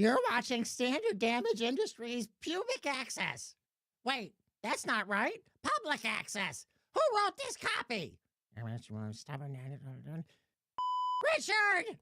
You're watching Standard Damage Industries Pubic Access. Wait, that's not right. Public Access. Who wrote this copy? Richard!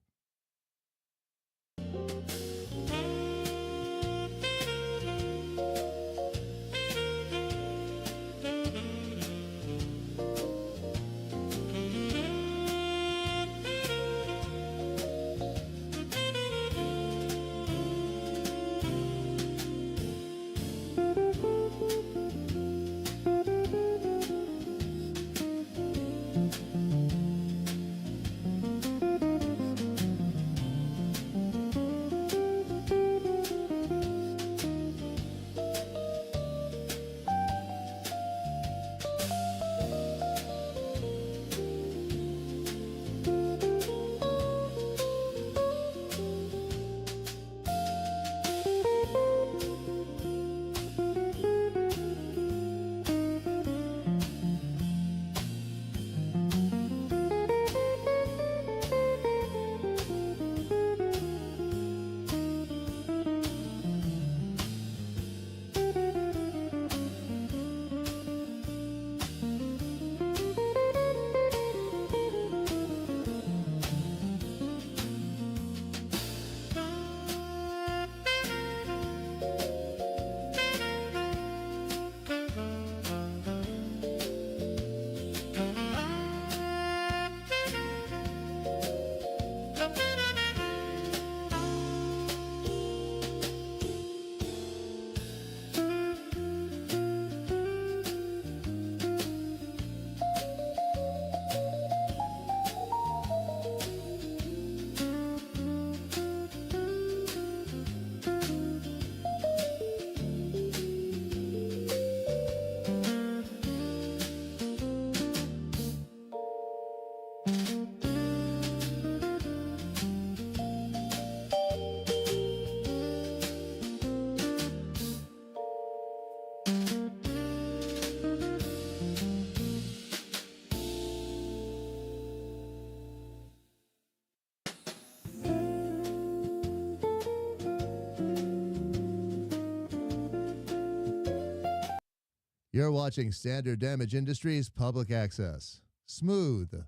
You're watching Standard Damage Industries Public Access. Smooth,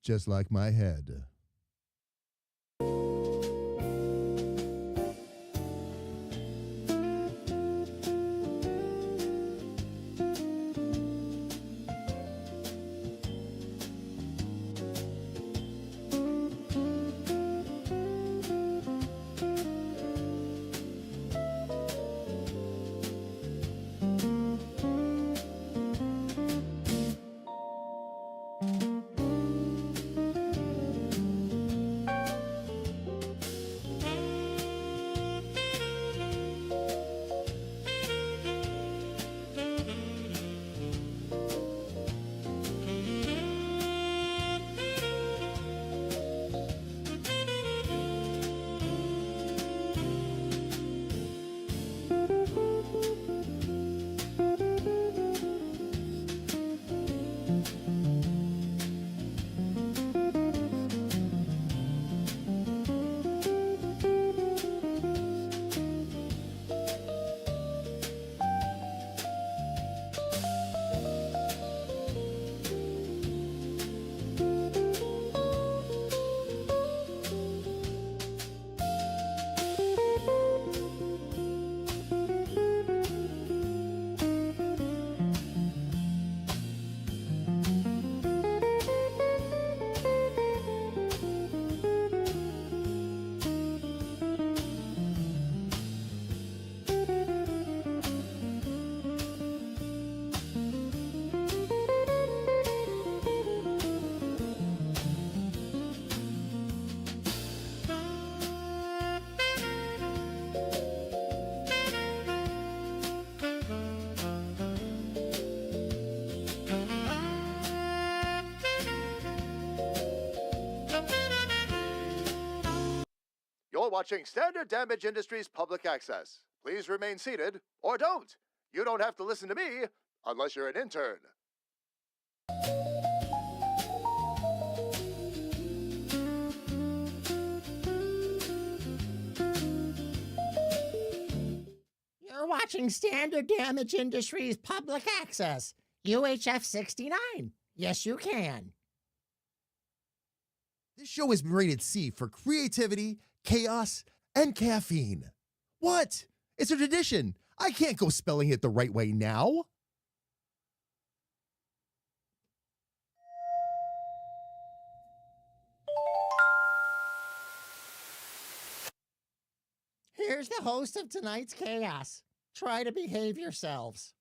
just like my head. You're watching Standard Damage Industries Public Access. Please remain seated, or don't. You don't have to listen to me unless you're an intern. You're watching Standard Damage Industries Public Access, UHF 69. Yes, you can. This show is rated C for creativity, chaos, and caffeine. What? It's a tradition. I can't go spelling it the right way now. Here's the host of tonight's chaos. Try to behave yourselves.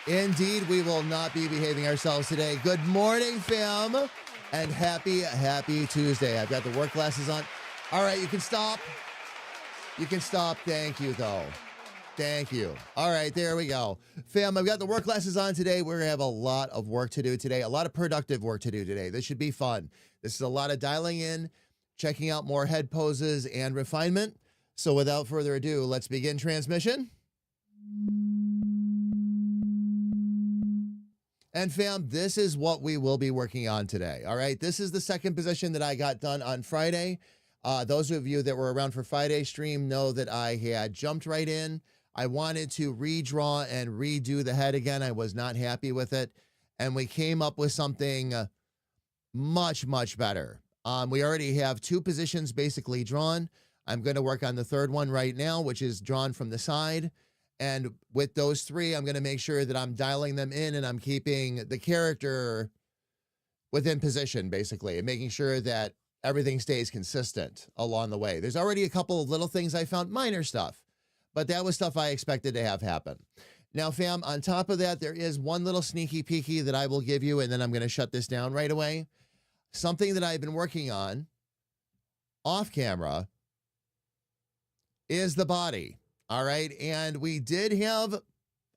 Indeed, we will not be behaving ourselves today. Good morning, fam, and happy Tuesday. I've got the work glasses on. All right, you can stop. You can stop. Thank you, though. Thank you. All right, there we go. Fam, I've got the work glasses on today. We're going to have a lot of work to do today, a lot of productive work to do today. This should be fun. This is a lot of dialing in, checking out more head poses and refinement. So without further ado, let's begin transmission. And fam, this is what we will be working on today. All right, this is the second position that I got done on Friday. Those of you that were around for Friday's stream know that I had jumped right in. I wanted to redraw and redo the head again. I was not happy with it. And we came up with something much, much better. We already have two positions basically drawn. I'm going to work on the third one right now, which is drawn from the side. And with those three, I'm going to make sure that I'm dialing them in and I'm keeping the character within position, basically, and making sure that everything stays consistent along the way. There's already a couple of little things I found, minor stuff, but that was stuff I expected to have happen. Now, fam, on top of that, there is one little sneaky peeky that I will give you, and then I'm going to shut this down right away. Something that I've been working on off camera is the body. All right. And we did have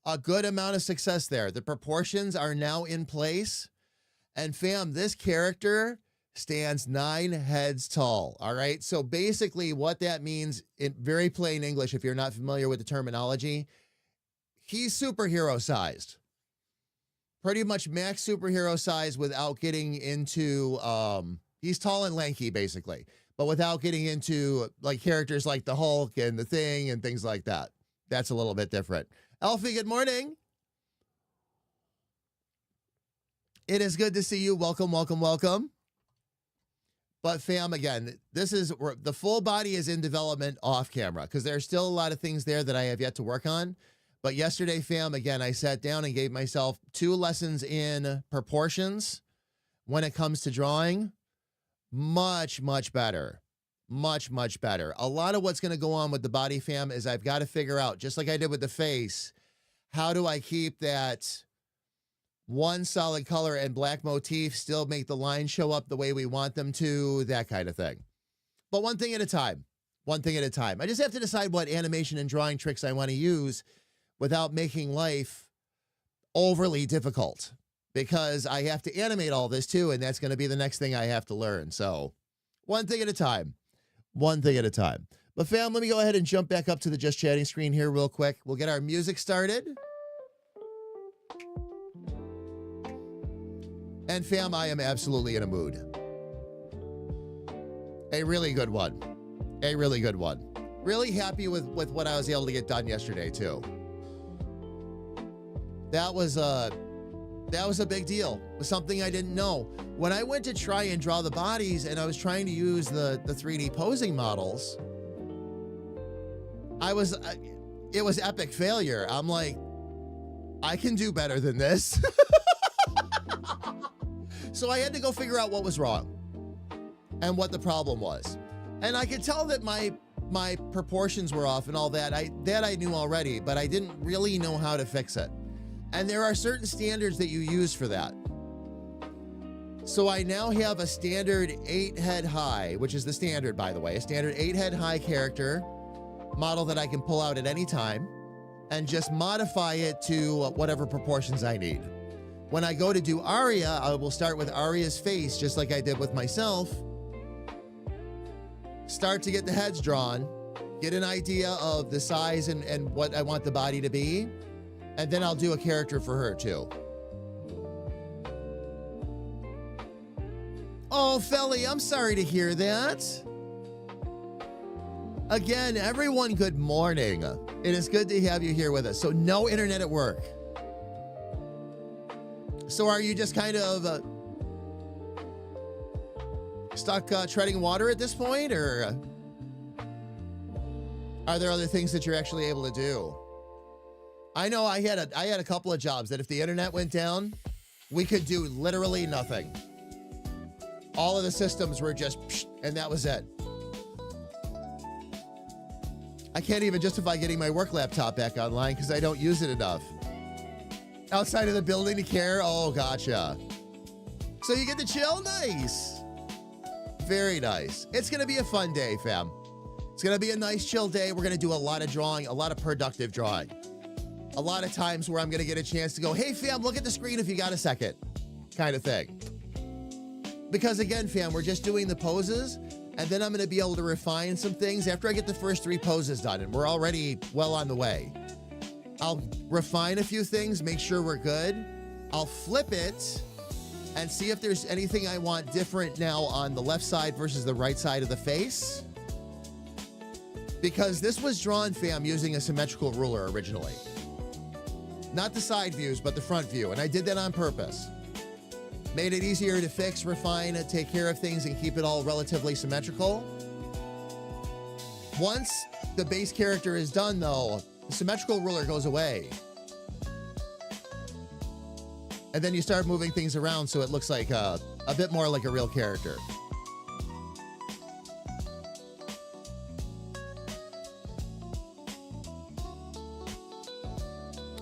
a good amount of success there. The proportions are now in place. And fam, this character stands 9 heads tall. All right. So basically what that means in very plain English, if you're not familiar with the terminology, he's superhero sized. Pretty much max superhero size without getting into, he's tall and lanky basically, but without getting into like characters like the Hulk and the Thing and things like that. That's a little bit different. Alfie, good morning. It is good to see you. Welcome, welcome, welcome. But fam, again, this is the full body is in development off camera because there's still a lot of things there that I have yet to work on. But yesterday, fam, again, I sat down and gave myself 2 lessons in proportions when it comes to drawing. Much, much better. Much, much better. A lot of what's going to go on with the body, fam, is I've got to figure out, just like I did with the face, how do I keep that one solid color and black motif, still make the lines show up the way we want them to, that kind of thing. But one thing at a time. One thing at a time. I just have to decide what animation and drawing tricks I want to use without making life overly difficult, because I have to animate all this too, and that's going to be the next thing I have to learn. So one thing at a time. One thing at a time. But fam, let me go ahead and jump back up to the Just Chatting screen here real quick. We'll get our music started. And fam, I am absolutely in a mood. A really good one. A really good one. Really happy with what I was able to get done yesterday too. That was a big deal. It was something I didn't know. When I went to try and draw the bodies and I was trying to use the 3D posing models, it was epic failure. I'm like, I can do better than this. So I had to go figure out what was wrong and what the problem was. And I could tell that my proportions were off and all that. I knew already, but I didn't really know how to fix it. And there are certain standards that you use for that. So I now have a standard 8 head high, which is the standard, by the way, a standard 8 head high character model that I can pull out at any time and just modify it to whatever proportions I need. When I go to do Arya, I will start with Arya's face, just like I did with myself. Start to get the heads drawn, get an idea of the size and what I want the body to be. And then I'll do a character for her too. Oh, Felly, I'm sorry to hear that. Again, everyone, good morning. It is good to have you here with us. So no internet at work. So are you just kind of stuck treading water at this point, or are there other things that you're actually able to do? I know I had a couple of jobs that if the internet went down, we could do literally nothing. All of the systems were just, and that was it. I can't even justify getting my work laptop back online because I don't use it enough. Outside of the building to care? Oh, gotcha. So you get to chill? Nice. Very nice. It's going to be a fun day, fam. It's going to be a nice chill day. We're going to do a lot of drawing, a lot of productive drawing. A lot of times where I'm going to get a chance to go, hey, fam, look at the screen if you got a second, kind of thing. Because again, fam, we're just doing the poses, and then I'm going to be able to refine some things after I get the first 3 poses done, and we're already well on the way. I'll refine a few things, make sure we're good. I'll flip it and see if there's anything I want different now on the left side versus the right side of the face. Because this was drawn, fam, using a symmetrical ruler originally. Not the side views, but the front view, and I did that on purpose. Made it easier to fix, refine, and take care of things and keep it all relatively symmetrical. Once the base character is done, though, the symmetrical ruler goes away. And then you start moving things around so it looks like a bit more like a real character.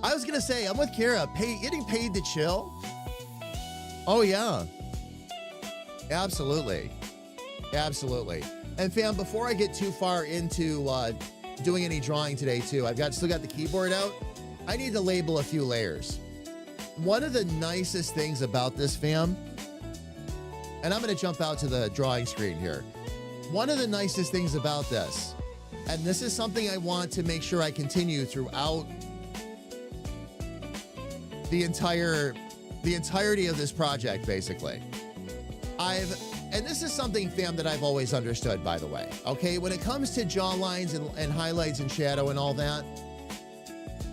I was going to say, I'm with Kira, getting paid to chill. Oh, yeah. Absolutely. Absolutely. And fam, before I get too far into doing any drawing today too, still got the keyboard out. I need to label a few layers. One of the nicest things about this, fam, and I'm going to jump out to the drawing screen here. One of the nicest things about this, and this is something I want to make sure I continue throughout the entirety of this project, basically. And this is something, fam, that I've always understood, by the way, okay? When it comes to jaw lines and highlights and shadow and all that,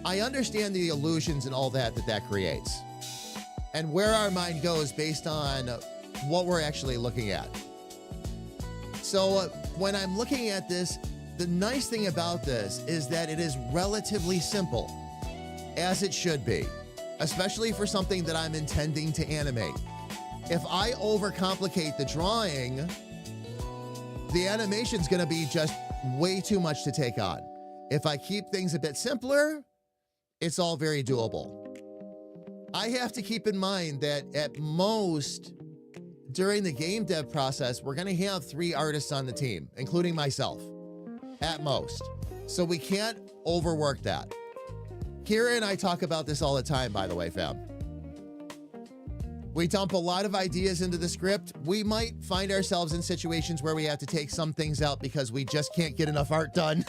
I understand the illusions and all that creates, and where our mind goes based on what we're actually looking at. So when I'm looking at this, the nice thing about this is that it is relatively simple, as it should be, especially for something that I'm intending to animate. If I overcomplicate the drawing, the animation's gonna be just way too much to take on. If I keep things a bit simpler, it's all very doable. I have to keep in mind that at most, during the game dev process, we're gonna have 3 artists on the team, including myself, at most. So we can't overwork that. Kira and I talk about this all the time, by the way, fam. We dump a lot of ideas into the script. We might find ourselves in situations where we have to take some things out because we just can't get enough art done.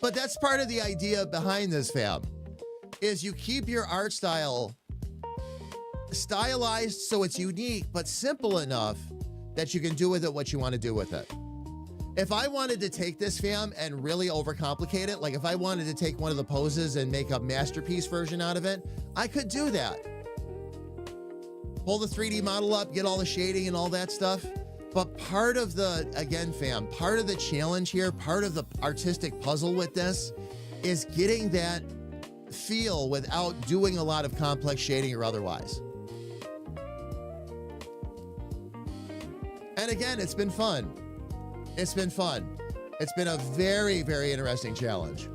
But that's part of the idea behind this, fam, is you keep your art style stylized so it's unique, but simple enough that you can do with it what you want to do with it. If I wanted to take this, fam, and really overcomplicate it, like if I wanted to take one of the poses and make a masterpiece version out of it, I could do that. Pull the 3D model up, get all the shading and all that stuff. But part of the, again, fam, part of the challenge here, part of the artistic puzzle with this is getting that feel without doing a lot of complex shading or otherwise. And again, it's been fun. It's been fun. It's been a very, very interesting challenge.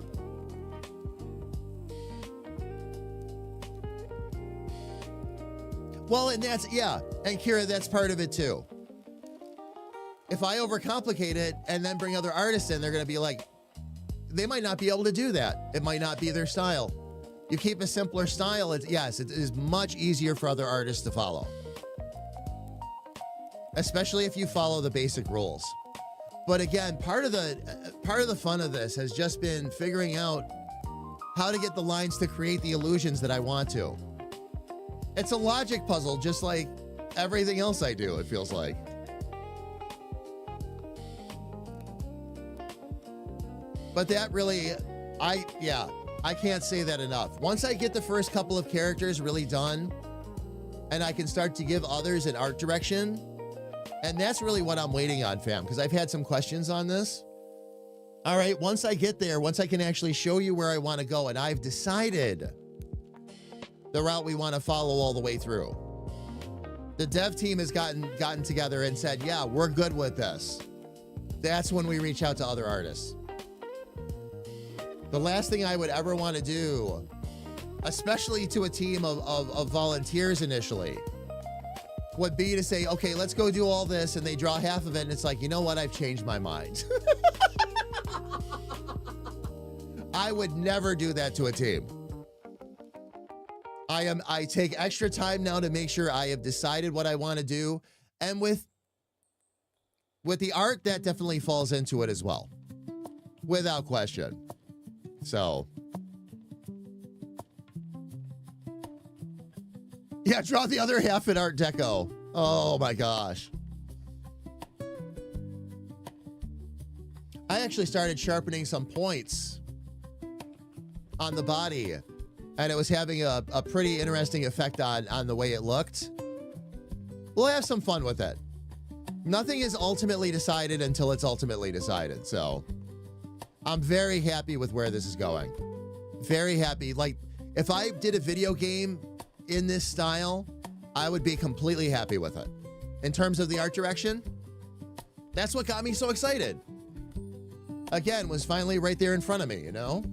Well, and that's, yeah, and Kira, that's part of it too. If I overcomplicate it and then bring other artists in, they're going to be like, they might not be able to do that. It might not be their style. You keep a simpler style, yes, it is much easier for other artists to follow. Especially if you follow the basic rules. But again, part of the fun of this has just been figuring out how to get the lines to create the illusions that I want to. It's a logic puzzle, just like everything else I do, it feels like. But that really, I can't say that enough. Once I get the first couple of characters really done, and I can start to give others an art direction, and that's really what I'm waiting on, fam, because I've had some questions on this. All right, once I get there, once I can actually show you where I want to go, and I've decided the route we want to follow all the way through. The dev team has gotten together and said, yeah, we're good with this. That's when we reach out to other artists. The last thing I would ever want to do, especially to a team of volunteers initially, would be to say, okay, let's go do all this, and they draw half of it, and it's like, you know what, I've changed my mind. I would never do that to a team. I take extra time now to make sure I have decided what I want to do, and with the art, that definitely falls into it as well, without question. So, yeah, draw the other half in Art Deco. Oh my gosh. I actually started sharpening some points on the body, and it was having a pretty interesting effect on the way it looked. We'll have some fun with it. Nothing is ultimately decided until it's ultimately decided, so I'm very happy with where this is going. Very happy. Like, if I did a video game in this style, I would be completely happy with it. In terms of the art direction, that's what got me so excited. Again, was finally right there in front of me, you know?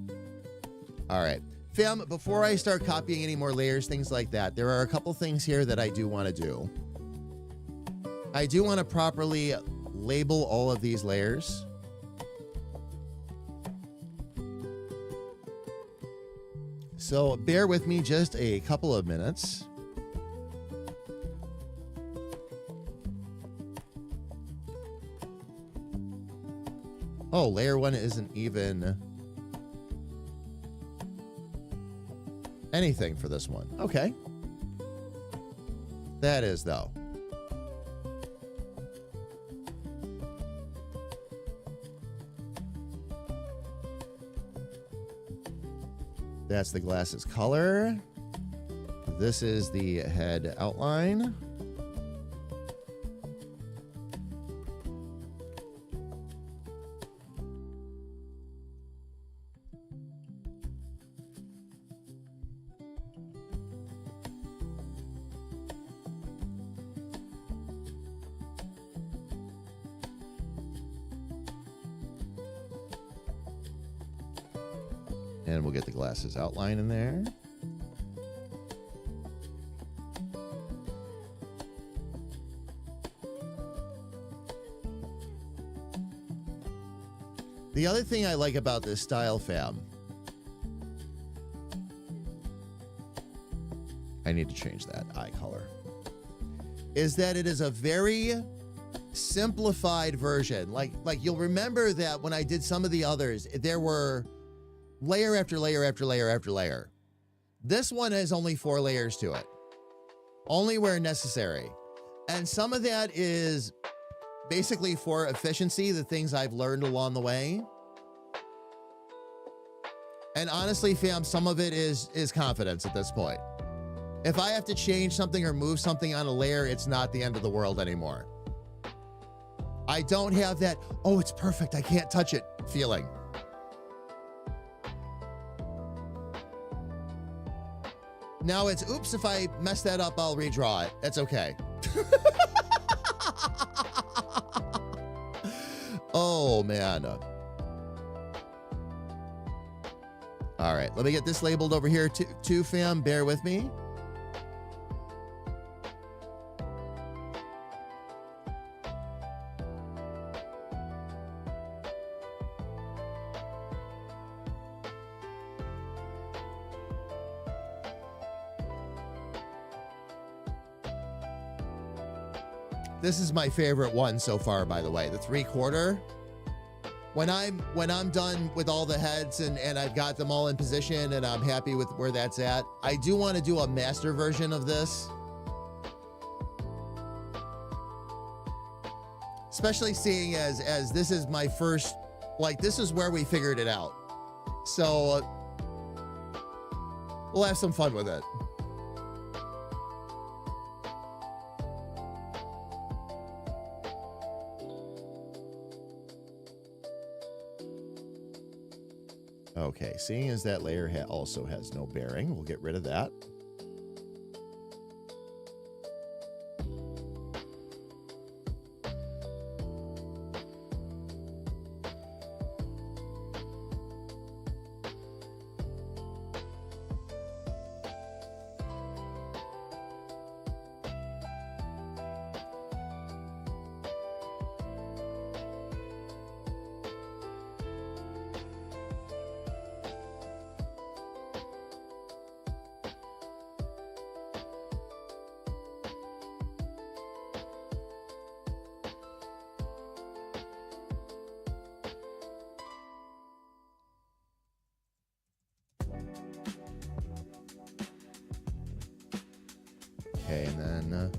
All right. Fam, before I start copying any more layers, things like that, there are a couple things here that I do want to do. I do want to properly label all of these layers. So bear with me just a couple of minutes. Oh, layer 1 isn't even anything for this one. Okay. That is, though. That's the glasses color. This is the head outline. And we'll get the glasses outline in there. The other thing I like about this style, fam, I need to change that eye color, is that it is a very simplified version. Like you'll remember that when I did some of the others, there were layer after layer after layer after layer. This one has only 4 layers to it, only where necessary. And some of that is basically for efficiency, the things I've learned along the way. And honestly, fam, some of it is confidence at this point. If I have to change something or move something on a layer, it's not the end of the world anymore. I don't have that, oh, it's perfect, I can't touch it feeling. Now it's, oops, if I mess that up, I'll redraw it. That's okay. Oh, man. All right, let me get this labeled over here too, fam. Bear with me. This is my favorite one so far, by the way, the 3/4. When I'm done with all the heads and I've got them all in position and I'm happy with where that's at, I do want to do a master version of this. Especially seeing as this is my first Like, this is where we figured it out. So we'll have some fun with it. Okay, seeing as that layer also has no bearing, we'll get rid of that. Okay, and then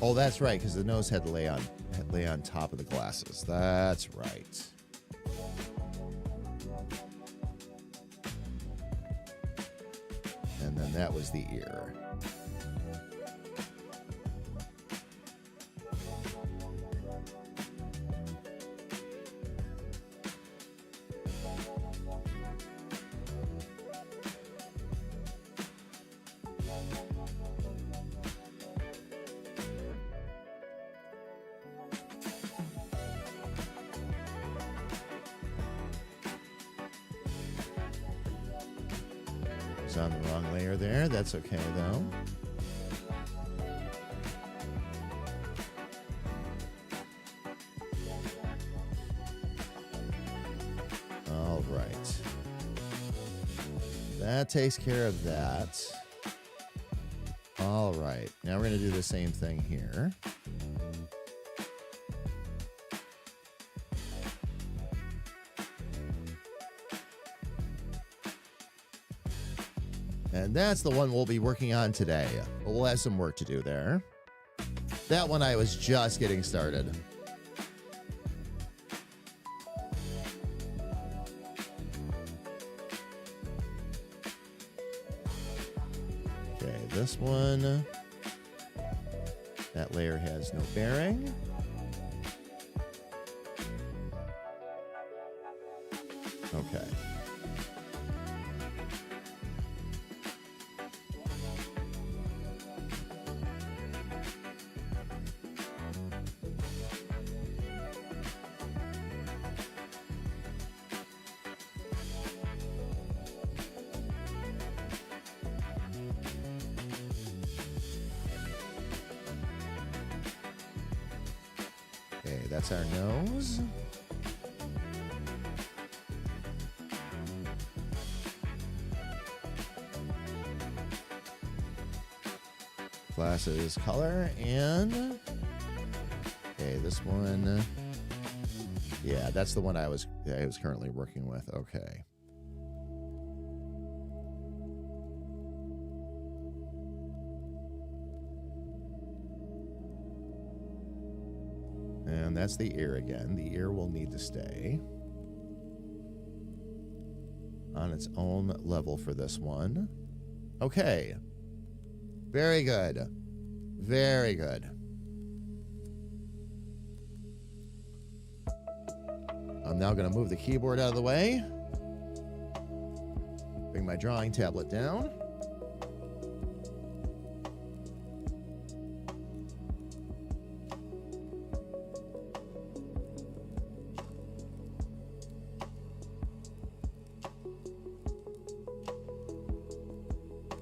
oh, that's right, because the nose had to lay on top of the glasses. That's right. And then that was the ear. On the wrong layer there. That's okay, though. All right. That takes care of that. All right. Now we're going to do the same thing here. And that's the one we'll be working on today. But we'll have some work to do there. That one I was just getting started. Okay, this one. That layer has no bearing. Okay. Okay, that's our nose. Glasses color and okay, this one. Yeah, that's the one I was currently working with. Okay. And that's the ear again. The ear will need to stay on its own level for this one. Okay. Very good. Very good. I'm now going to move the keyboard out of the way. Bring my drawing tablet down.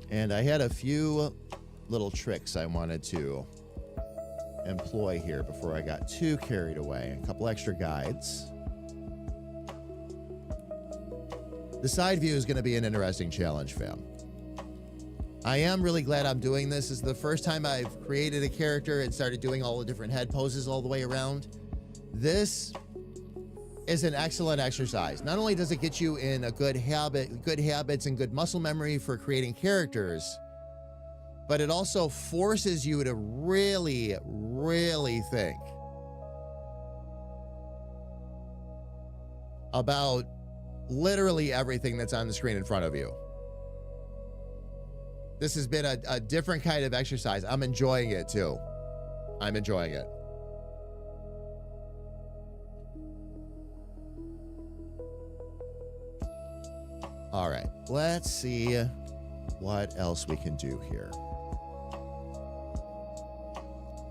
And I had a few little tricks I wanted to employ here before I got too carried away. A couple extra guides. The side view is going to be an interesting challenge, fam. I am really glad I'm doing this. This is the first time I've created a character and started doing all the different head poses all the way around. This is an excellent exercise. Not only does it get you in a good habits and good muscle memory for creating characters, but it also forces you to really, really think about literally everything that's on the screen in front of you. This has been a different kind of exercise. I'm enjoying it too. I'm enjoying it. All right, let's see what else we can do here.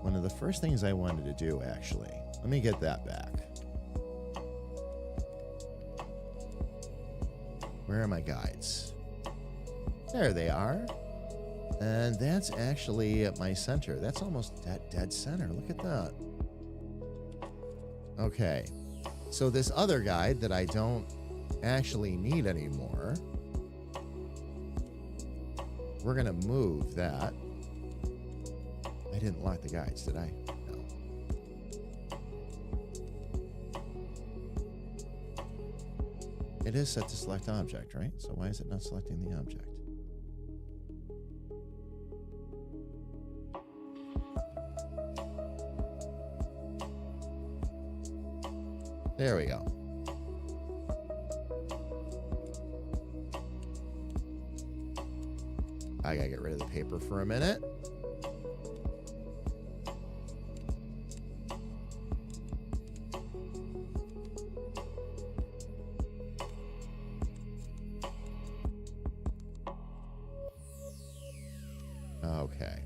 One of the first things I wanted to do, actually, let me get that back. Where are my guides? There they are. And that's actually at my center. That's almost dead center. Look at that. Okay. So this other guide that I don't actually need anymore, we're going to move that. I didn't lock the guides, did I? No. It is set to select object, right? So why is it not selecting the object? There we go. I gotta get rid of the paper for a minute. Okay.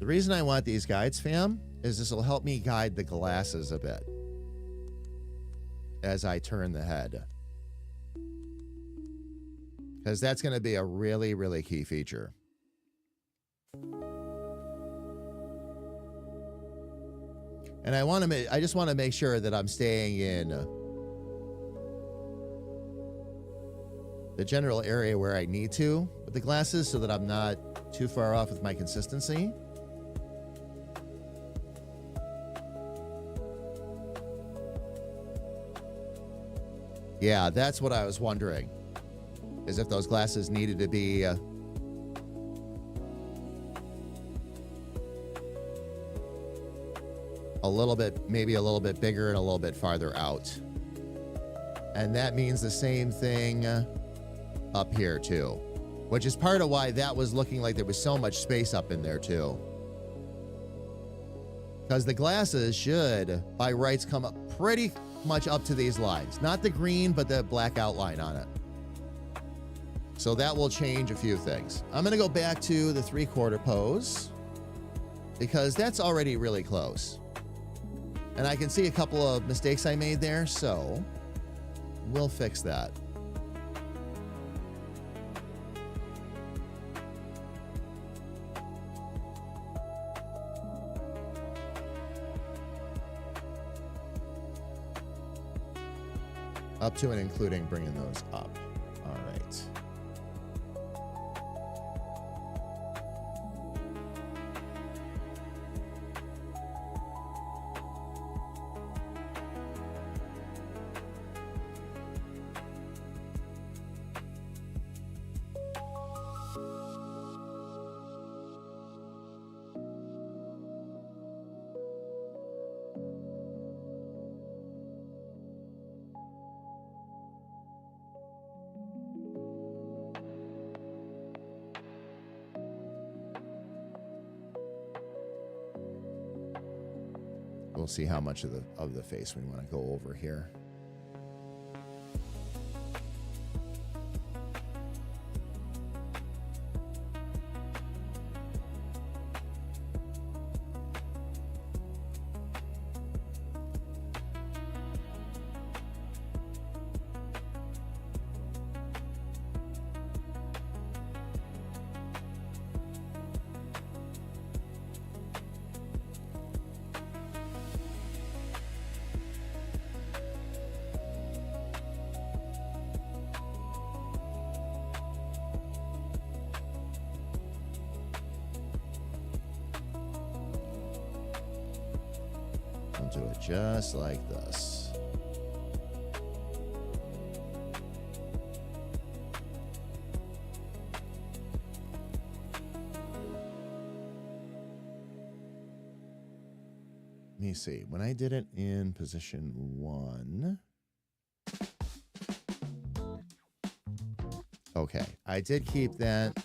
The reason I want these guides, fam, is this will help me guide the glasses a bit as I turn the head. Because that's going to be a really, really key feature. And I just want to make sure that I'm staying in the general area where I need to with the glasses so that I'm not too far off with my consistency. Yeah, that's what I was wondering, is if those glasses needed to be a little bit, maybe a little bit bigger and a little bit farther out. And that means the same thing up here too, which is part of why that was looking like there was so much space up in there too. Because the glasses should, by rights, come up pretty much up to these lines. Not the green, but the black outline on it. So that will change a few things. I'm going to go back to the 3/4 pose because that's already really close. And I can see a couple of mistakes I made there, so we'll fix that. Up to and including bringing those up. All right. We'll see how much of the face we want to go over here. I'll do it just like this. Let me see. When I did it in position 1, Okay, I did keep that.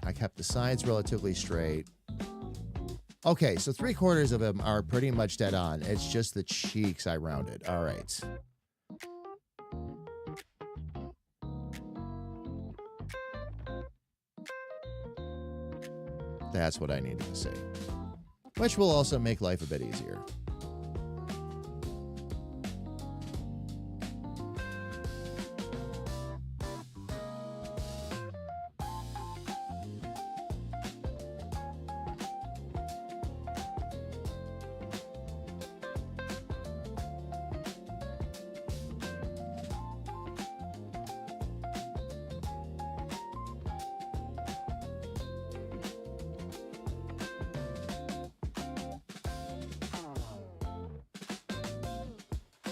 I kept the sides relatively straight. Okay, so 3/4 of them are pretty much dead on. It's just the cheeks I rounded. All right. That's what I needed to see. Which will also make life a bit easier.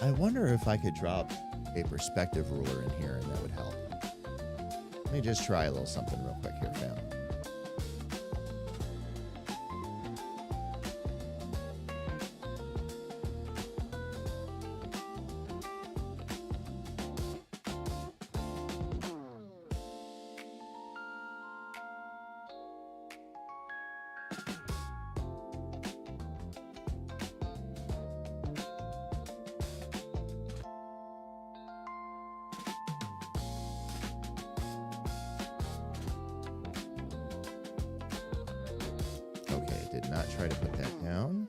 I wonder if I could drop a perspective ruler in here and that would help. Let me just try a little something real quick here, fam. Okay, did not try to put that down.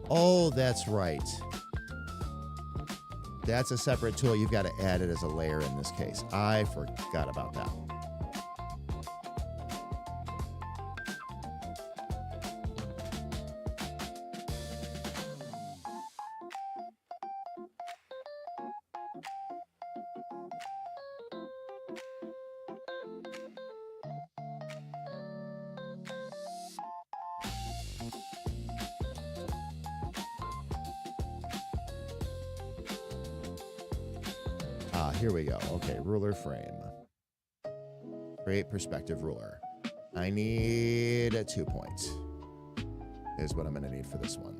Oh, that's right. That's a separate tool. You've got to add it as a layer in this case. I forgot about that. Here we go. Okay, ruler frame. Create perspective ruler. I need a 2 points. Is what I'm going to need for this one.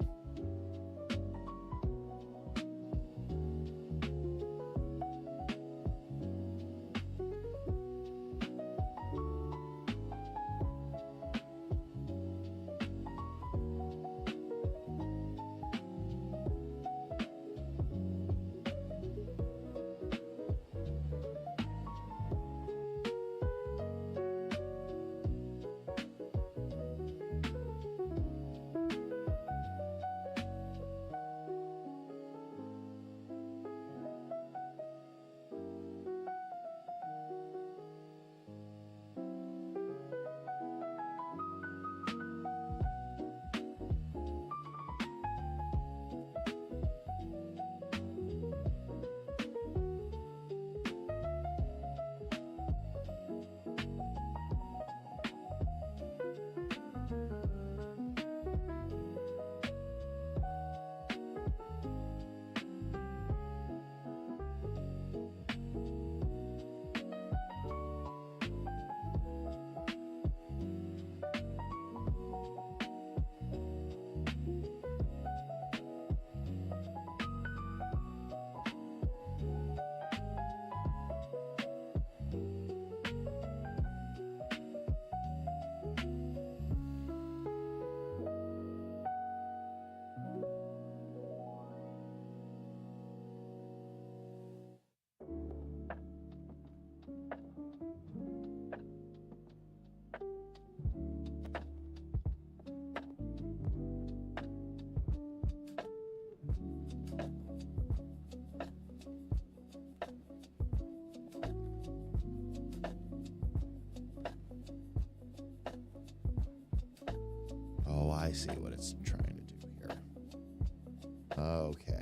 Oh, I see what it's trying to do here. Okay.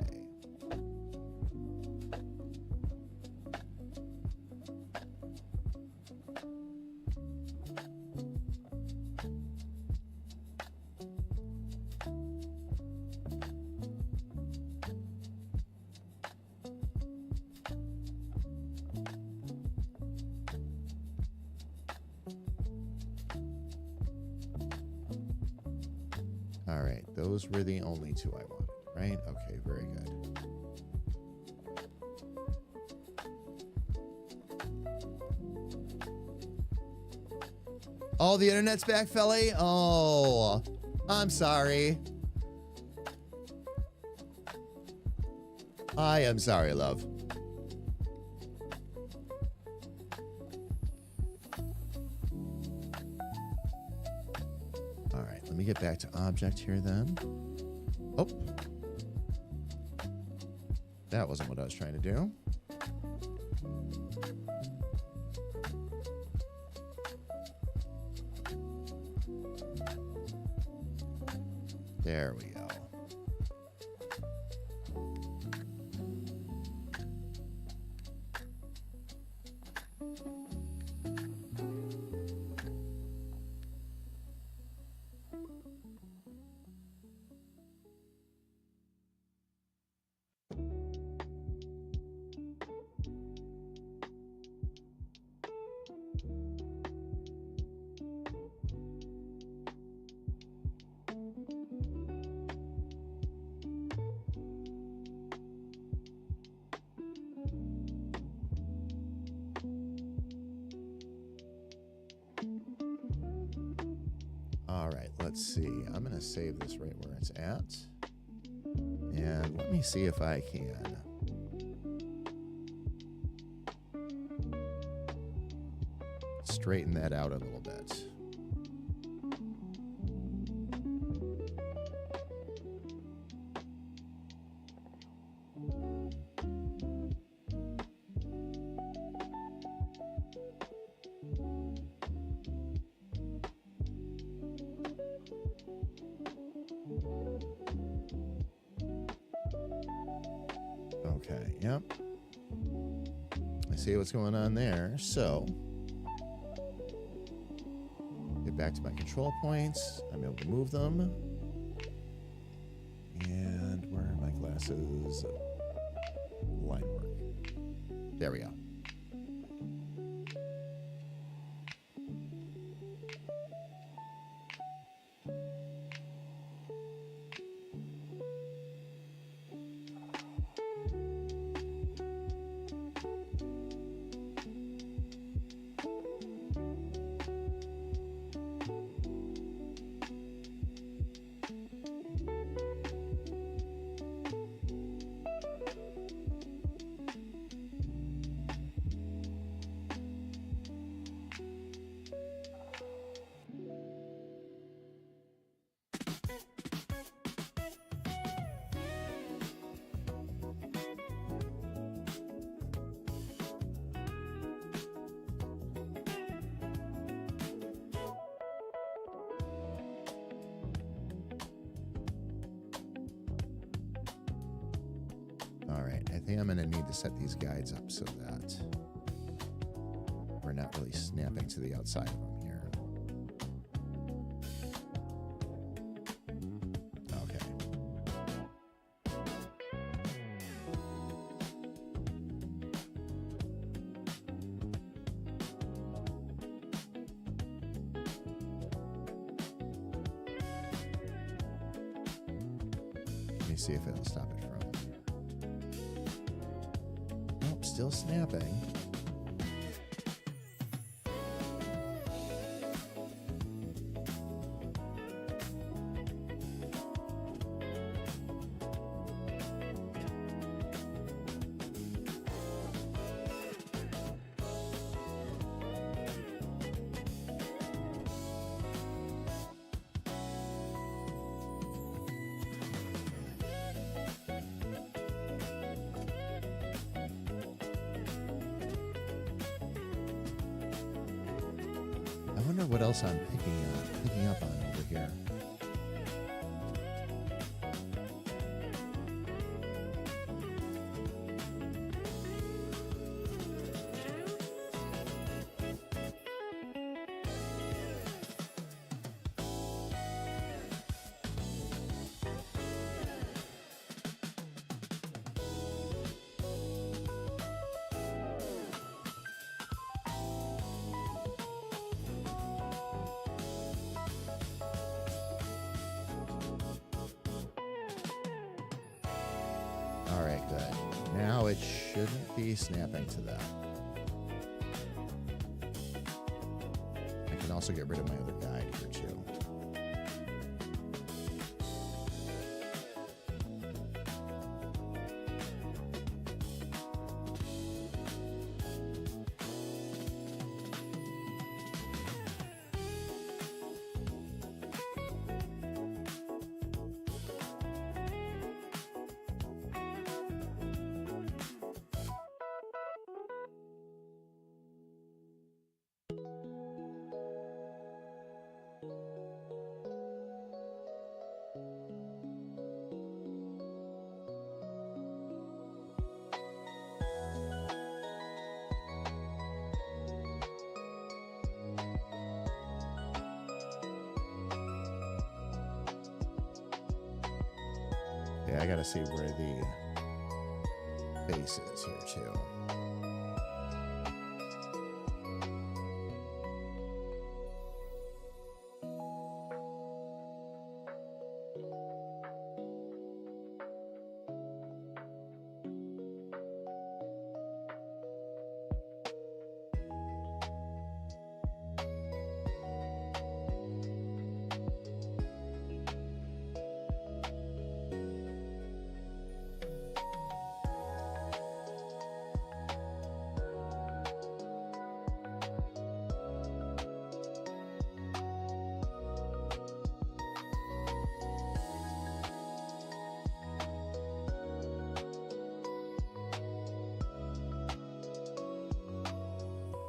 All right, those were the only two I wanted, right? Okay, very good. Oh, the internet's back, Felly? Oh, I'm sorry. I am sorry, love. All right, let me get back to object here then. Oh. That wasn't what I was trying to do. There we go. All right, let's see. I'm going to save this right where it's at. And let me see if I can straighten that out a little bit. Okay, yep. I see what's going on there. So, get back to my control points. I'm able to move them. And where are my glasses? Line work. There we go. All right, I think I'm going to need to set these guides up so that we're not really snapping to the outside of them here. Okay. Let me see if it'll stop it from... Nope, still snapping. I wonder what else I'm picking up on over here. All right, good. Now it shouldn't be snapping to that. I can also get rid of my other guide here too. Yeah, I gotta see where the base is here too.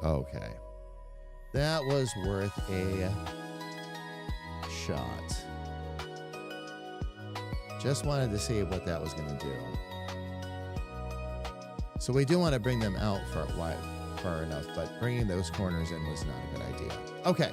Okay. That was worth a shot. Just wanted to see what that was going to do. So we do want to bring them out far enough, but bringing those corners in was not a good idea. Okay.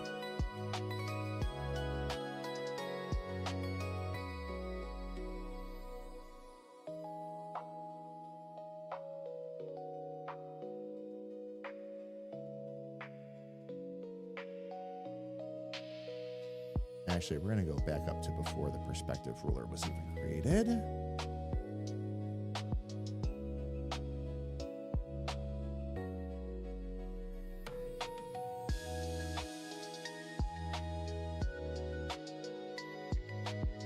Actually, we're going to go back up to before the perspective ruler was even created.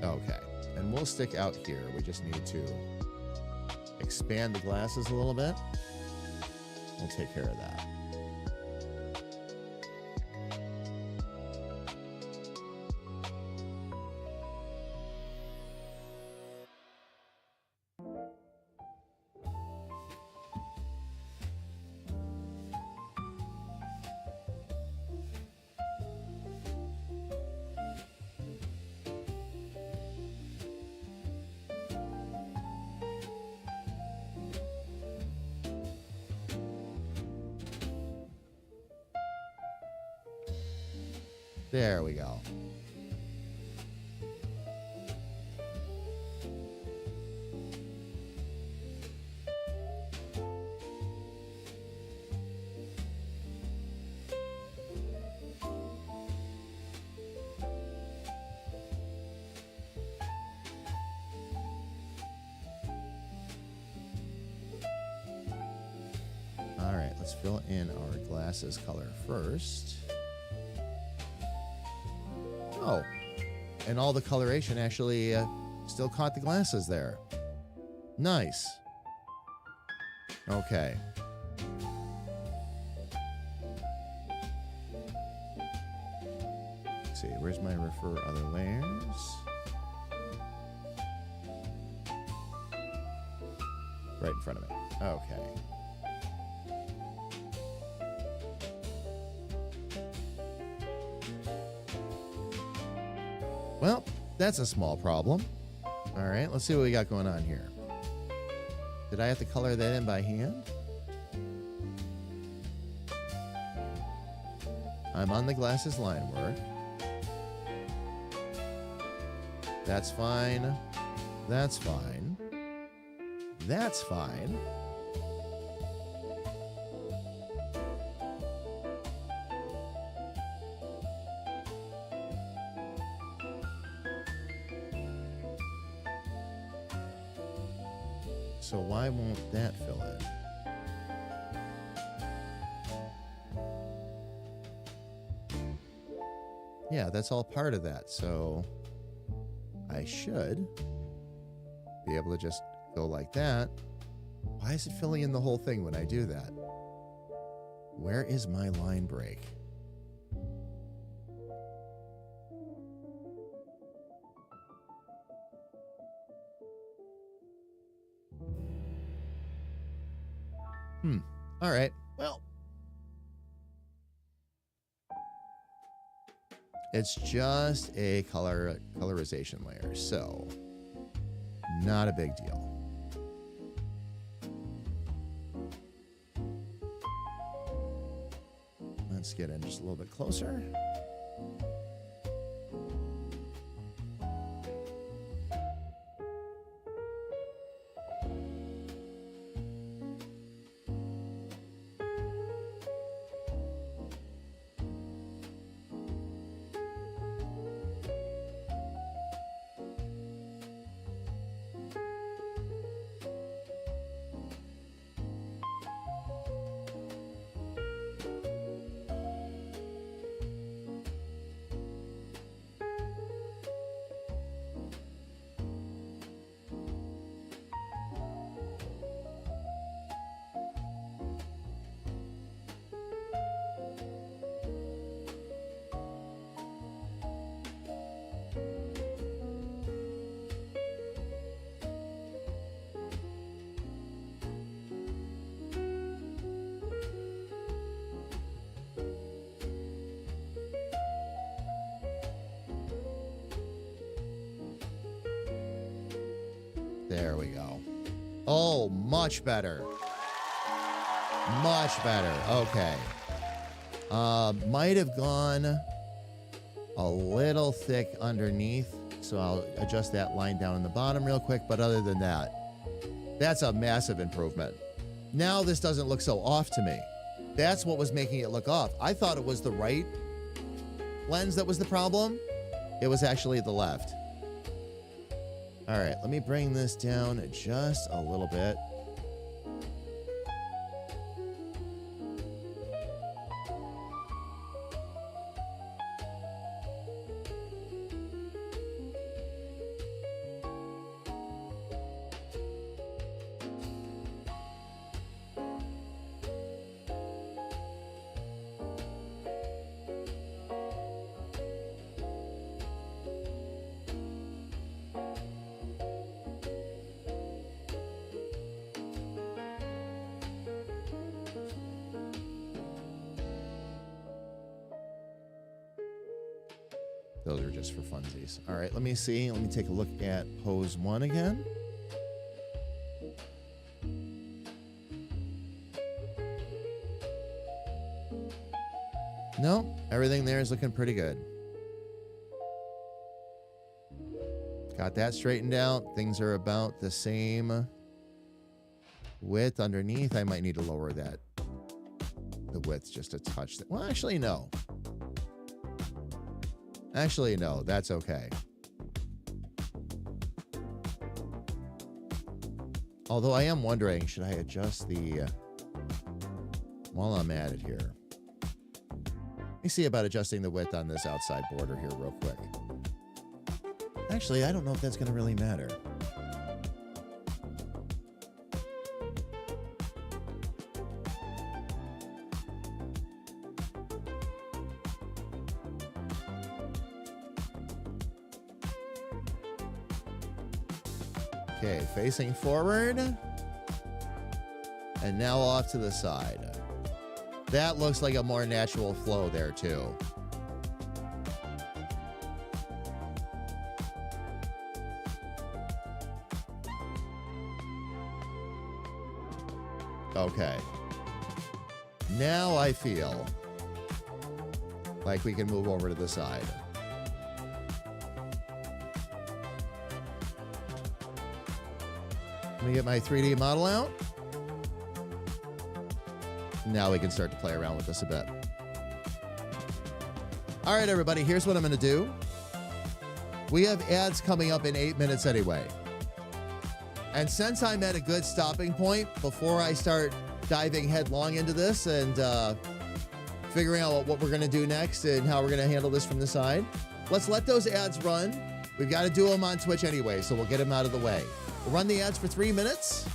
Okay, and we'll stick out here. We just need to expand the glasses a little bit. We'll take care of that. There we go. All right, let's fill in our glasses color first. Oh, and all the coloration actually still caught the glasses there. Nice. Okay. Let's see, where's my refer other layers? Right in front of me. Okay. Well, that's a small problem. All right, let's see what we got going on here. Did I have to color that in by hand? I'm on the glasses line work. That's fine. That's fine. That's fine. So why won't that fill in? Yeah, that's all part of that. So I should be able to just go like that. Why is it filling in the whole thing when I do that? Where is my line break? All right. Well, it's just a colorization layer, so not a big deal. Let's get in just a little bit closer. There we go. Oh, much better. Much better. Okay. Might have gone a little thick underneath, so I'll adjust that line down in the bottom real quick. But other than that, that's a massive improvement. Now this doesn't look so off to me. That's what was making it look off. I thought it was the right lens that was the problem. It was actually the left. All right, let me bring this down just a little bit. Those are just for funsies. All right, let me see. Let me take a look at pose 1 again. No, everything there is looking pretty good. Got that straightened out. Things are about the same width underneath. I might need to lower that, the width just a touch. Well, actually, no. Actually, no, that's okay. Although I am wondering, should I adjust the, while I'm at it here. Let me see about adjusting the width on this outside border here real quick. Actually, I don't know if that's going to really matter. Okay, facing forward. And now off to the side. That looks like a more natural flow there, too. Okay. Now I feel like we can move over to the side. Let me get my 3D model out. Now we can start to play around with this a bit. All right, everybody, here's what I'm going to do. We have ads coming up in 8 minutes anyway. And since I'm at a good stopping point before I start diving headlong into this and figuring out what we're going to do next and how we're going to handle this from the side. Let's let those ads run. We've got to do them on Twitch anyway, so we'll get them out of the way. We'll run the ads for 3 minutes.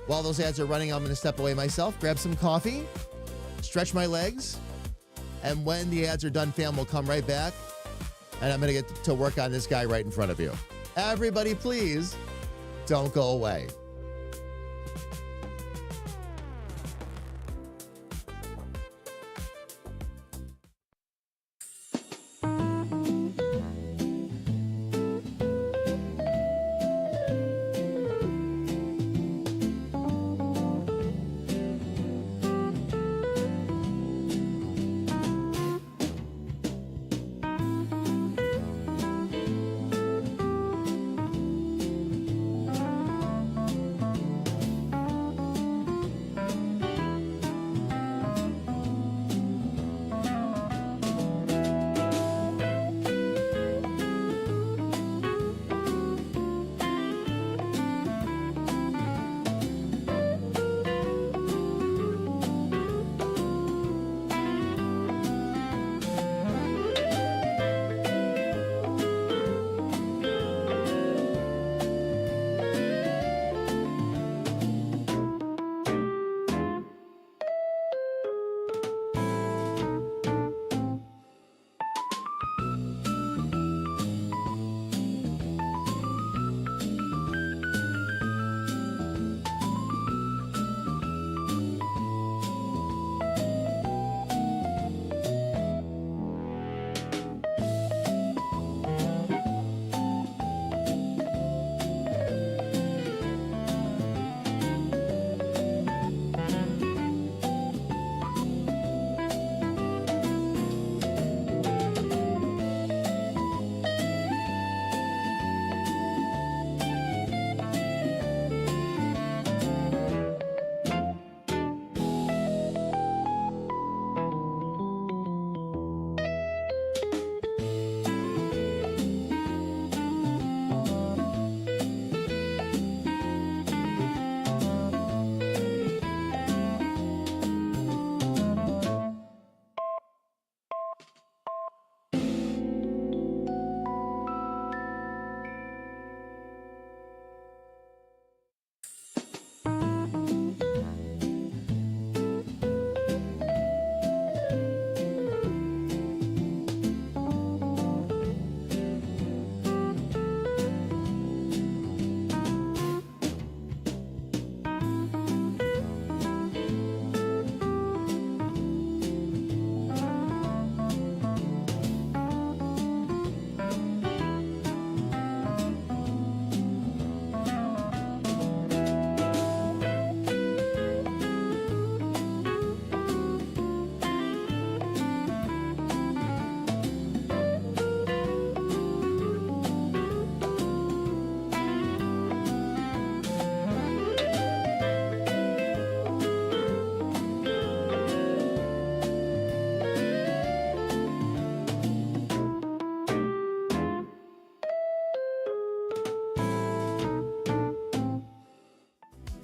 While those ads are running, I'm going to step away myself, grab some coffee, stretch my legs, and when the ads are done, fam, we'll come right back, and I'm going to get to work on this guy right in front of you. Everybody, please don't go away.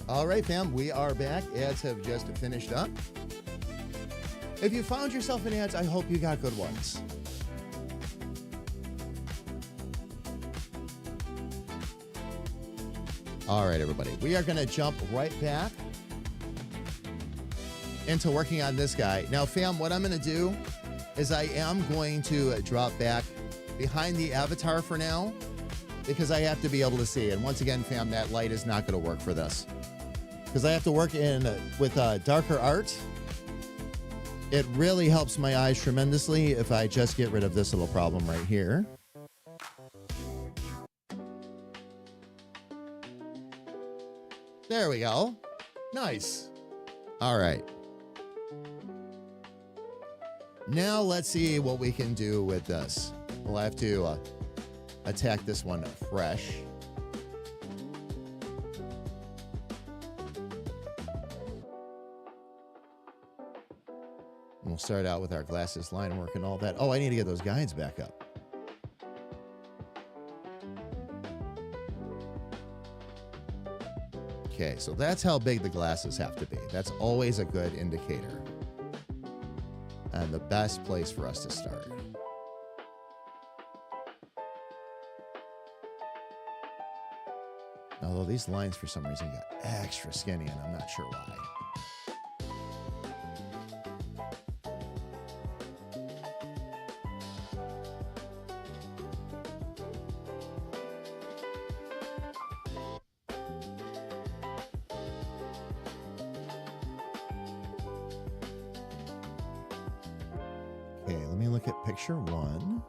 All right, fam, we are back. Ads have just finished up. If you found yourself in ads, I hope you got good ones. All right, everybody, we are going to jump right back into working on this guy. Now, fam, what I'm going to do is I am going to drop back behind the avatar for now because I have to be able to see. And once again, fam, that light is not going to work for this because I have to work with darker art. It really helps my eyes tremendously if I just get rid of this little problem right here. There we go. Nice. All right. Now let's see what we can do with this. We'll have to attack this one fresh. We'll start out with our glasses line work and all that. Oh, I need to get those guides back up. Okay, so that's how big the glasses have to be. That's always a good indicator. and the best place for us to start. Although these lines for some reason got extra skinny and I'm not sure why. Okay, let me look at picture 1.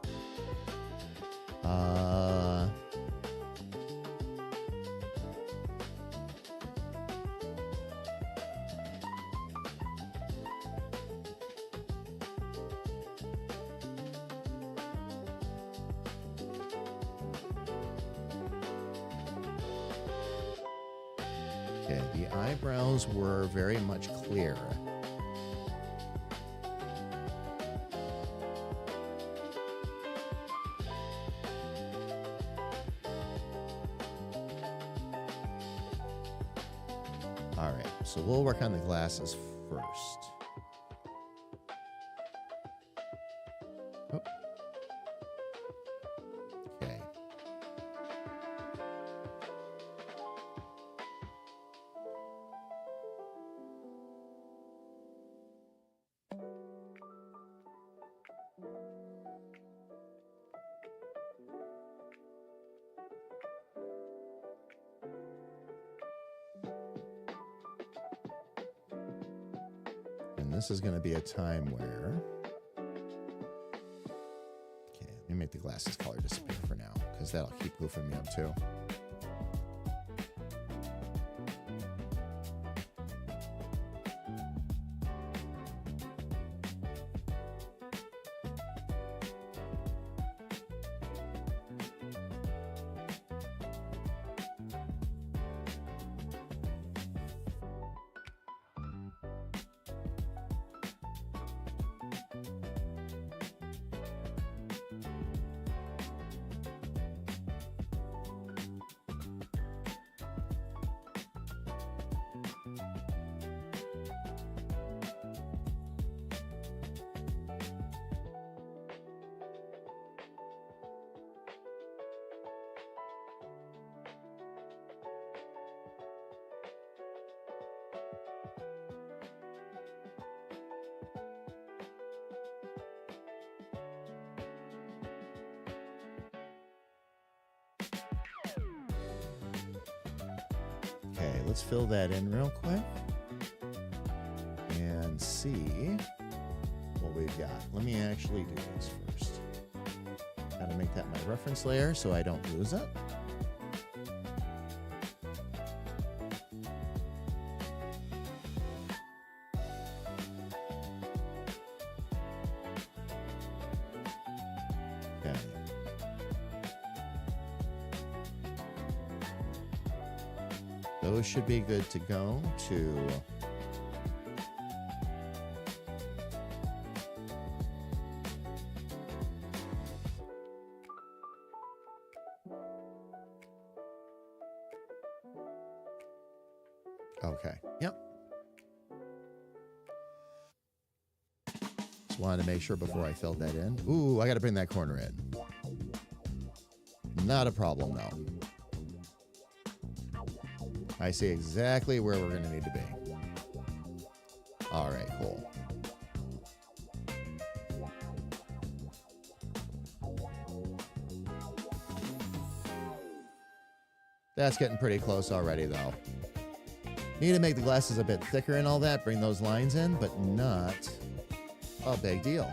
Okay, the eyebrows were very much clear. All right, so we'll work on the glasses first. Oh. Okay. And this is going to be a time where... Okay, let me make the glasses color disappear for now, because that'll keep goofing me up too. Okay, let's fill that in real quick and see what we've got. Let me actually do this first. Gotta make that my reference layer so I don't lose it. Okay. Those should be good to go to okay. Yep. Just wanted to make sure before I filled that in. Ooh, I got to bring that corner in. Not a problem though. I see exactly where we're going to need to be. All right, cool. That's getting pretty close already, though. Need to make the glasses a bit thicker and all that, bring those lines in, but not a big deal.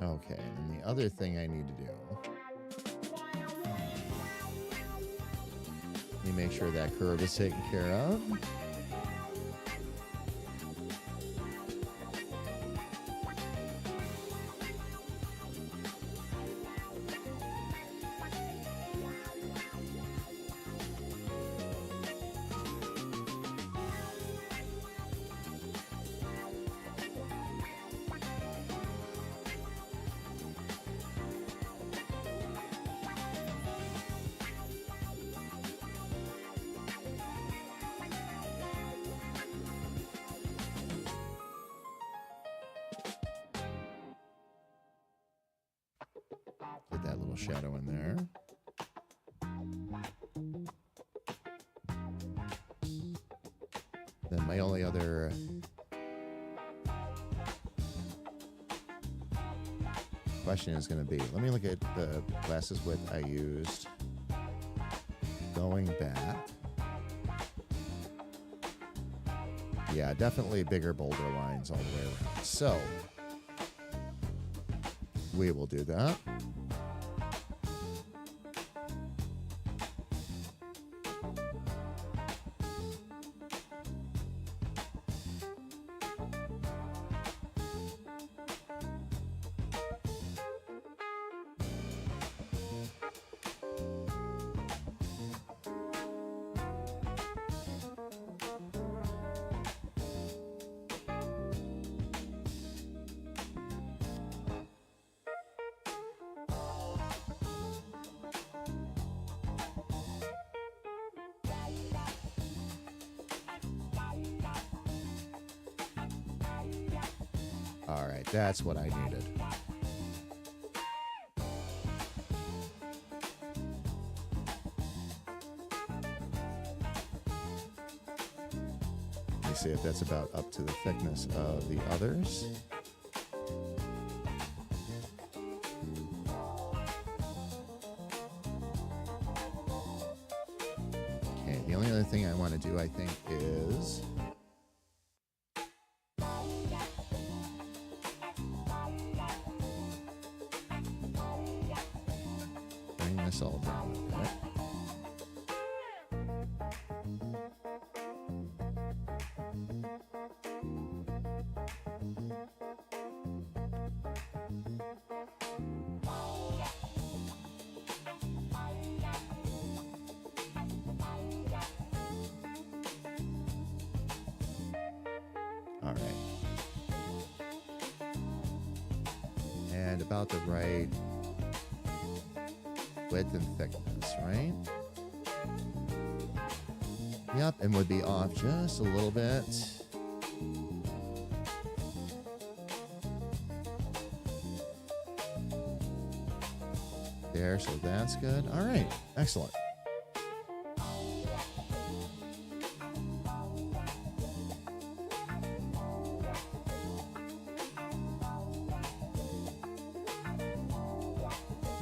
Okay, and the other thing I need to do. Let me make sure that curve is taken care of. Get that little shadow in there. Then my only other question is going to be, let me look at the glasses width I used going back. Yeah, definitely bigger, bolder lines all the way around. So we will do that. All right, that's what I needed. Let me see if that's about up to the thickness of the others. Okay, the only other thing I want to do, I think, is this all down a bit. All right. And about the right width and thickness, right? Yep, and would be off just a little bit. There, so that's good. All right, excellent.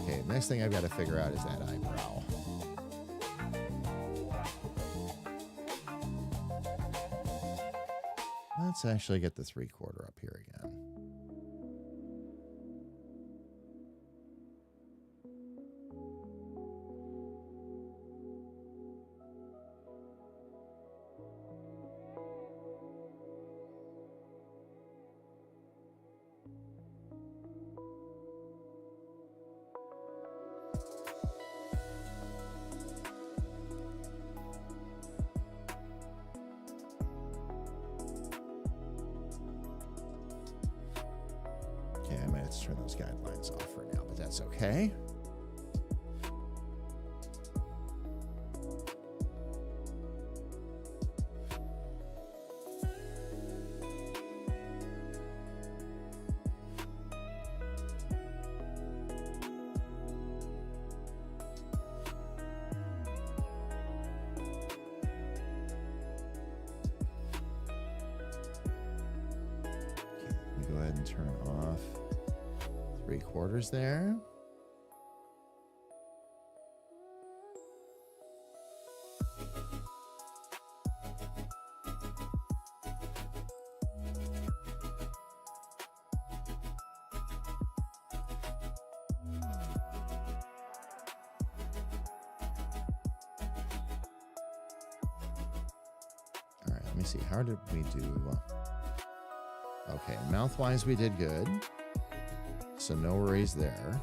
Okay, next thing I've got to figure out is that eyebrow. Let's actually get the 3/4 up here again. Okay, I might have to turn those guidelines off for now, but that's okay. Go ahead and turn off 3/4 there. see. How did we do? Okay, mouth-wise we did good. So no worries there.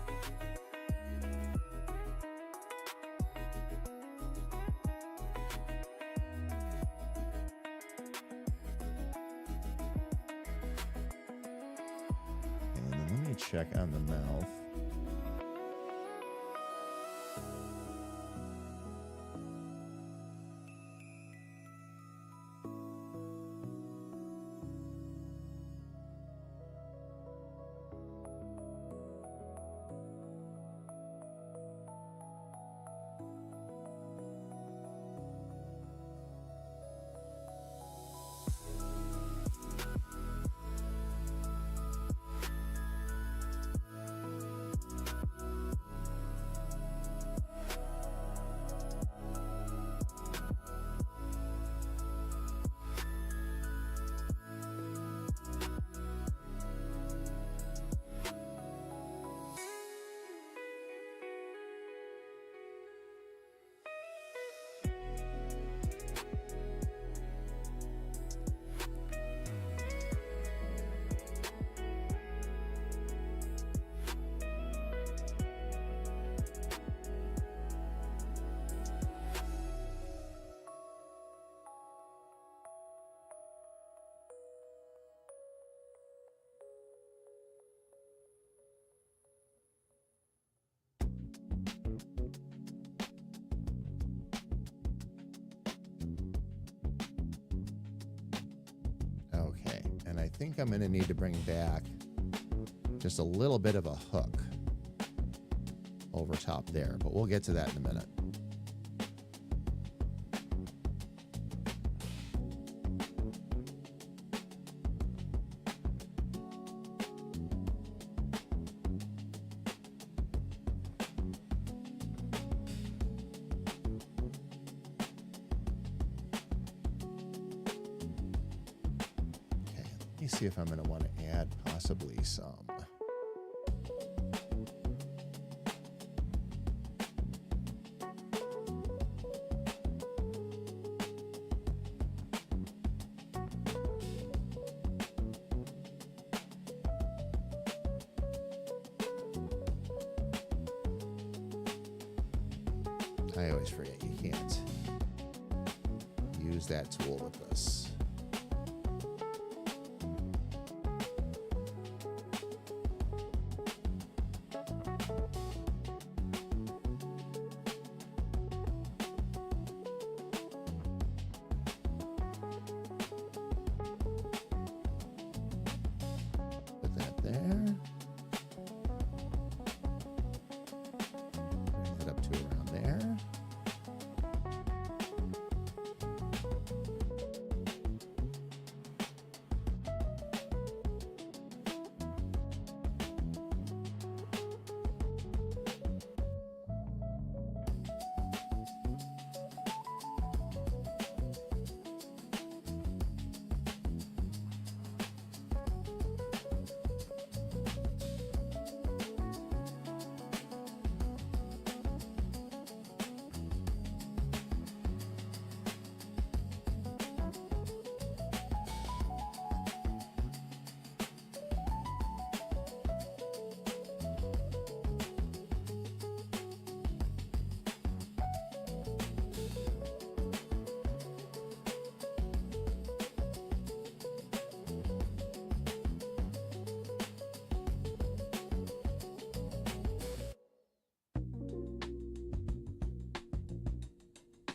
And then let me check on the mouth. Okay, and I think I'm going to need to bring back just a little bit of a hook over top there, but we'll get to that in a minute. Let me see if I'm going to want to add possibly some. I always forget you can't use that tool with this. Put that there. Bring that up to around there.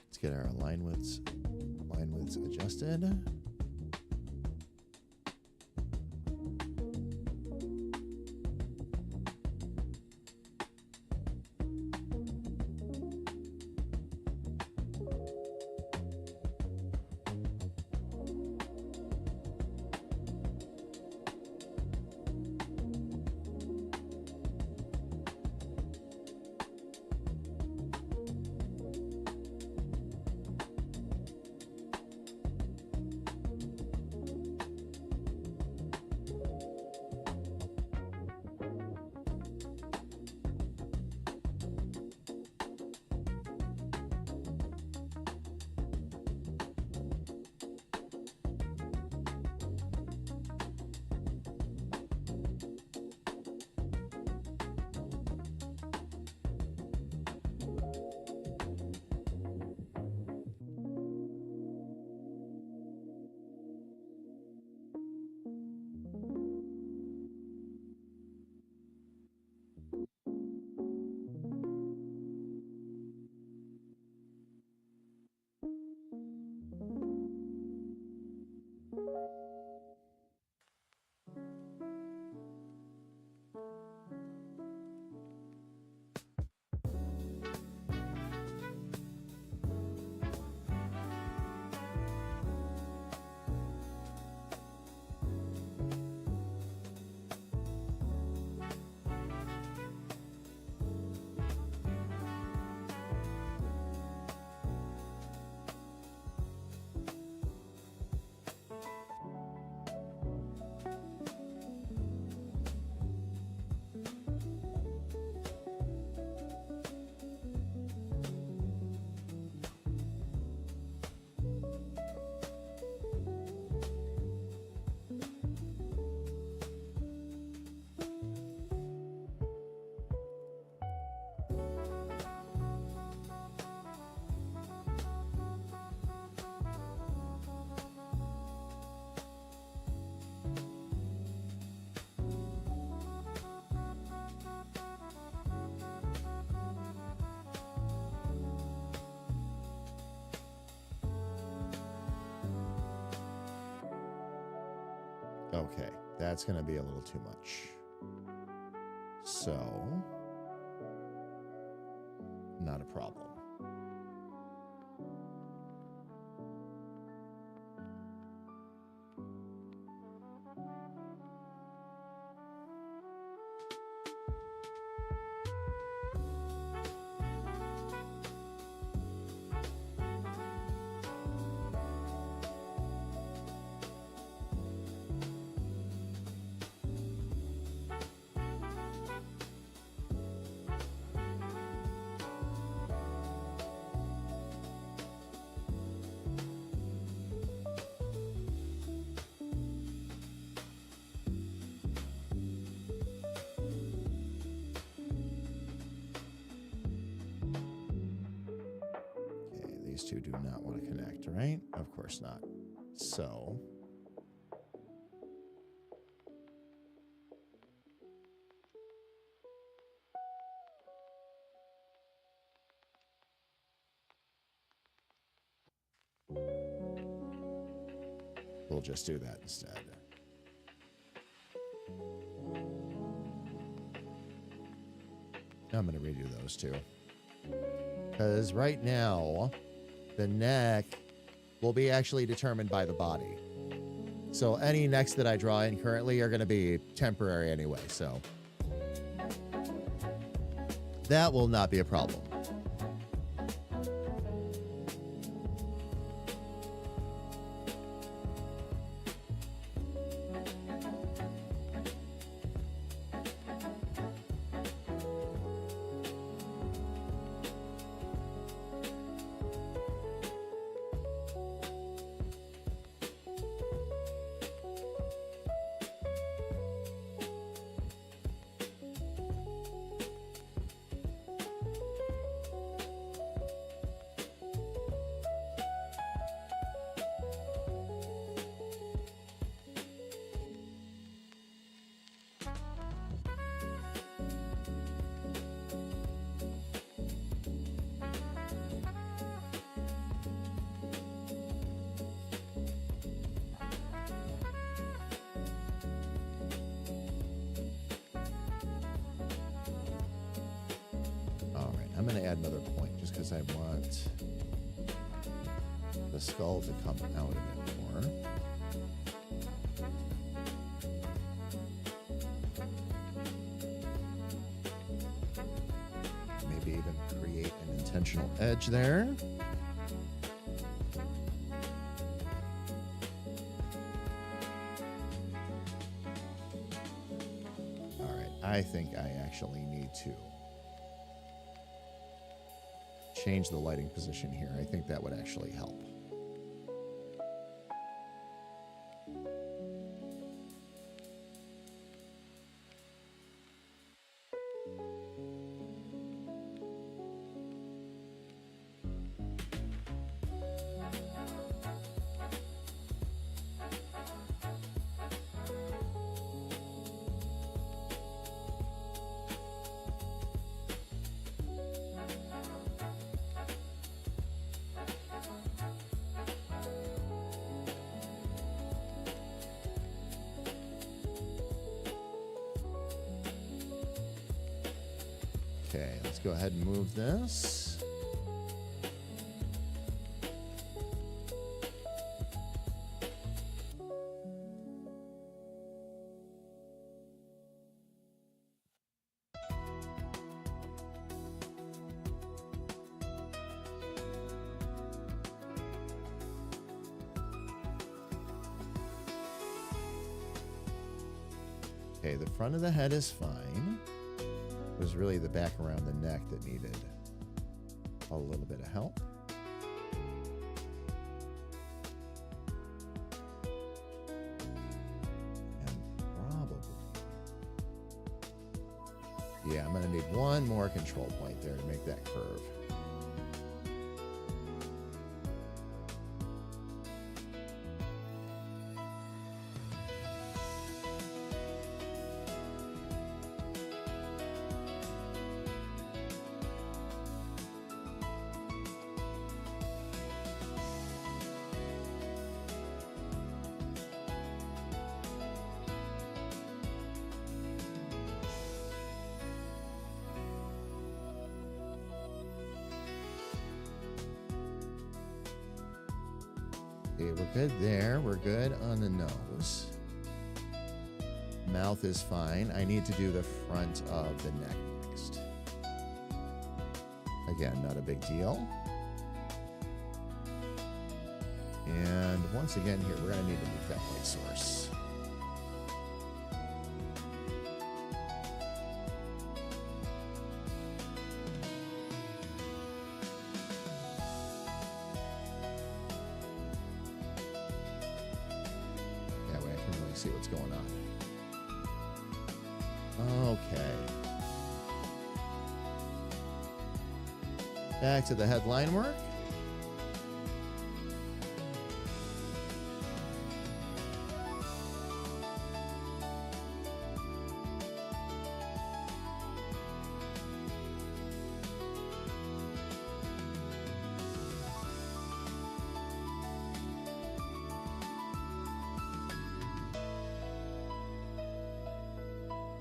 Let's get our line widths adjusted. Okay, that's going to be a little too much. So, not a problem. These two do not want to connect, right? Of course not. So, we'll just do that instead. I'm going to redo those two. Because right now, the neck will be actually determined by the body. So any necks that I draw in currently are going to be temporary anyway. So that will not be a problem. I'm going to add another point just because I want the skull to come out of it more. Maybe even create an intentional edge there. All right, I think I actually need to change the lighting position here. I think that would actually help. Okay, let's go ahead and move this. Okay, the front of the head is fine. It was really the back around the neck that needed a little bit of help. And probably, yeah, I'm going to need one more control point there to make that curve. Okay, we're good there. We're good on the nose. Mouth is fine. I need to do the front of the neck next. Again, not a big deal. And once again here, we're going to need to move that light source. That way I can really see what's going on. Okay. Back to the headline work.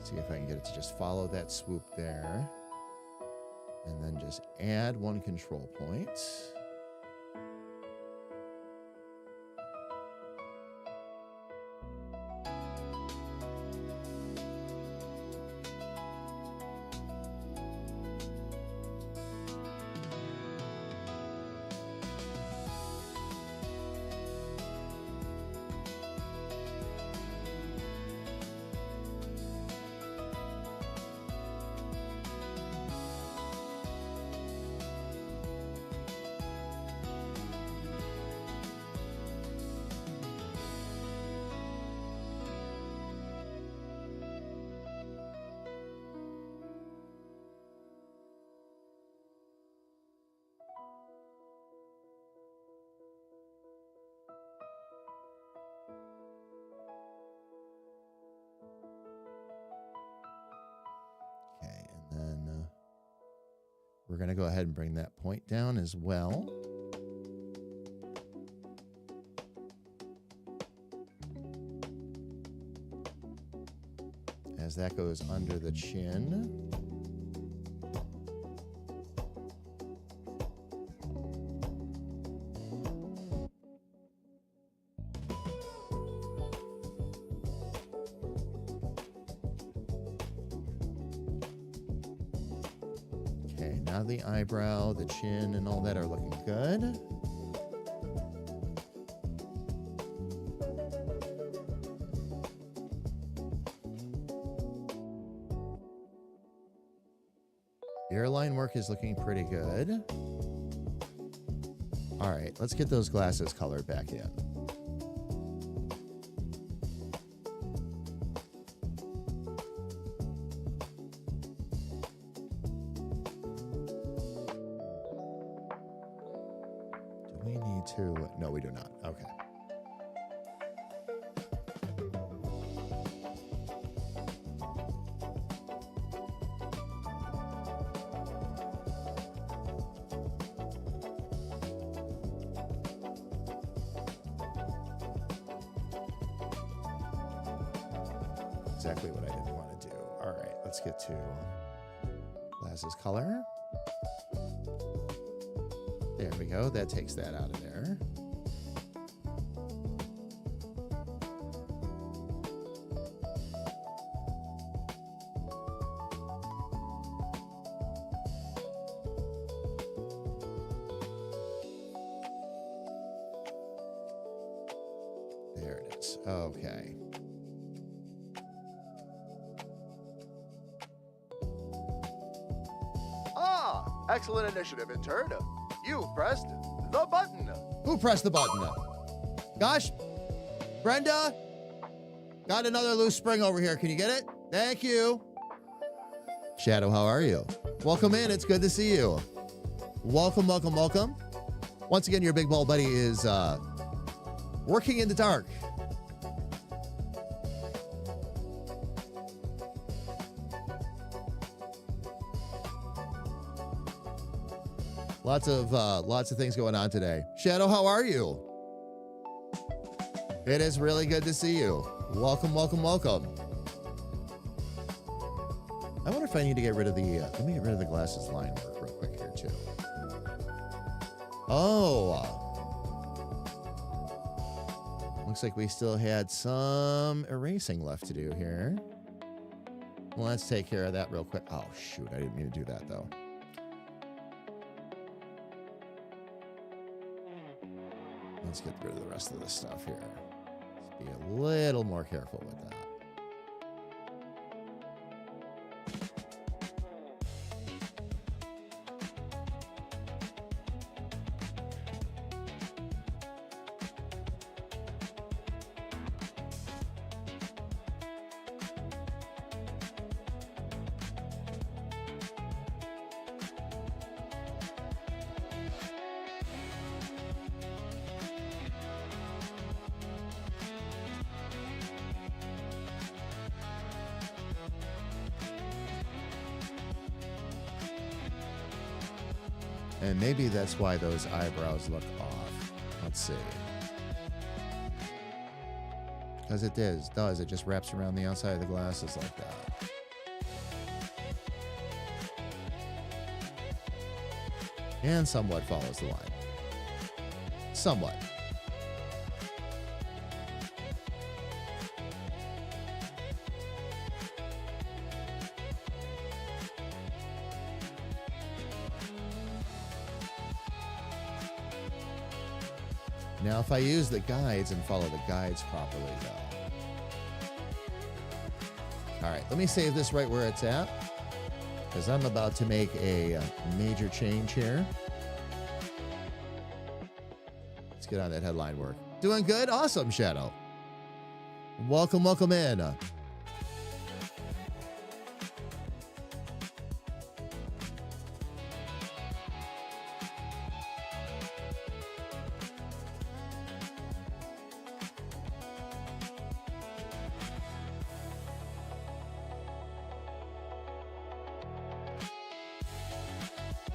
See if I can get it to just follow that swoop there. And then just add one control point. Okay, and then we're going to go ahead and bring that point down as well. As that goes under the chin. Okay, now the eyebrow, the chin, and all that are looking good. Earline work is looking pretty good. All right, let's get those glasses colored back in. Do we need to? No, we do not. Okay. Exactly what I didn't want to do. All right, let's get to glasses color. There we go. That takes that out of there. There it is. Okay. Excellent initiative, intern. You pressed the button. Who pressed the button? Gosh, Brenda, got another loose spring over here. Can you get it? Thank you. Shadow, how are you? Welcome in. It's good to see you. Welcome, welcome, welcome. Once again, your big ball buddy is working in the dark. Lots of things going on today. Shadow, how are you? It is really good to see you. Welcome, welcome, welcome. I wonder if I need to get rid of the, let me get rid of the glasses line work real quick here too. Oh. Looks like we still had some erasing left to do here. Well, let's take care of that real quick. Oh, shoot. I didn't mean to do that, though. Let's get rid of the rest of this stuff here. Let's be a little more careful with that. And maybe that's why those eyebrows look off. Let's see. Because it does. It just wraps around the outside of the glasses like that. And somewhat follows the line. Somewhat. Now, if I use the guides and follow the guides properly, though. All right, let me save this right where it's at, because I'm about to make a major change here. Let's get on that headline work. Doing good? Awesome, Shadow. Welcome, welcome in.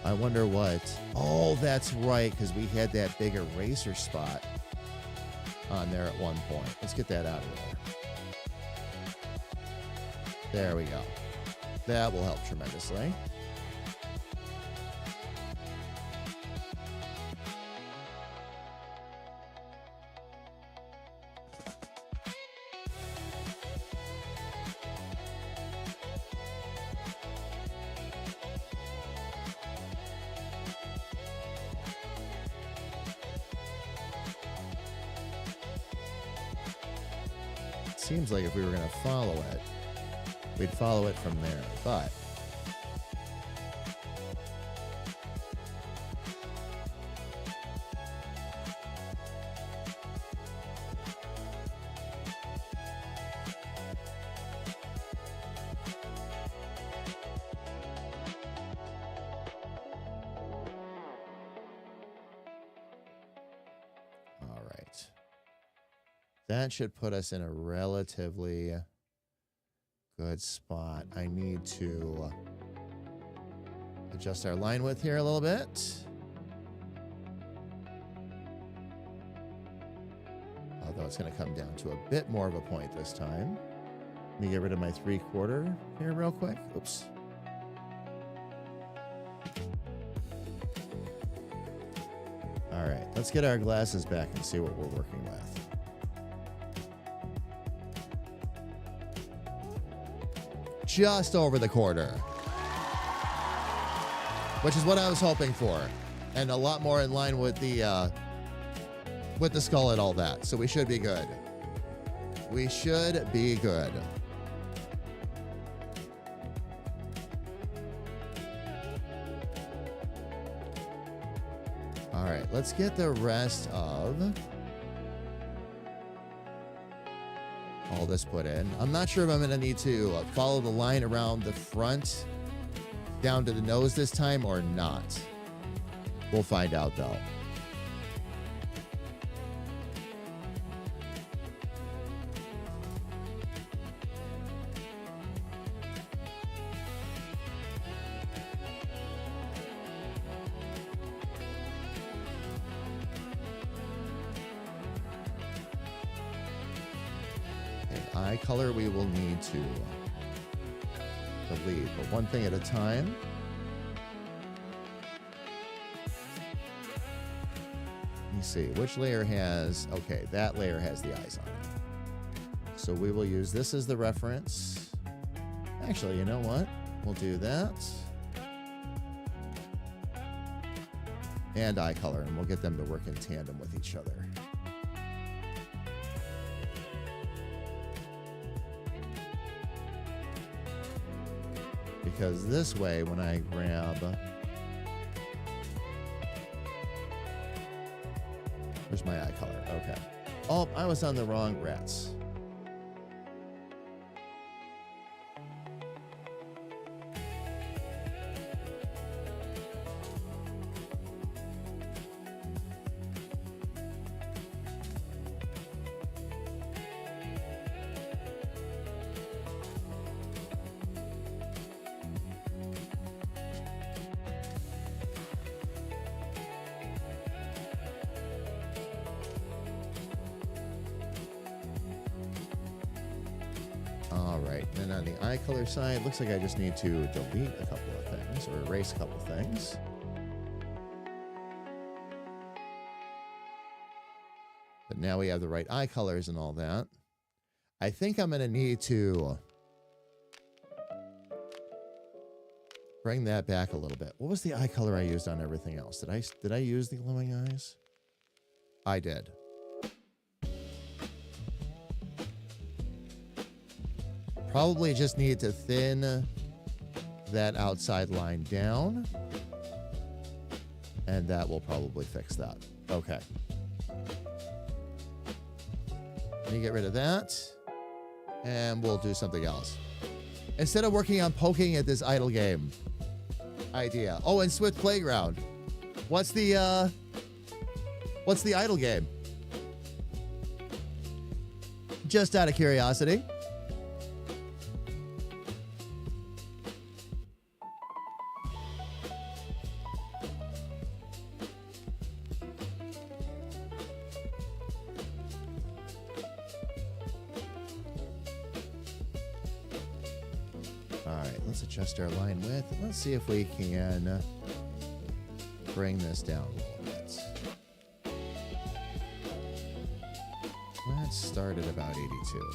I wonder what. Oh, that's right, because we had that big eraser spot on there at one point. Let's get that out of there. There we go. That will help tremendously. Seems like if we were going to follow it, we'd follow it from there, but all right. That should put us in a relatively good spot. I need to adjust our line width here a little bit. Although it's going to come down to a bit more of a point this time. Let me get rid of my 3/4 here real quick. Oops. All right, let's get our glasses back and see what we're working with. Just over the quarter, which is what I was hoping for, and a lot more in line with the skull and all that. So we should be good. We should be good. All right, let's get the rest of all this put in. I'm not sure if I'm going to need to follow the line around the front down to the nose this time or not. We'll find out though. Eye color we will need to delete, but one thing at a time. me see. Which layer has... Okay, that layer has the eyes on it. So we will use this as the reference. Actually, you know what? We'll do that. And eye color, and we'll get them to work in tandem with each other. Because this way, when I grab... Where's my eye color? Okay. Oh, I was on the wrong rats. Then on the eye color side, looks like I just need to delete a couple of things or erase a couple of things. But now we have the right eye colors and all that. I think I'm going to need to bring that back a little bit. What was the eye color I used on everything else? Did I use the glowing eyes? I did. Probably just need to thin that outside line down. And that will probably fix that. Okay. Let me get rid of that. And we'll do something else. Instead of working on poking at this idle game idea. Oh, and Swift Playground. What's the idle game? Just out of curiosity. Let's adjust our line width. Let's see if we can bring this down a little bit. Let's start at about 82.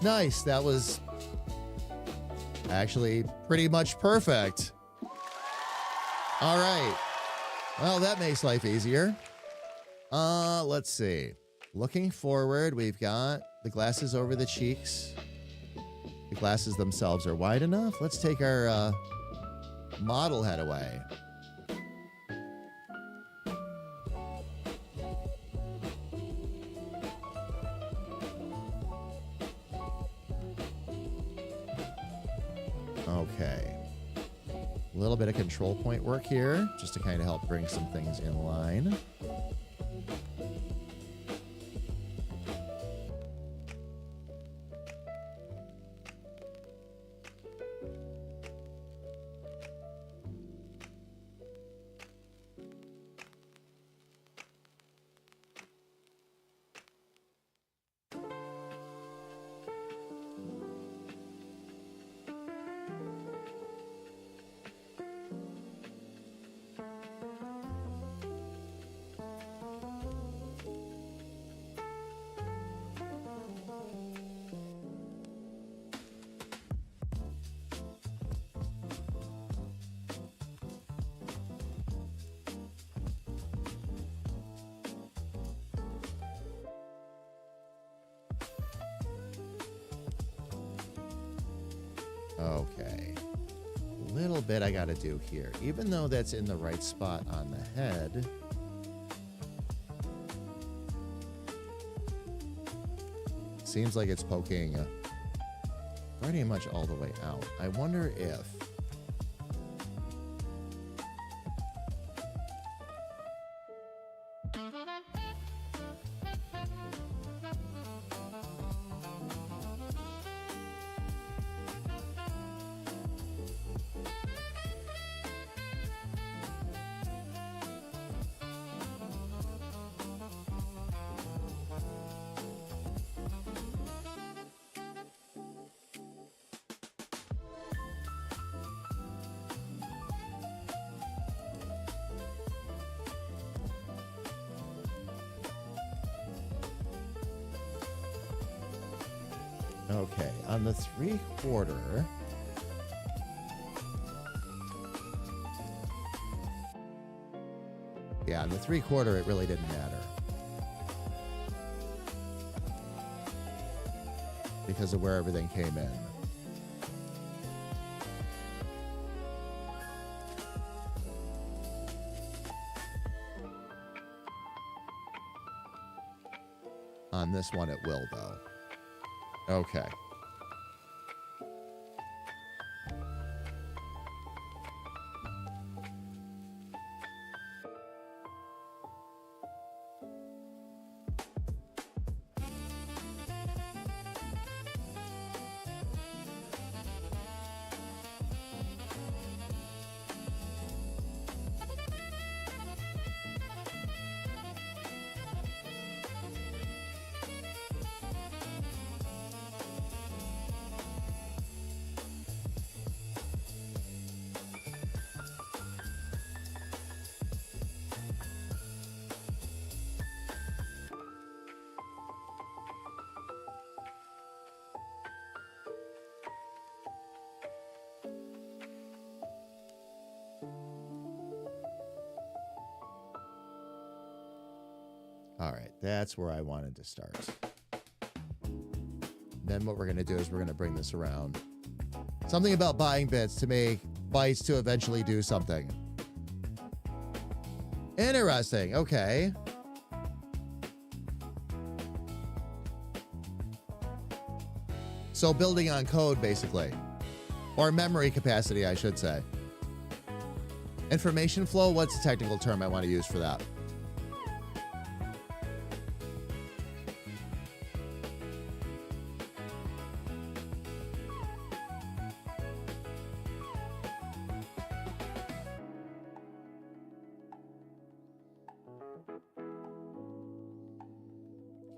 Nice. That was actually pretty much perfect. All right. Well, that makes life easier. Let's see. Looking forward, we've got the glasses over the cheeks. The glasses themselves are wide enough. Let's take our model head away. Okay. A little bit of control point work here, just to kind of help bring some things in line. Okay. A little bit I got to do here. Even though that's in the right spot on the head, seems like it's poking pretty much all the way out. I wonder if Okay, on the 3/4. Yeah, on the 3/4, it really didn't matter. Because of where everything came in. On this one, it will, though. Okay. All right, that's where I wanted to start. Then what we're going to do is we're going to bring this around. Something about buying bits to make bytes to eventually do something. Interesting. Okay. So building on code, basically. Or memory capacity, I should say. Information flow, what's the technical term I want to use for that?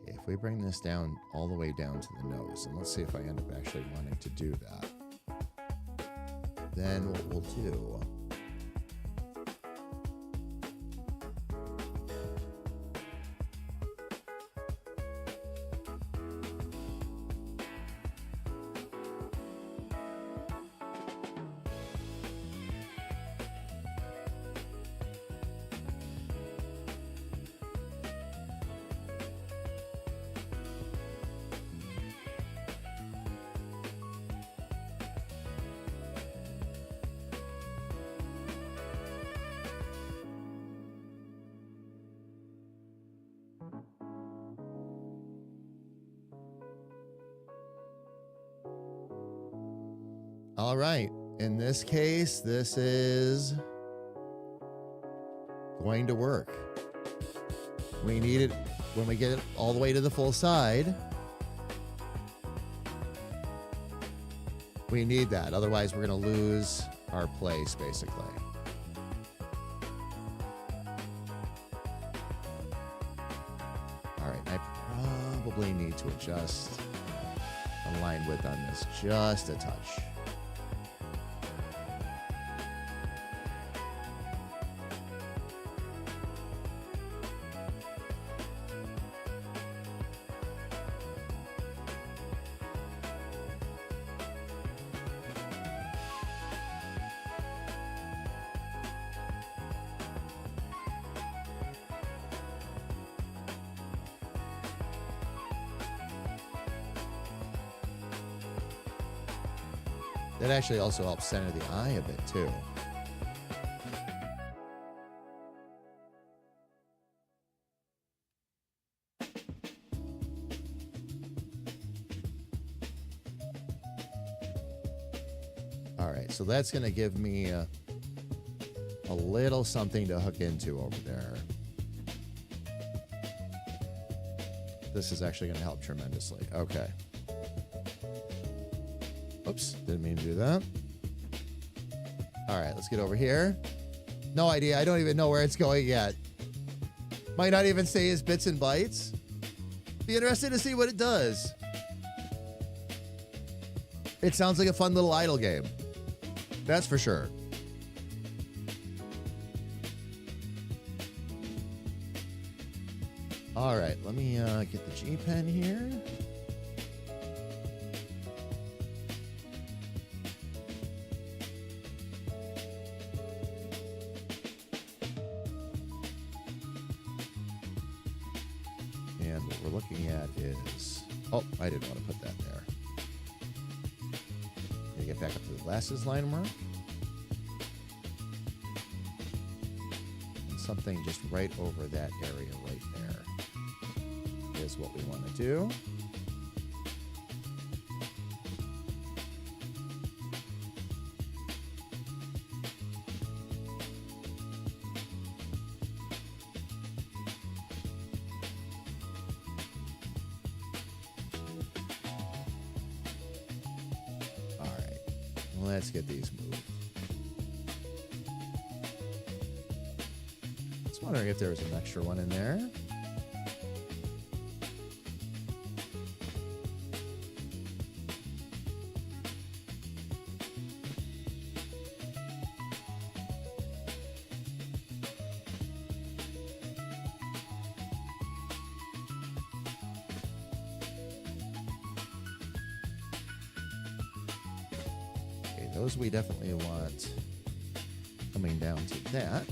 If we bring this down all the way down to the nose, and let's see if I end up actually wanting to do that, then what we'll do all right, in this case, this is going to work. We need it when we get it all the way to the full side. We need that. Otherwise, we're going to lose our place, basically. All right, I probably need to adjust the line width on this just a touch. That actually also helps center the eye a bit too. All right, so that's going to give me a little something to hook into over there. This is actually going to help tremendously. Okay. Oops, didn't mean to do that. All right, let's get over here. No idea. I don't even know where it's going yet. Might not even say his bits and bytes. Be interested to see what it does. It sounds like a fun little idle game. That's for sure. All right, let me get the G pen here. And what we're looking at is, oh, I didn't want to put that there. Gotta get back up to the glasses line mark. And something just right over that area right there is what we want to do. Let's get these moved. I was wondering if there was an extra one in there. Those we definitely want coming down to that.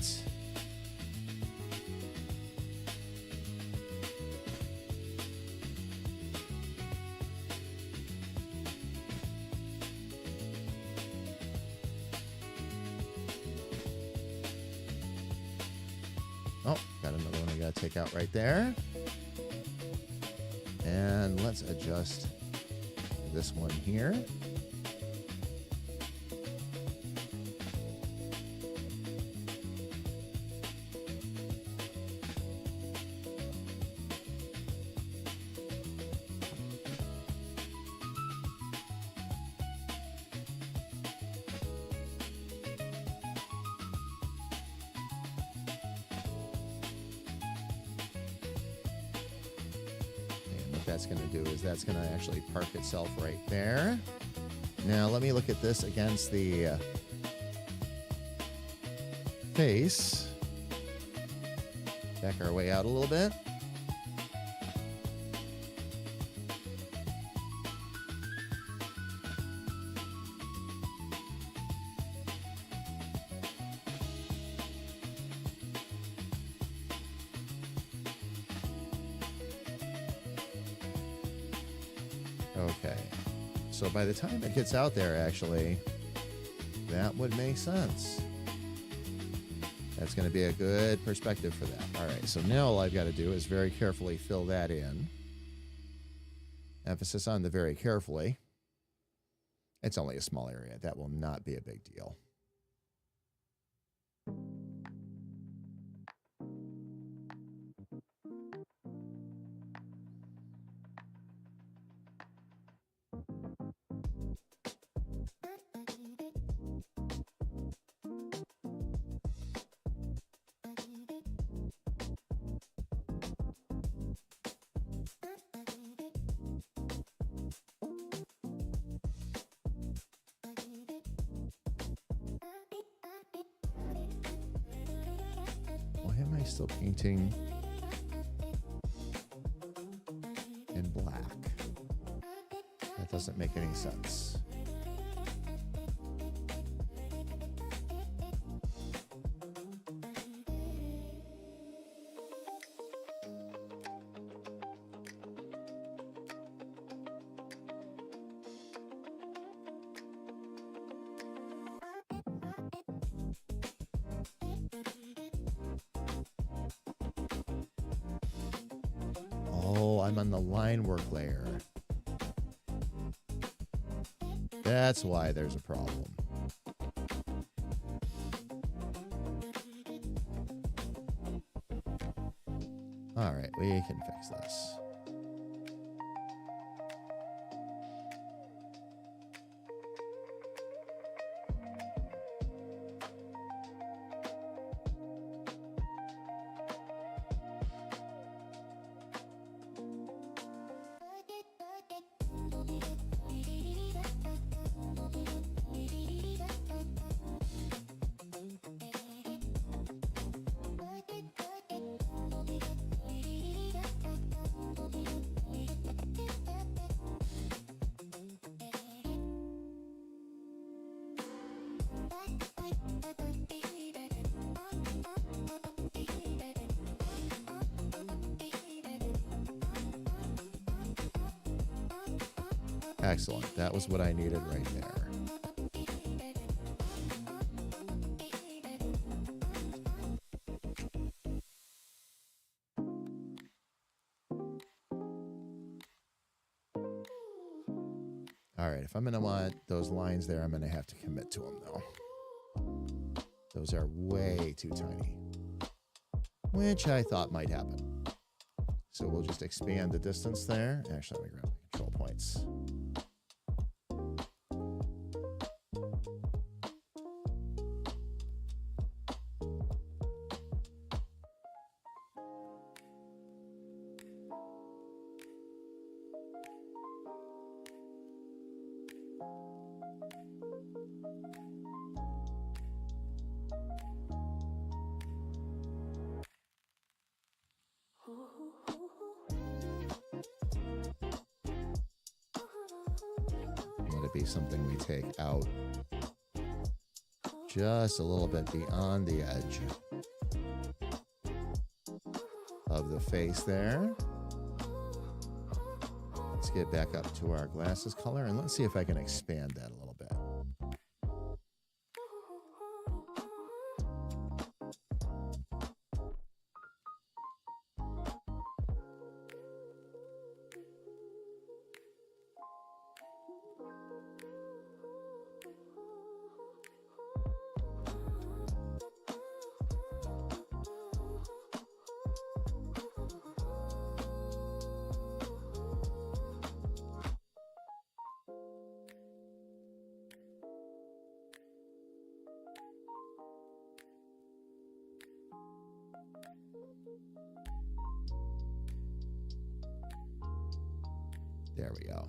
Oh, got another one I gotta take out right there. And let's adjust this one here. That's going to do is that's going to actually park itself right there. Now let me look at this against the face. Back our way out a little bit. Okay, so by the time it gets out there, actually, that would make sense. That's going to be a good perspective for that. All right, so now all I've got to do is very carefully fill that in. Emphasis on the very carefully. It's only a small area. That will not be a big deal. Why am I still painting in black? That doesn't make any sense. Oh, I'm on the line work layer. That's why there's a problem. All right, we can fix this. Excellent. That was what I needed right there. All right, if I'm going to want those lines there, I'm going to have to commit to them, though. Those are way too tiny, which I thought might happen. So we'll just expand the distance there. Actually, let me grab the control points. Let it be something we take out just a little bit beyond the edge of the face there. Let's get back up to our glasses color and let's see if I can expand that a little bit. There we go.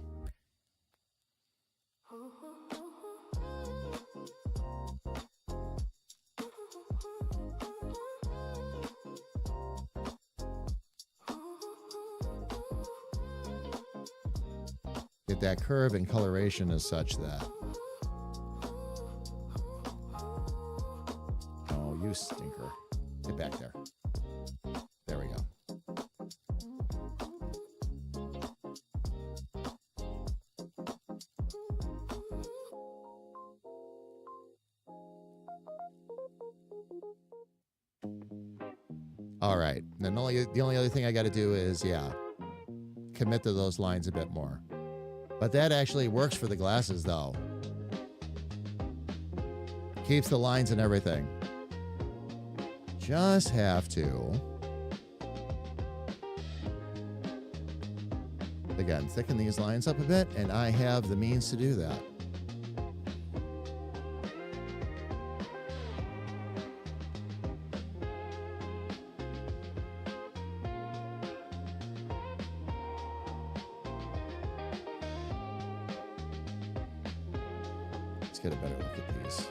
Get that curve and coloration is such that. Oh, you stinker. Get back there. There we go. All right. Then the only other thing I got to do is, commit to those lines a bit more. But that actually works for the glasses, though. Keeps the lines and everything. Just have to, again, thicken these lines up a bit, and I have the means to do that. Let's get a better look at these.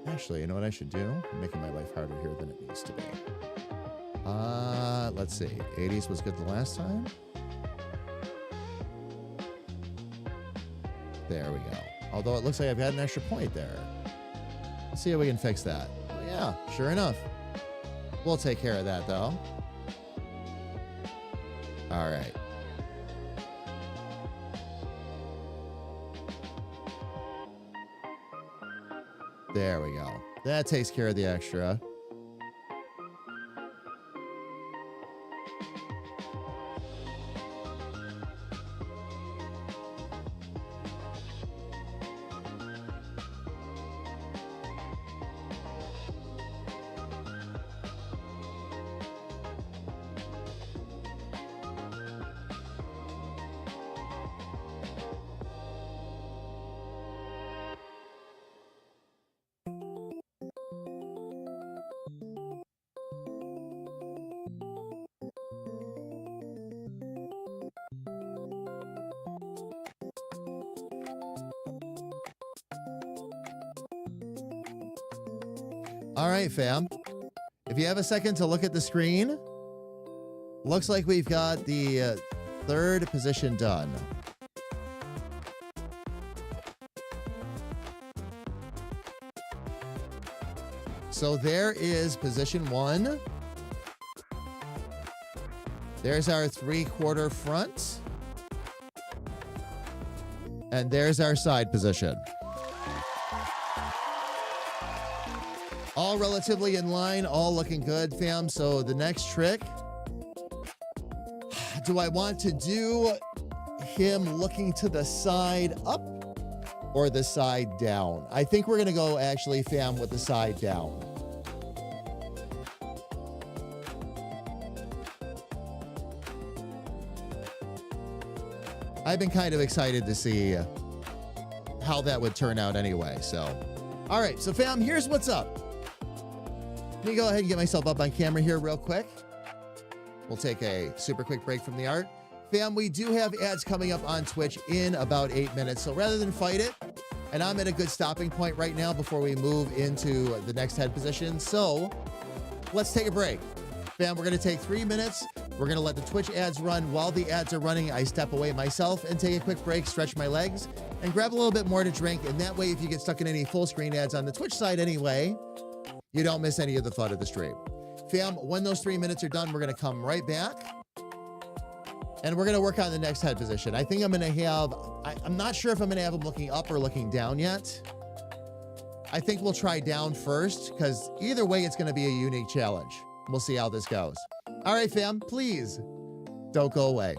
Actually, you know what I should do? I'm making my life harder here than it needs to be. Let's see. 80s was good the last time. There we go. Although it looks like I've got an extra point there. Let's see how we can fix that. Oh, yeah, sure enough. We'll take care of that, though. All right. There we go. That takes care of the extra. All right, fam. If you have a second to look at the screen, looks like we've got the third position done. So there is position 1. There's our 3/4 front. And there's our side position. All relatively in line, all looking good, fam. So the next trick, do I want to do him looking to the side up or the side down? I think we're going to go actually, fam, with the side down. I've been kind of excited to see how that would turn out anyway. So, all right. So, fam, here's what's up. Let me go ahead and get myself up on camera here real quick. We'll take a super quick break from the art. Fam, we do have ads coming up on Twitch in about 8 minutes. So rather than fight it, and I'm at a good stopping point right now before we move into the next head position. So let's take a break. Fam, we're going to take 3 minutes. We're going to let the Twitch ads run. While the ads are running, I step away myself and take a quick break, stretch my legs, and grab a little bit more to drink. And that way, if you get stuck in any full screen ads on the Twitch side anyway, you don't miss any of the fun of the stream. Fam, when those 3 minutes are done, we're going to come right back. And we're going to work on the next head position. I think I'm going to have, I'm not sure if I'm going to have him looking up or looking down yet. I think we'll try down first, because either way, it's going to be a unique challenge. We'll see how this goes. All right, fam, please don't go away.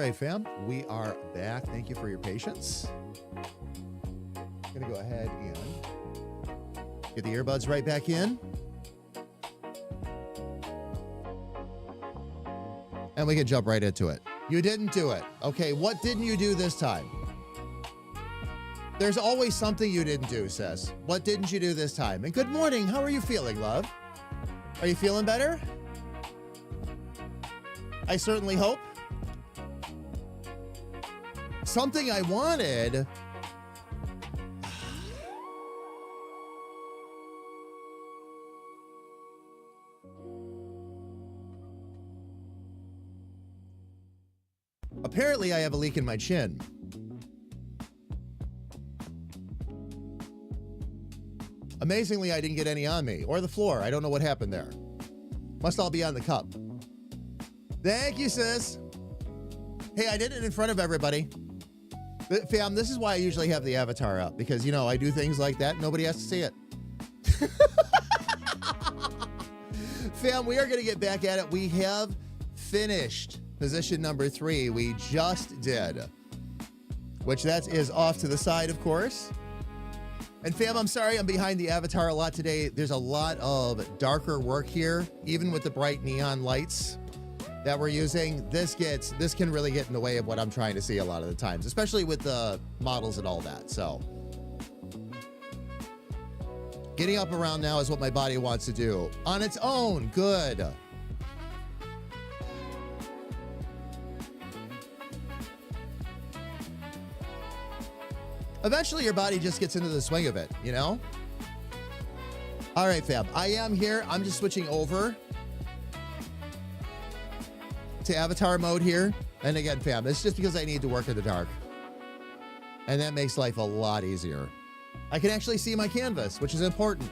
right, fam. We are back. Thank you for your patience. I'm going to go ahead and get the earbuds right back in. And we can jump right into it. You didn't do it. Okay, what didn't you do this time? There's always something you didn't do, sis. What didn't you do this time? And good morning. How are you feeling, love? Are you feeling better? I certainly hope. Something I wanted. Apparently, I have a leak in my chin. Amazingly, I didn't get any on me or the floor. I don't know what happened there. Must all be on the cup. Thank you, sis. Hey, I did it in front of everybody. Fam, this is why I usually have the avatar up, because, you know, I do things like that. Nobody has to see it. Fam, we are going to get back at it. We have finished position number 3. We just did, which that is off to the side, of course. And fam, I'm sorry I'm behind the avatar a lot today. There's a lot of darker work here, even with the bright neon lights that we're using. This can really get in the way of what I'm trying to see a lot of the times, especially with the models and all that. So getting up around now is what my body wants to do on its own. Good. Eventually, your body just gets into the swing of it, you know? All right, fam. I am here. I'm just switching over to avatar mode here. And again, fam, it's just because I need to work in the dark. And that makes life a lot easier. I can actually see my canvas, which is important.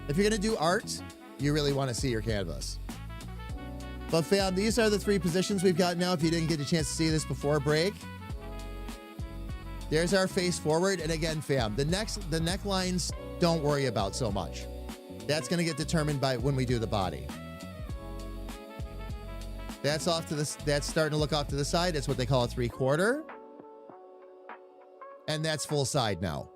If you're going to do art, you really want to see your canvas. But fam, these are the 3 positions we've got now. If you didn't get a chance to see this before break. There's our face forward. And again, fam, the necklines, don't worry about so much. That's going to get determined by when we do the body. That's starting to look off to the side. That's what they call a 3/4. And that's full side now.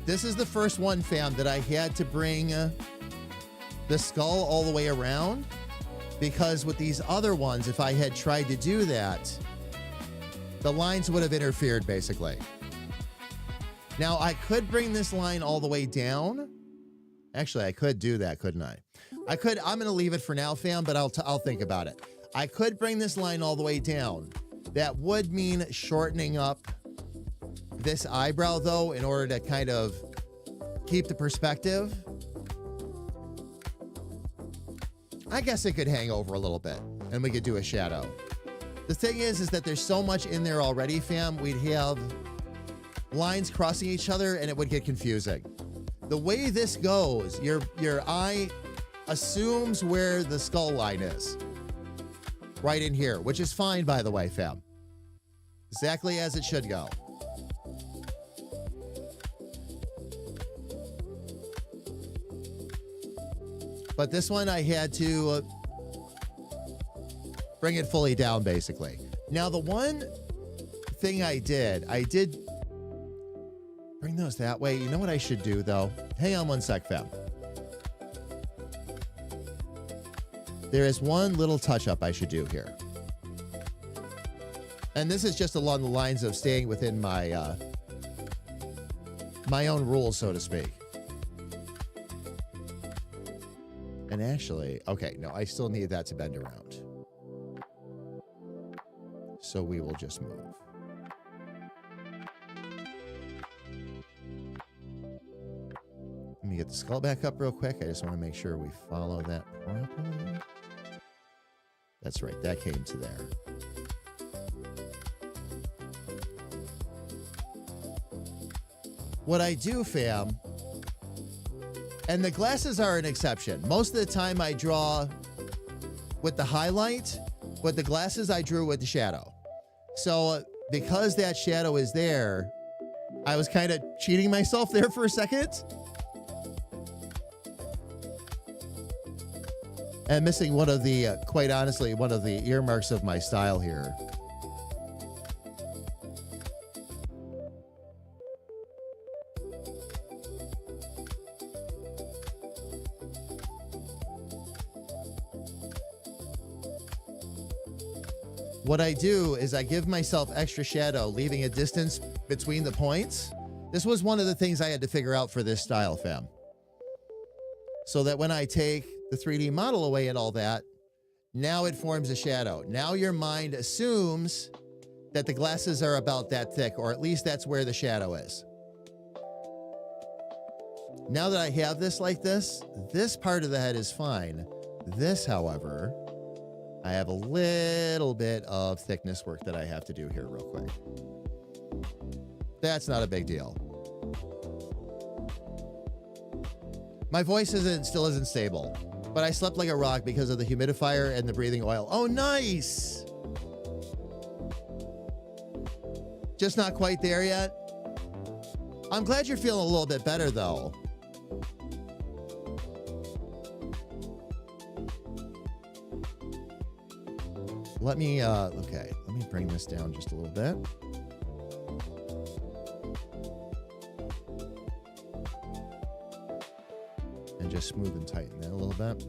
This is the first one, fam, that I had to bring the skull all the way around, because with these other ones, if I had tried to do that, the lines would have interfered basically. Now I could bring this line all the way down. Actually, I could do that, couldn't I? I'm going to leave it for now, fam, but I'll think about it. I could bring this line all the way down. That would mean shortening up this eyebrow though, in order to kind of keep the perspective. I guess it could hang over a little bit and we could do a shadow. The thing is that there's so much in there already, fam. We'd have lines crossing each other and it would get confusing. The way this goes, your eye assumes where the skull line is. Right in here, which is fine, by the way, fam. Exactly as it should go. But this one, I had to bring it fully down, basically. Now, the one thing I did bring those that way. You know what I should do, though? Hang on one sec, fam. There is one little touch-up I should do here. And this is just along the lines of staying within my my own rules, so to speak. And actually, okay, no, I still need that to bend around. So we will just move. Let me get the skull back up real quick. I just want to make sure we follow that properly. That's right, that came to there. What I do, fam, and the glasses are an exception. Most of the time I draw with the highlight. With the glasses, I drew with the shadow. So because that shadow is there, I was kind of cheating myself there for a second. And missing one of the, quite honestly, one of the earmarks of my style here. What I do is I give myself extra shadow, leaving a distance between the points. This was one of the things I had to figure out for this style, fam. So that when I take the 3D model away and all that, now it forms a shadow. Now your mind assumes that the glasses are about that thick, or at least that's where the shadow is. Now that I have this like this part of the head is fine. This, however, I have a little bit of thickness work that I have to do here real quick. That's not a big deal. My voice still isn't stable, but I slept like a rock because of the humidifier and the breathing oil. Oh, nice. Just not quite there yet. I'm glad you're feeling a little bit better though. Let me bring this down just a little bit. And just smooth and tighten that a little bit.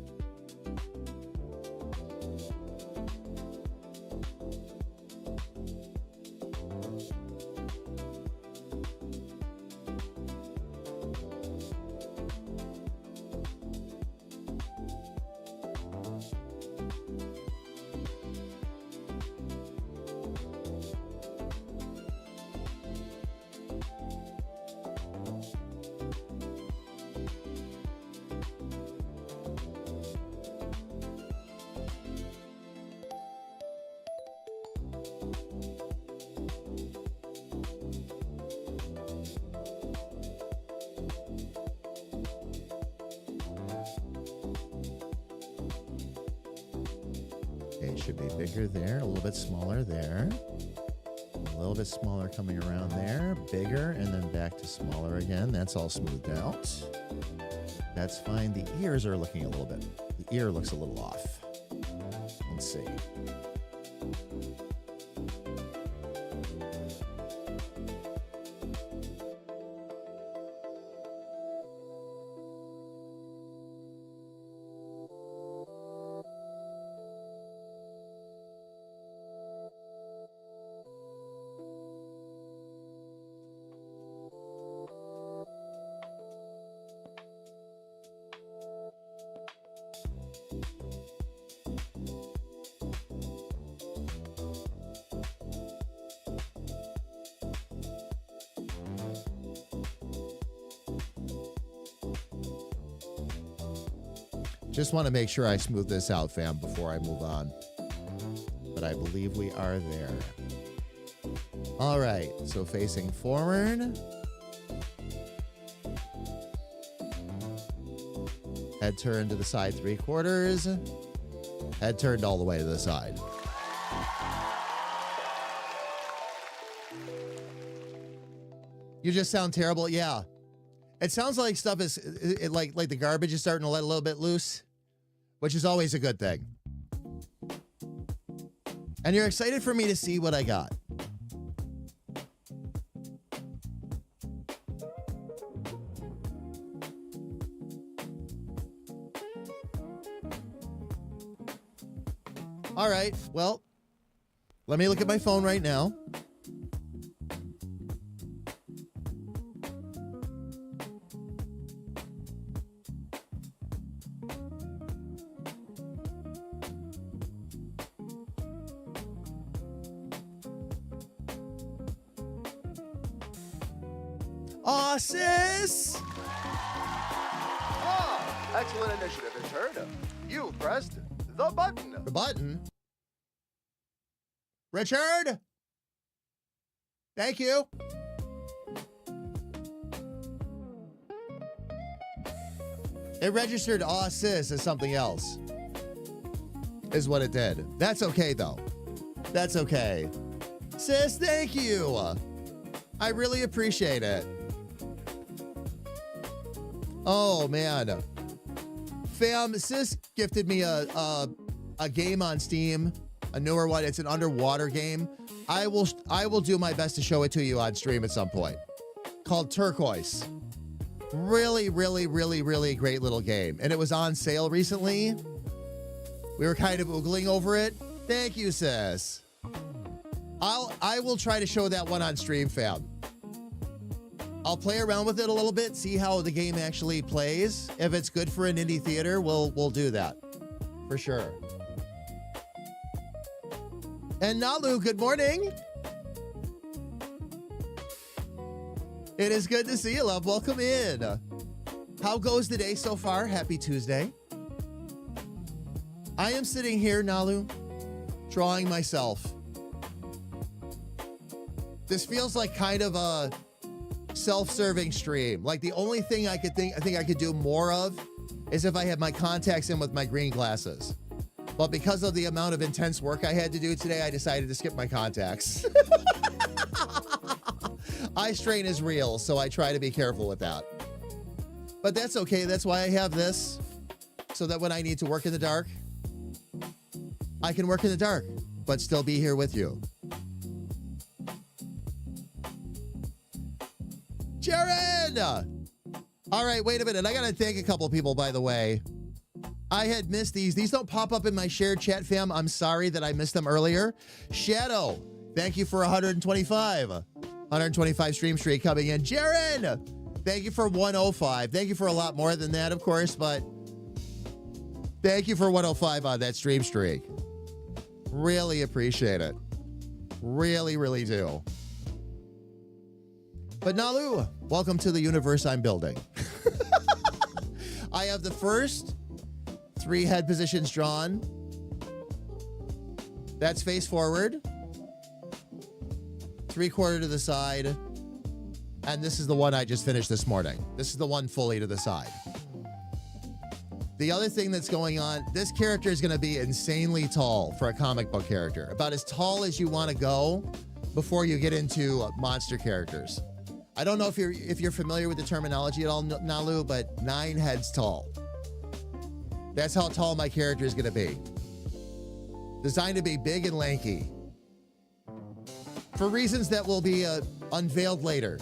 Okay, it should be bigger there, a little bit smaller there. A little bit smaller coming around there, bigger, and then back to smaller again. That's all smoothed out. That's fine. The ears are looking a little bit. The ear looks a little off. Let's see. Just want to make sure I smooth this out, fam, before I move on. But I believe we are there. All right, so facing forward. Head turned to the side 3/4. Head turned all the way to the side. You just sound terrible. Yeah. It sounds like stuff is like the garbage is starting to let a little bit loose, which is always a good thing. And you're excited for me to see what I got. All right, well, let me look at my phone right now. Aw, sis! Ah, excellent initiative, intern. You pressed the button. The button? Richard? Thank you. It registered aw, sis as something else. Is what it did. That's okay, though. That's okay. Sis, thank you. I really appreciate it. Oh, man. Fam, Sis gifted me a game on Steam, a newer one. It's an underwater game. I will do my best to show it to you on stream at some point. Called Turquoise. Really, really, really, really great little game. And it was on sale recently. We were kind of oogling over it. Thank you, Sis. I will try to show that one on stream, fam. I'll play around with it a little bit, see how the game actually plays. If it's good for an indie theater, we'll do that. For sure. And Nalu, good morning. It is good to see you, love. Welcome in. How goes the day so far? Happy Tuesday. I am sitting here, Nalu, drawing myself. This feels like kind of a self-serving stream. Like the only thing I think I could do more of is if I had my contacts in with my green glasses. But because of the amount of intense work I had to do today, I decided to skip my contacts. Eye strain is real, so I try to be careful with that. But that's okay. That's why I have this, so that when I need to work in the dark, I can work in the dark, but still be here with you. Jared! All right, wait a minute. I got to thank a couple people, by the way. I had missed these. These don't pop up in my shared chat, fam. I'm sorry that I missed them earlier. Shadow, thank you for 125. 125 stream streak coming in. Jared, thank you for 105. Thank you for a lot more than that, of course, but thank you for 105 on that stream streak. Really appreciate it. Really, really do. But Nalu, welcome to the universe I'm building. I have the first 3 head positions drawn. That's face forward. 3/4 to the side. And this is the one I just finished this morning. This is the one fully to the side. The other thing that's going on, this character is going to be insanely tall for a comic book character. About as tall as you want to go before you get into monster characters. I don't know if you're familiar with the terminology at all, Nalu, but 9 heads tall. That's how tall my character is going to be. Designed to be big and lanky. For reasons that will be unveiled later.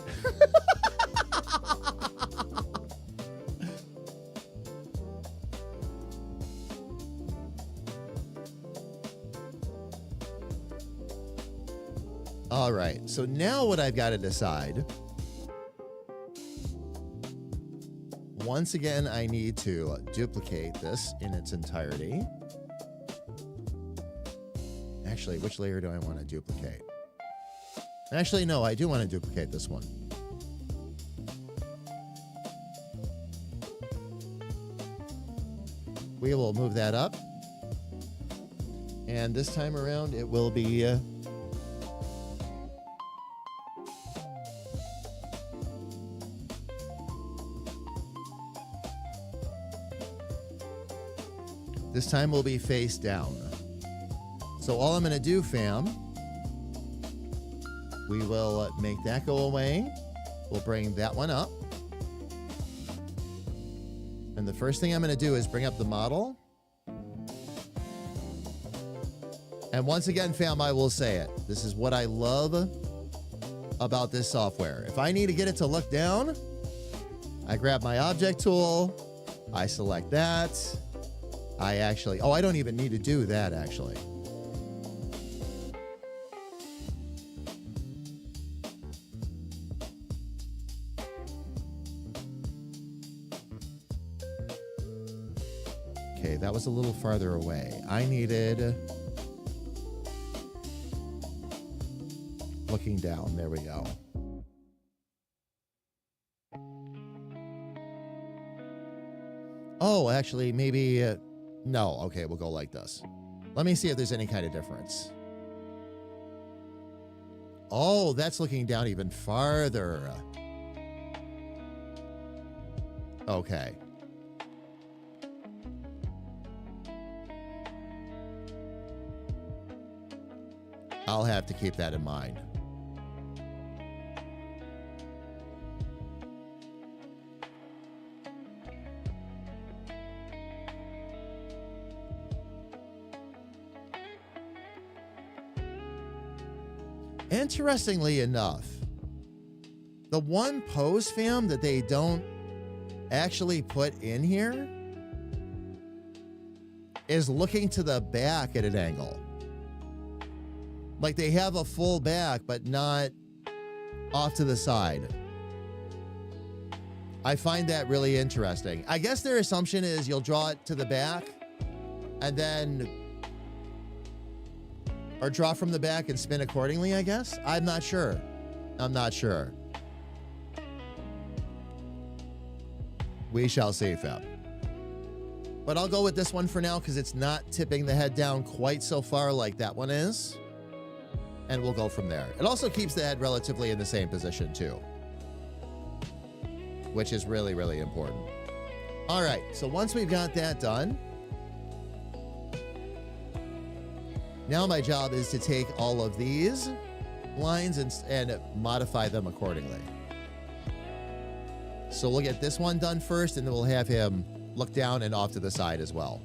All right, so now what I've got to decide. Once again, I need to duplicate this in its entirety. Actually, which layer do I want to duplicate? Actually, no, I do want to duplicate this one. We will move that up. And this time around, it will be... This time will be face down. So all I'm going to do, fam, we will make that go away. We'll bring that one up. And the first thing I'm going to do is bring up the model. And once again, fam, I will say it. This is what I love about this software. If I need to get it to look down, I grab my object tool. I select that. I don't even need to do that, actually. Okay, that was a little farther away. I needed... looking down. There we go. Oh, actually, maybe... no, okay, we'll go like this. Let me see if there's any kind of difference. Oh, that's looking down even farther. Okay. I'll have to keep that in mind. Interestingly enough, the one pose, fam, that they don't actually put in here is looking to the back at an angle. Like they have a full back, but not off to the side. I find that really interesting. I guess their assumption is you'll draw it to the back and then, or draw from the back and spin accordingly, I guess. I'm not sure. I'm not sure. We shall see, fam. But I'll go with this one for now because it's not tipping the head down quite so far like that one is. And we'll go from there. It also keeps the head relatively in the same position too, which is really, really important. All right, so once we've got that done, now my job is to take all of these lines and modify them accordingly. So we'll get this one done first, and then we'll have him look down and off to the side as well.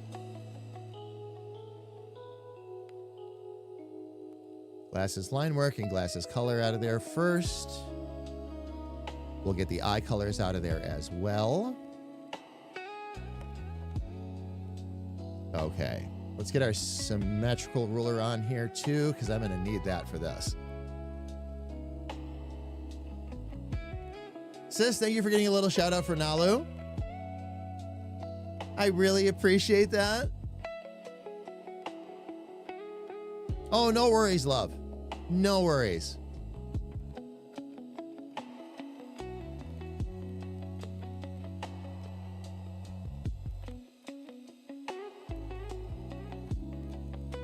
Glasses line work and glasses color out of there first. We'll get the eye colors out of there as well. Okay, let's get our symmetrical ruler on here too, because I'm going to need that for this. Sis, thank you for getting a little shout out for Nalu. I really appreciate that. Oh, no worries, love. No worries.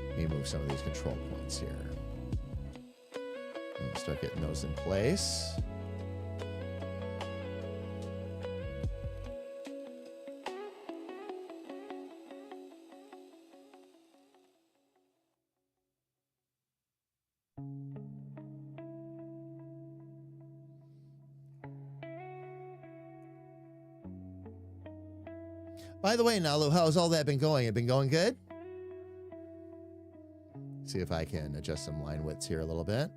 Let me move some of these control points here. Let me start getting those in place. By the way, Nalu, how's all that been going? It been going good? See if I can adjust some line widths here a little bit.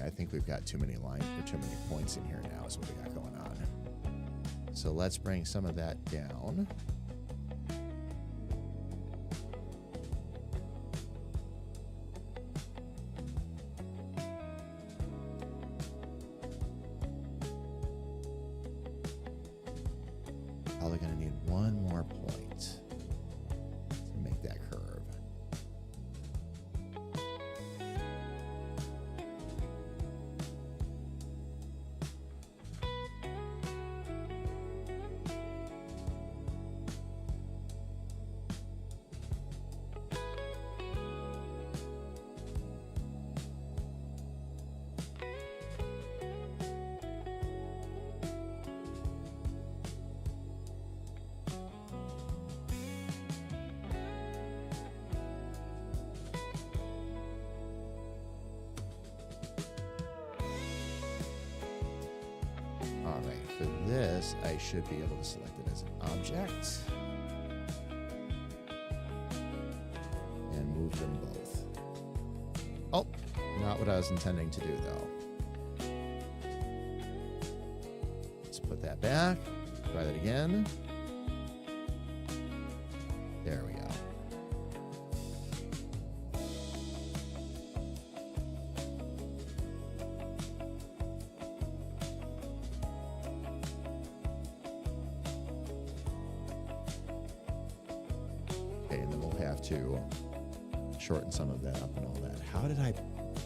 I think we've got too many lines or too many points in here now is what we got going on. So let's bring some of that down. Probably going to need one more point to make that curve. For this, I should be able to select it as an object and move them both. Oh, not what I was intending to do, though. Let's put that back. Try that again. There we go. To shorten some of that up and all that. How did I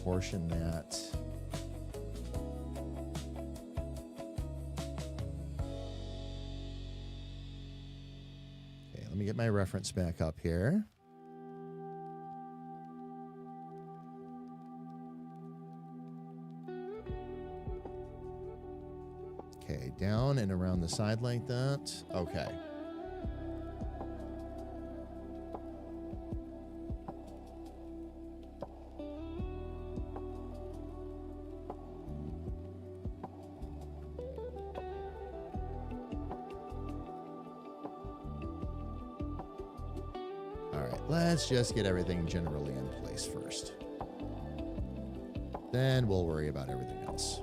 portion that? Okay, let me get my reference back up here. Okay, down and around the side like that. Okay. All right, let's just get everything generally in place first. Then we'll worry about everything else.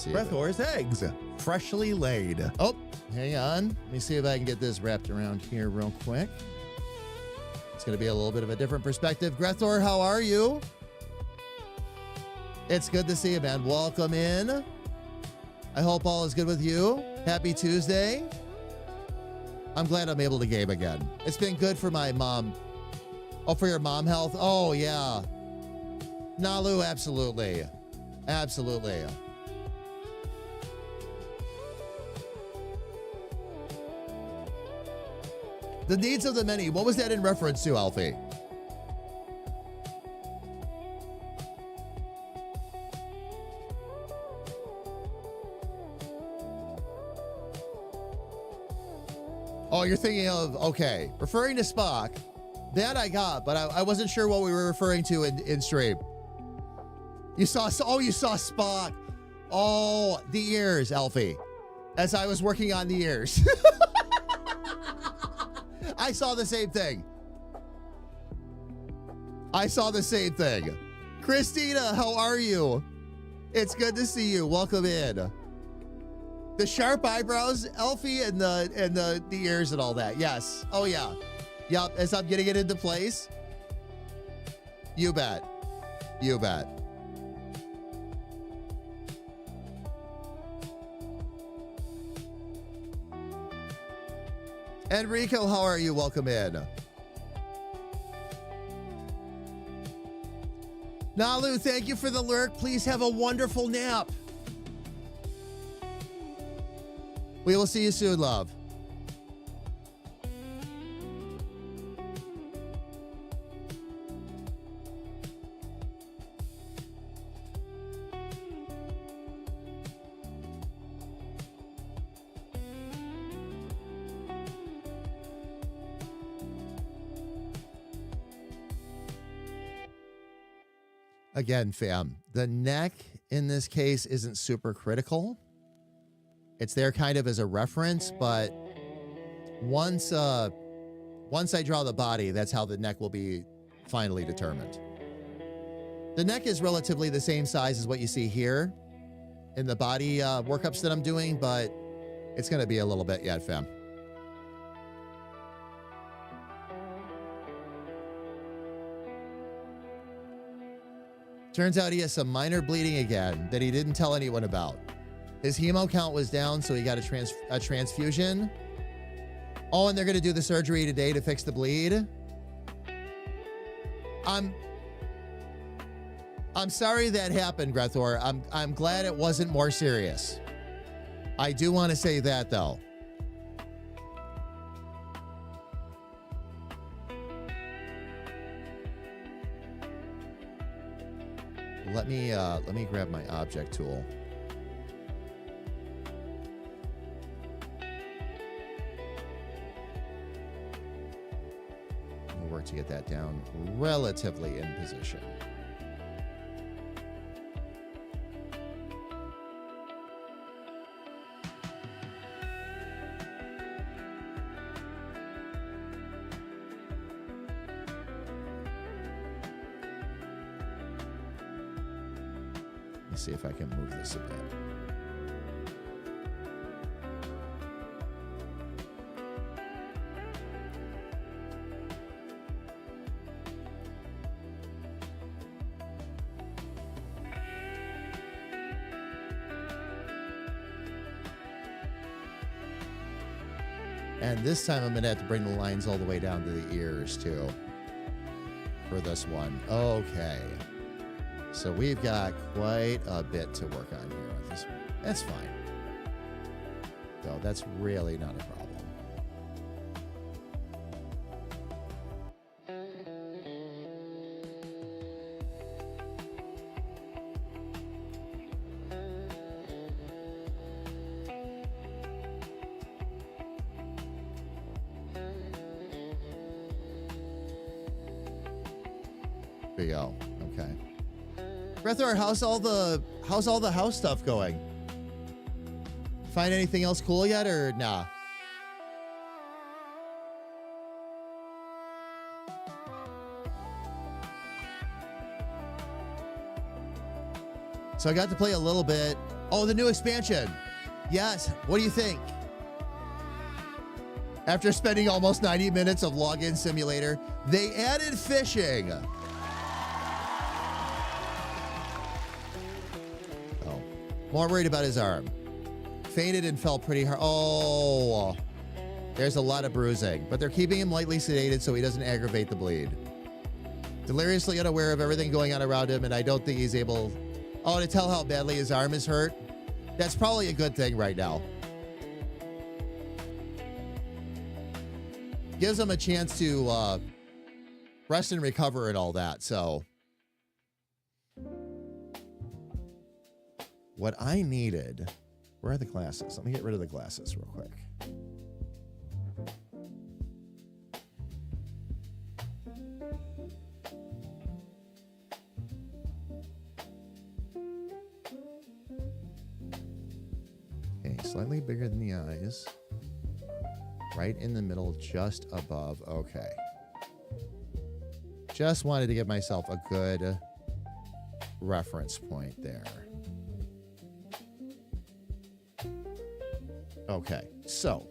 Breathor's eggs, freshly laid. Oh, hang on. Let me see if I can get this wrapped around here real quick. It's going to be a little bit of a different perspective. Grethor, how are you? It's good to see you, man. Welcome in. I hope all is good with you. Happy Tuesday. I'm glad I'm able to game again. It's been good for my mom. Oh, for your mom health? Oh, yeah. Nalu, absolutely. Absolutely. The needs of the many. What was that in reference to, Alfie? Oh, you're thinking of, okay, referring to Spock. That I got, but I wasn't sure what we were referring to in stream. You saw Spock. Oh, the ears, Alfie. As I was working on the ears. I saw the same thing. Christina, how are you? It's good to see you. Welcome in. The sharp eyebrows, Alfie, and the ears and all that. Yes. Oh yeah. Yep. As I'm getting it into place. You bet. You bet. Enrico, how are you? Welcome in. Nalu, thank you for the lurk. Please have a wonderful nap. We will see you soon, love. Again, fam, the neck in this case isn't super critical. It's there kind of as a reference, but once I draw the body, that's how the neck will be finally determined. The neck is relatively the same size as what you see here in the body workups that I'm doing, but it's going to be a little bit yet, fam. Turns out he has some minor bleeding again that he didn't tell anyone about. His hemo count was down, so he got a transfusion. Oh, and they're going to do the surgery today to fix the bleed. I'm sorry that happened, Grethor. I'm glad it wasn't more serious. I do want to say that, though. Let me grab my object tool. We'll work to get that down relatively in position. Let's see if I can move this a bit. And this time I'm going to have to bring the lines all the way down to the ears, too, for this one. Okay. So we've got quite a bit to work on here with this one. That's fine. So that's really not a problem. There you go. Okay. Breathor, how's all the house stuff going? Find anything else cool yet, or nah? So I got to play a little bit. Oh, the new expansion. Yes. What do you think? After spending almost 90 minutes of login simulator, they added fishing. Oh, more worried about his arm. Fainted and fell pretty hard. Oh, there's a lot of bruising, but they're keeping him lightly sedated so he doesn't aggravate the bleed. Deliriously unaware of everything going on around him, and I don't think he's able, to tell how badly his arm is hurt. That's probably a good thing right now. Gives him a chance to rest and recover and all that. So what I needed, where are the glasses? Let me get rid of the glasses real quick. Okay, slightly bigger than the eyes. Right in the middle, just above. Okay. Just wanted to give myself a good reference point there. Okay, so.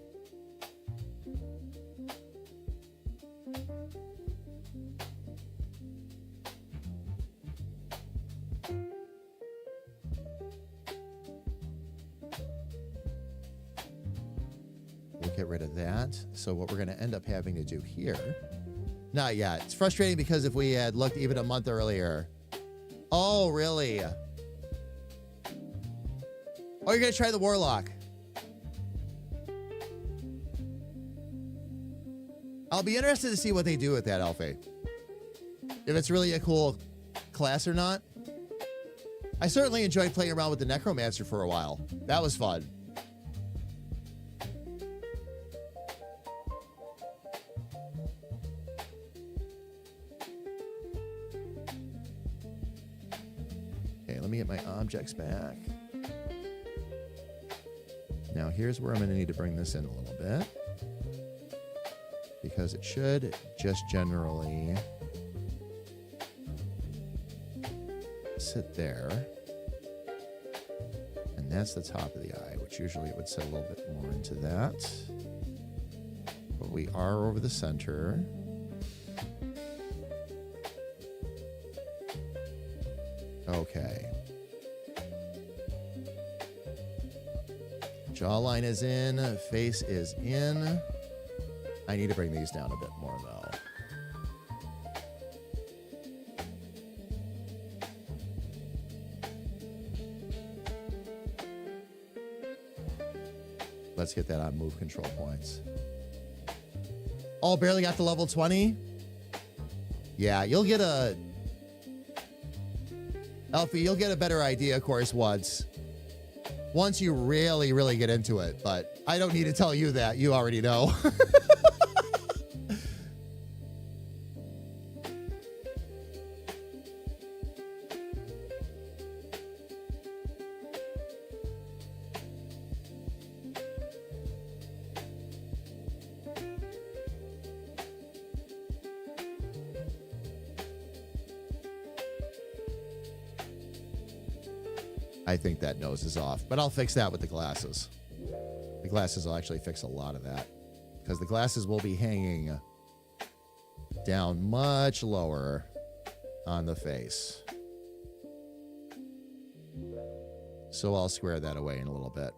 Get rid of that. So what we're going to end up having to do here, not yet. It's frustrating because if we had looked even a month earlier. Oh, really? Oh, you're going to try the Warlock. I'll be interested to see what they do with that, Alfie. If it's really a cool class or not. I certainly enjoyed playing around with the Necromancer for a while. That was fun. Let me get my objects back. Now here's where I'm going to need to bring this in a little bit, because it should just generally sit there, and that's the top of the eye, which usually it would sit a little bit more into that, but we are over the center. Okay. Jawline is in. Face is in. I need to bring these down a bit more, though. Let's get that on move control points. Oh, barely got to level 20? Yeah, you'll get a... Alfie, you'll get a better idea, of course, once you really, really get into it. But I don't need to tell you that. You already know. I think that nose is off. But I'll fix that with the glasses. The glasses will actually fix a lot of that. Because the glasses will be hanging down much lower on the face. So I'll square that away in a little bit.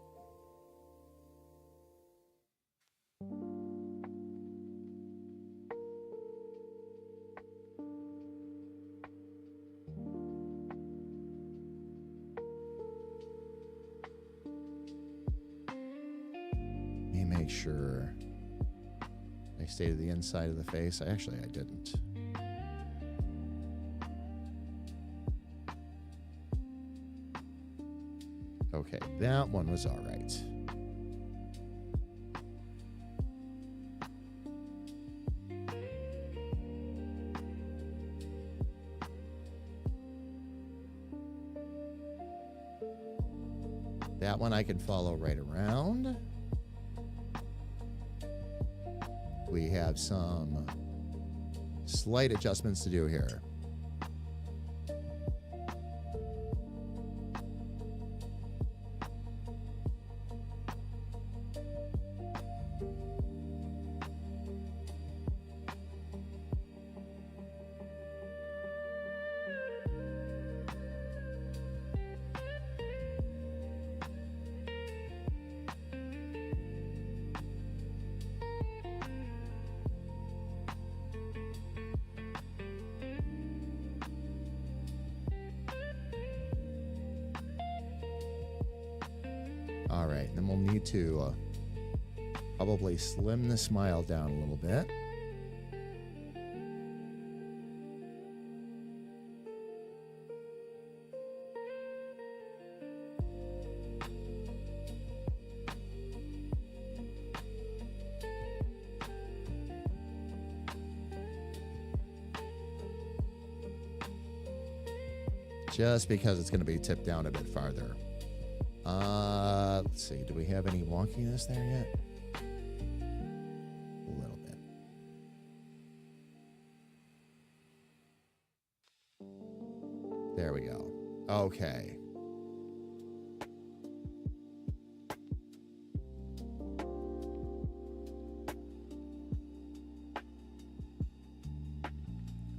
Let me make sure I stay to the inside of the face. Actually, I didn't. Okay, that one was all right. That one I can follow right around. We have some slight adjustments to do here. All right, then we'll need to probably slim the smile down a little bit. Just because it's going to be tipped down a bit farther. Let's see. Do we have any wonkiness there yet? A little bit. There we go. Okay.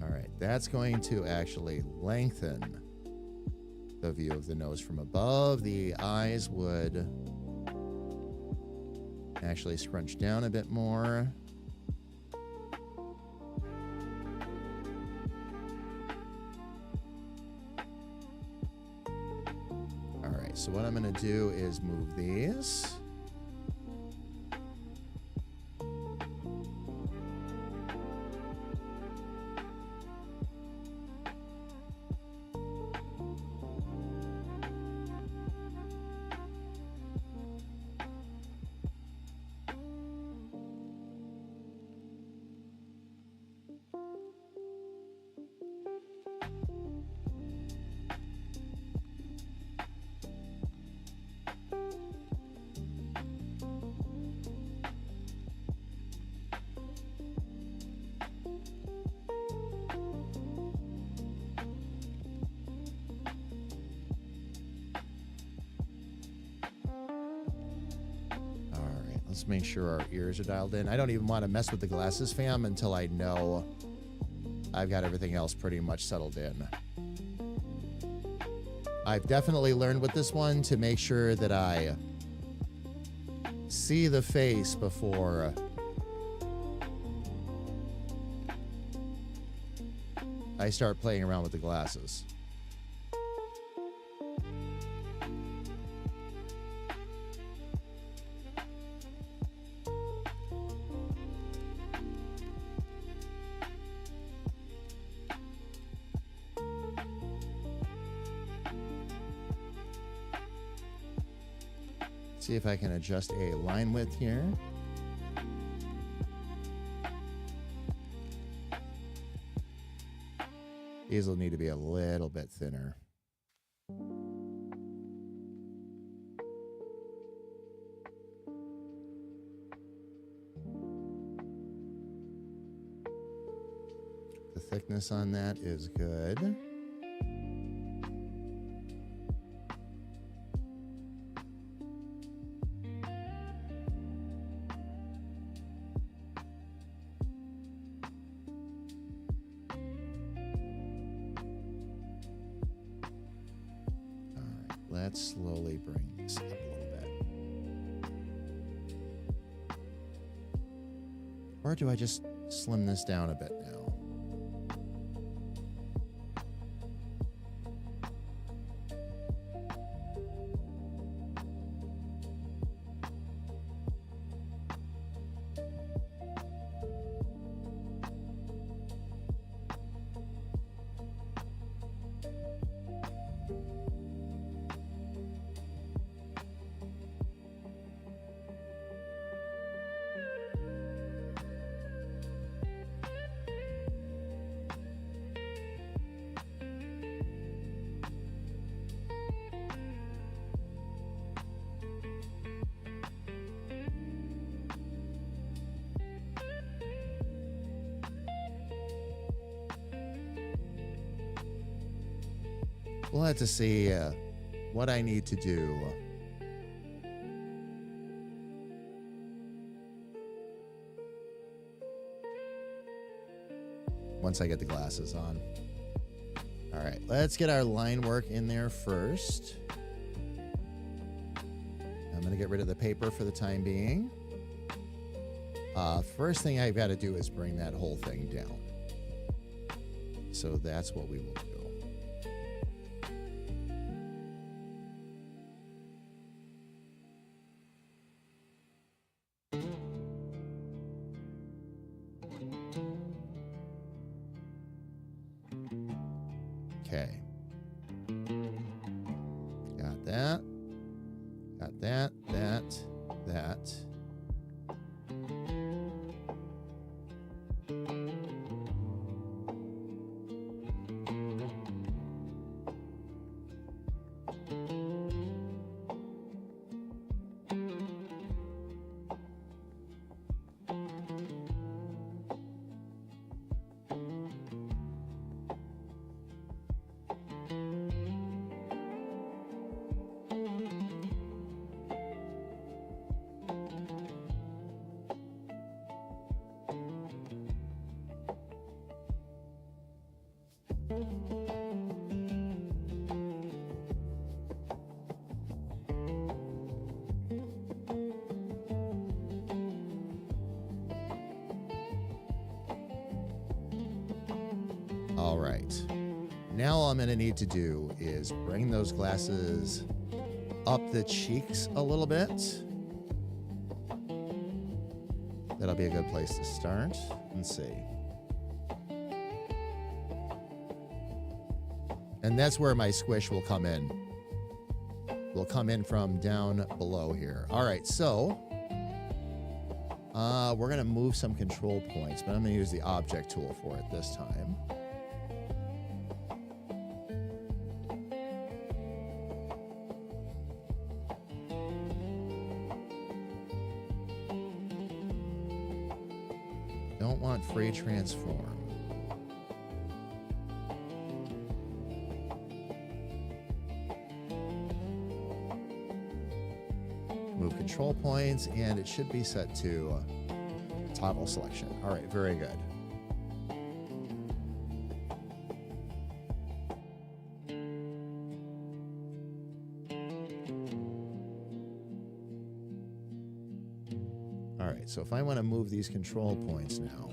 All right. That's going to actually lengthen the view of the nose from above. The eyes would actually scrunch down a bit more. All right, so what I'm going to do is move these. Let's make sure our ears are dialed in. I don't even want to mess with the glasses, fam, until I know I've got everything else pretty much settled in. I've definitely learned with this one to make sure that I see the face before I start playing around with the glasses. See if I can adjust a line width here. These will need to be a little bit thinner. The thickness on that is good. let's slowly bring this up a little bit. Or do I just slim this down a bit now? We'll have to see what I need to do. Once I get the glasses on. All right, let's get our line work in there first. I'm going to get rid of the paper for the time being. First thing I've got to do is bring that whole thing down. So that's what we will do. Okay. Got that. Got that, that. All right. Now all I'm going to need to do is bring those glasses up the cheeks a little bit. That'll be a good place to start. Let's see. And that's where my squish will come in. Will come in from down below here. All right, so we're going to move some control points, but I'm going to use the object tool for it this time. Don't want free transform. Move control points, and it should be set to toggle selection. All right, very good. All right, so if I want to move these control points now,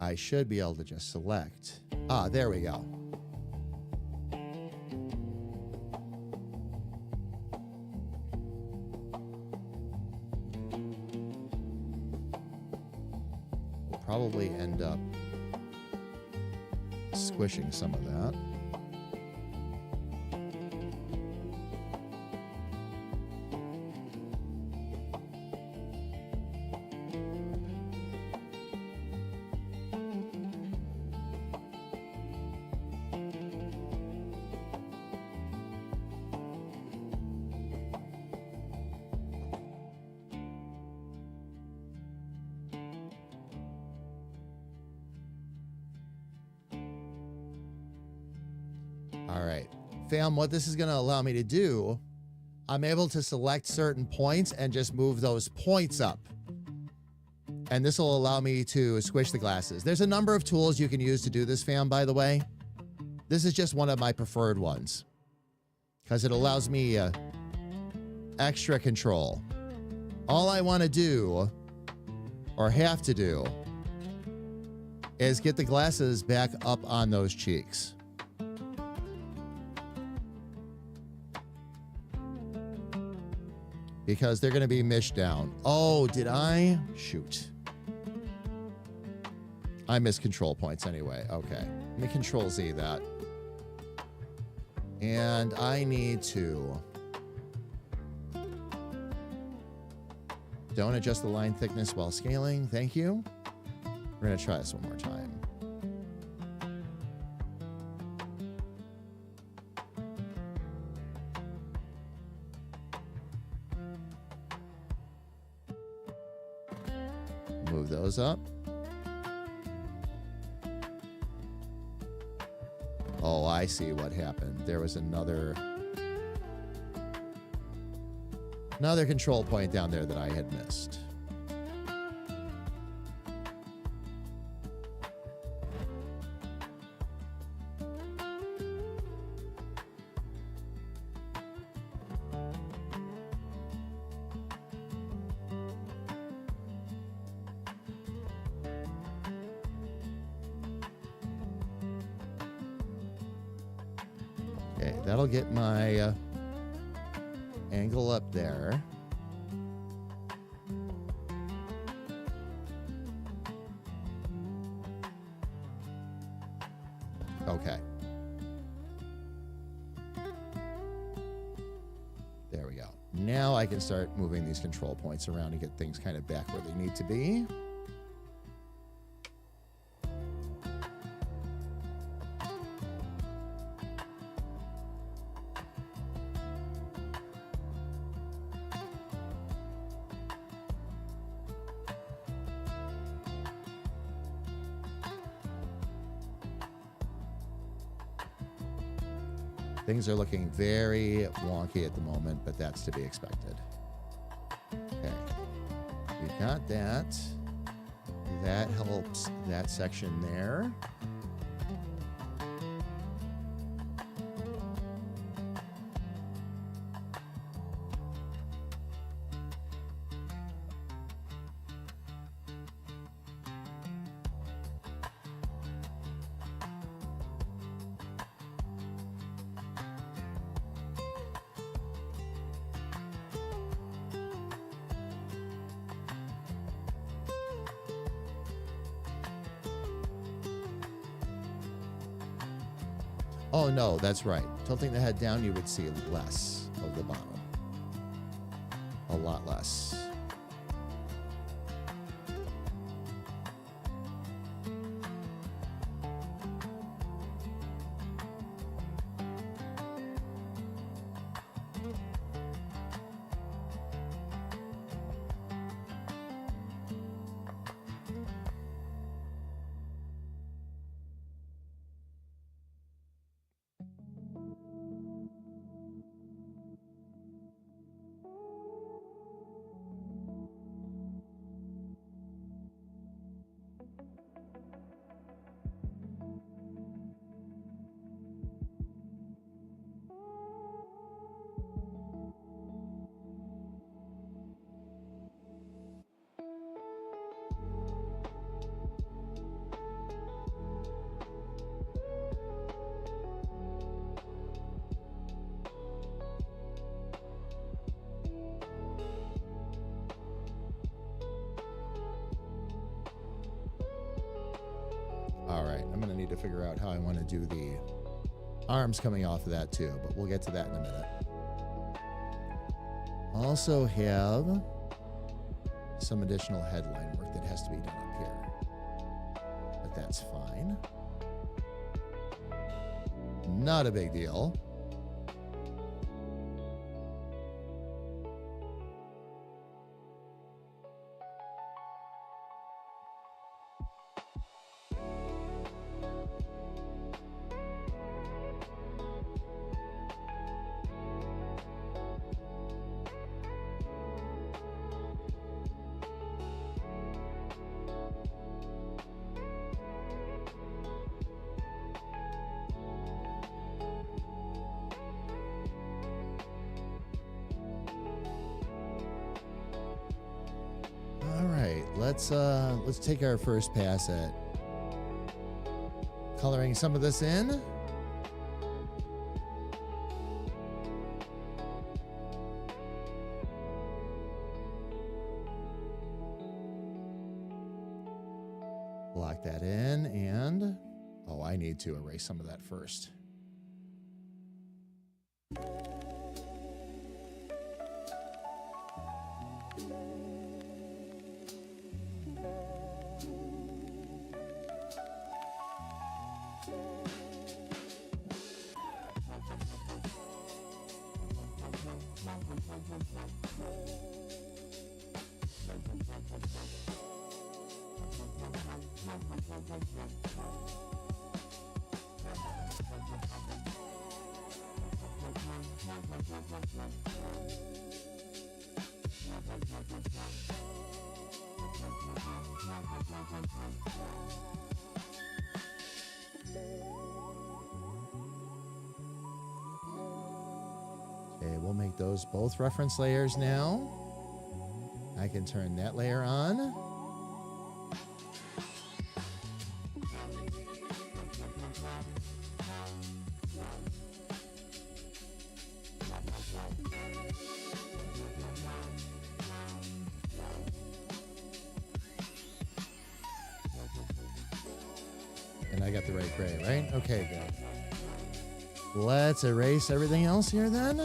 I should be able to just select. Ah, there we go. We'll probably end up squishing some of that. All right, fam, what this is going to allow me to do, I'm able to select certain points and just move those points up. And this will allow me to squish the glasses. There's a number of tools you can use to do this, fam, by the way. This is just one of my preferred ones. because it allows me extra control. All I want to do, or have to do, is get the glasses back up on those cheeks. Because they're going to be mished down. Oh, did I? Shoot. I missed control points anyway. Okay. Let me Control Z that. And I need to... Don't adjust the line thickness while scaling. Thank you. We're going to try this one more time. Move those up. Oh, I see what happened. There was another control point down there that I had missed. Okay, that'll get my angle up there. Okay. There we go. Now I can start moving these control points around and get things kind of back where they need to be. Things are looking very wonky at the moment, but that's to be expected. Okay. We've got that. That helps that section there. Oh, no, that's right. Tilting the head down, you would see less of the bottom. A lot less. All right, I'm going to need to figure out how I want to do the arms coming off of that too, but we'll get to that in a minute. Also have some additional headline work that has to be done up here, but that's fine. Not a big deal. All right, let's take our first pass at coloring some of this in. Lock that in, and oh, I need to erase some of that first. Okay, we'll make those both reference layers now. I can turn that layer on. And I got the right gray, right? Okay, good. Let's erase everything else here then.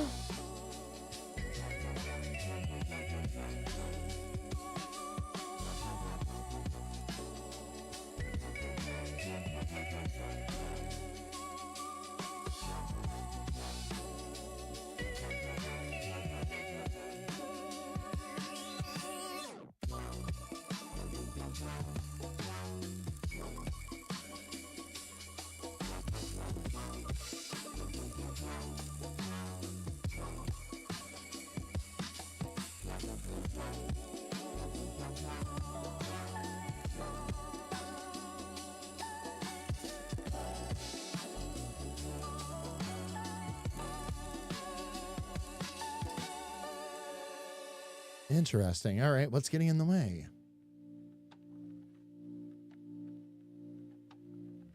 Interesting. All right, what's getting in the way?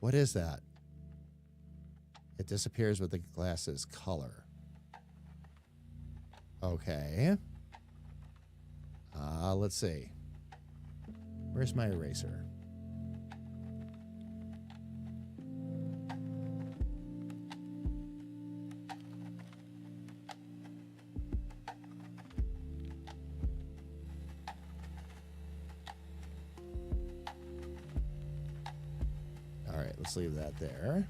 What is that? It disappears with the glasses color. Okay. Let's see. Where's my eraser? All right, let's leave that there.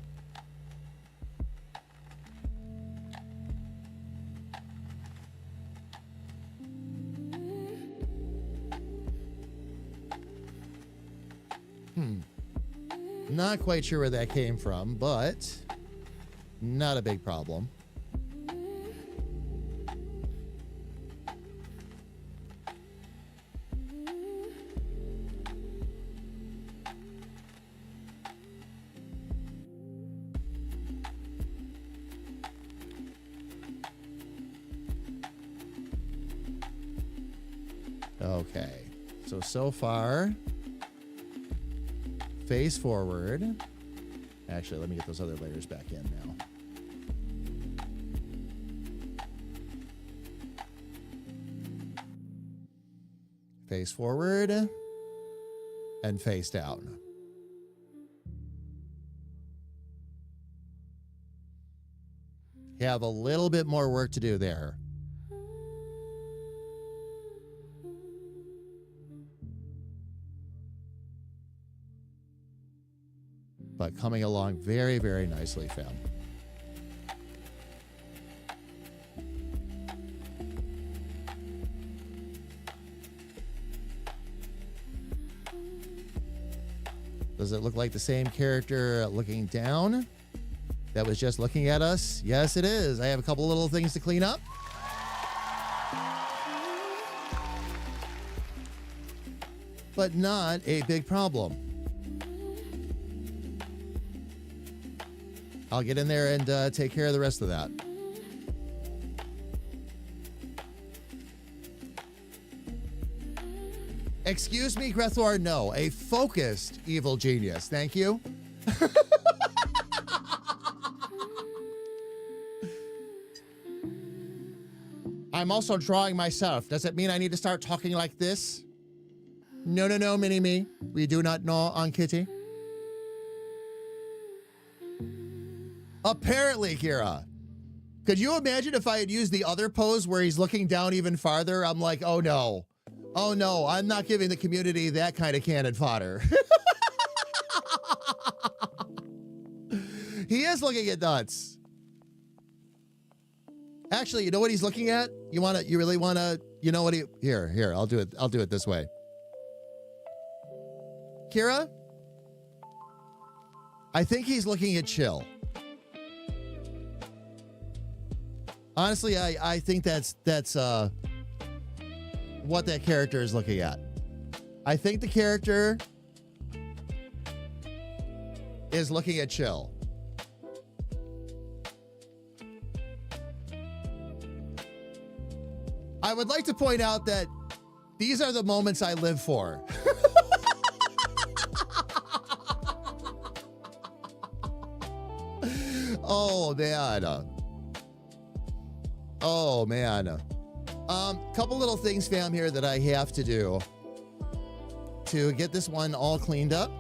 Not quite sure where that came from, but not a big problem. Okay, so far, face forward. Actually, let me get those other layers back in now. Face forward and face down. Have a little bit more work to do there. But coming along very, very nicely, fam. Does it look like the same character looking down that was just looking at us? Yes, it is. I have a couple little things to clean up. But not a big problem. I'll get in there and take care of the rest of that. Excuse me, Grethor, no. A focused evil genius. Thank you. I'm also drawing myself. Does it mean I need to start talking like this? No, no, no, Mini-Me. We do not gnaw on Kitty. Apparently, Kira. Could you imagine if I had used the other pose where he's looking down even farther? I'm like, oh no. Oh no, I'm not giving the community that kind of cannon fodder. He is looking at nuts. Actually, you know what he's looking at? You really wanna, you know what here, I'll do it this way. Kira? I think he's looking at chill. Honestly, I think that's what that character is looking at. I think the character is looking at chill. I would like to point out that these are the moments I live for. Oh, man. Oh, man. Couple little things, fam, here that I have to do to get this one all cleaned up.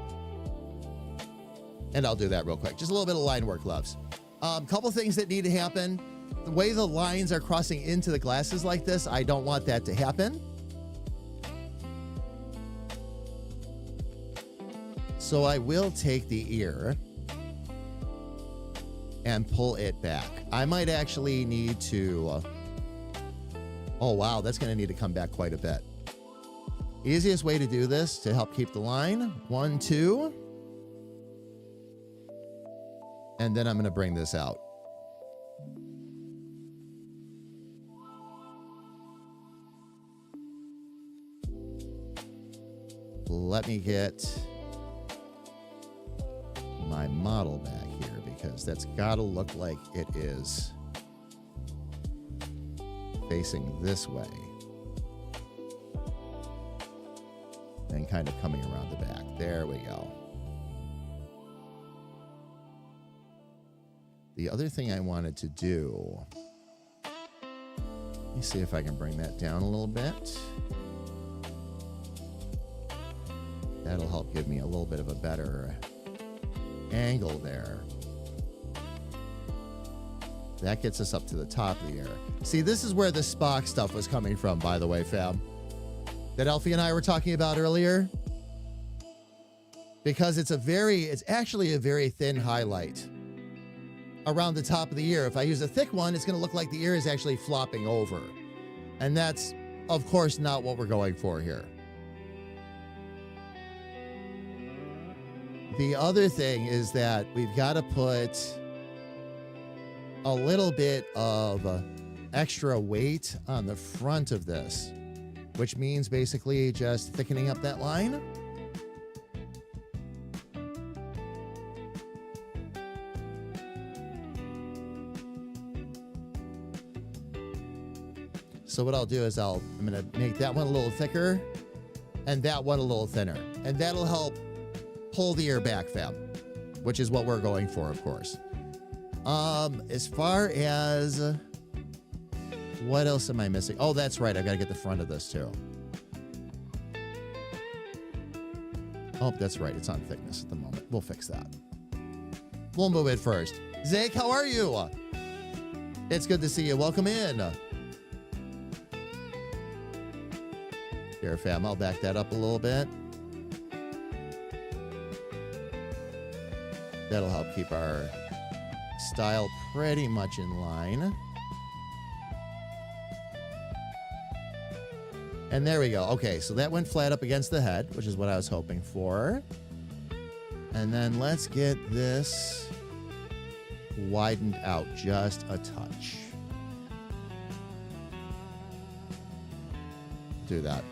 And I'll do that real quick. Just a little bit of line work, loves. Couple things that need to happen. The way the lines are crossing into the glasses like this, I don't want that to happen. So I will take the ear and pull it back. I might actually need to... oh, wow, that's going to need to come back quite a bit. Easiest way to do this to help keep the line. 1, 2. And then I'm going to bring this out. Let me get my model back here because that's got to look like it is facing this way and kind of coming around the back. There we go. The other thing I wanted to do, let me see if I can bring that down a little bit. That'll help give me a little bit of a better angle there. That gets us up to the top of the air. See, this is where the Spock stuff was coming from, by the way, fam. That Elfie and I were talking about earlier. Because it's actually a very thin highlight around the top of the ear. If I use a thick one, it's going to look like the ear is actually flopping over. And that's, of course, not what we're going for here. The other thing is that we've got to put a little bit of extra weight on the front of this, which means basically just thickening up that line. So what I'll do is I'm going to make that one a little thicker and that one a little thinner. And that'll help pull the ear back, fam, which is what we're going for, of course. As far as what else am I missing? Oh, that's right. I've got to get the front of this too. Oh, that's right. It's on thickness at the moment. We'll fix that. We'll move it first. Zake, how are you? It's good to see you. Welcome in. Here, fam, I'll back that up a little bit. That'll help keep our style pretty much in line. And there we go. Okay, so that went flat up against the head, which is what I was hoping for. And then let's get this widened out just a touch. Do that.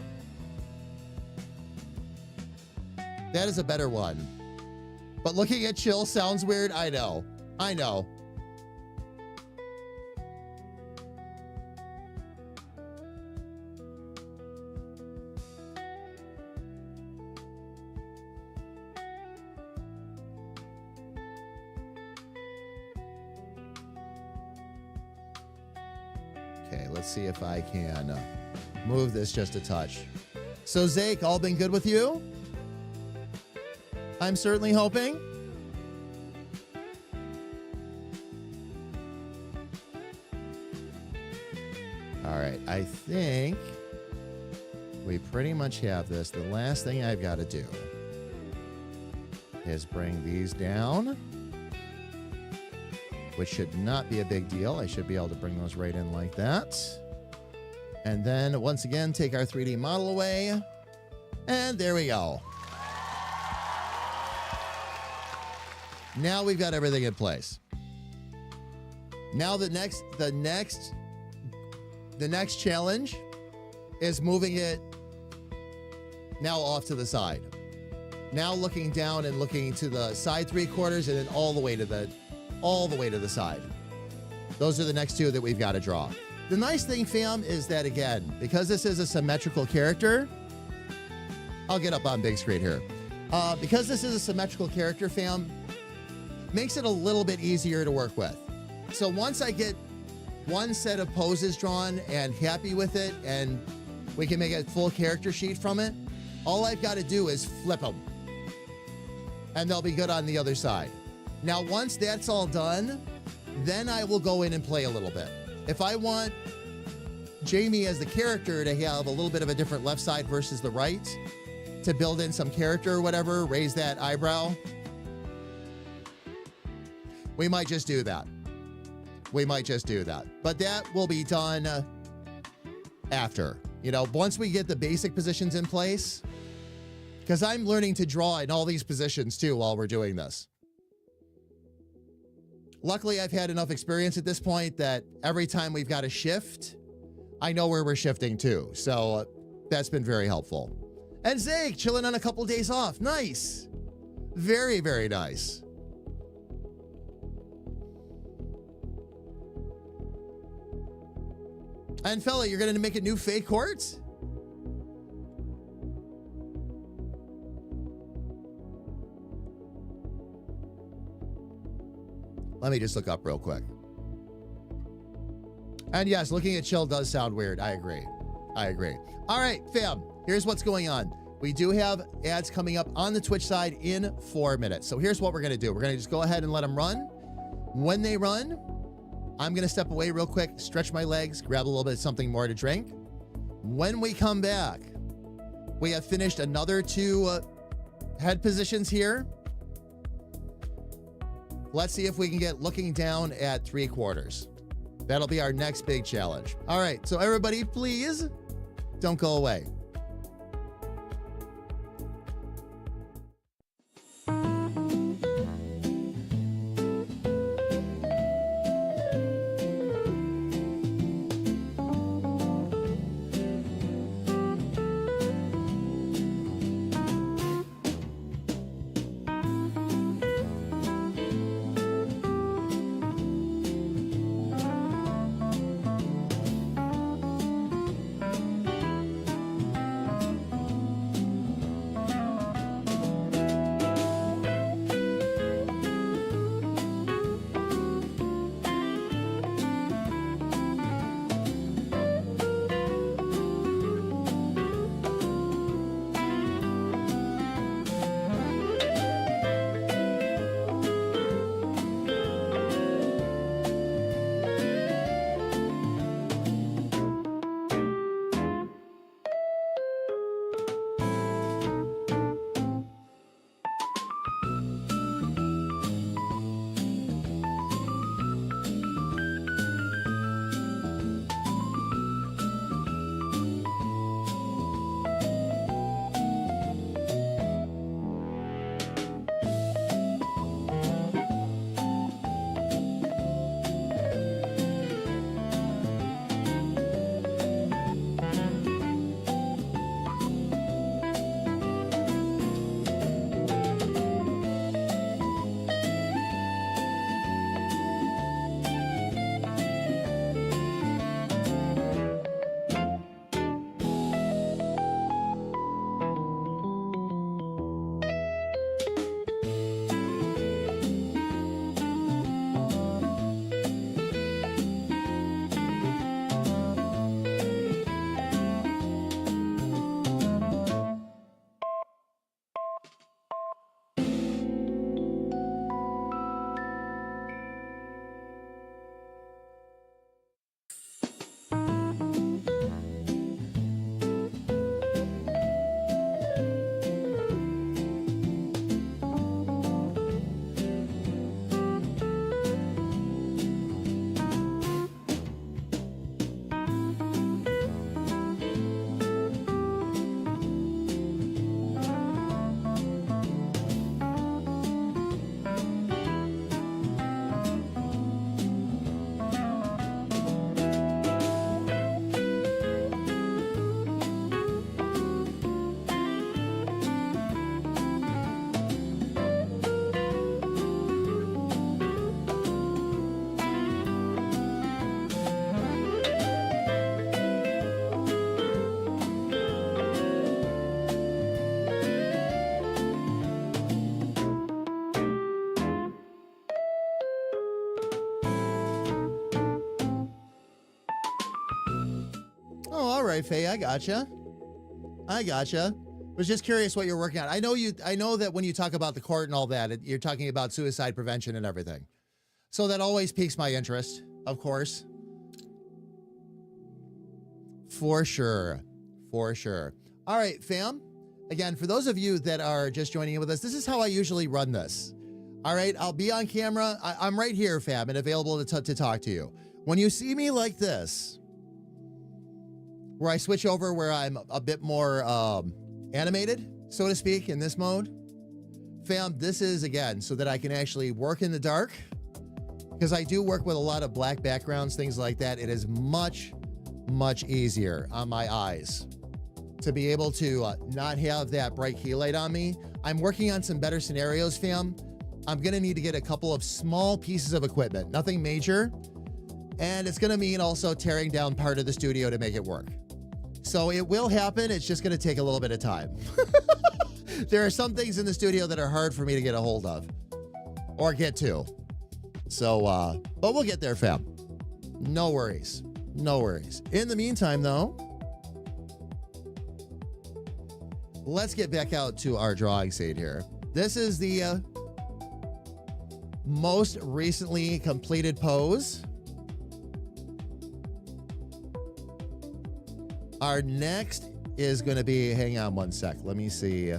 That is a better one. But looking at chill sounds weird. I know. I know. Okay, let's see if I can move this just a touch. So, Zake, all been good with you? I'm certainly hoping. All right, I think we pretty much have this. The last thing I've got to do is bring these down, which should not be a big deal. I should be able to bring those right in like that. And then, once again, take our 3D model away. And there we go. Now we've got everything in place. Now the next challenge is moving it now off to the side. Now looking down and looking to the side 3/4 and then all the way to the side. Those are the next two that we've got to draw. The nice thing, fam, is that, again, because this is a symmetrical character, I'll get up on big screen here. Because this is a symmetrical character, fam, makes it a little bit easier to work with. So once I get one set of poses drawn and happy with it, and we can make a full character sheet from it, all I've got to do is flip them. And they'll be good on the other side. Now, once that's all done, then I will go in and play a little bit. If I want Jamie as the character to have a little bit of a different left side versus the right, to build in some character or whatever, raise that eyebrow, we might just do that. But that will be done after. You know, once we get the basic positions in place, because I'm learning to draw in all these positions too while we're doing this. Luckily, I've had enough experience at this point that every time we've got a shift, I know where we're shifting to. So that's been very helpful. And Zake, chilling on a couple days off. Nice. Very, very nice. And fella, you're going to make a new fake court? Let me just look up real quick. And yes, looking at chill does sound weird. I agree. All right, fam, here's what's going on. We do have ads coming up on the Twitch side in 4 minutes. So here's what we're going to do. We're going to just go ahead and let them run. When they run, I'm going to step away real quick, stretch my legs, grab a little bit of something more to drink. When we come back, we have finished another 2 head positions here. Let's see if we can get looking down at 3/4. That'll be our next big challenge. All right, so everybody, please don't go away. Oh, all right, Faye, I gotcha. Was just curious what you're working on. I know that when you talk about the court and all that, you're talking about suicide prevention and everything. So that always piques my interest, of course. For sure. All right, fam. Again, for those of you that are just joining in with us, this is how I usually run this. All right, I'll be on camera. I'm right here, fam, and available to talk to you. When you see me like this, where I switch over where I'm a bit more animated, so to speak, in this mode, fam, this is, again, so that I can actually work in the dark, because I do work with a lot of black backgrounds, things like that. It is much, much easier on my eyes to be able to not have that bright key light on me. I'm working on some better scenarios, fam. I'm going to need to get a couple of small pieces of equipment, nothing major, and it's going to mean also tearing down part of the studio to make it work. So it will happen. It's just going to take a little bit of time. There are some things in the studio that are hard for me to get a hold of or get to. So, but we'll get there, fam. No worries. In the meantime, though, let's get back out to our drawing aid here. This is the most recently completed pose. Our next is going to be, hang on one sec. Let me see.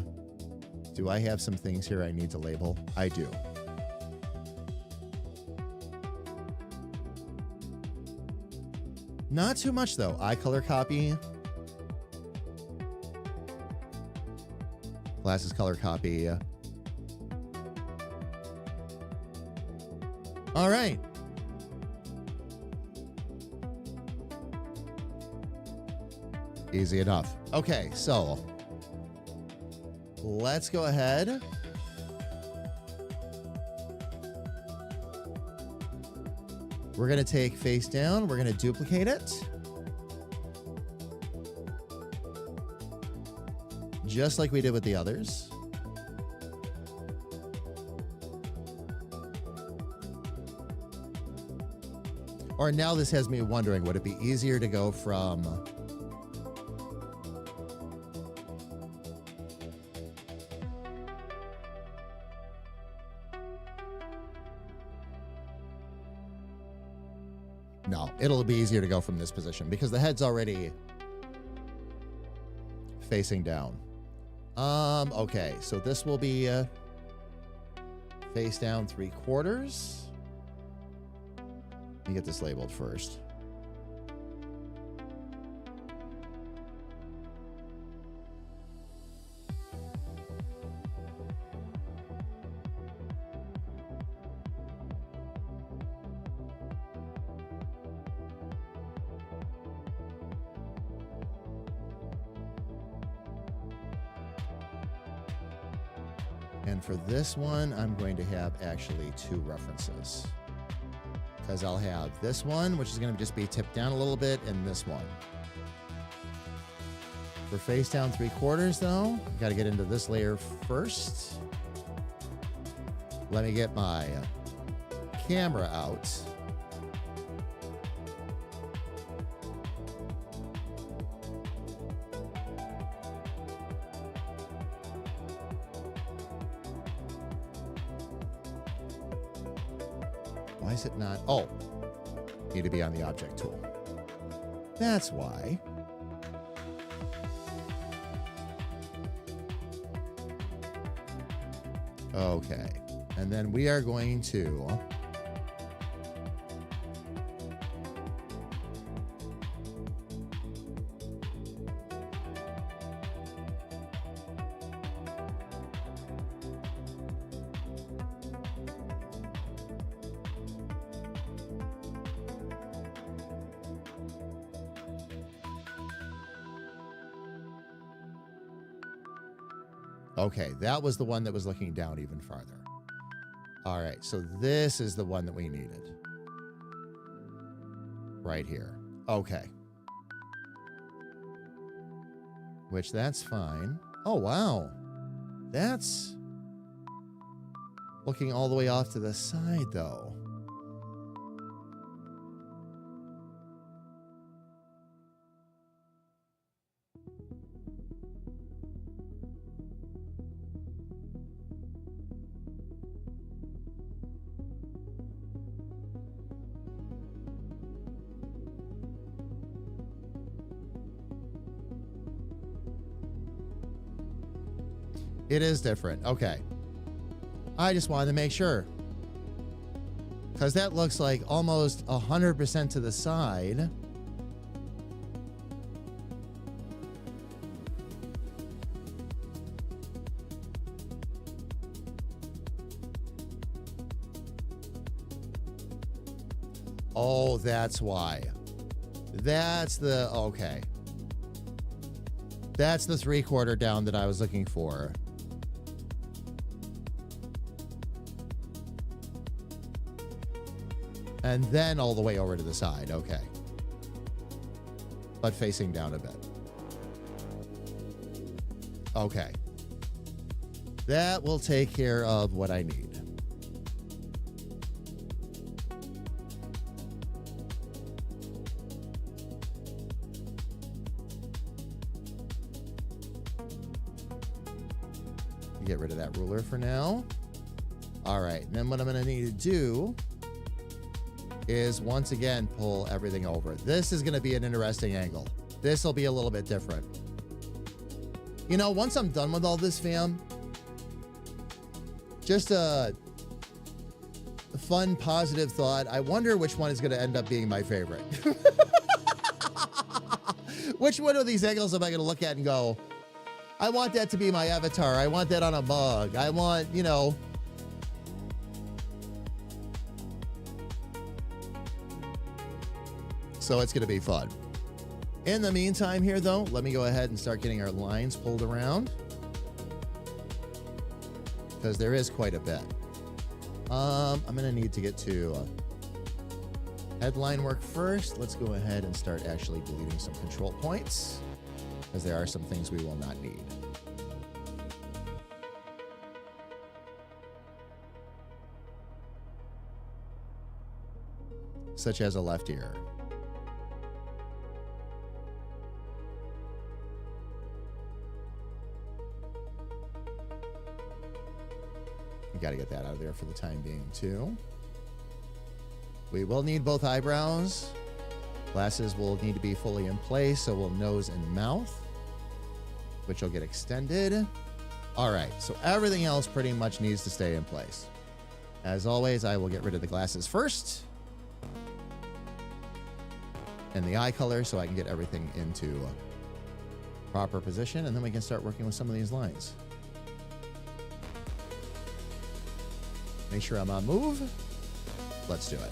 Do I have some things here I need to label? I do. Not too much, though. Eye color copy. Glasses color copy. All right. Easy enough. Okay, so let's go ahead. We're going to take face down. We're going to duplicate it. Just like we did with the others. Or now this has me wondering, would it be easier to go from... No, it'll be easier to go from this position because the head's already facing down. Okay, so this will be face down 3/4. Let me get this labeled first. And for this one, I'm going to have actually 2 references. Because I'll have this one, which is going to just be tipped down a little bit, and this one. For face down 3/4, though, got to get into this layer first. Let me get my camera out. Why is it not? Oh, need to be on the object tool. That's why. Okay. And then we are going to Okay, that was the one that was looking down even farther. All right, so this is the one that we needed. Right here. Okay. Which, that's fine. Oh, wow. That's looking all the way off to the side, though. It is different. Okay. I just wanted to make sure. Because that looks like almost 100% to the side. Oh, that's why. That's the, okay. That's the 3/4 down that I was looking for. And then all the way over to the side. Okay. But facing down a bit. Okay. That will take care of what I need. Get rid of that ruler for now. All right. Then what I'm going to need to do is once again pull everything over. This is going to be an interesting angle. This will be a little bit different. You know, once I'm done with all this, fam, just a fun, positive thought. I wonder which one is going to end up being my favorite. Which one of these angles am I going to look at and go, I want that to be my avatar. I want that on a mug. I want, you know. So it's going to be fun. In the meantime here, though, let me go ahead and start getting our lines pulled around. Because there is quite a bit. I'm going to need to get to headline work first. Let's go ahead and start actually deleting some control points. Because there are some things we will not need. Such as a left ear. We got to get that out of there for the time being, too. We will need both eyebrows. Glasses will need to be fully in place, so will nose and mouth, which will get extended. All right, so everything else pretty much needs to stay in place. As always, I will get rid of the glasses first. And the eye color so I can get everything into proper position, and then we can start working with some of these lines. Make sure I'm on move. Let's do it.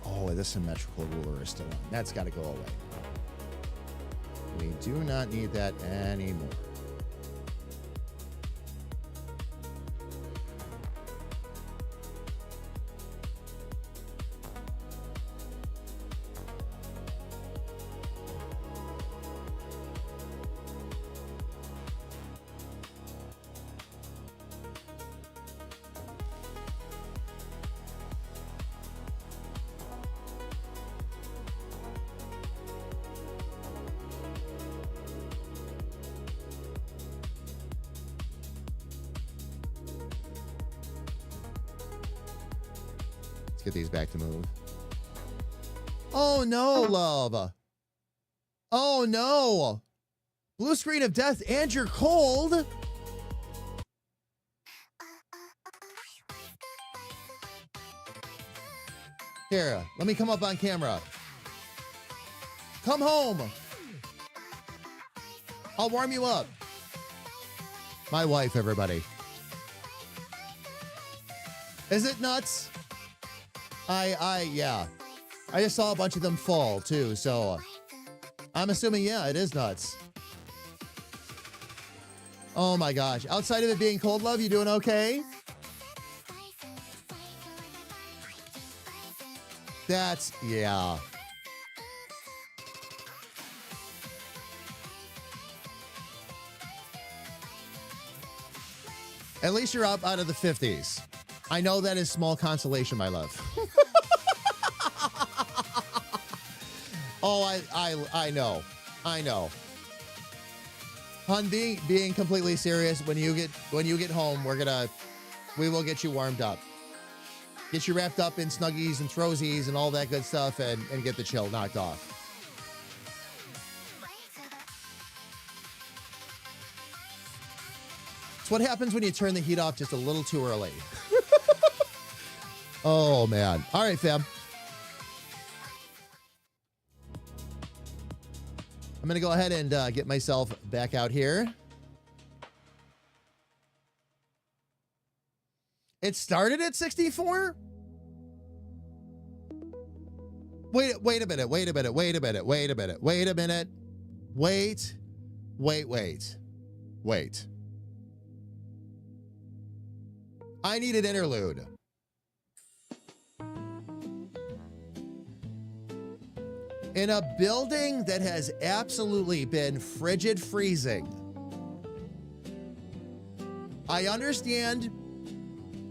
Oh, the symmetrical ruler is still on. That's got to go away. We do not need that anymore. Get these back to move. Oh no, love. Oh no. Blue screen of death and you're cold. Here, let me come up on camera. Come home. I'll warm you up. My wife, everybody. Is it nuts? Yeah. I just saw a bunch of them fall too, so I'm assuming, yeah, it is nuts. Oh my gosh. Outside of it being cold, love, you doing okay? That's, yeah. At least you're up out of the 50s. I know that is small consolation, my love. Oh, I know. I know. Hun, being completely serious, when you get home, we will get you warmed up. Get you wrapped up in Snuggies and Throwsies and all that good stuff and get the chill knocked off. It's what happens when you turn the heat off just a little too early. Oh, man. All right, fam. I'm going to go ahead and get myself back out here. It started at 64? Wait a minute. Wait a minute. Wait. I need an interlude. In a building that has absolutely been frigid freezing, I understand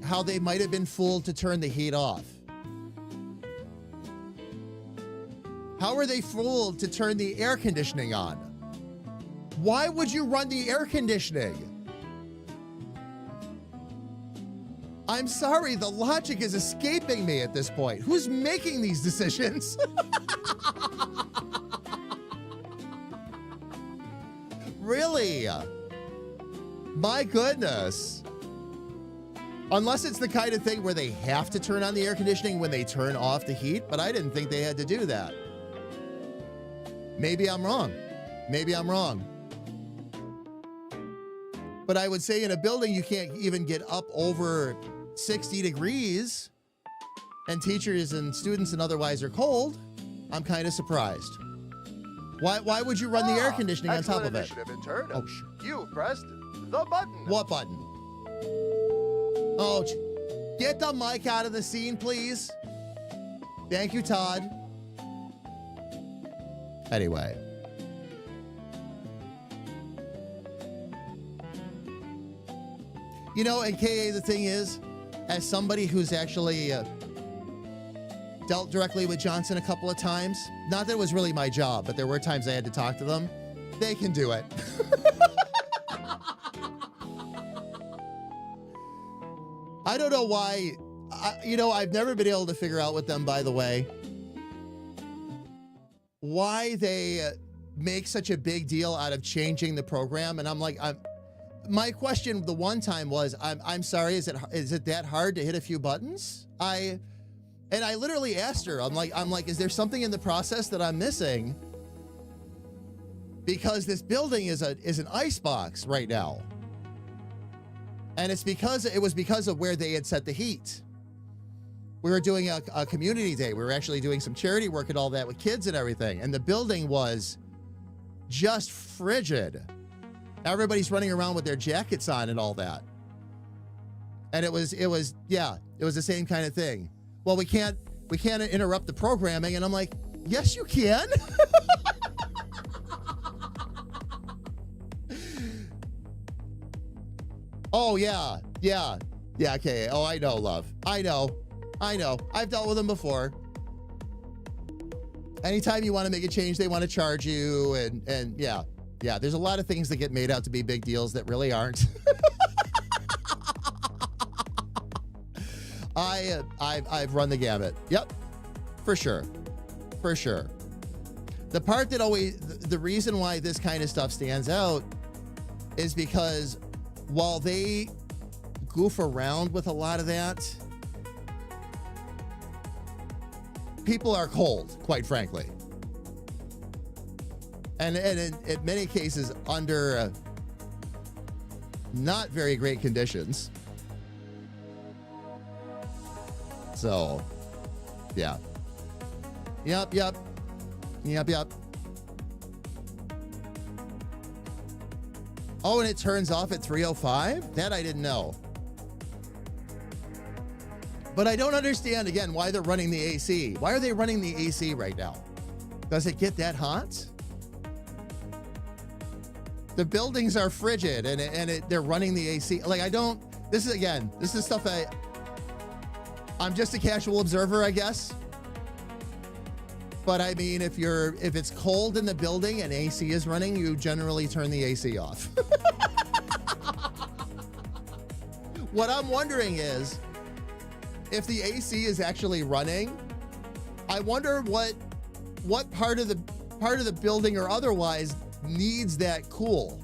how they might have been fooled to turn the heat off. How are they fooled to turn the air conditioning on? Why would you run the air conditioning? I'm sorry, the logic is escaping me at this point. Who's making these decisions? Really? My goodness. Unless it's the kind of thing where they have to turn on the air conditioning when they turn off the heat, but I didn't think they had to do that. Maybe I'm wrong. But I would say in a building you can't even get up over 60 degrees and teachers and students and otherwise are cold. I'm kind of surprised. Why would you run the air conditioning on top of it? Intern. Oh, you pressed the button. What button? Oh, get the mic out of the scene, please. Thank you, Todd. Anyway. You know, and KA, the thing is, as somebody who's actually dealt directly with Johnson a couple of times, not that it was really my job, but there were times I had to talk to them, they can do it. I don't know why, I've never been able to figure out with them, by the way, why they make such a big deal out of changing the program. And I'm like, my question the one time was, I'm sorry, is it that hard to hit a few buttons? I literally asked her, I'm like, is there something in the process that I'm missing? Because this building is an icebox right now. And it was because of where they had set the heat. We were doing a community day. We were actually doing some charity work and all that with kids and everything. And the building was just frigid. Everybody's running around with their jackets on and all that. And it was the same kind of thing. Well, we can't interrupt the programming. And I'm like, yes, you can. Oh, yeah, okay. Oh, I know, love. I know. I've dealt with them before. Anytime you want to make a change, they want to charge you. And yeah, there's a lot of things that get made out to be big deals that really aren't. I've run the gamut. Yep, for sure. The part that the reason why this kind of stuff stands out is because while they goof around with a lot of that, people are cold, quite frankly. And in many cases under not very great conditions. So, yeah. Yep. Oh, and it turns off at 3:05? That I didn't know. But I don't understand, again, why they're running the AC. Why are they running the AC right now? Does it get that hot? The buildings are frigid, and they're running the AC. Like, this is stuff I'm just a casual observer, I guess. But I mean, if it's cold in the building and AC is running, you generally turn the AC off. What I'm wondering is, if the AC is actually running, I wonder what part of the building or otherwise needs that cool.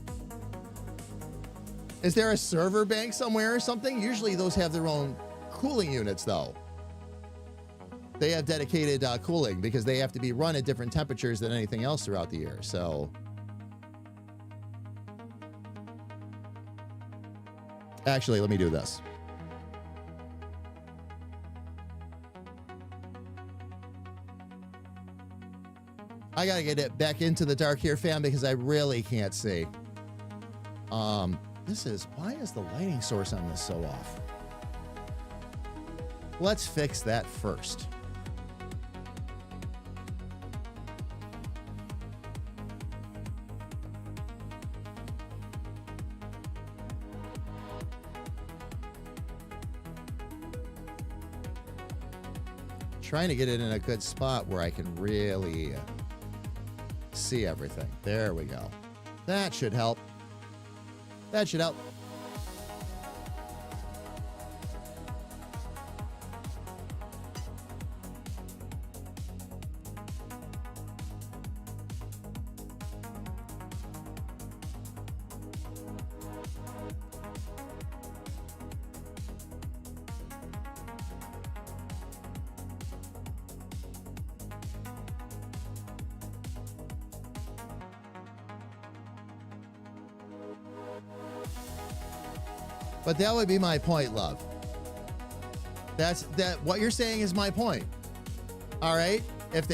Is there a server bank somewhere or something? Usually those have their own cooling units though. They have dedicated cooling because they have to be run at different temperatures than anything else throughout the year. So actually, let me do this. I gotta get it back into the dark here, fam, because I really can't see. Why is the lighting source on this so off? Let's fix that first. Trying to get it in a good spot where I can really see everything. There we go. That should help. That should help. But that would be my point, love. What you're saying is my point. All right? If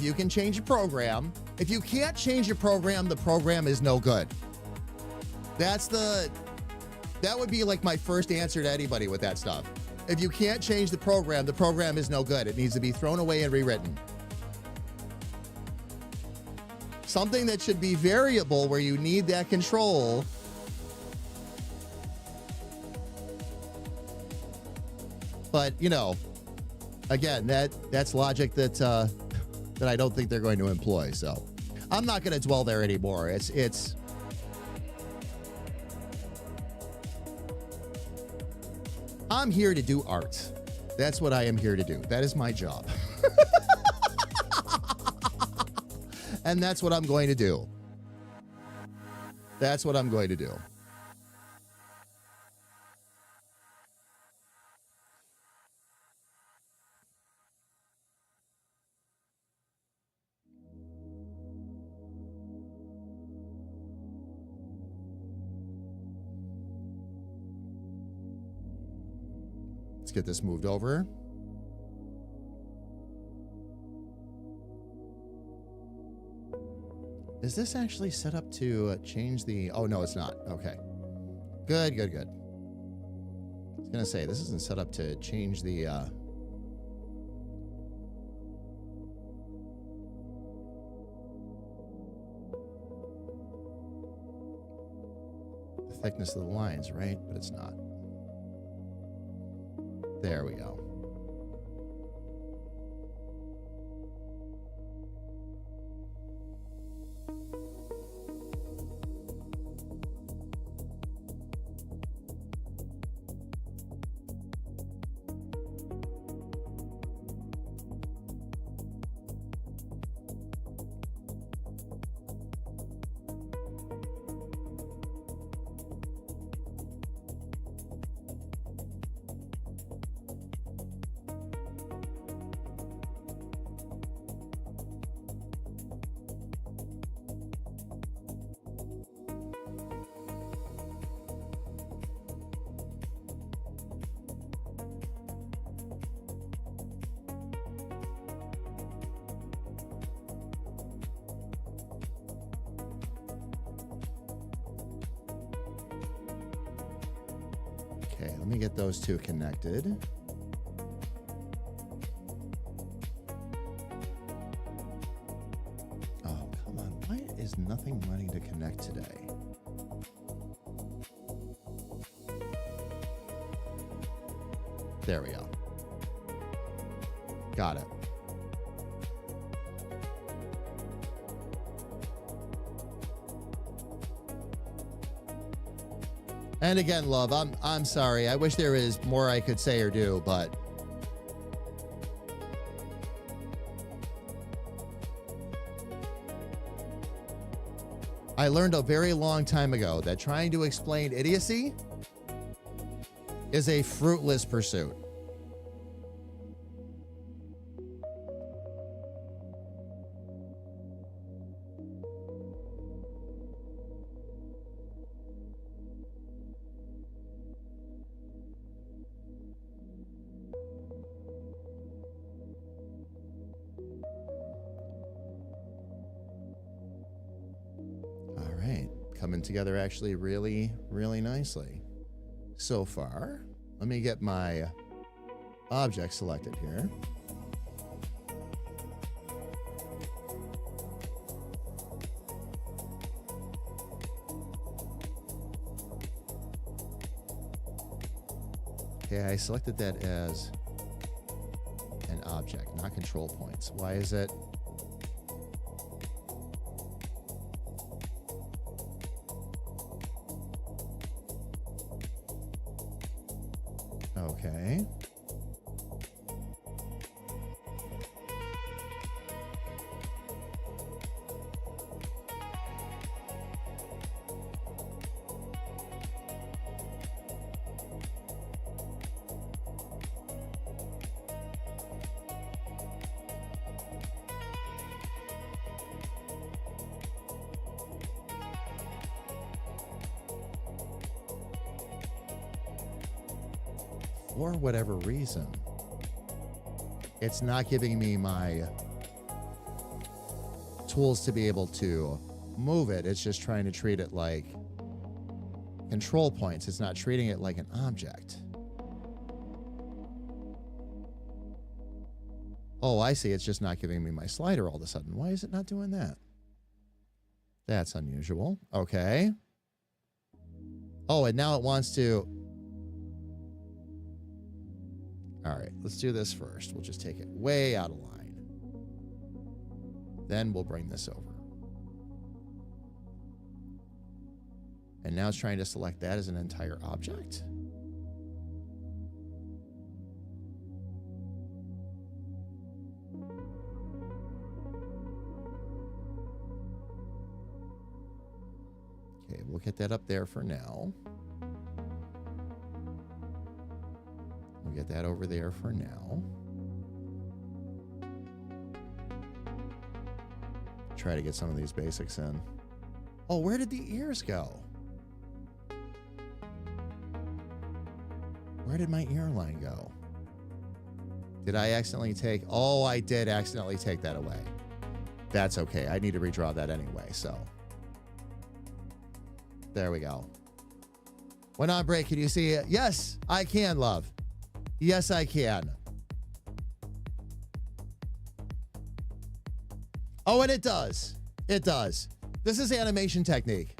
you can change a program, if you can't change a program, the program is no good. That would be like my first answer to anybody with that stuff. If you can't change the program is no good. It needs to be thrown away and rewritten. Something that should be variable where you need that control. But, you know, again, that's logic that I don't think they're going to employ. So I'm not going to dwell there anymore. I'm here to do art. That's what I am here to do. That is my job. And that's what I'm going to do. That's what I'm going to do. Let's get this moved over. Is this actually set up to change the... Oh, no, it's not. Okay. Good, good, good. I was going to say, this isn't set up to change the... the thickness of the lines, right? But it's not. There we go. Okay, let me get those two connected. Oh, come on. Why is nothing wanting to connect today? There we go. Got it. And again, love, I'm sorry. I wish there was more I could say or do, but I learned a very long time ago that trying to explain idiocy is a fruitless pursuit. Coming together actually really, really nicely so far. Let me get my object selected here. Okay, I selected that as an object, not control points. Why is it? Okay. For whatever reason, it's not giving me my tools to be able to move it. It's just trying to treat it like control points. It's not treating it like an object. Oh, I see. It's just not giving me my slider all of a sudden. Why is it not doing that? That's unusual. Okay. Oh, and now it wants to... All right, let's do this first. We'll just take it way out of line. Then we'll bring this over. And now it's trying to select that as an entire object. Okay, we'll get that up there for now. We'll get that over there for now. Try to get some of these basics in. Oh, where did the ears go? Where did my ear line go? Did I accidentally take... Oh, I did accidentally take that away. That's okay. I need to redraw that anyway, so... There we go. When on break, can you see it? Yes, I can, love. Yes, I can. Oh, and it does. It does. This is animation technique.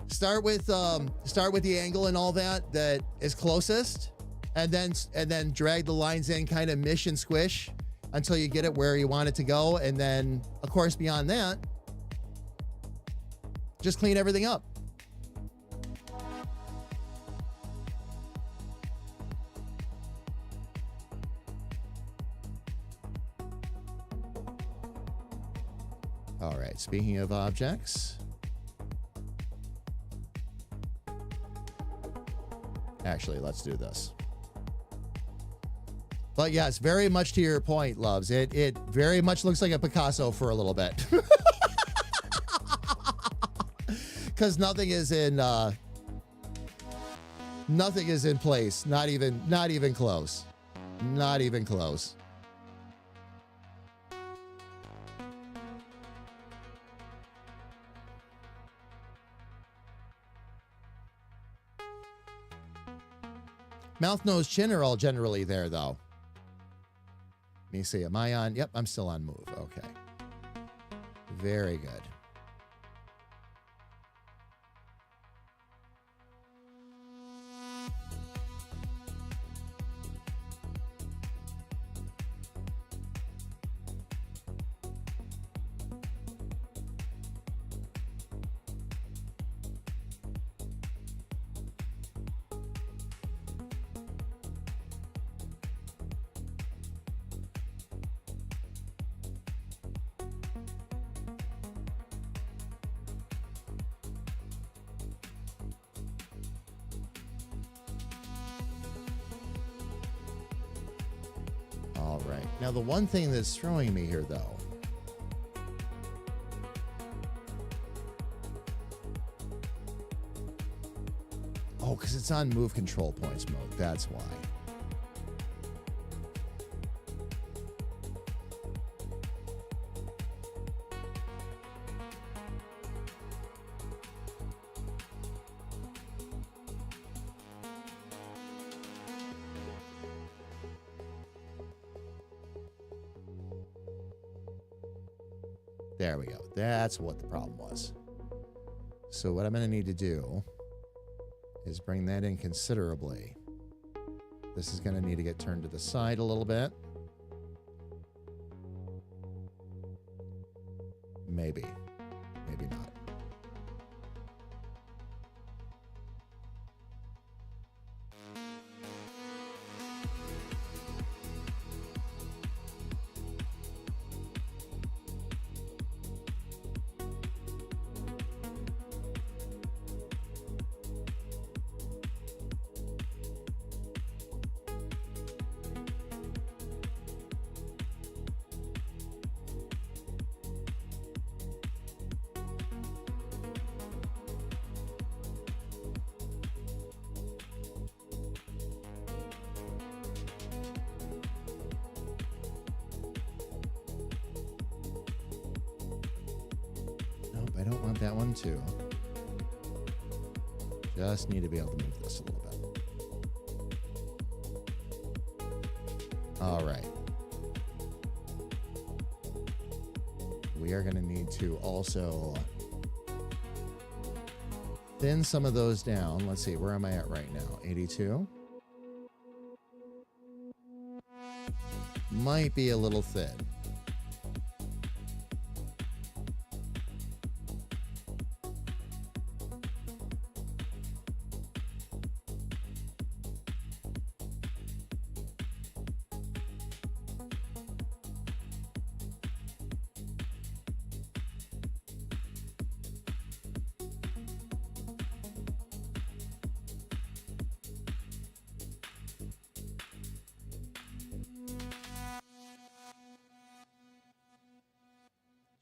Start with the angle and all that is closest, and then drag the lines in, kind of mish and squish until you get it where you want it to go, and then of course beyond that, just clean everything up. All right, speaking of objects. Actually, let's do this. But yes, very much to your point, loves. It very much looks like a Picasso for a little bit. Because nothing is in place. Not even close. Not even close. Mouth, nose, chin are all generally there, though. Let me see. Am I on? Yep, I'm still on move. Okay. Very good. Now, the one thing that's throwing me here, though, oh, because it's on move control points mode. That's why. There we go. That's what the problem was. So what I'm going to need to do is bring that in considerably. This is going to need to get turned to the side a little bit. Maybe. Maybe not. I don't want that one too. Just need to be able to move this a little bit. All right. We are going to need to also thin some of those down. Let's see, where am I at right now? 82. Might be a little thin.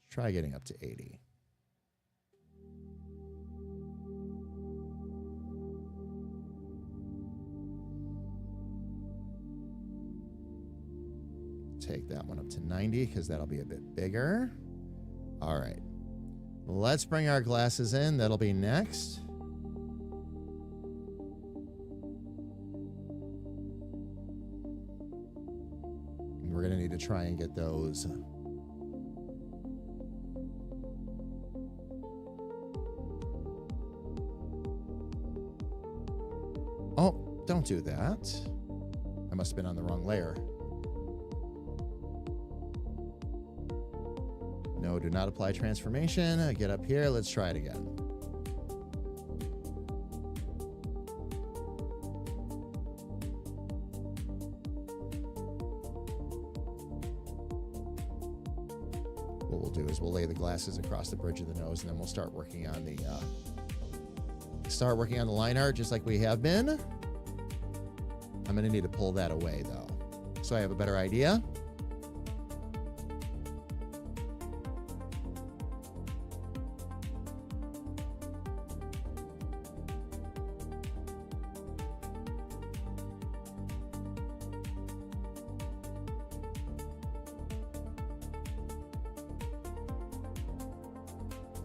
Try getting up to 80. Take that one up to 90 because that'll be a bit bigger. All right. Let's bring our glasses in. That'll be next. We're going to need to try and get those. Oh, don't do that. I must have been on the wrong layer. No, do not apply transformation. Get up here. Let's try it again. What we'll do is we'll lay the glasses across the bridge of the nose, and then we'll start working on the line art just like we have been. I'm going to need to pull that away, though, so I have a better idea.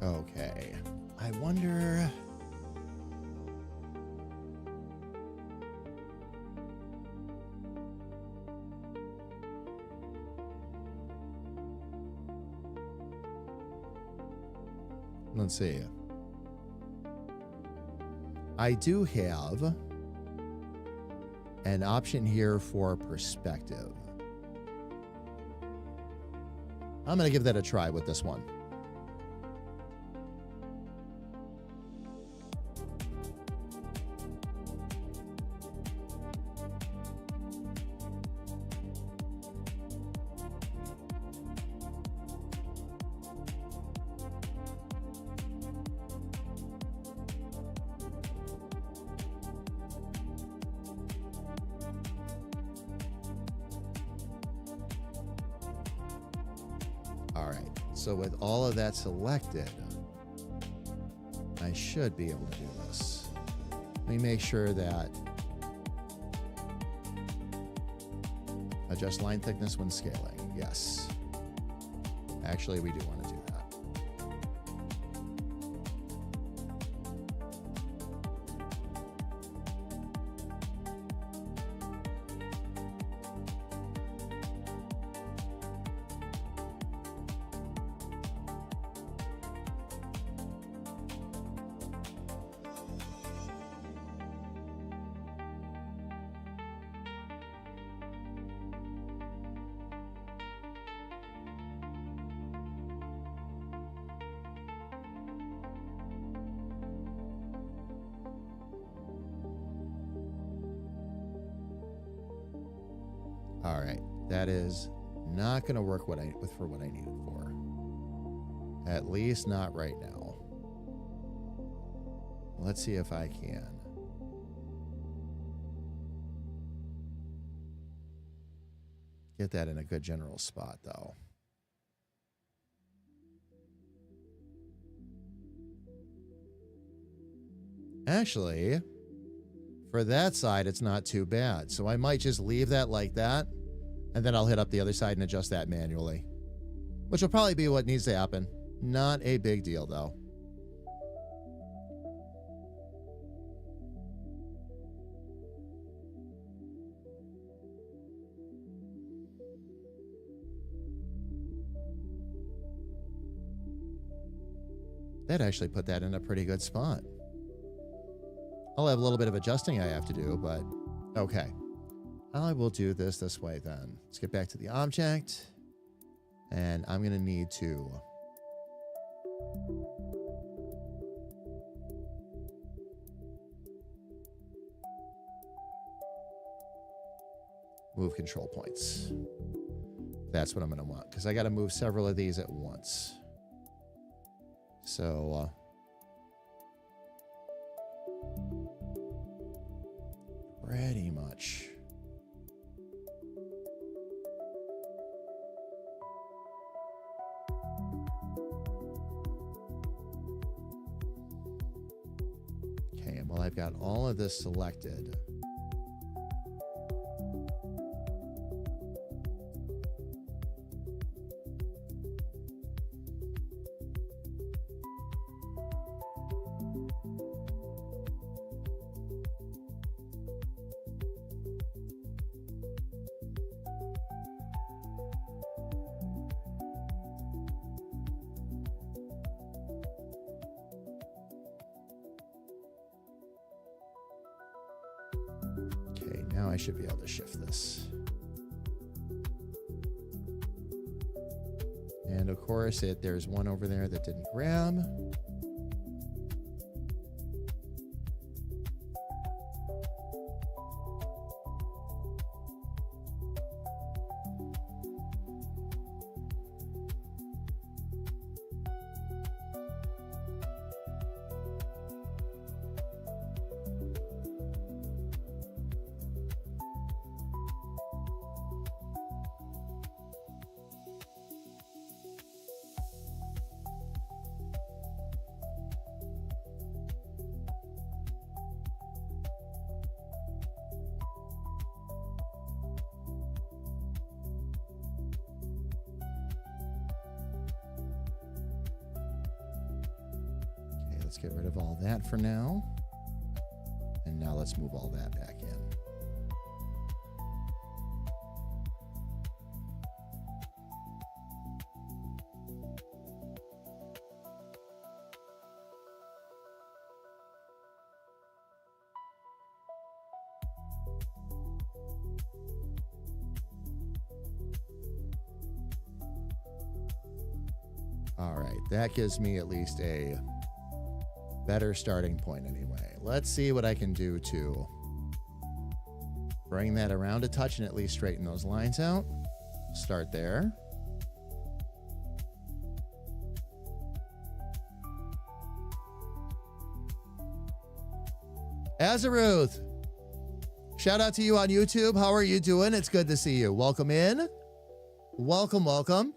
Okay, I wonder... Let's see. I do have an option here for perspective. I'm going to give that a try with this one. All right, so with all of that selected, I should be able to do this. Let me make sure that adjust line thickness when scaling. Yes. Actually, we do want to do that. All right, that is not going to work for what I need it for. At least not right now. Let's see if I can. Get that in a good general spot, though. Actually, for that side, it's not too bad. So I might just leave that like that, and then I'll hit up the other side and adjust that manually, which will probably be what needs to happen. Not a big deal, though. That actually put that in a pretty good spot. I'll have a little bit of adjusting I have to do, but okay. I will do this way then. Let's get back to the object. And I'm going to need to move control points. That's what I'm going to want, because I got to move several of these at once. So, pretty much. Okay, and while I've got all of this selected, now I should be able to shift this. And of course, there's one over there that didn't grab. Let's get rid of all that for now. And now let's move all that back in. All right, that gives me at least a better starting point anyway. Let's see what I can do to bring that around a touch and at least straighten those lines out. Start there. Azaruth, shout out to you on YouTube. How are you doing? It's good to see you. Welcome in. Welcome, welcome.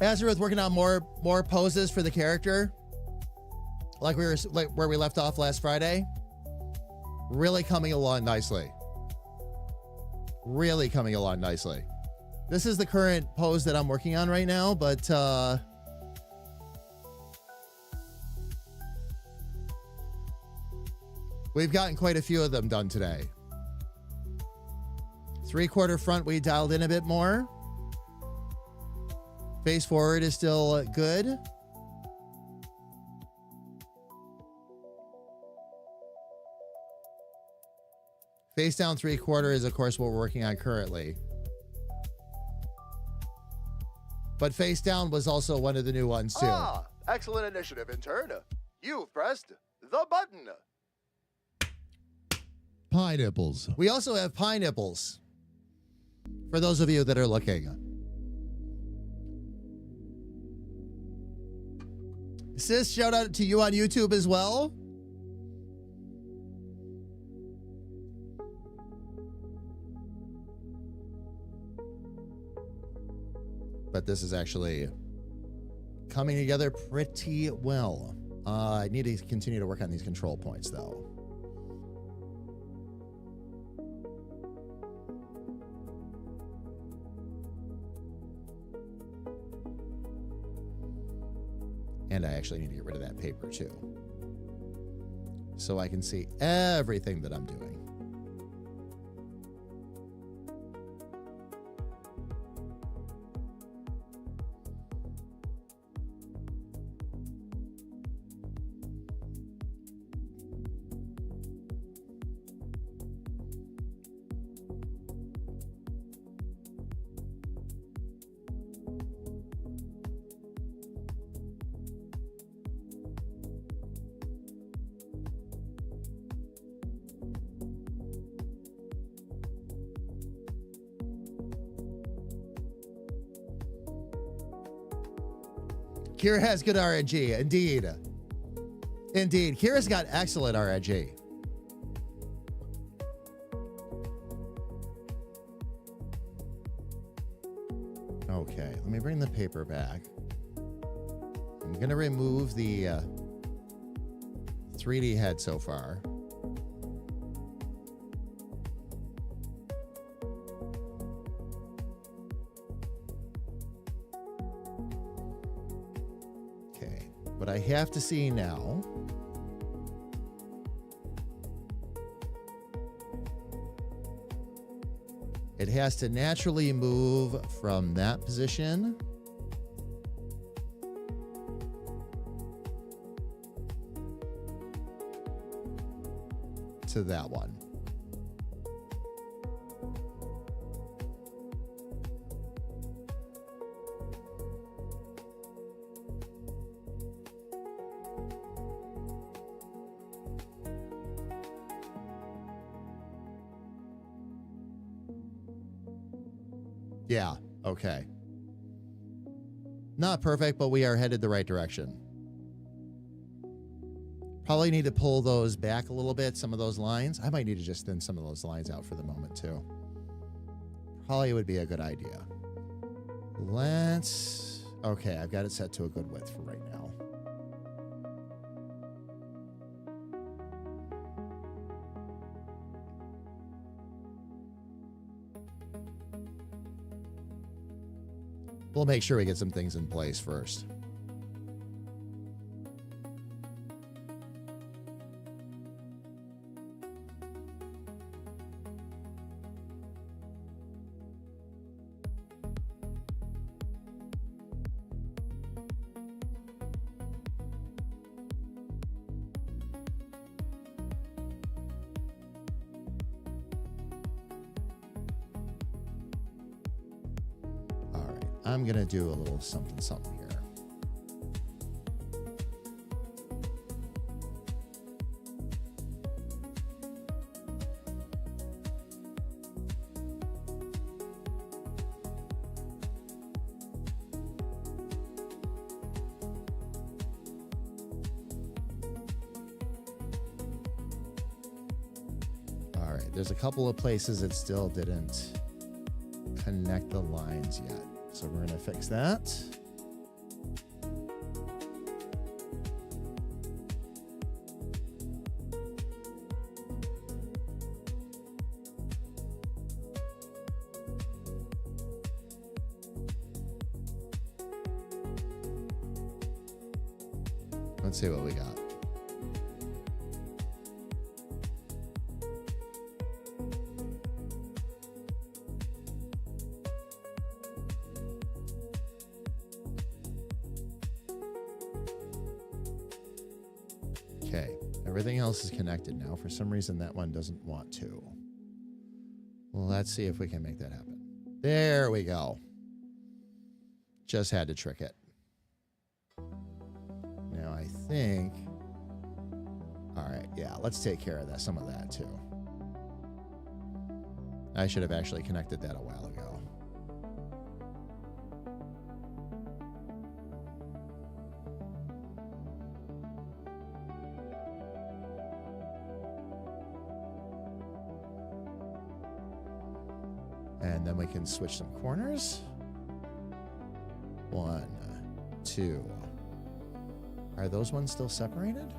Azareth working on more poses for the character, like where we left off last Friday. Really coming along nicely. Really coming along nicely. This is the current pose that I'm working on right now, but we've gotten quite a few of them done today. 3/4 front, we dialed in a bit more. Face forward is still good. Face down 3/4 is, of course, what we're working on currently. But face down was also one of the new ones, too. Ah, excellent initiative, intern. You've pressed the button. Pie nipples. We also have pie nipples, for those of you that are looking. Sis, shout out to you on YouTube as well. But this is actually coming together pretty well. I need to continue to work on these control points, though. And I actually need to get rid of that paper, too, so I can see everything that I'm doing. Kira has good RNG, indeed. Indeed, Kira's got excellent RNG. Okay, let me bring the paper back. I'm going to remove the 3D head so far. What I have to see now it has to naturally move from that position to that one. Yeah, okay. Not perfect, but we are headed the right direction. Probably need to pull those back a little bit, some of those lines. I might need to just thin some of those lines out for the moment, too. Probably would be a good idea. Okay, I've got it set to a good width for right now. We'll make sure we get some things in place first. I'm going to do a little something here. All right, there's a couple of places that still didn't connect the lines yet. So we're going to fix that. Let's see what we got. Okay, everything else is connected now. For some reason, that one doesn't want to. Well, let's see if we can make that happen. There we go. Just had to trick it. Now, I think... All right, yeah, let's take care of that. Some of that, too. I should have actually connected that a while ago. And then we can switch some corners. 1, 2. Are those ones still separated?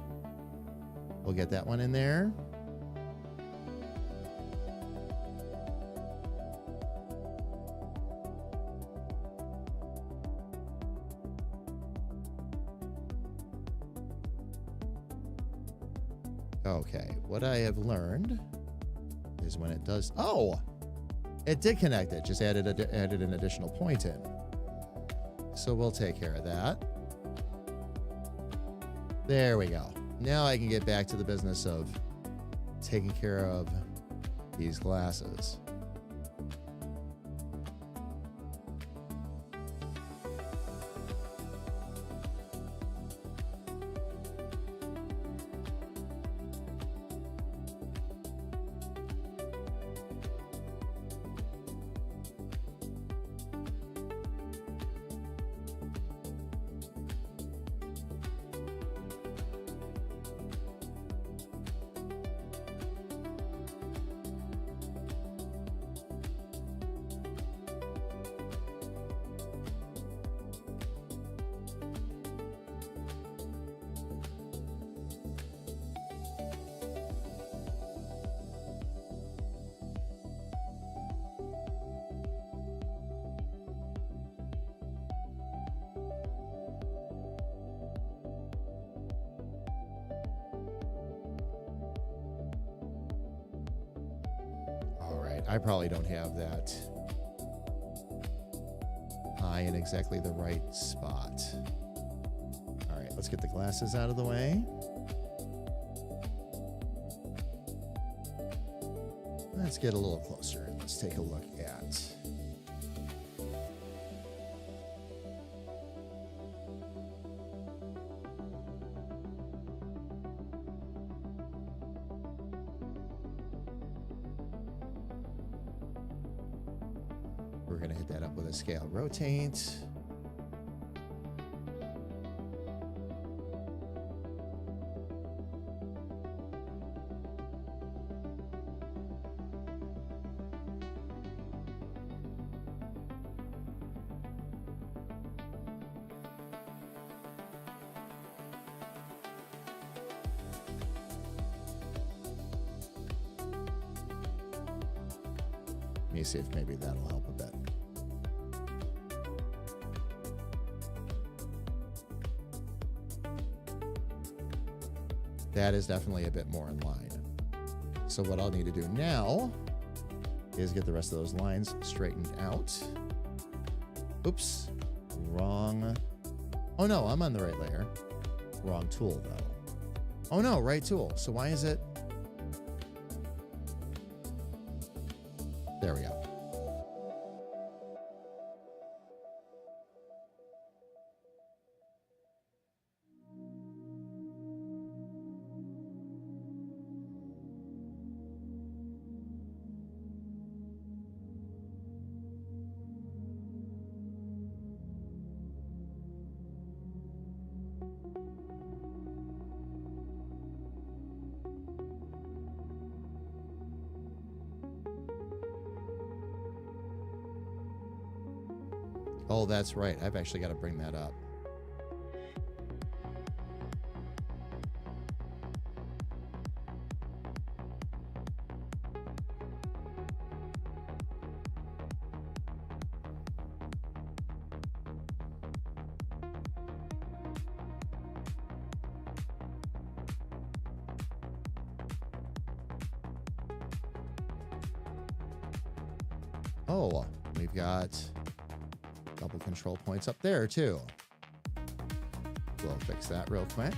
We'll get that one in there. Okay, what I have learned is when it does... Oh! It did connect it, just added an additional point in. So we'll take care of that. There we go. Now I can get back to the business of taking care of these glasses. I probably don't have that eye in exactly the right spot. All right, let's get the glasses out of the way. Let's get a little closer. Let's take a look at... We're going to hit that up with a scale rotate. Let me see if maybe that'll help a bit. That is definitely a bit more in line. So what I'll need to do now is get the rest of those lines straightened out. Oops, wrong. Oh no, I'm on the right layer. Wrong tool though. Oh no, right tool. So why is it? There we go. Oh, that's right. I've actually got to bring that up. Oh, we've got double control points up there too. We'll fix that real quick.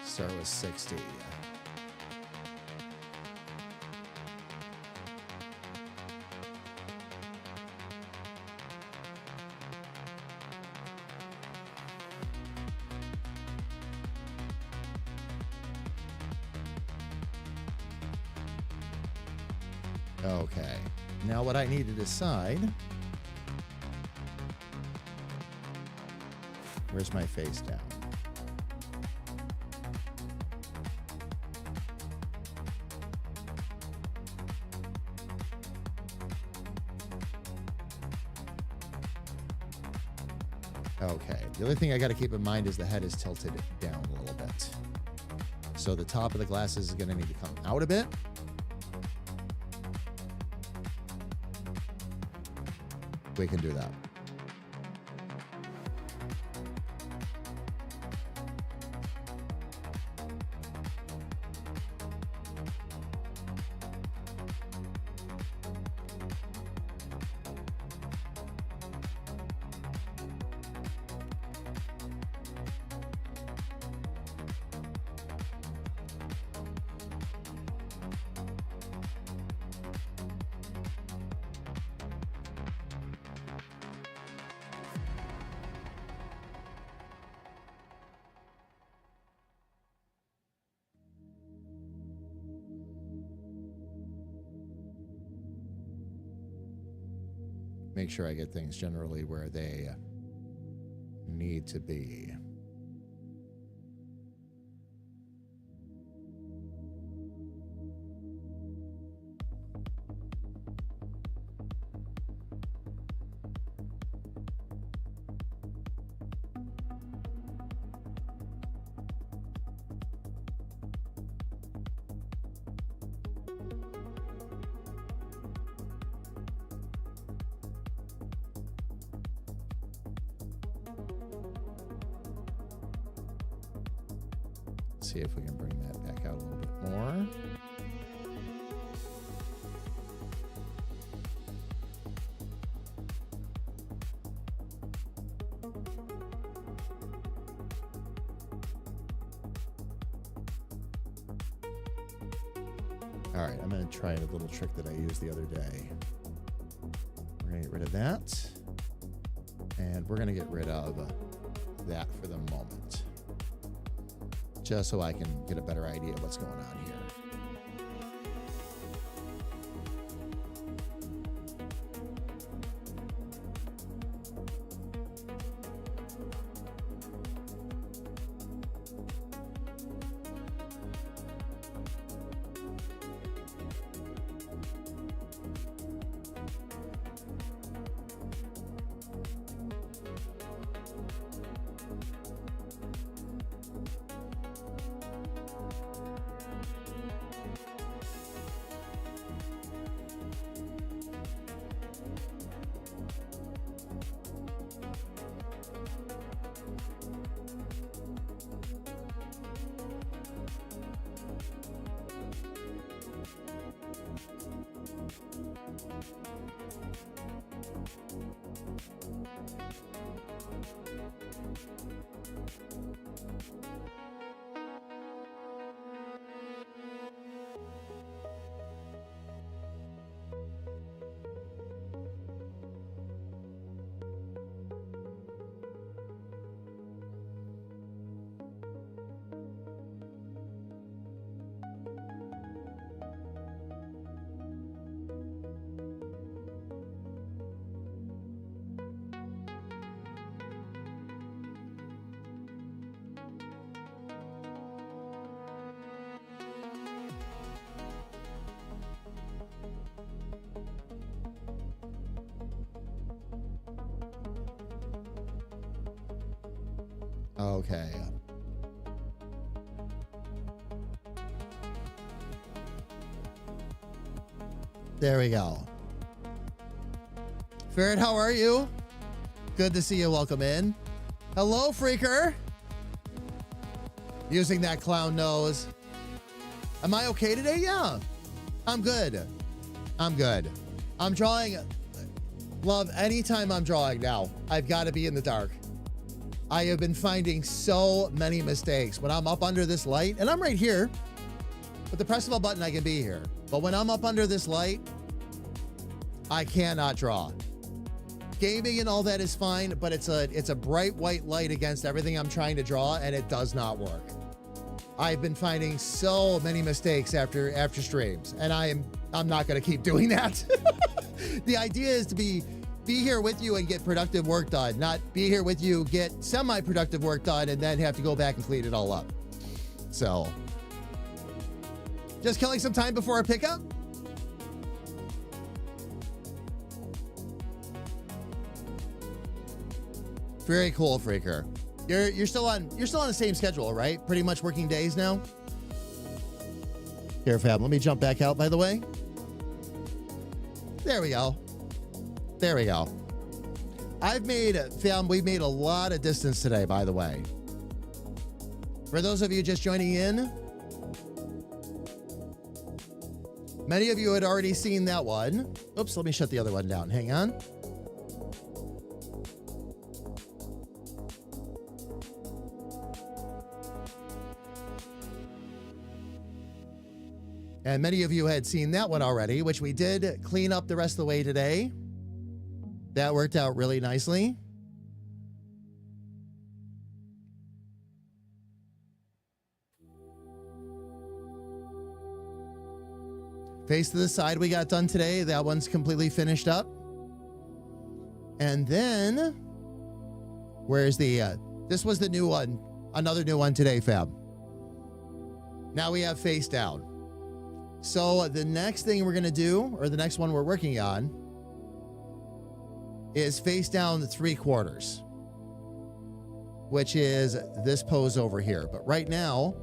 Start with 60. Okay. Now what I need to decide, where's my face down? Okay, the only thing I got to keep in mind is the head is tilted down a little bit. So the top of the glasses is going to need to come out a bit. We can do that. Make sure I get things generally where they need to be. See if we can bring that back out a little bit more. All right, I'm going to try a little trick that I used the other day. We're going to get rid of that. And we're going to get rid of that for the moment, just so I can get a better idea of what's going on here. Okay. There we go. Ferret, how are you? Good to see you. Welcome in. Hello, Freaker. Using that clown nose. Am I okay today? Yeah. I'm good. I'm good. I'm drawing. Love, anytime I'm drawing now, I've got to be in the dark. I have been finding so many mistakes. When I'm up under this light, and I'm right here, with the press of a button, I can be here. But when I'm up under this light, I cannot draw. Gaming and all that is fine, but it's a bright white light against everything I'm trying to draw, and it does not work. I've been finding so many mistakes after streams, and I'm not going to keep doing that. The idea is to be here with you and get productive work done, not be here with you, get semi-productive work done, and then have to go back and clean it all up. So, just killing some time before our pickup. Very cool, Freaker. You're still on the same schedule, right? Pretty much working days now. Here, fam. Let me jump back out, by the way. There we go. There we go. We've made a lot of distance today, by the way. For those of you just joining in, many of you had already seen that one. Oops, let me shut the other one down. Hang on. And many of you had seen that one already, which we did clean up the rest of the way today. That worked out really nicely. Face to the side we got done today. That one's completely finished up. And then, where's the, this was the new one, another new one today, fam. Now we have face down. So the next thing we're going to do, or the next one we're working on, is face down the 3/4, which is this pose over here. But right now,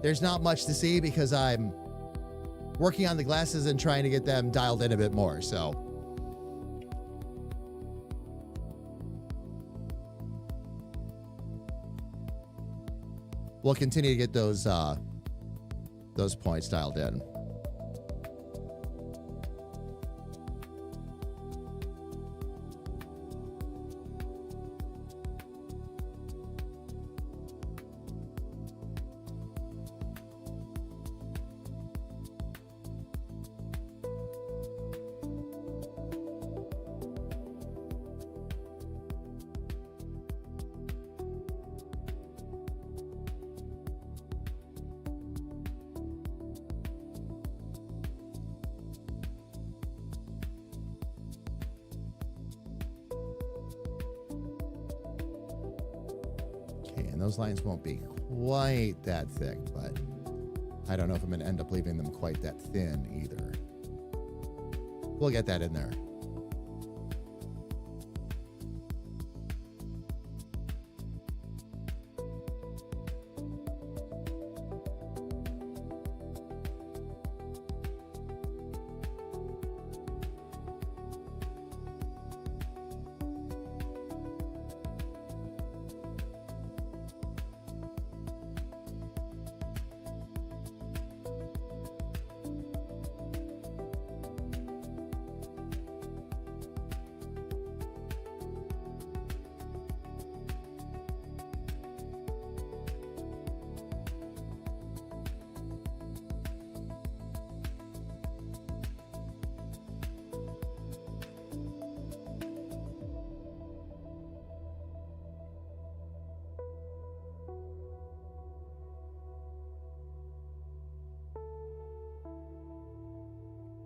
there's not much to see because I'm working on the glasses and trying to get them dialed in a bit more. So we'll continue to get those points dialed in. Those lines won't be quite that thick, but I don't know if I'm going to end up leaving them quite that thin either. We'll get that in there.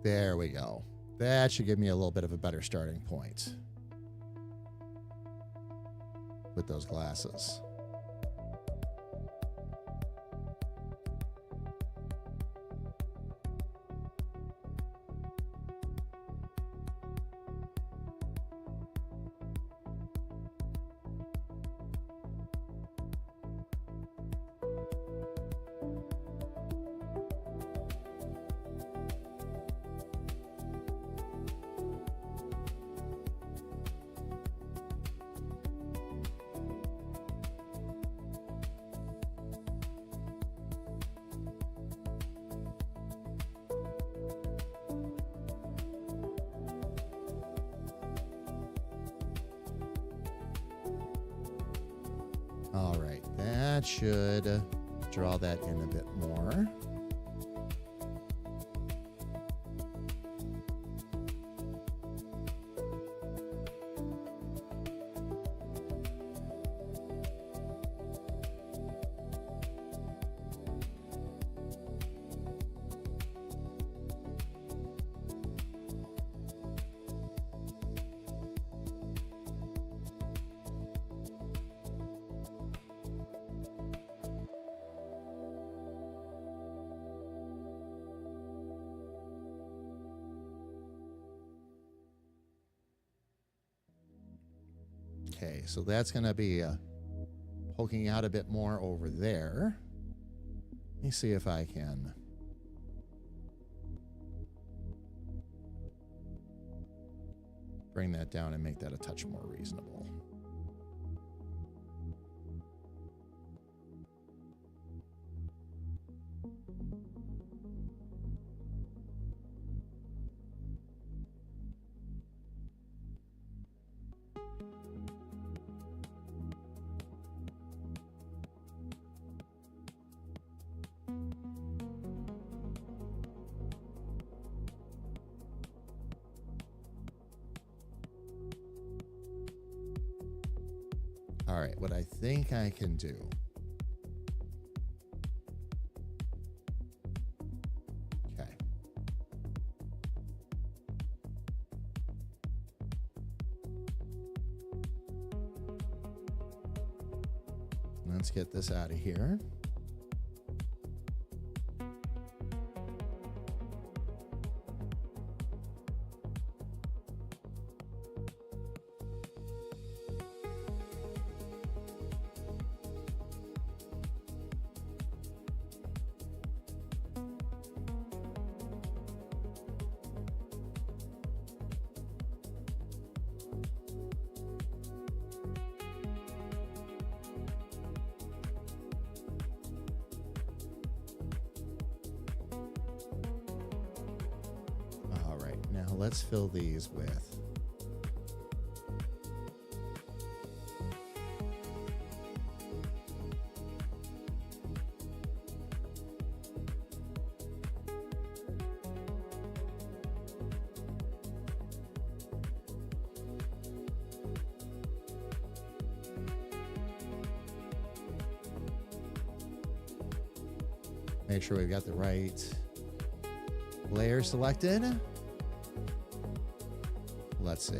There we go. That should give me a little bit of a better starting point with those glasses. All right, that should draw that in a bit more. Okay, so that's going to be poking out a bit more over there. Let me see if I can bring that down and make that a touch more reasonable. All right, what I think I can do. Okay. Let's get this out of here. Now let's fill these with make sure we've got the right layer selected. Let's see.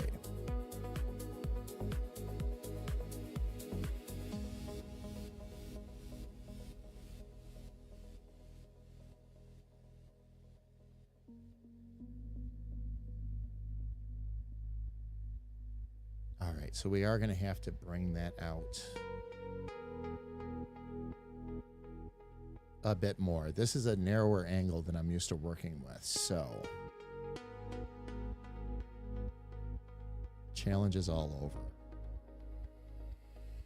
All right, so we are going to have to bring that out a bit more. This is a narrower angle than I'm used to working with, so challenges all over.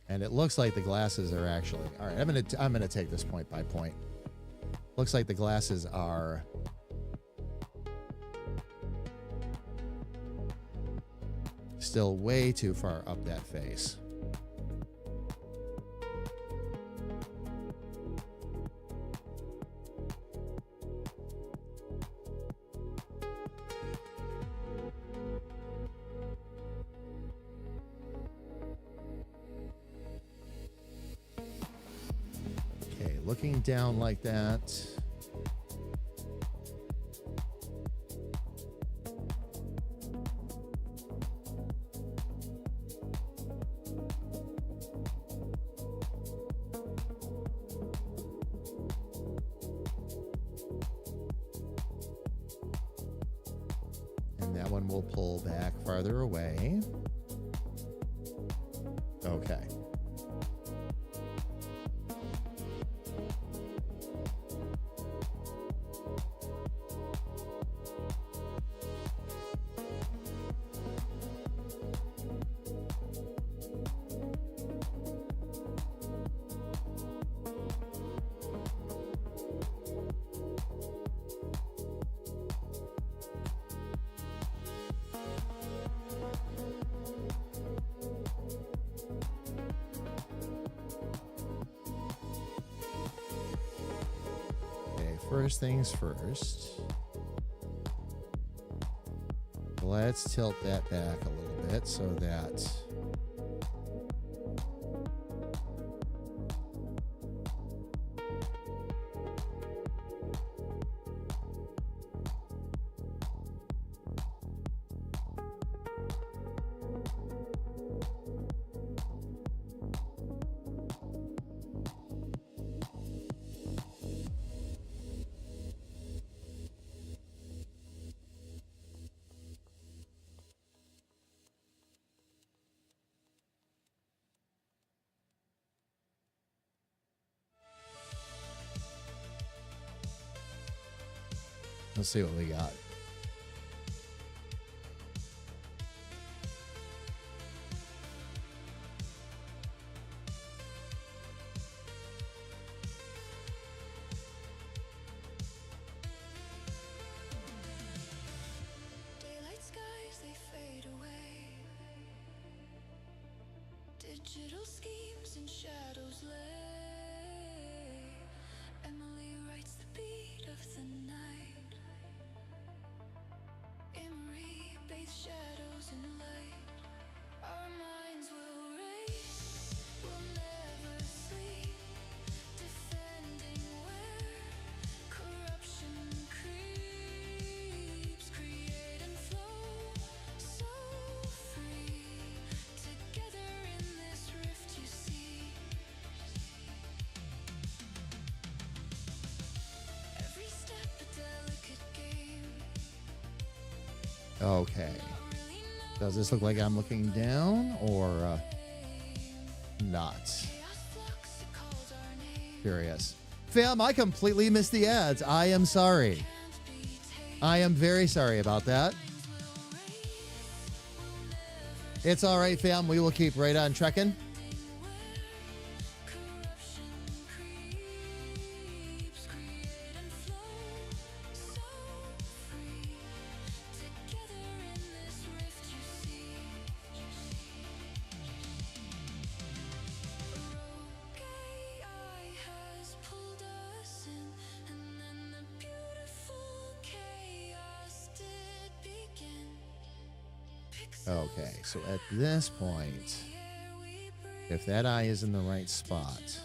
And it looks like the glasses are actually, all right, I'm gonna take this point by point. Looks like the glasses are still way too far up that face. Looking down like that. And that one will pull back farther away. Okay. first things first. Let's tilt that back a little bit so that let's see what we got. Daylight skies, they fade away. Digital schemes and shadows lay. Emily writes the beat of the night. Emery bathes shadows in light. Our minds will race, we'll never sleep. Defending where corruption creeps. Create and flow, so free. Together in this rift you see. Every step a delicate game. Okay. Does this look like I'm looking down or not? Curious. Fam, I completely missed the ads. I am sorry. I am very sorry about that. It's all right, fam. We will keep right on trekking. Okay, so at this point, if that eye is in the right spot,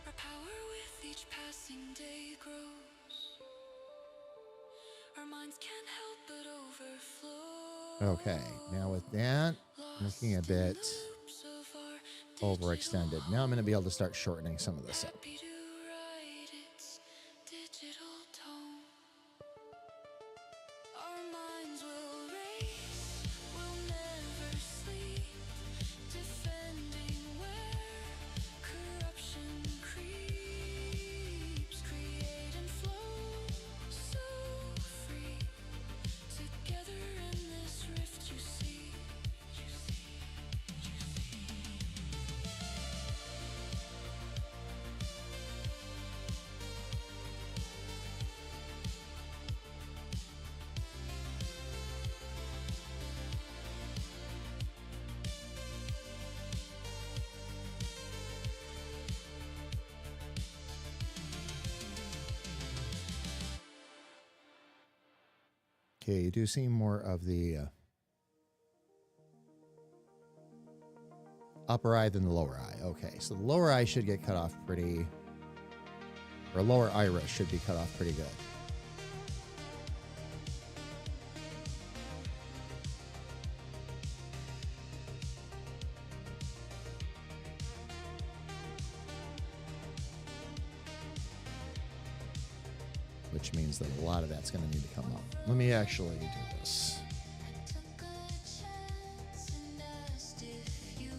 Our power with each passing day grows. Our minds can't help but overflow. okay, now with that, looking a bit overextended. Now I'm going to be able to start shortening some of this up. Happy to write its digital tone. Our minds will race, we'll never sleep. Defending where corruption creeps. Create and flow, so free. Together in this rift you see. Okay, you do see more of the upper eye than the lower eye. Okay, so the lower eye should get cut off pretty, or lower iris should be cut off pretty good. Which means that a lot of that's going to need to come up. Let me actually do this. Took a chance and asked if you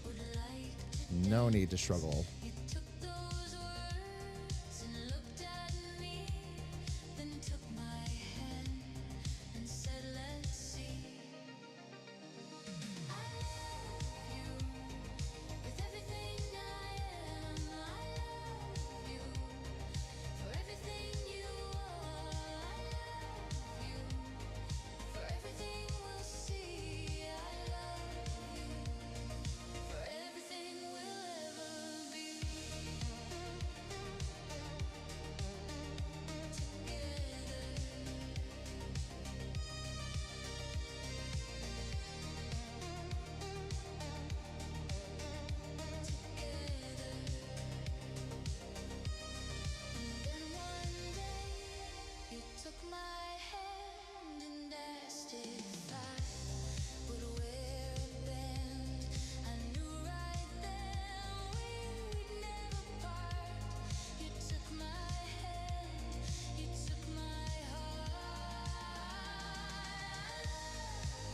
would like to. No need to struggle. You took those words and looked at me, then took my hand and said, let's see.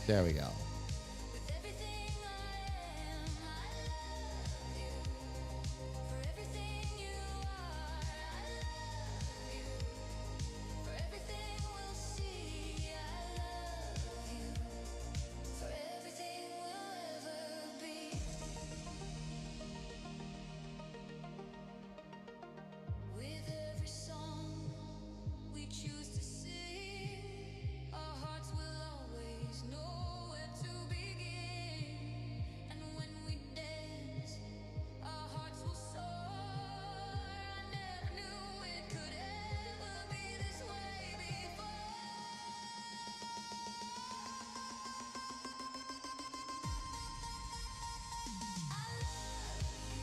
There we go. With everything I am, I love you. For everything you are, I love you. For everything we'll see, I love you. For everything we'll ever be. With every song we choose to sing, our hearts will always know where to begin. And when we dance, our hearts will soar. I never knew it could ever be this way before. I love you.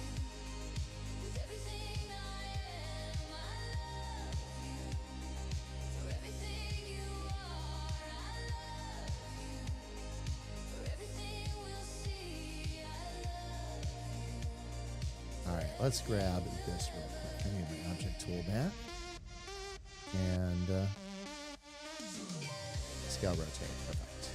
With everything I am, I love you. For everything you are, I love you. For everything we'll see, I love you. All right, let's grab this real quick. I need my object tool back. And scale rotate. Perfect.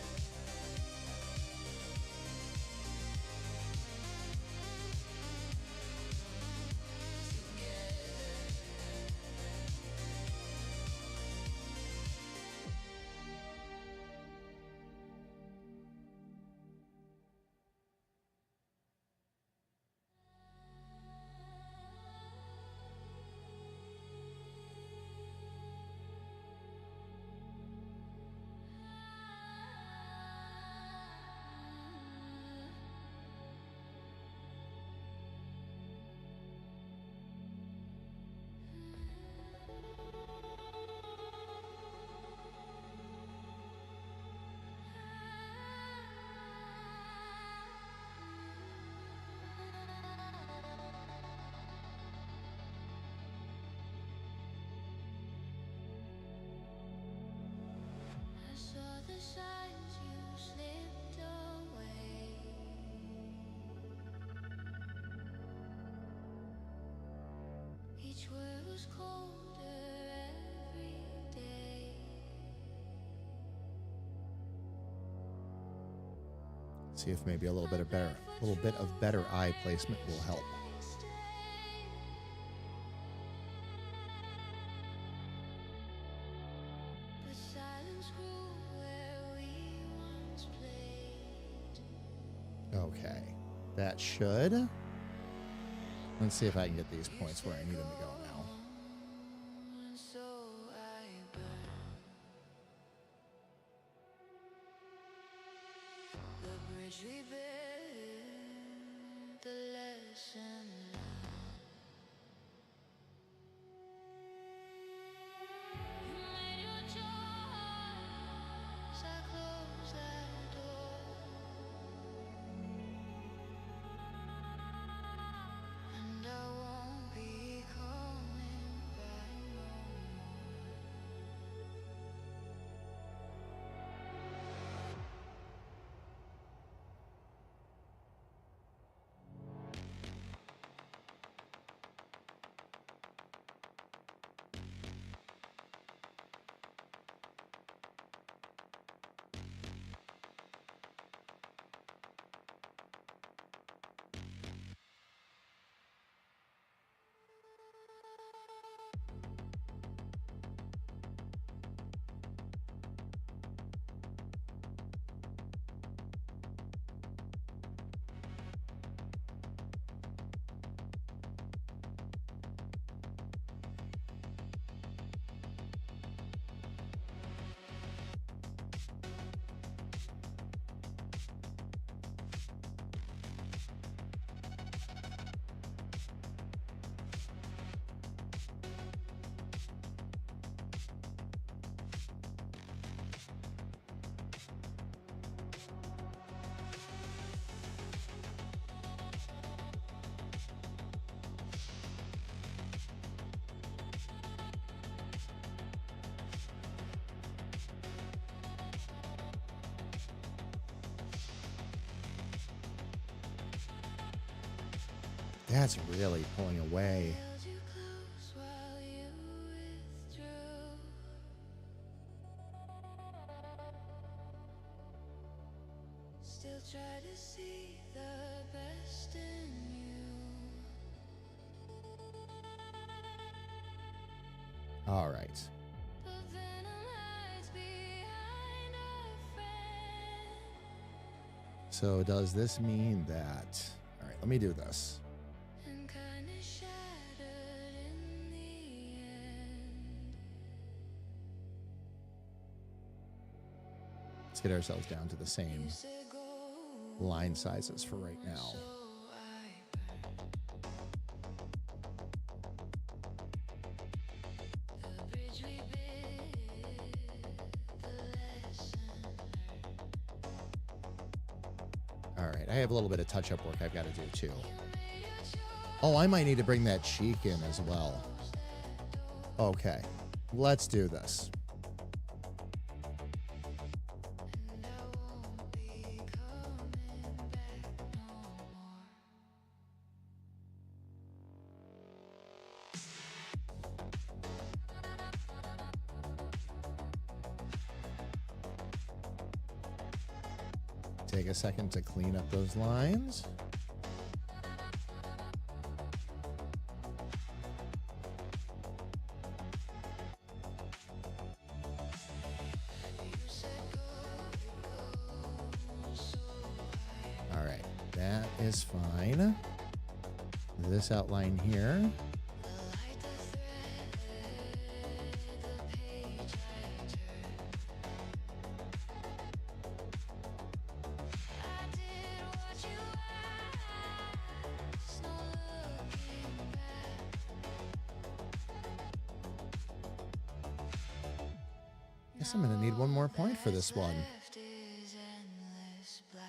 I saw the signs you slipped away. Each word was colder every day. See if maybe a little bit of better eye placement will help. But silence grew where we once played. Okay, that should. Let's see if I can get these points where I need them to go now. And so I burn the bridge we built, the lesson learned. You made your choice, I closed that door. And I won't be coming back no more. That's really pulling away. Held you close while you withdrew. All right. The venom hides behind a friend. So does this mean that... All right, let me do this. And kinda shattered in the end. Let's get ourselves down to the same You said go, line sizes for right now. so the bridge we built, the lesson All right, I have a little bit of touch-up work I've got to do too. made your choice. Oh, I might need to bring that cheek in as well. Okay, let's do this. And I won't be coming back no more. Take a second to clean up those lines. All right, that is fine. This outline here. Light the thread, the page I turn. I did what you asked, no looking back. Guess I'm gonna need one more point for this one. Left is endless black.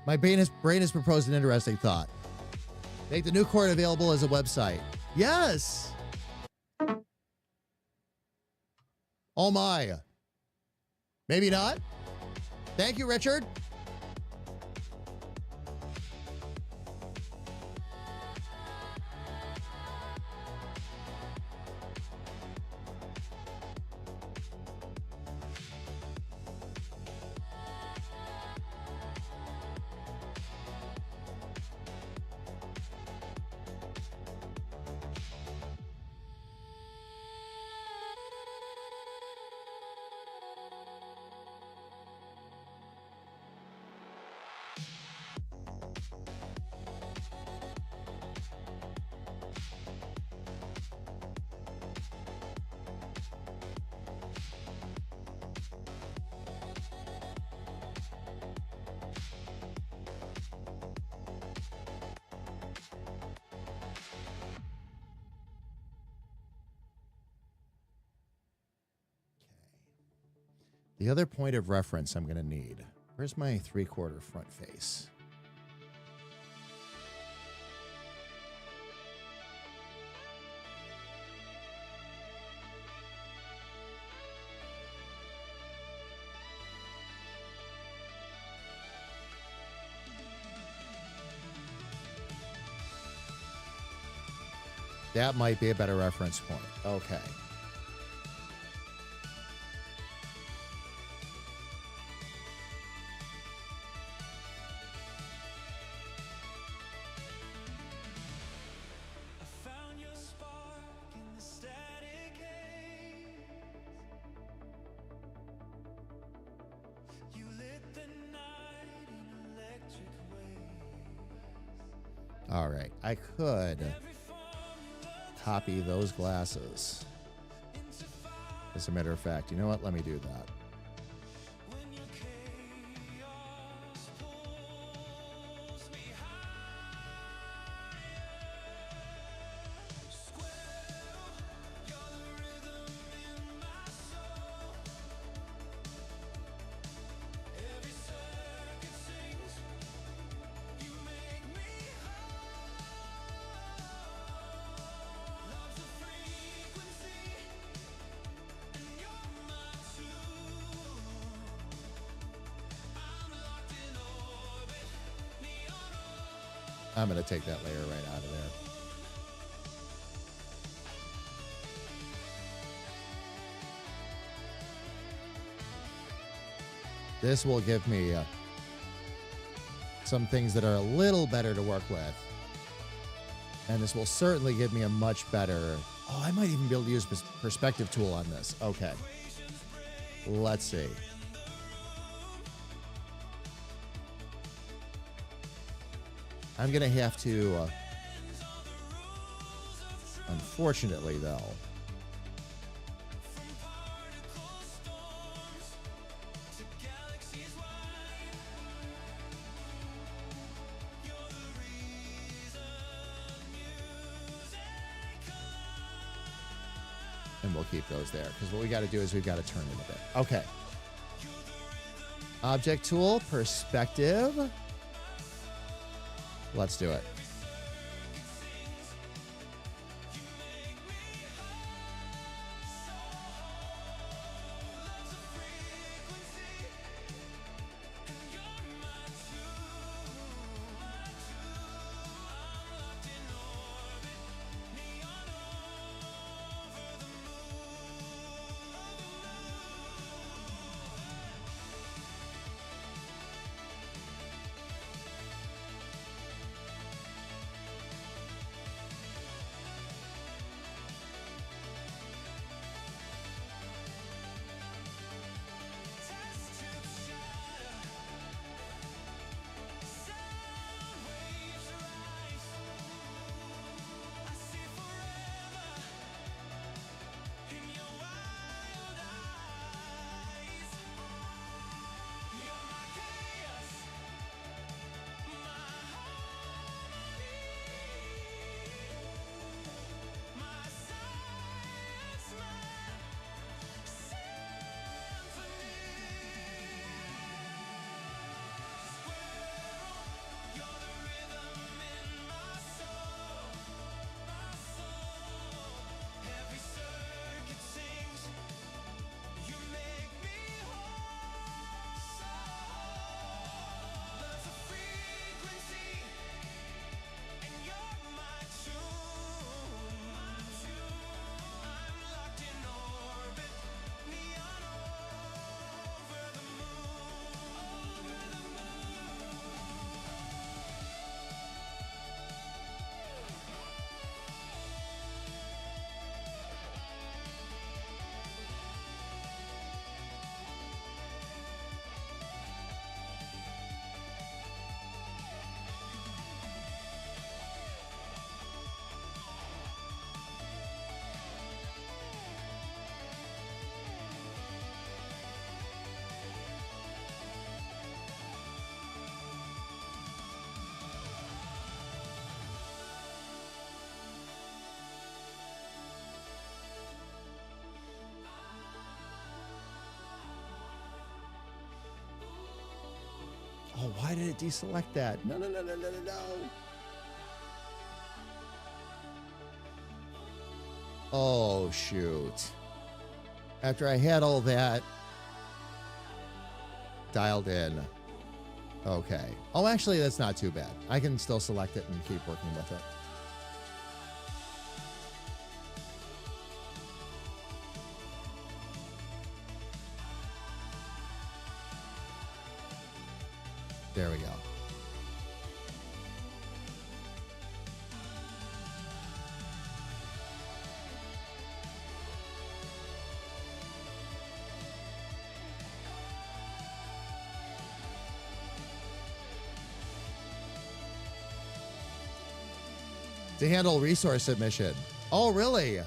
My brain has proposed an interesting thought. Make the new court available as a website. Yes! Oh my. Maybe not? Thank you, Richard. The other point of reference I'm going to need. Where's my 3/4 front face? That might be a better reference point. Okay. Found your spark in the static haze. You lit the night in electric waves. All right. I could copy those glasses. As a matter of fact, you know what? Let me do that. When your chaos pulls me higher. Square, you're the rhythm in my soul. Every circuit sings. You make me whole. Love's a frequency, and you're my tune. I'm locked in orbit, neon orbit. I'm going to take that layer right out of there. This will give me some things that are a little better to work with. And this will certainly give me a much better... Oh, I might even be able to use perspective tool on this. Okay. Let's see. I'm going to have to... unfortunately, though... And we'll keep those there, because what we got to do is we've got to turn it a bit. Okay. Object tool, perspective. Let's do it. Oh, why did it deselect that? No, no, no, no, no, no, no. Oh, shoot. After I had all that dialed in. Okay. Oh, actually, that's not too bad. I can still select it and keep working with it. There we go. To handle resource submission. Oh, really?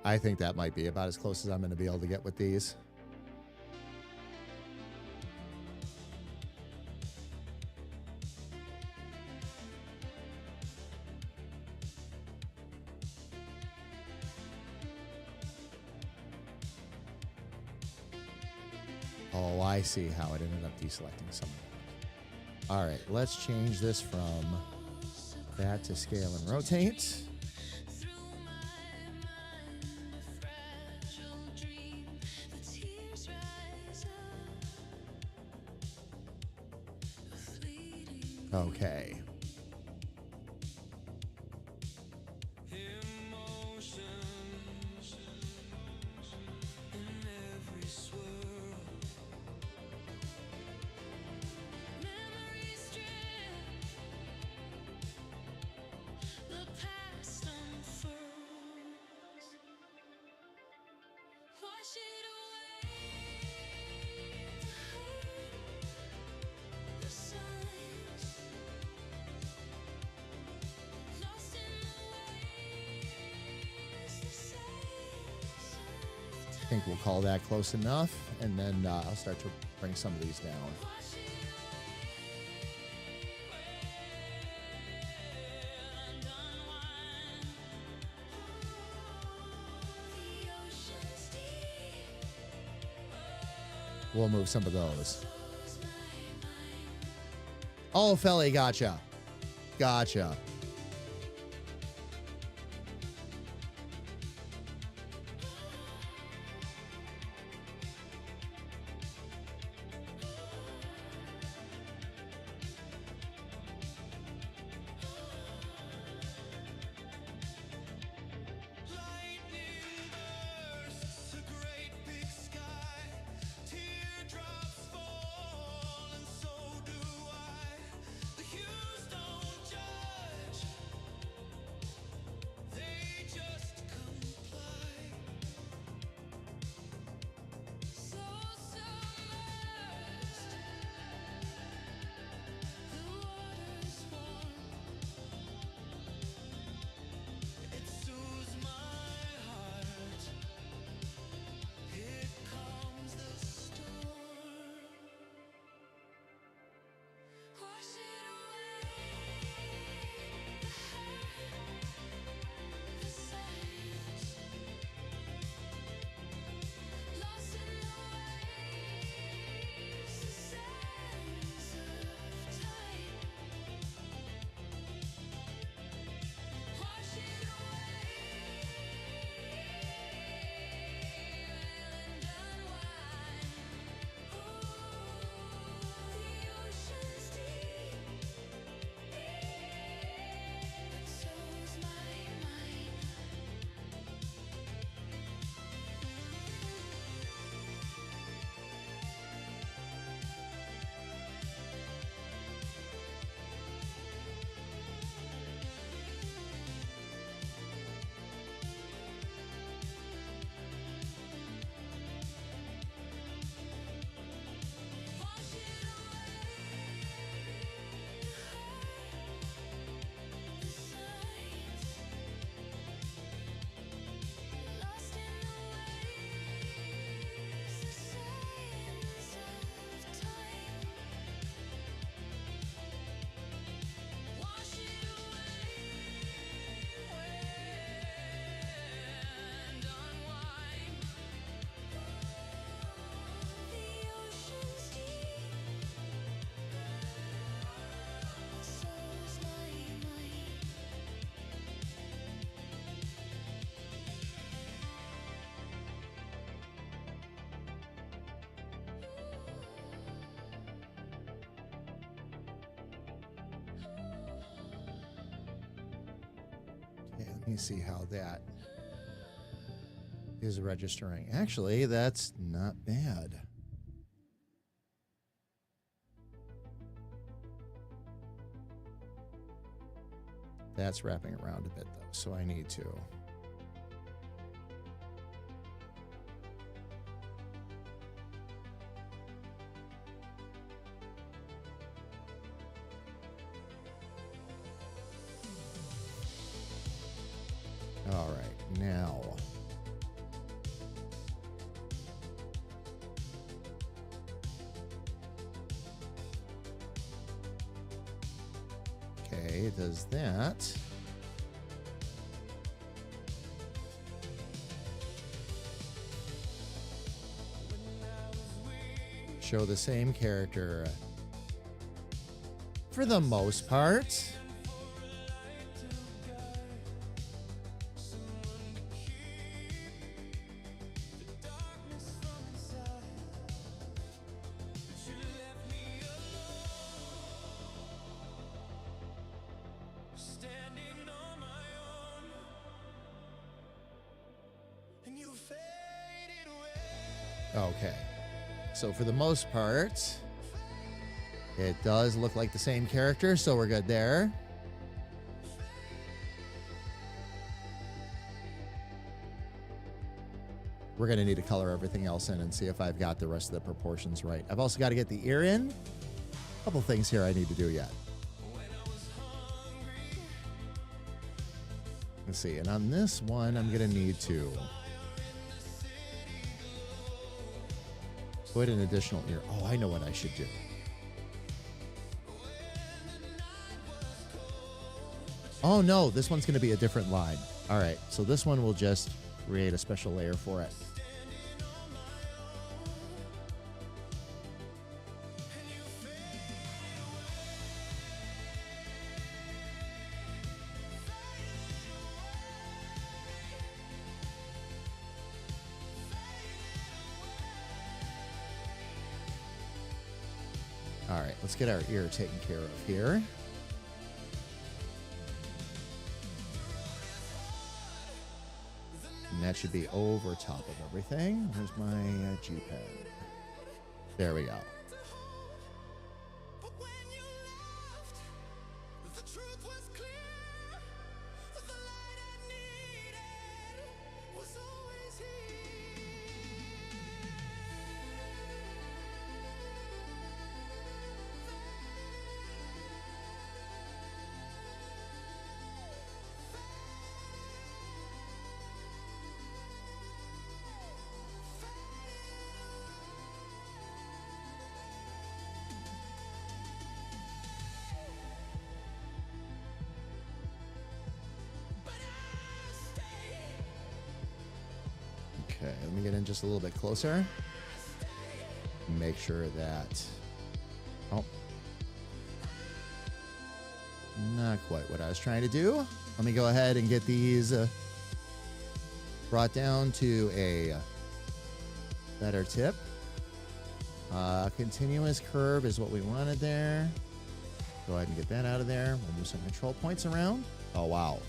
I think that might be about as close as I'm going to be able to get with these. Oh, I see how it ended up deselecting some of that. All right, let's change this from that to scale and rotate. Okay. I think we'll call that close enough, and then I'll start to bring some of these down. We'll move some of those. Oh, Felly, gotcha. Gotcha. Lightning bursts, a great big sky. Teardrops fall, and so do I. The hues don't judge, they just comply. So submerged, the water's warm. It soothes my heart. Here comes the storm. Wash it away, the hurt, the signs, lost in the waves, the sands of time. Wash it away, and unwind. Ooh, the ocean's deep, but so's my mind. Wash it away, the signs, lost in the waves, the sands of time. Wash it away, and unwind. The ocean's deep, so's my mind. Okay, let me see how that is registering. Actually, that's not bad. That's wrapping around a bit, though, so I need to. All right, now. Okay, it does that. Show the same character for the most part. Standing on my own, and you faded away. Okay. So for the most part, it does look like the same character, so we're good there. We're going to need to color everything else in and see if I've got the rest of the proportions right. I've also got to get the ear in. A couple things here I need to do yet. Let's see. And on this one, I'm going to need to Put an additional ear. Oh, I know what I should do. Oh no, this one's going to be a different line. All right, so this one will just create a special layer for it. All right, let's get our ear taken care of here. And that should be over top of everything. Where's my G-pad? There we go. But when you left, the truth was clear. The light I needed was always here. Okay, let me get in just a little bit closer. Make sure that... Oh. Not quite what I was trying to do. Let me go ahead and get these brought down to a better tip. Continuous curve is what we wanted there. Go ahead and get that out of there. We'll move some control points around. Oh, wow.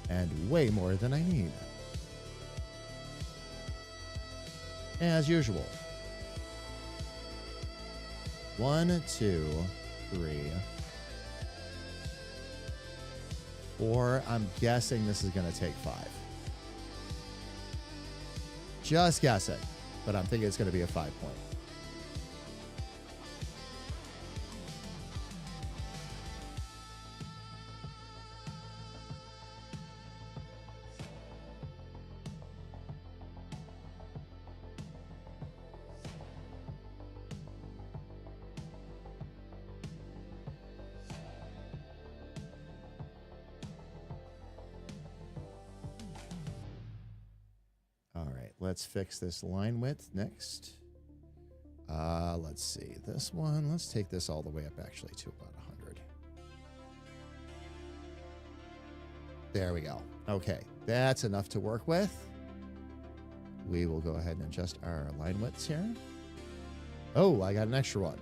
And way more than I need. As usual. 1, 2, 3, 4. I'm guessing this is going to take 5. Just guessing. But I'm thinking it's going to be a 5-point. Let's fix this line width next. Let's see. This one, let's take this all the way up actually to about 100. There we go. Okay, that's enough to work with. We will go ahead and adjust our line widths here. Oh, I got an extra one.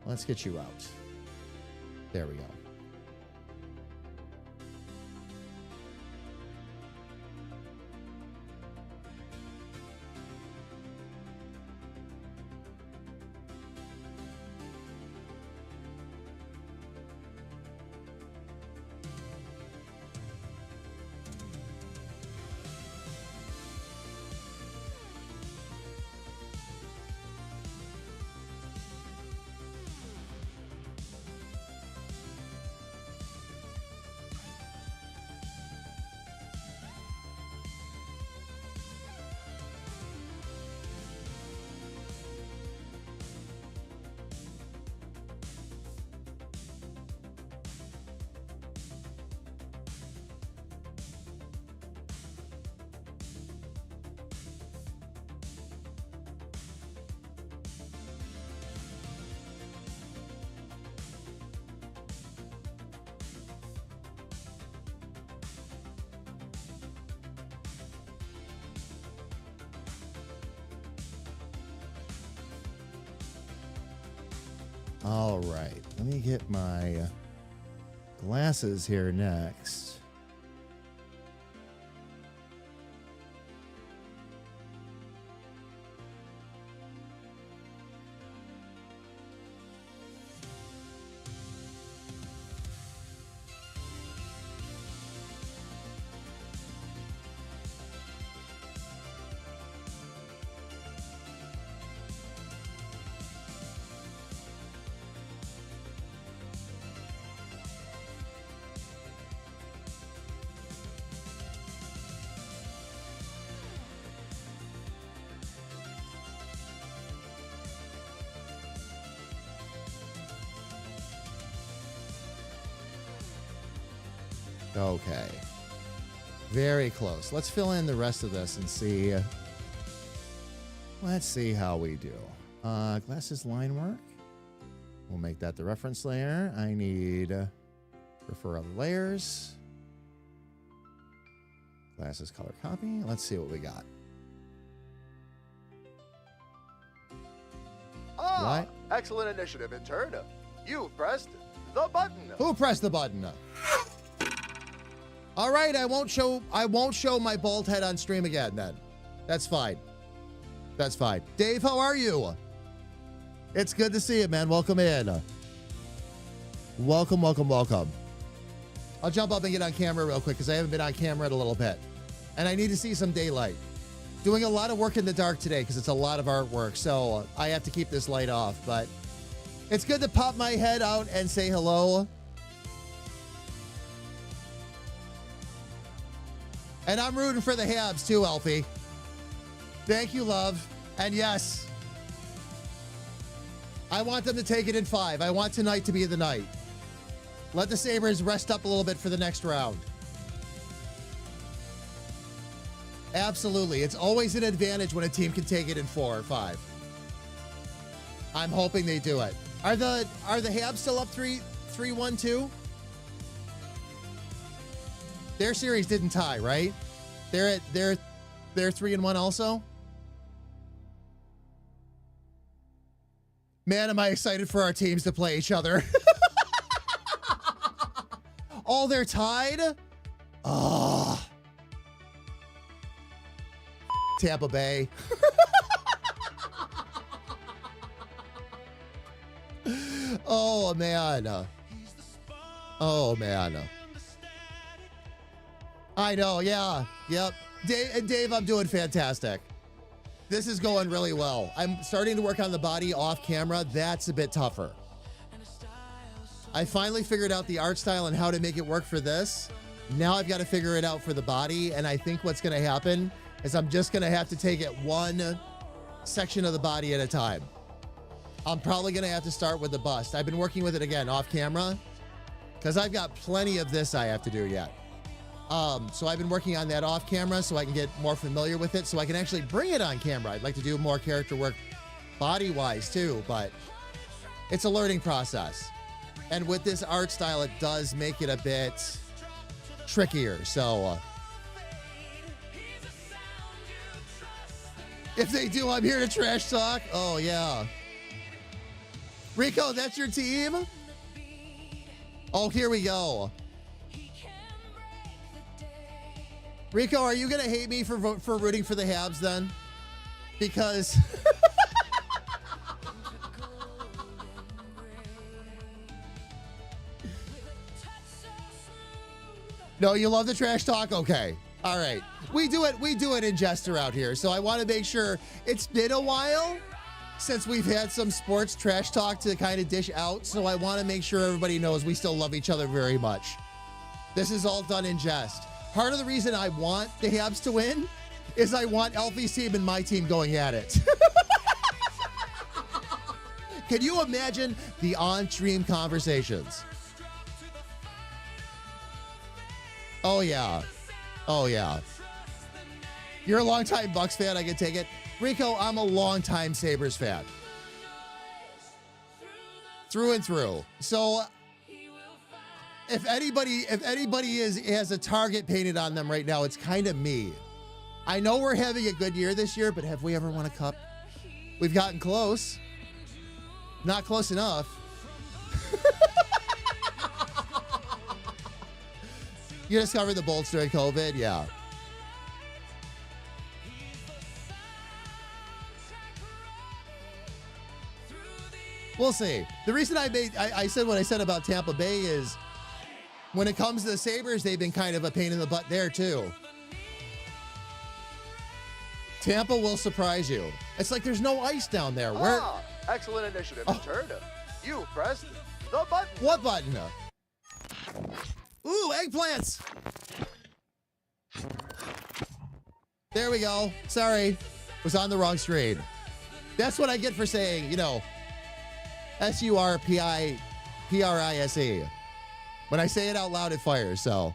Let's get you out. There we go. All right, let me get my glasses here next. Okay. Very close. Let's fill in the rest of this and see. Let's see how we do. Glasses line work. We'll make that the reference layer. I need refer other layers. Glasses color copy. Let's see what we got. Ah, excellent initiative, intern. You pressed the button. Who pressed the button? All right, I won't show my bald head on stream again then. That's fine. That's fine. Dave, how are you? It's good to see you, man. Welcome in. Welcome, welcome, welcome. I'll jump up and get on camera real quick because I haven't been on camera in a little bit. And I need to see some daylight. Doing a lot of work in the dark today because it's a lot of artwork, so I have to keep this light off. But it's good to pop my head out and say hello. And I'm rooting for the Habs too, Alfie. Thank you, love. And yes, I want them to take it in 5. I want tonight to be the night. Let the Sabres rest up a little bit for the next round. Absolutely. It's always an advantage when a team can take it in 4 or 5. I'm hoping they do it. Are the Habs still up 3-1 too? Their series didn't tie, right? They're 3-1 also. Man, am I excited for our teams to play each other. Oh, they're tied? Oh. Tampa Bay. Oh, man. Oh, man. I know, yeah. Yep. Dave, I'm doing fantastic. This is going really well. I'm starting to work on the body off camera. That's a bit tougher. I finally figured out the art style and how to make it work for this. Now I've got to figure it out for the body. And I think what's going to happen is I'm just going to have to take it one section of the body at a time. I'm probably going to have to start with the bust. I've been working with it again off camera because I've got plenty of this I have to do yet. So I've been working on that off camera so I can get more familiar with it so I can actually bring it on camera. I'd like to do more character work body-wise too, but it's a learning process. And with this art style, it does make it a bit trickier. So if they do, I'm here to trash talk. Oh, yeah. Rico, that's your team? Oh, here we go. Rico, are you going to hate me for rooting for the Habs then? Because... No, you love the trash talk? Okay. All right. We do it in jest around here. So I want to make sure it's been a while since we've had some sports trash talk to kind of dish out. So I want to make sure everybody knows we still love each other very much. This is all done in jest. Part of the reason I want the Habs to win is I want Elfie's team and my team going at it. Can you imagine the on-stream conversations? Oh, yeah. Oh, yeah. You're a longtime Bucks fan, I can take it. Rico, I'm a longtime Sabres fan. Through and through. So if anybody has a target painted on them right now, it's kind of me. I know we're having a good year this year, but have we ever won a cup? We've gotten close. Not close enough. You discovered the bolts during COVID? Yeah. We'll see. The reason I said what I said about Tampa Bay is when it comes to the Sabres, they've been kind of a pain in the butt there too. Tampa will surprise you. It's like there's no ice down there. Where? Excellent initiative, intern. You pressed the button. What button? Ooh, eggplants. There we go. Sorry. Was on the wrong screen. That's what I get for saying, you know, SURPRISE. When I say it out loud, it fires. So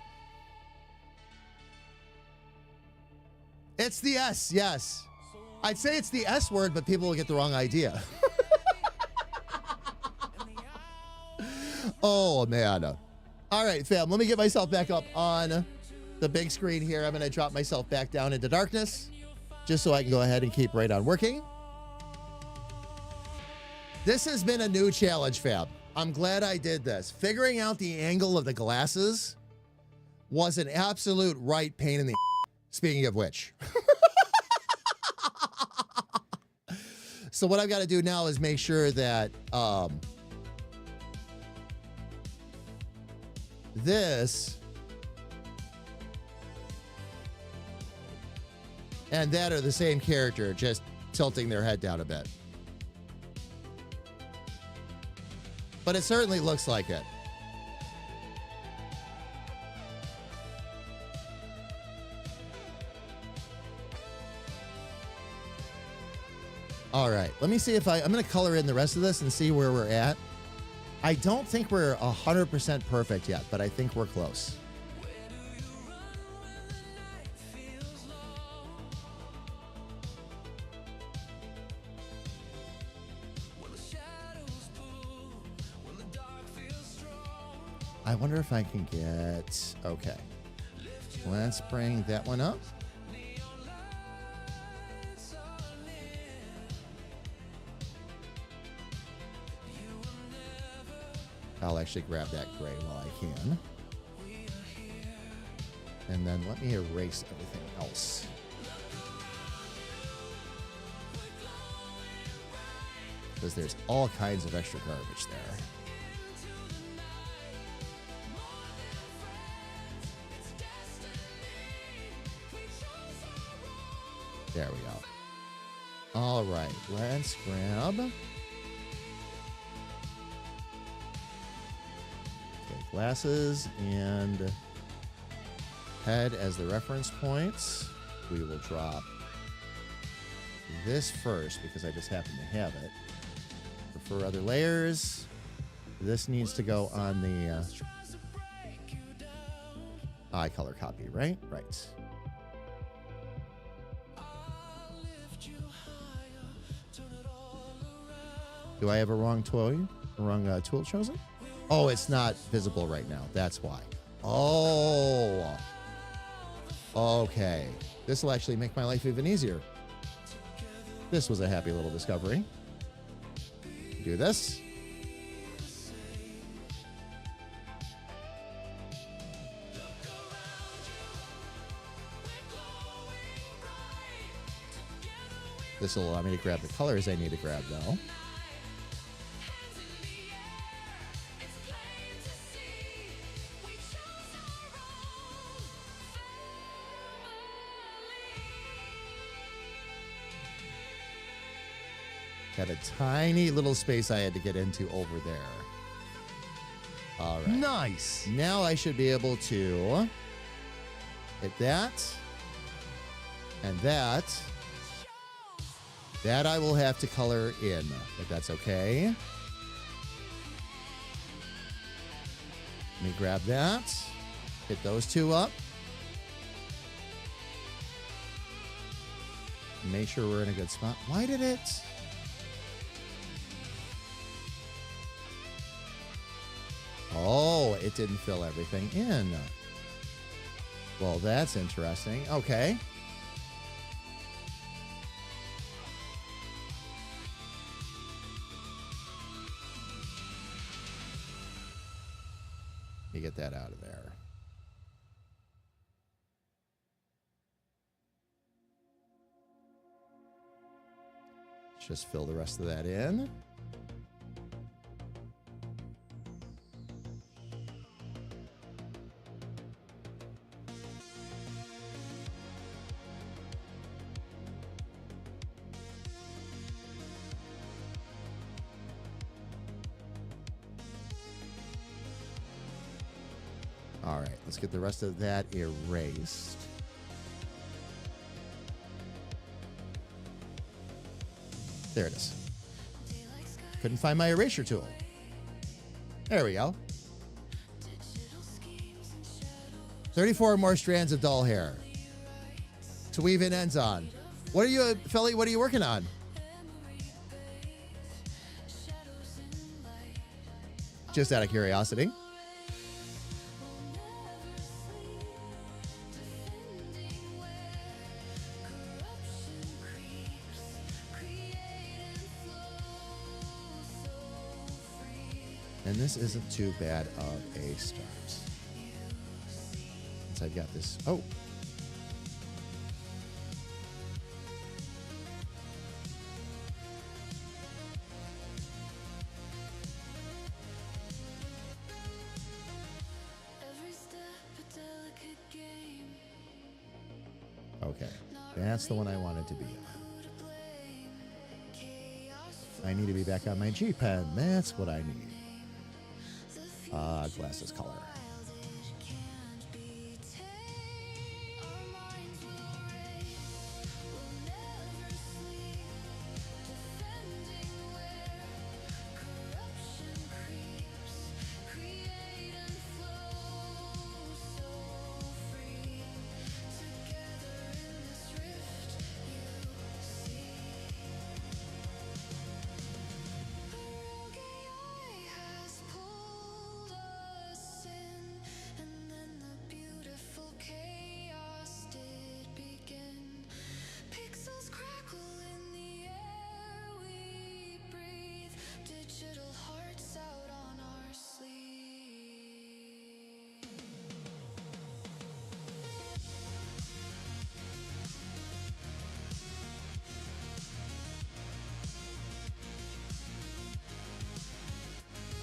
It's the S, yes. I'd say it's the S word, but people will get the wrong idea. Oh, man. All right, fam, let me get myself back up on the big screen here. I'm going to drop myself back down into darkness just so I can go ahead and keep right on working. This has been a new challenge, fam. I'm glad I did this. Figuring out the angle of the glasses was an absolute right pain in the speaking of which. So what I've got to do now is make sure that this and that are the same character, just tilting their head down a bit. But it certainly looks like it. All right, let me see if I'm going to color in the rest of this and see where we're at. I don't think we're 100% perfect yet, but I think we're close. I wonder if I can get, okay. Let's bring that one up. I'll actually grab that gray while I can. And then let me erase everything else. Because there's all kinds of extra garbage there. There we go. All right, let's grab. Okay, glasses and head as the reference points. We will drop this first because I just happen to have it. For other layers, this needs to go on the eye color copy, right? Right. Do I have a wrong tool chosen? Oh, it's not visible right now. That's why. Oh. Okay. This will actually make my life even easier. This was a happy little discovery. Do this. This will allow me to grab the colors I need to grab, though. Got a tiny little space I had to get into over there. All right. Nice. Now I should be able to hit that and that. That I will have to color in, if that's okay. Let me grab that. Hit those two up. Make sure we're in a good spot. Why did it? Oh, it didn't fill everything in. Well, that's interesting. Okay. You get that out of there. Just fill the rest of that in. All right, let's get the rest of that erased. There it is. Couldn't find my erasure tool. There we go. 34 more strands of doll hair. to weave in ends on. What are you, Philly? What are you working on? Just out of curiosity. And this isn't too bad of a start. Since I've got this. Oh. Okay. That's the one I wanted to be on. I need to be back on my G pen. That's what I need. Glasses color.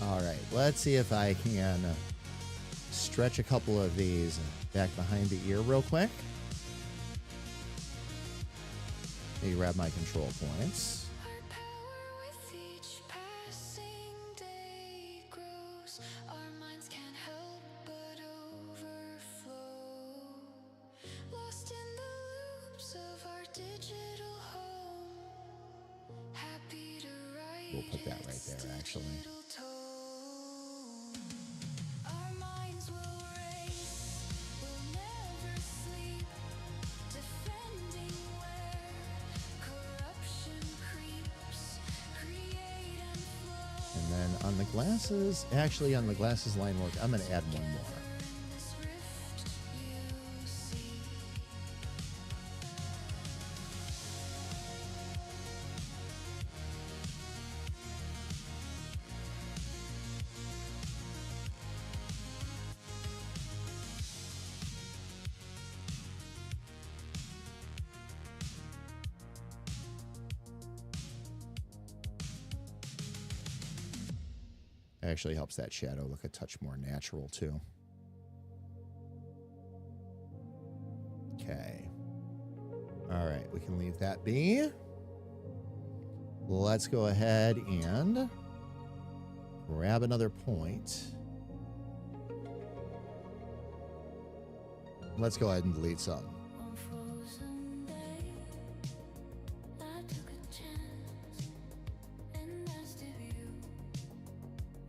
All right, let's see if I can stretch a couple of these back behind the ear real quick. Let me grab my control points. Our power with each passing day grows. Our minds can't help but overflow. Lost in the loops of our digital home. Happy to write. We'll put that right there, actually. Our minds will race. We'll never sleep. Defending where corruption creeps. Create and flow. And then on the glasses, actually on the glasses line work, I'm going to add one more. This rift you see. Actually helps that shadow look a touch more natural too. Okay. All right, we can leave that be. Let's go ahead and grab another point. Let's go ahead and delete some. One frozen day, I took a chance and asked if you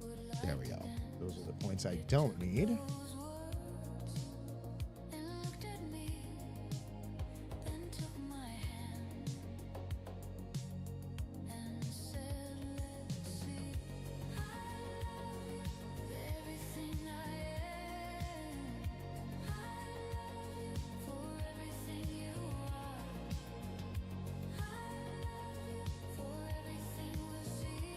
would like There we go. Those are the points I don't need. those words and looked at me, then took my hand and said, "Let's see." I love you for everything I am. I love you for everything you are. I love you for everything we'll see.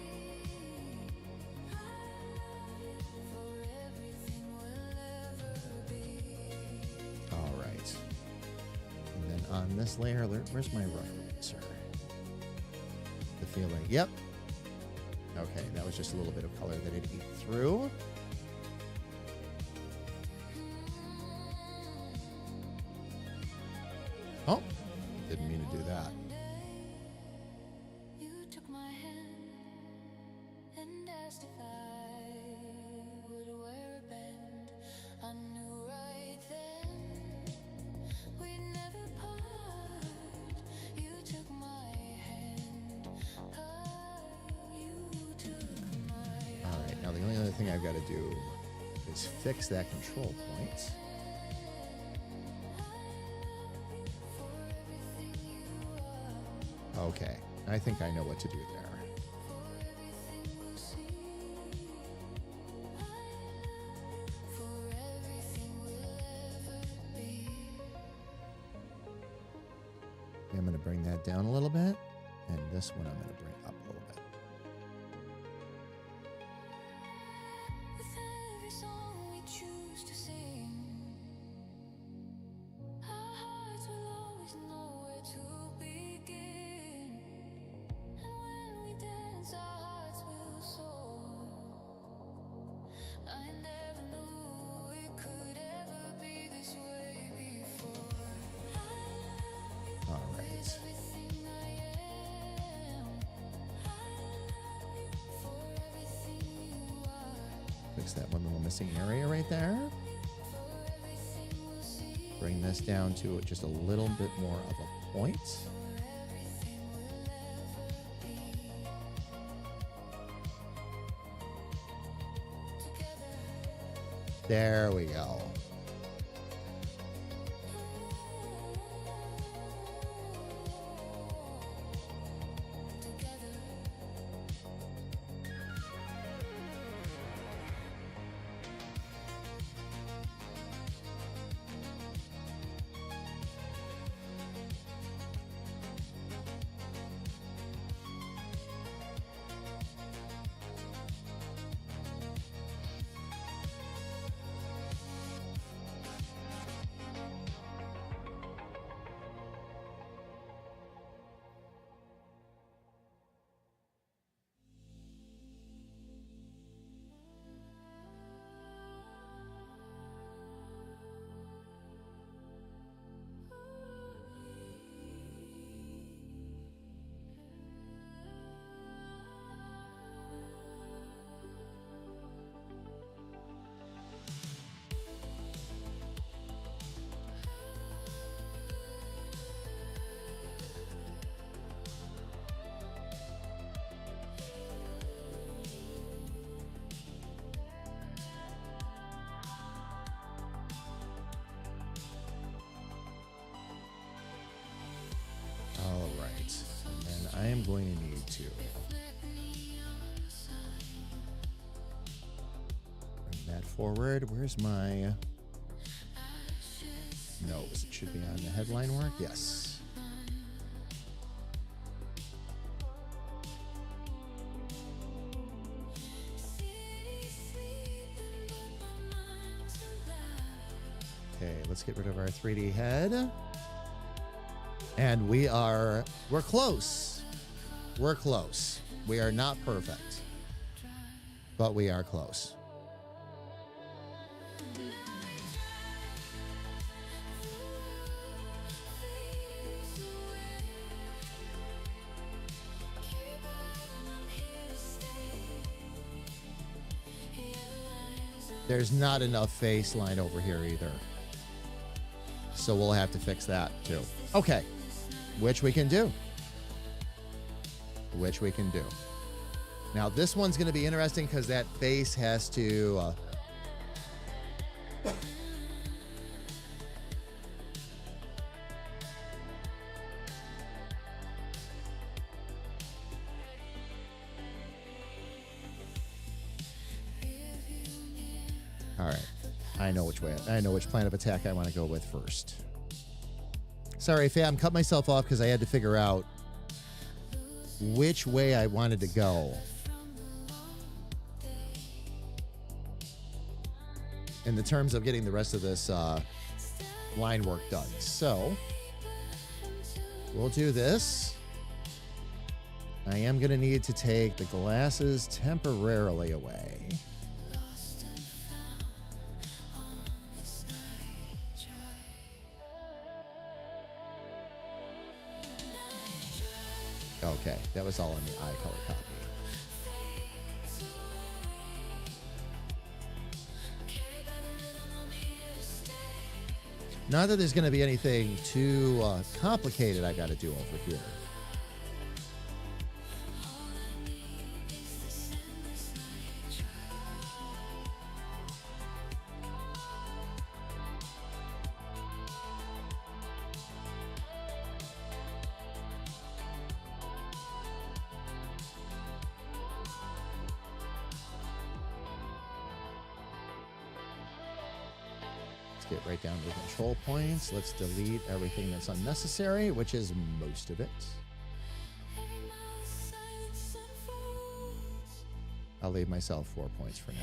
I love you for everything we'll ever be. All right. And then on this layer, where's my rough eraser? The feeling. Yep. Okay, that was just a little bit of color that it eat through. Oh, didn't mean to do that. You took my hand and asked if I would wear a band. I knew right then we'd never part. You took my hand. You took my All right, now the only other thing I've got to do is fix that control point. Okay, I think I know what to do there. I'm going to bring that down a little bit, and this one I'm going to bring up a little bit. With every song we choose to sing, our hearts will always know where to begin. And when we dance, our hearts will soar. I never knew it could ever be this way before. All right. Everything I am, I love you for everything you are. Fix that one little missing area right there. Bring this down to just a little bit more of a point. There we go. All right. And then I am going to need to bring that forward. Where's my nose? It should be on the headline work. Yes. Okay, let's get rid of our 3D head. And we're close. We're close. We are not perfect, but we are close. There's not enough face line over here either. So we'll have to fix that too. Okay. Which we can do. Which we can do. Now this one's going to be interesting because that face has to... All right. I know which plan of attack I want to go with first. Sorry, fam, cut myself off because I had to figure out which way I wanted to go in the terms of getting the rest of this line work done. So we'll do this. I am going to need to take the glasses temporarily away. Okay, that was all in the eye color copy. Not that there's going to be anything too complicated I got to do over here. get right down to the control points. Let's delete everything that's unnecessary, which is most of it. I'll leave myself 4 points for now.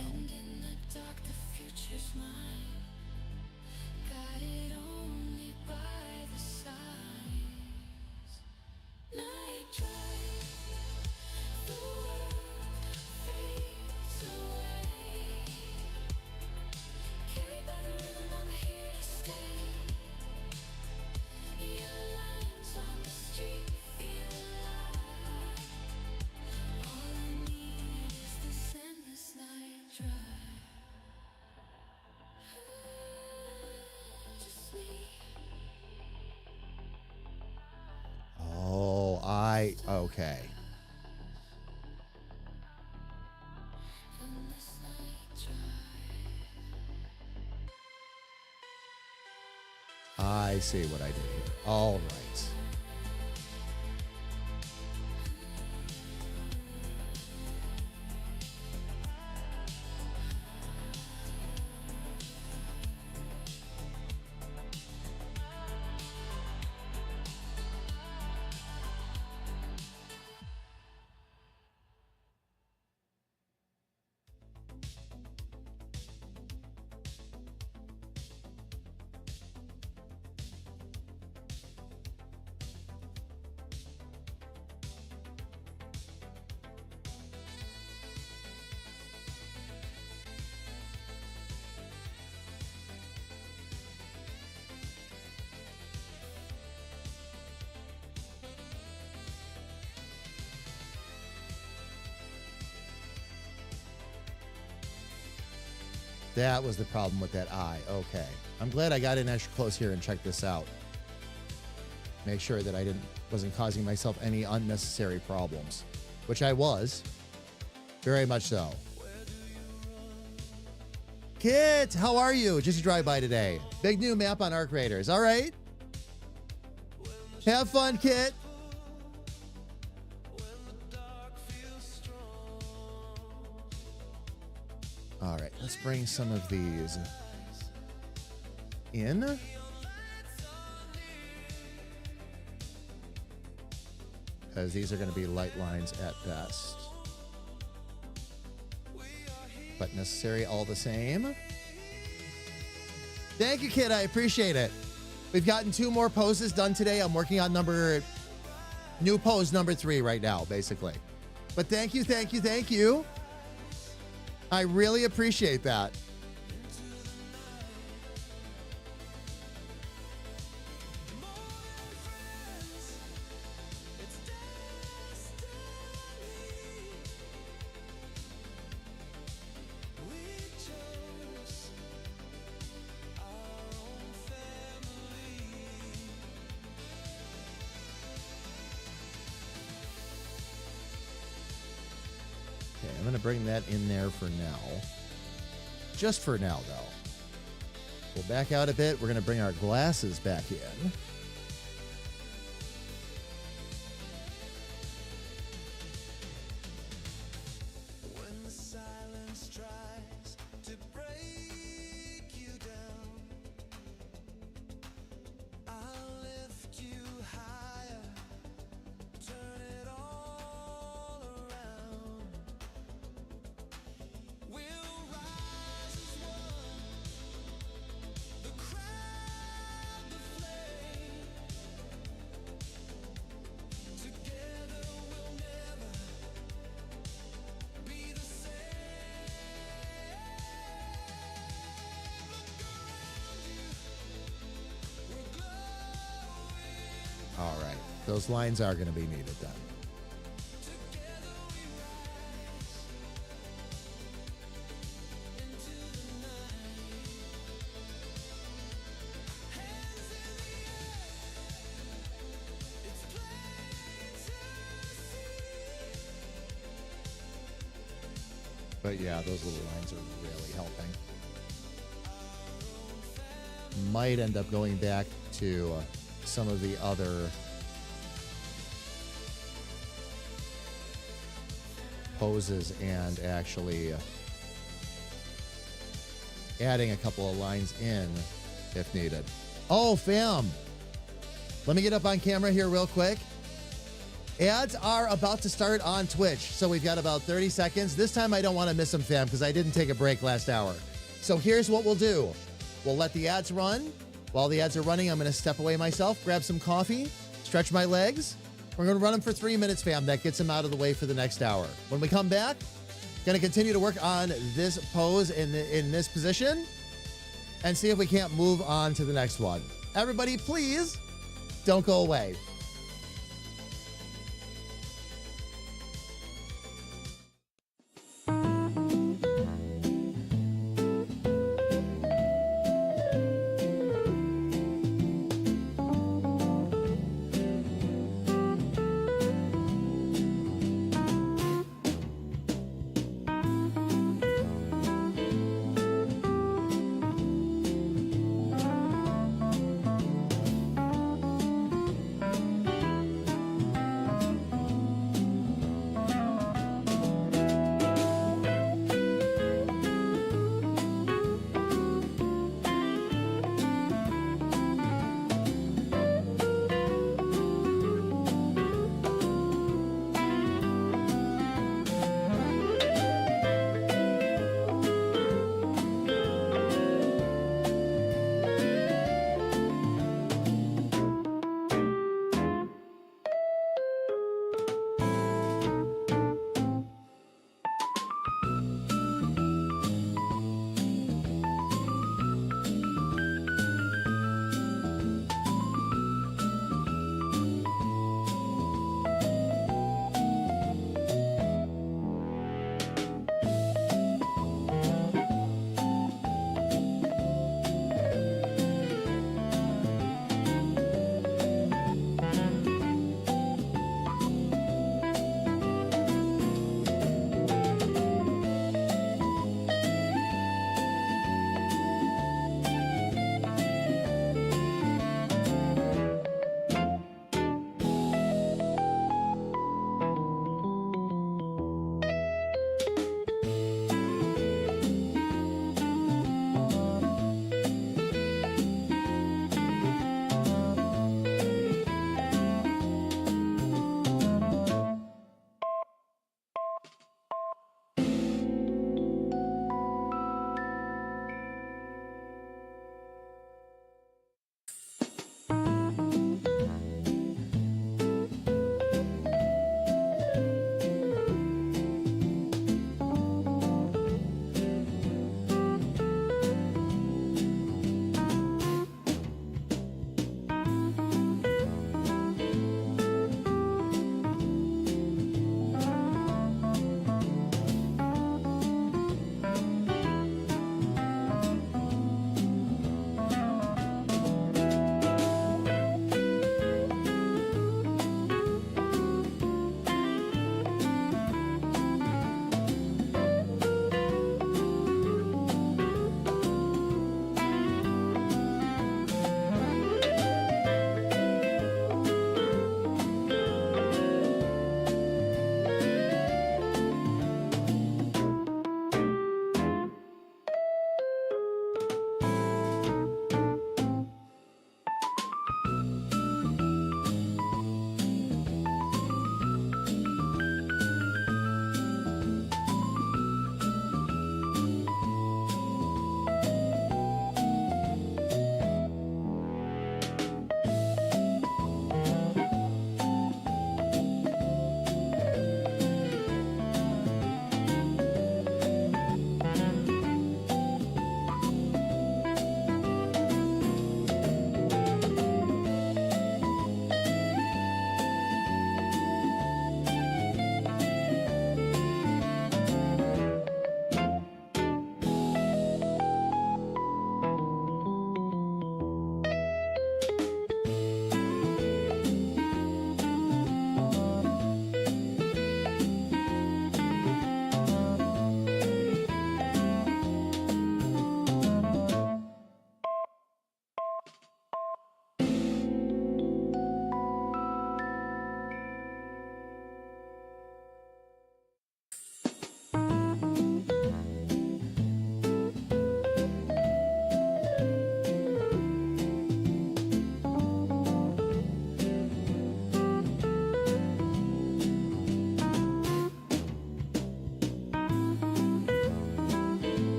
Okay. I see what I did here. All right. That was the problem with that eye. Okay. I'm glad I got in extra close here and checked this out. Make sure that I wasn't causing myself any unnecessary problems, which I was. Very much so. Kit, how are you? Just a drive-by today. Big new map on Arc Raiders. All right. Have fun, Kit. All right, let's bring some of these in. Because these are going to be light lines at best. But necessary all the same. Thank you, kid. I appreciate it. We've gotten 2 more poses done today. I'm working on new pose number 3 right now, basically. But thank you, thank you, thank you. I really appreciate that. I'm going to bring that in there for now. Just for now, though. We'll back out a bit. We're going to bring our glasses back in. When the silence tries to break you down, I'll lift you higher, turn it all around. We'll rise as one, the crowd, the flame. Together we'll never be the same. Look around you, we're glowing. All right. Those lines are going to be needed then. Together we rise into the night. Hands in the air, it's plain to see. But yeah, those little lines are really helping. Might end up going back to some of the other poses and actually adding a couple of lines in if needed. Oh, fam. Let me get up on camera here real quick. Ads are about to start on Twitch, so we've got about 30 seconds. This time I don't want to miss them, fam, because I didn't take a break last hour. So here's what we'll do. We'll let the ads run. While the ads are running, I'm going to step away myself, grab some coffee, stretch my legs. We're going to run them for 3 minutes, fam. That gets them out of the way for the next hour. When we come back, going to continue to work on this pose in this position and see if we can't move on to the next one. Everybody, please don't go away.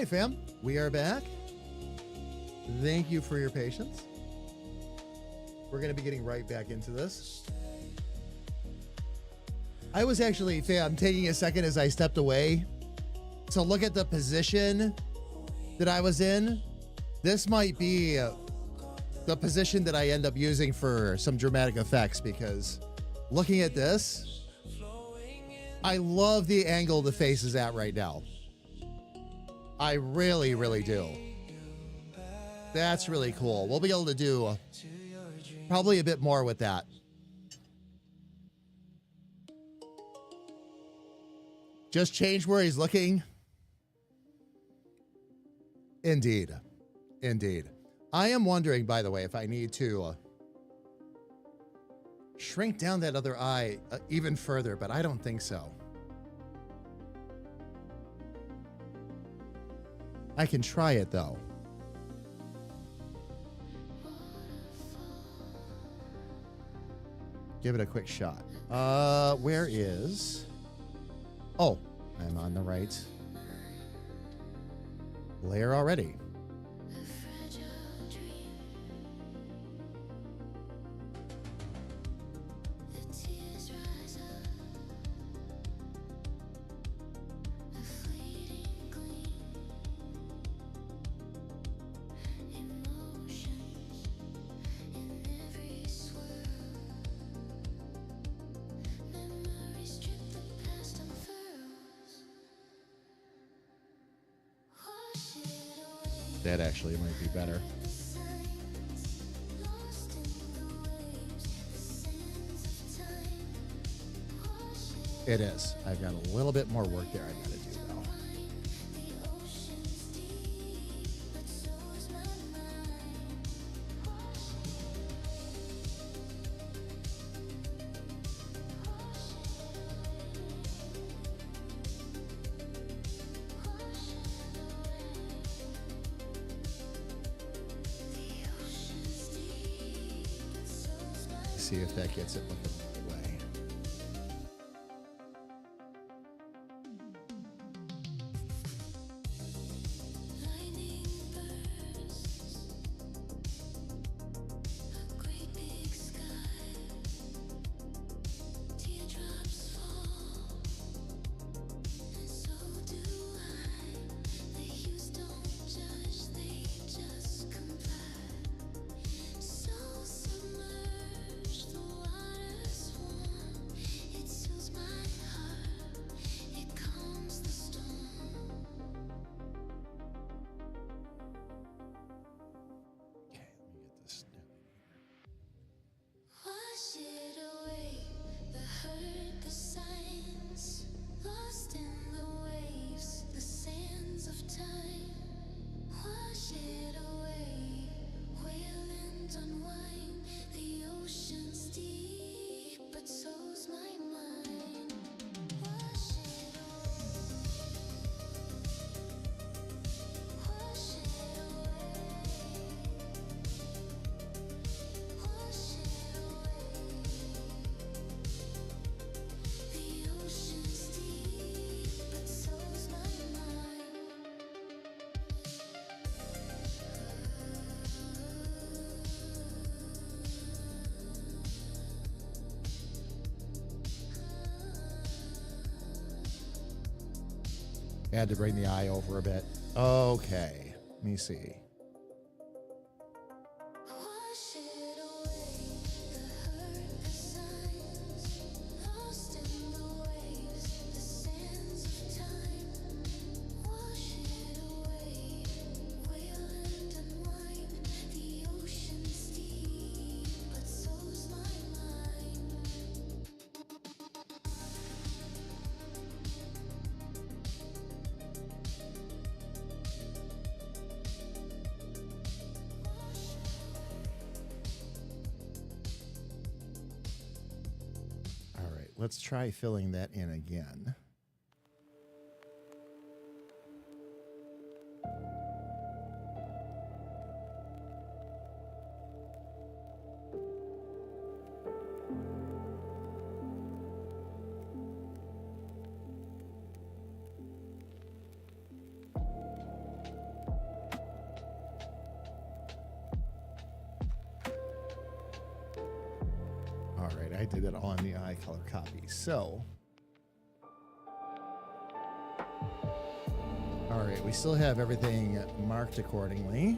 right, fam. We are back. Thank you for your patience. We're going to be getting right back into this. I was actually, fam, taking a second as I stepped away to look at the position that I was in. This might be the position that I end up using for some dramatic effects, because looking at this, I love the angle the face is at right now. I really, really do. That's really cool. We'll be able to do probably a bit more with that. Just change where he's looking. Indeed. Indeed. I am wondering, by the way, if I need to shrink down that other eye even further, but I don't think so. I can try it, though. Give it a quick shot. Where is... Oh, I'm on the right layer already. That actually might be better. It is. I've got a little bit more work there I gotta do, though. See if that gets it looking the right way. Had to bring the eye over a bit. Okay, let me see. Let's try filling that in again. All right, I did it on the iColor copy. So, all right, we still have everything marked accordingly.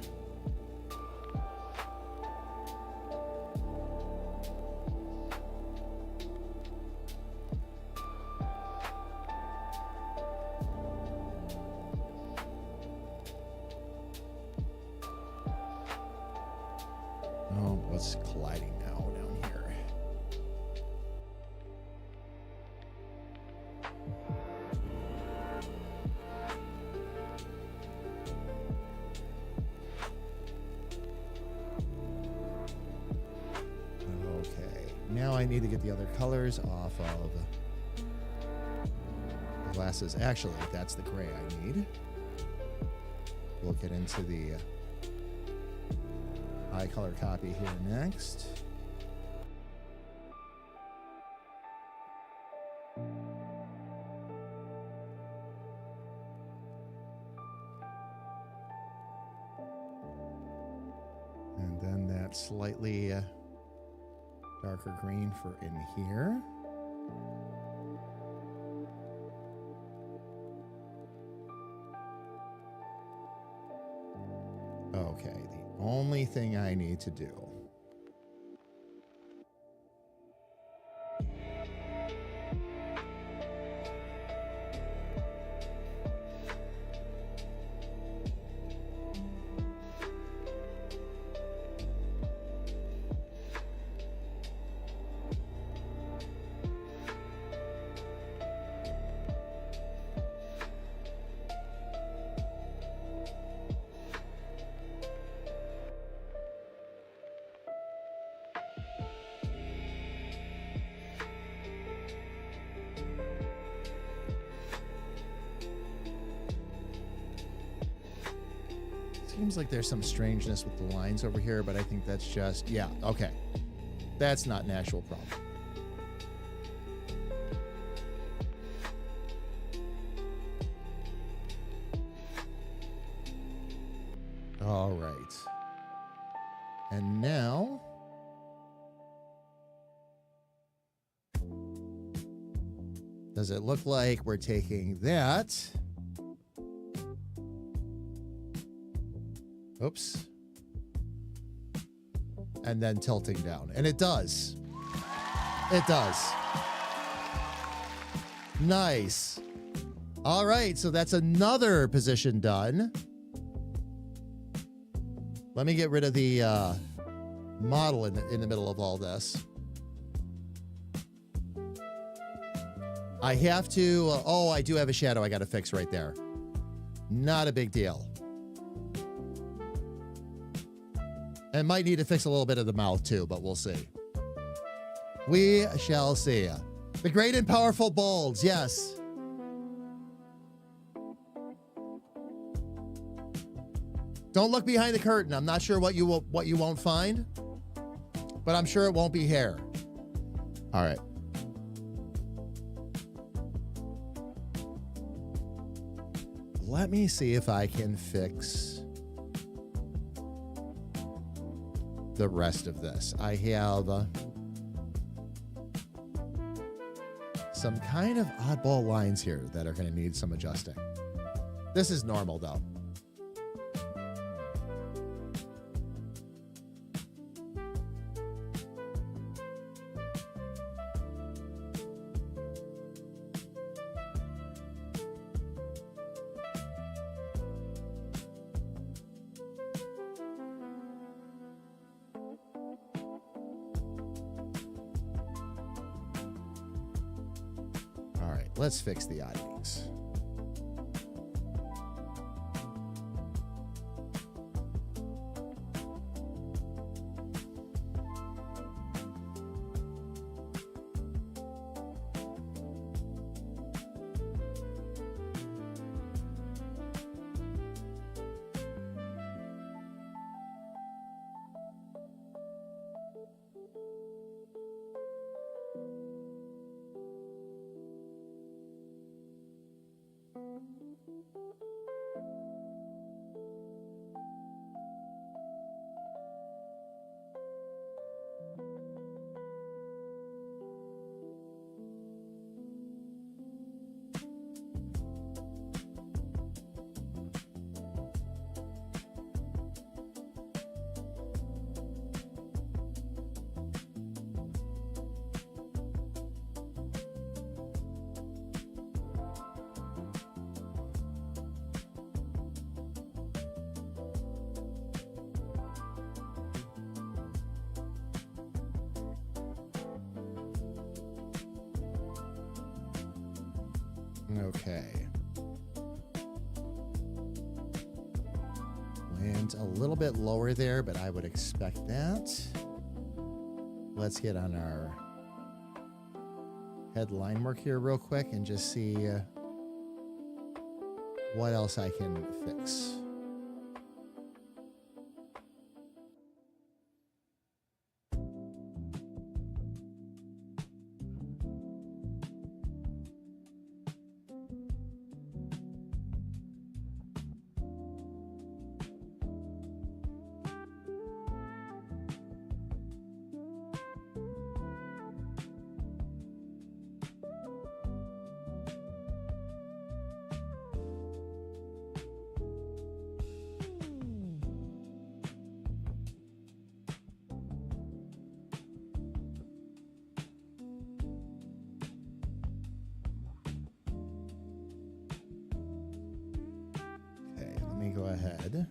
Oh, what's colliding now down here? Okay, now I need to get the other colors off of the glasses. Actually, that's the gray I need. We'll get into the iColor copy here next. And then that slightly darker green for in here. Okay, the only thing I need to do seems like there's some strangeness with the lines over here, but I think that's just, yeah, okay. That's not an actual problem. All right. And now, does it look like we're taking that? Oops. And then tilting down. And it does. It does. Nice. All right, so that's another position done. Let me get rid of the model in the middle of all this. I have to, oh, I do have a shadow I got to fix right there. Not a big deal. And might need to fix a little bit of the mouth too, but we'll see. We shall see. The great and powerful bolds, yes. Don't look behind the curtain. I'm not sure what you won't find, but I'm sure it won't be hair. All right. Let me see if I can fix the rest of this. I have some kind of oddball lines here that are going to need some adjusting. This is normal though. Let's fix the oddities. Okay. Went a little bit lower there, but I would expect that. Let's get on our headline work here real quick and just see what else I can fix. Go ahead.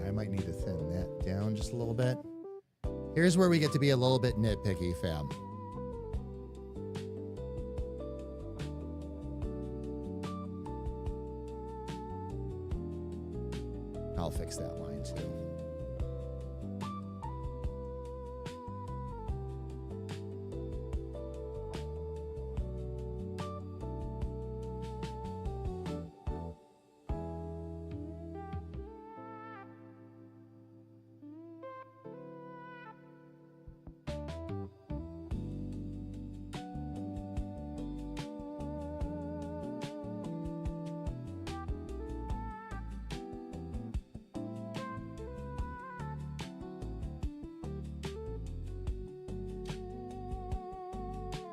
I might need to thin that down just a little bit. Here's where we get to be a little bit nitpicky, fam. I'll fix that line too.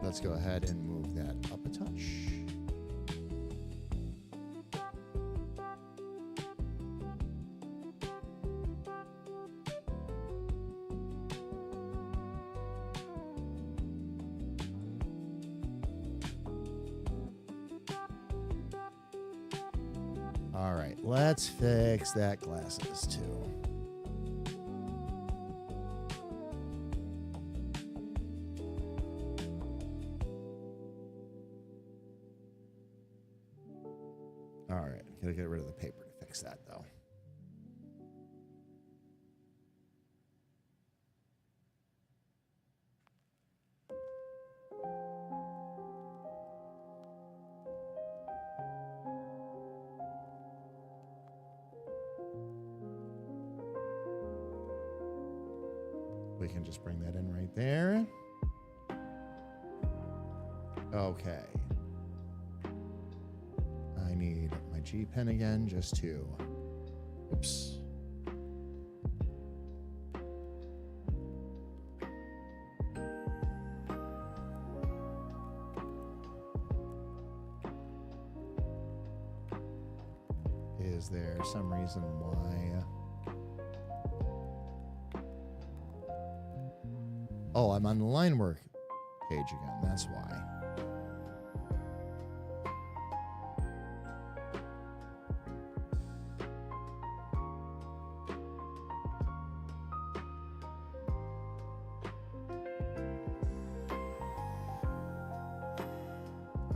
Let's go ahead and move that up a touch. All right, let's fix that glasses too. All right, gotta get rid of the paper to fix that though. We can just bring that in right there. Okay. I need my G pen again just to, oops. Is there some reason why? Oh, I'm on the line work page again. That's why.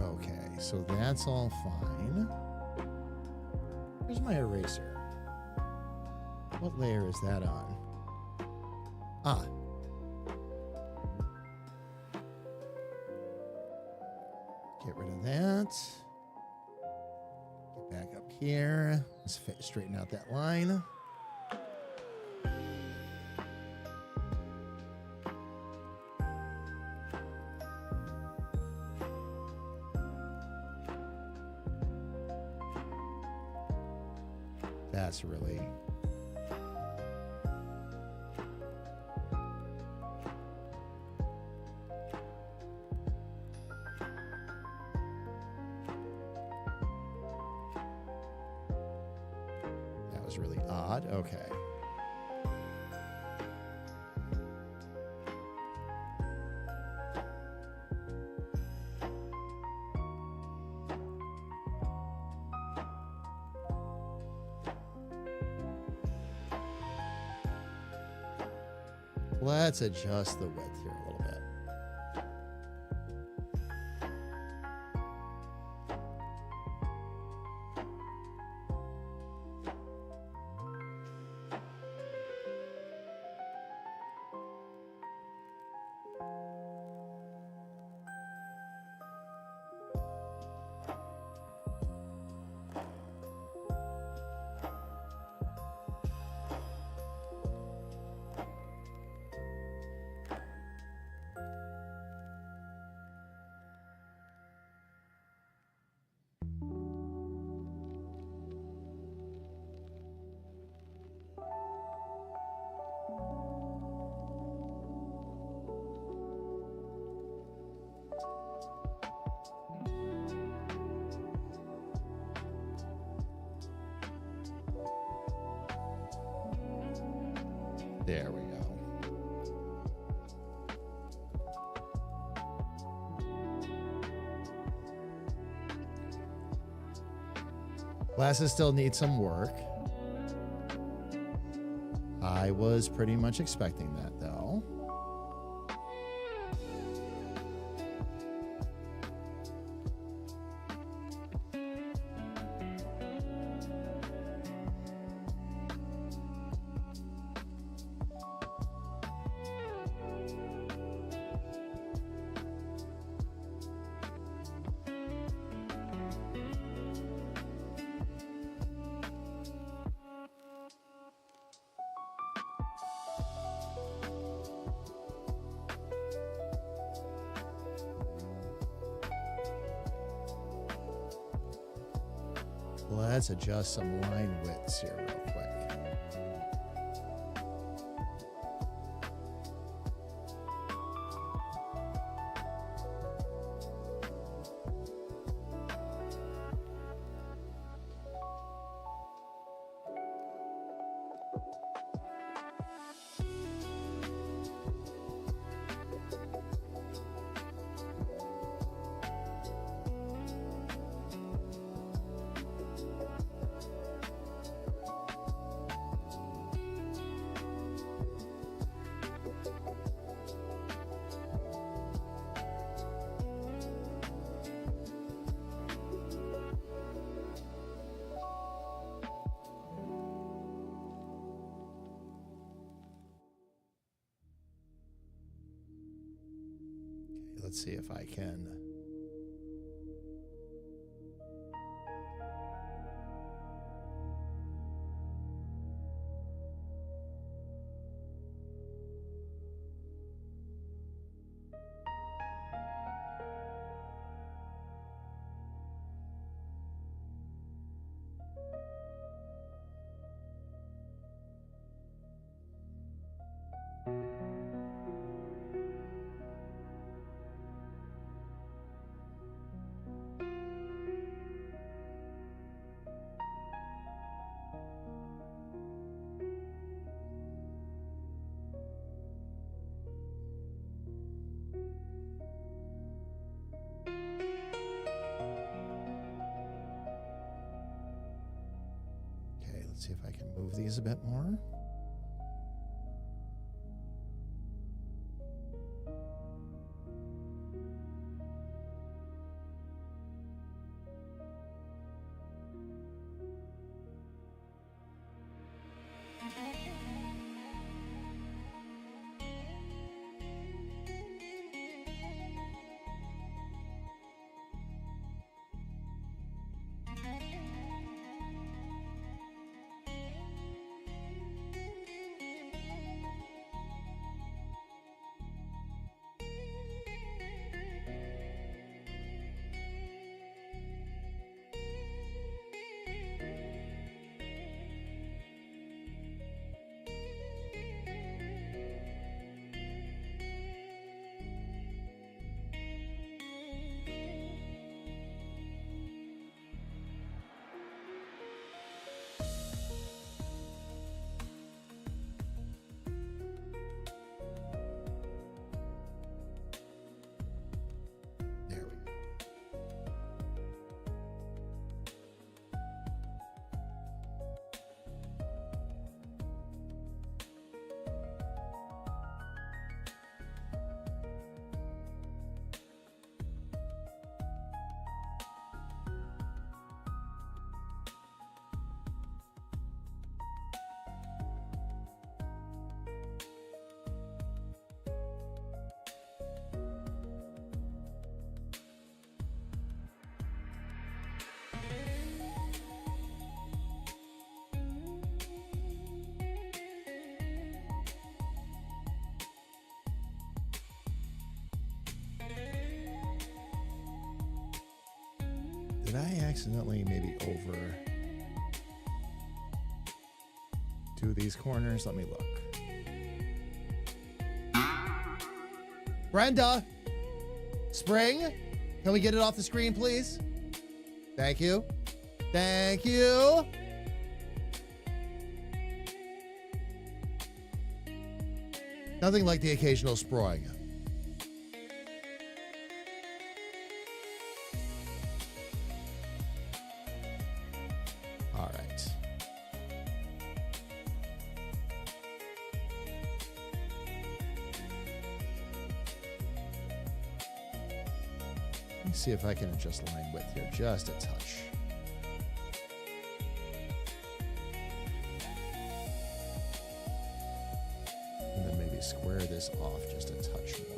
Okay, so that's all fine. Where's my eraser? What layer is that on? Ah. Get rid of that. Get back up here. Let's straighten out that line. That's really... That was really odd. Okay. Let's adjust the width here a little bit. There we go. Glasses still need some work. I was pretty much expecting that, though. Let's adjust some line widths here real quick. Let's see if I can. Let's see if I can move these a bit more. Did I accidentally maybe over do these corners? Let me look. Brenda, Spring, can we get it off the screen, please? Thank you. Thank you. Nothing like the occasional sproing. All right. Let me see if I can adjust line width here just a touch. And then maybe square this off just a touch more.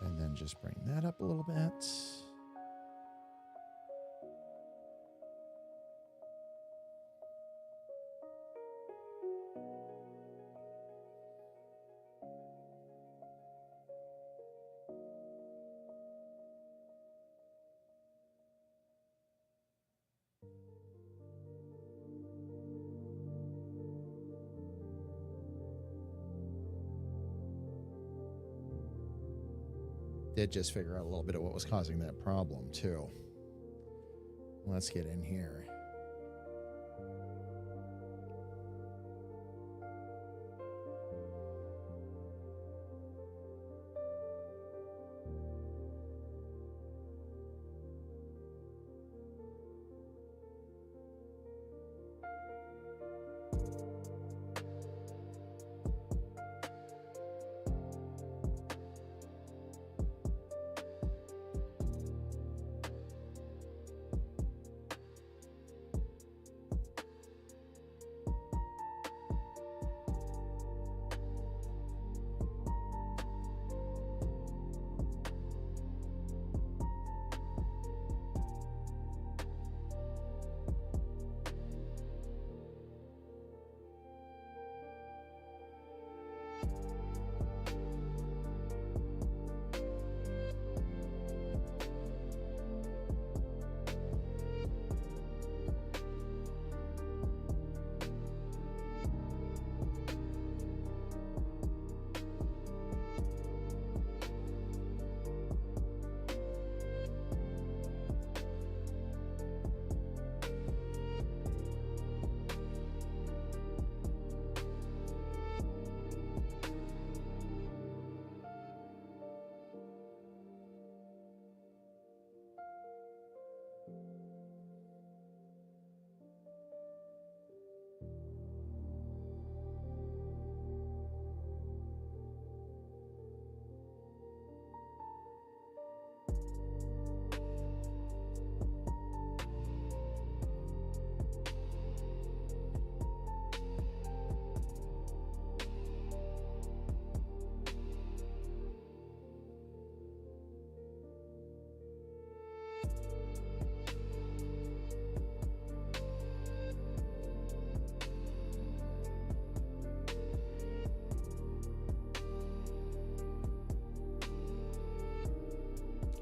And then just bring that up a little bit. Did just figure out a little bit of what was causing that problem too. Let's get in here.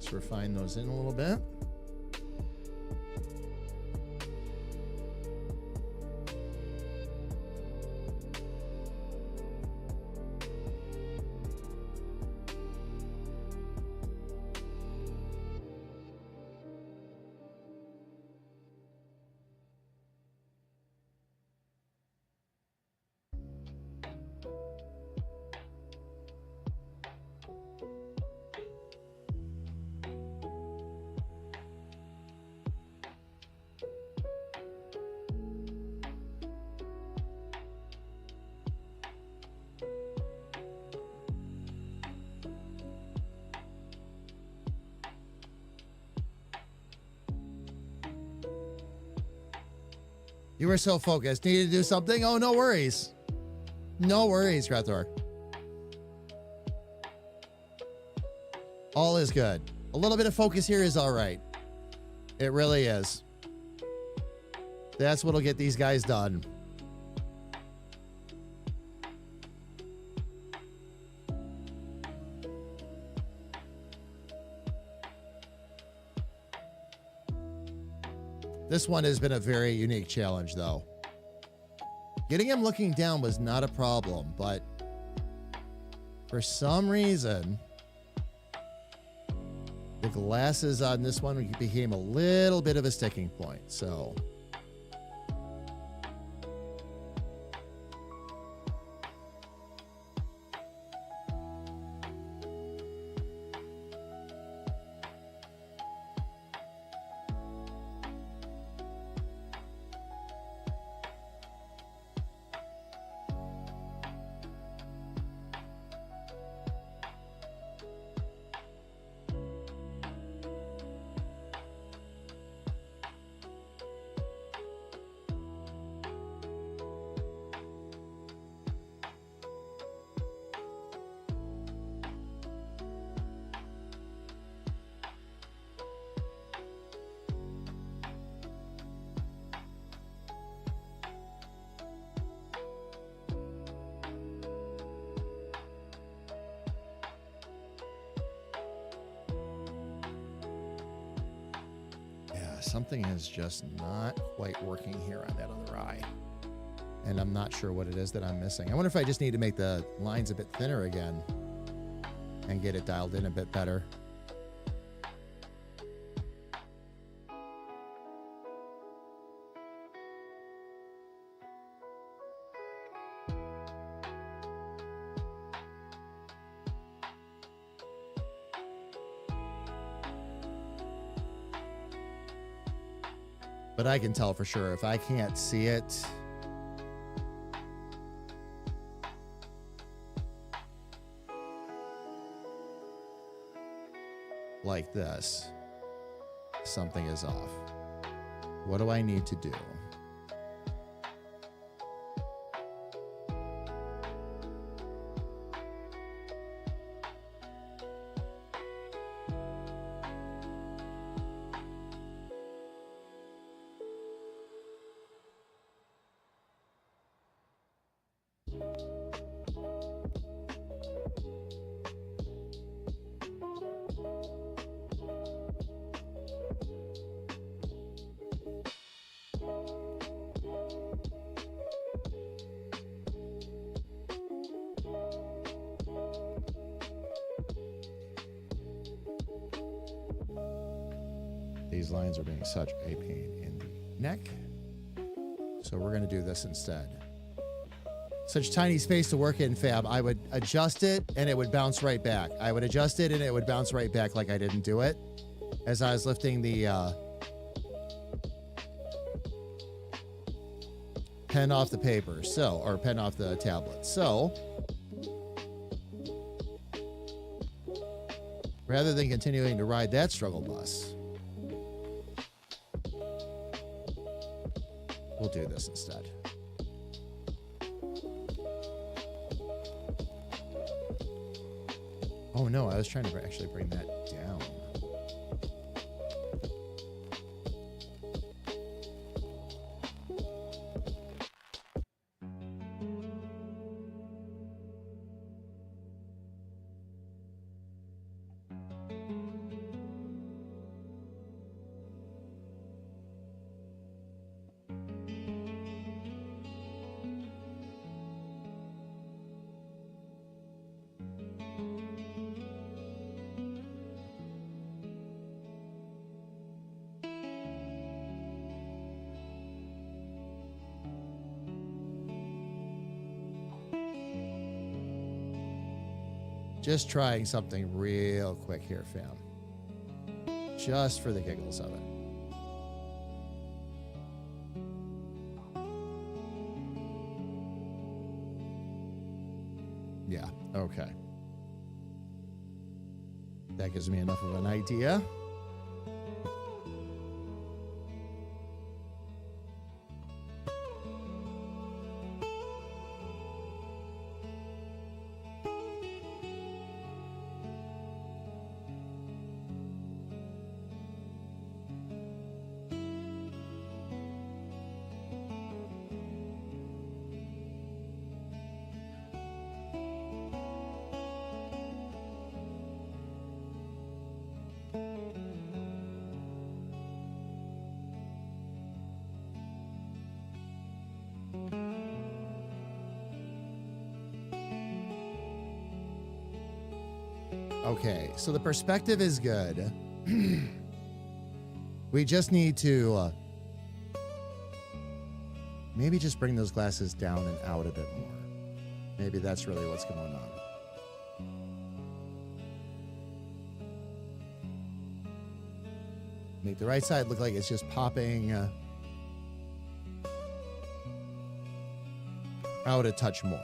Let's refine those in a little bit. You were so focused. Needed to do something? Oh, no worries. No worries, Grethor. All is good. A little bit of focus here is all right. It really is. That's what'll get these guys done. This one has been a very unique challenge, though. Getting him looking down was not a problem, but for some reason, the glasses on this one became a little bit of a sticking point, so... Something is just not quite working here on that other eye. And I'm not sure what it is that I'm missing. I wonder if I just need to make the lines a bit thinner again and get it dialed in a bit better. But I can tell for sure if I can't see it. Like this, something is off. What do I need to do? These lines are being such a pain in the neck. So we're going to do this instead. Such tiny space to work in, fam. I would adjust it and it would bounce right back. I would adjust it and it would bounce right back like I didn't do it as I was lifting the pen off the paper. So, or pen off the tablet. So, rather than continuing to ride that struggle bus, we'll do this instead. Oh no, I was trying to actually bring that down. Just trying something real quick here, fam. Just for the giggles of it. Yeah, okay. That gives me enough of an idea. Okay, so the perspective is good. We just need to maybe just bring those glasses down and out a bit more. Maybe that's really what's going on. Make the right side look like it's just popping out a touch more.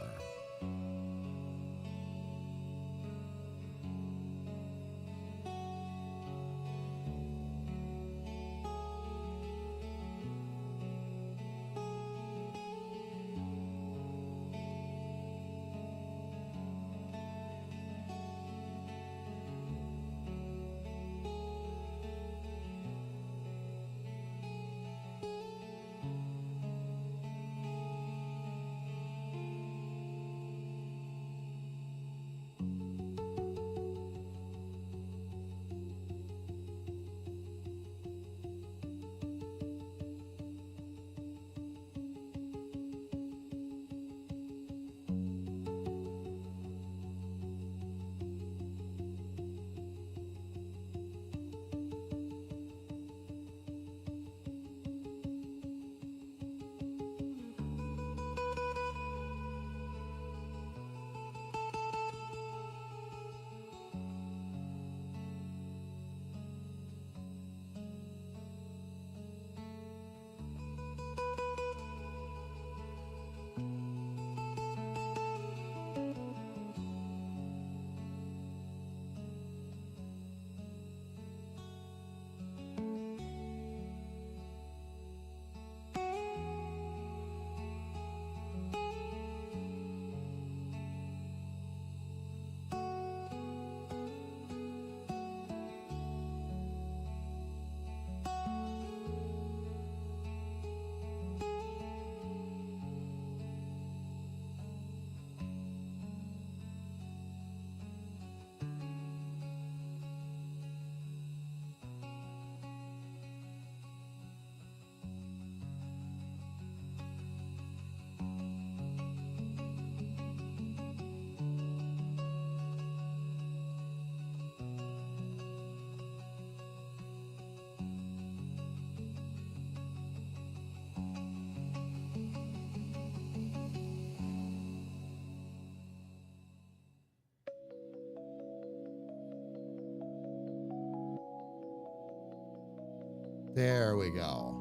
There we go.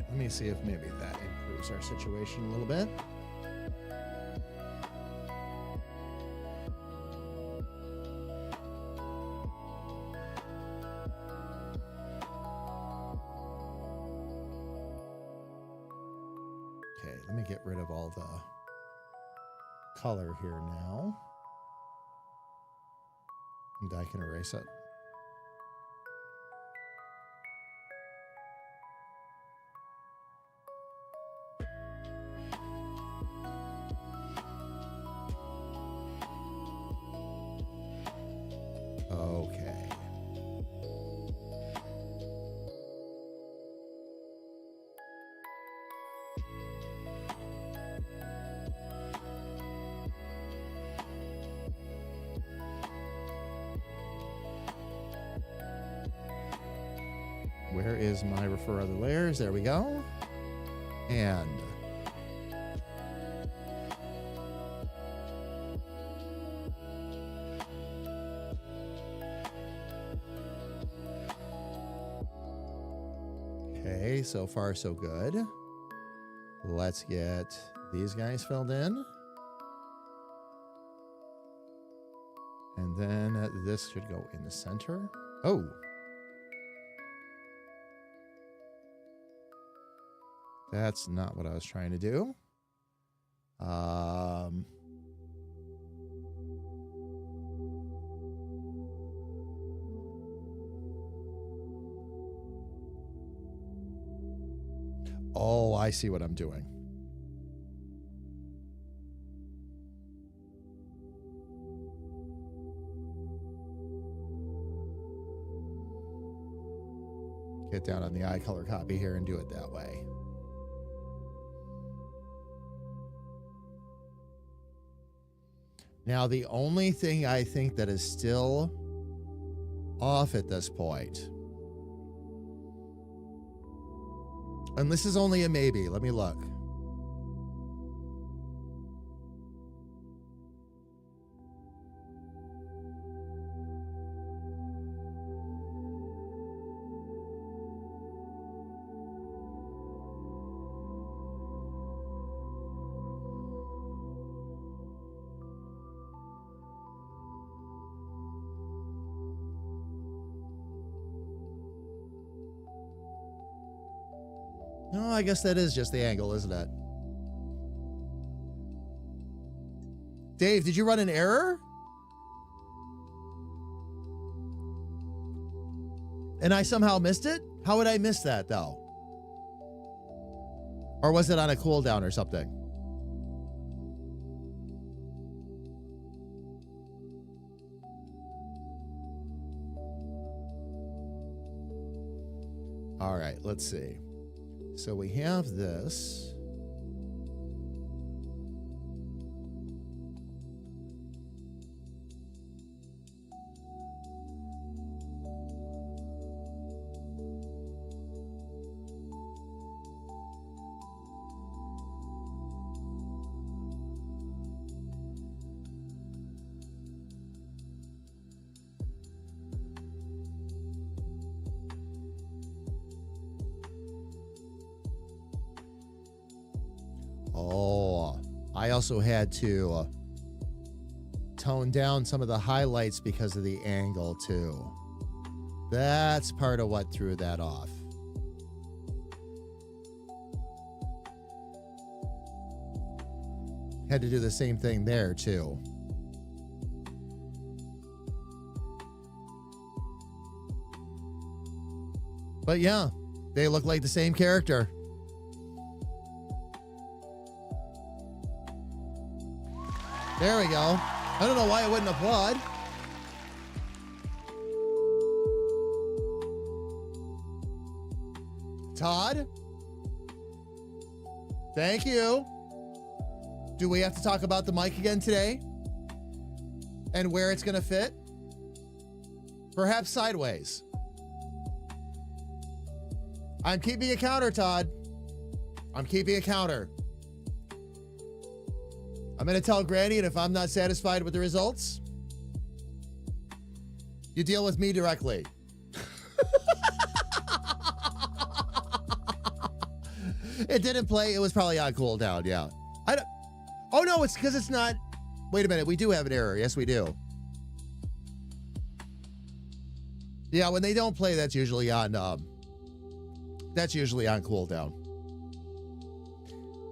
Let me see if maybe that improves our situation a little bit. Okay, let me get rid of all the color here now. And I can erase it. Okay. Where is my refer other layers? There we go. And okay, so far so good. Let's get these guys filled in. And then this should go in the center. Oh. That's not what I was trying to do. Oh, I see what I'm doing. Get down on the eye color copy here and do it that way. Now, the only thing I think that is still off at this point, and this is only a maybe, let me look. No, I guess that is just the angle, isn't it? Dave, did you run an error? And I somehow missed it? How would I miss that, though? Or was it on a cooldown or something? All right, let's see. So we have this. Oh, I also had to tone down some of the highlights because of the angle too. That's part of what threw that off. Had to do the same thing there too. But yeah, they look like the same character. There we go. I don't know why I wouldn't applaud. Todd? Thank you. Do we have to talk about the mic again today? And where it's going to fit? Perhaps sideways. I'm keeping a counter, Todd. I'm keeping a counter. I'm going to tell Granny, and if I'm not satisfied with the results, you deal with me directly. It didn't play. It was probably on cooldown, yeah. Oh, no, it's because it's not. Wait a minute. We do have an error. Yes, we do. Yeah, when they don't play, that's usually on cooldown.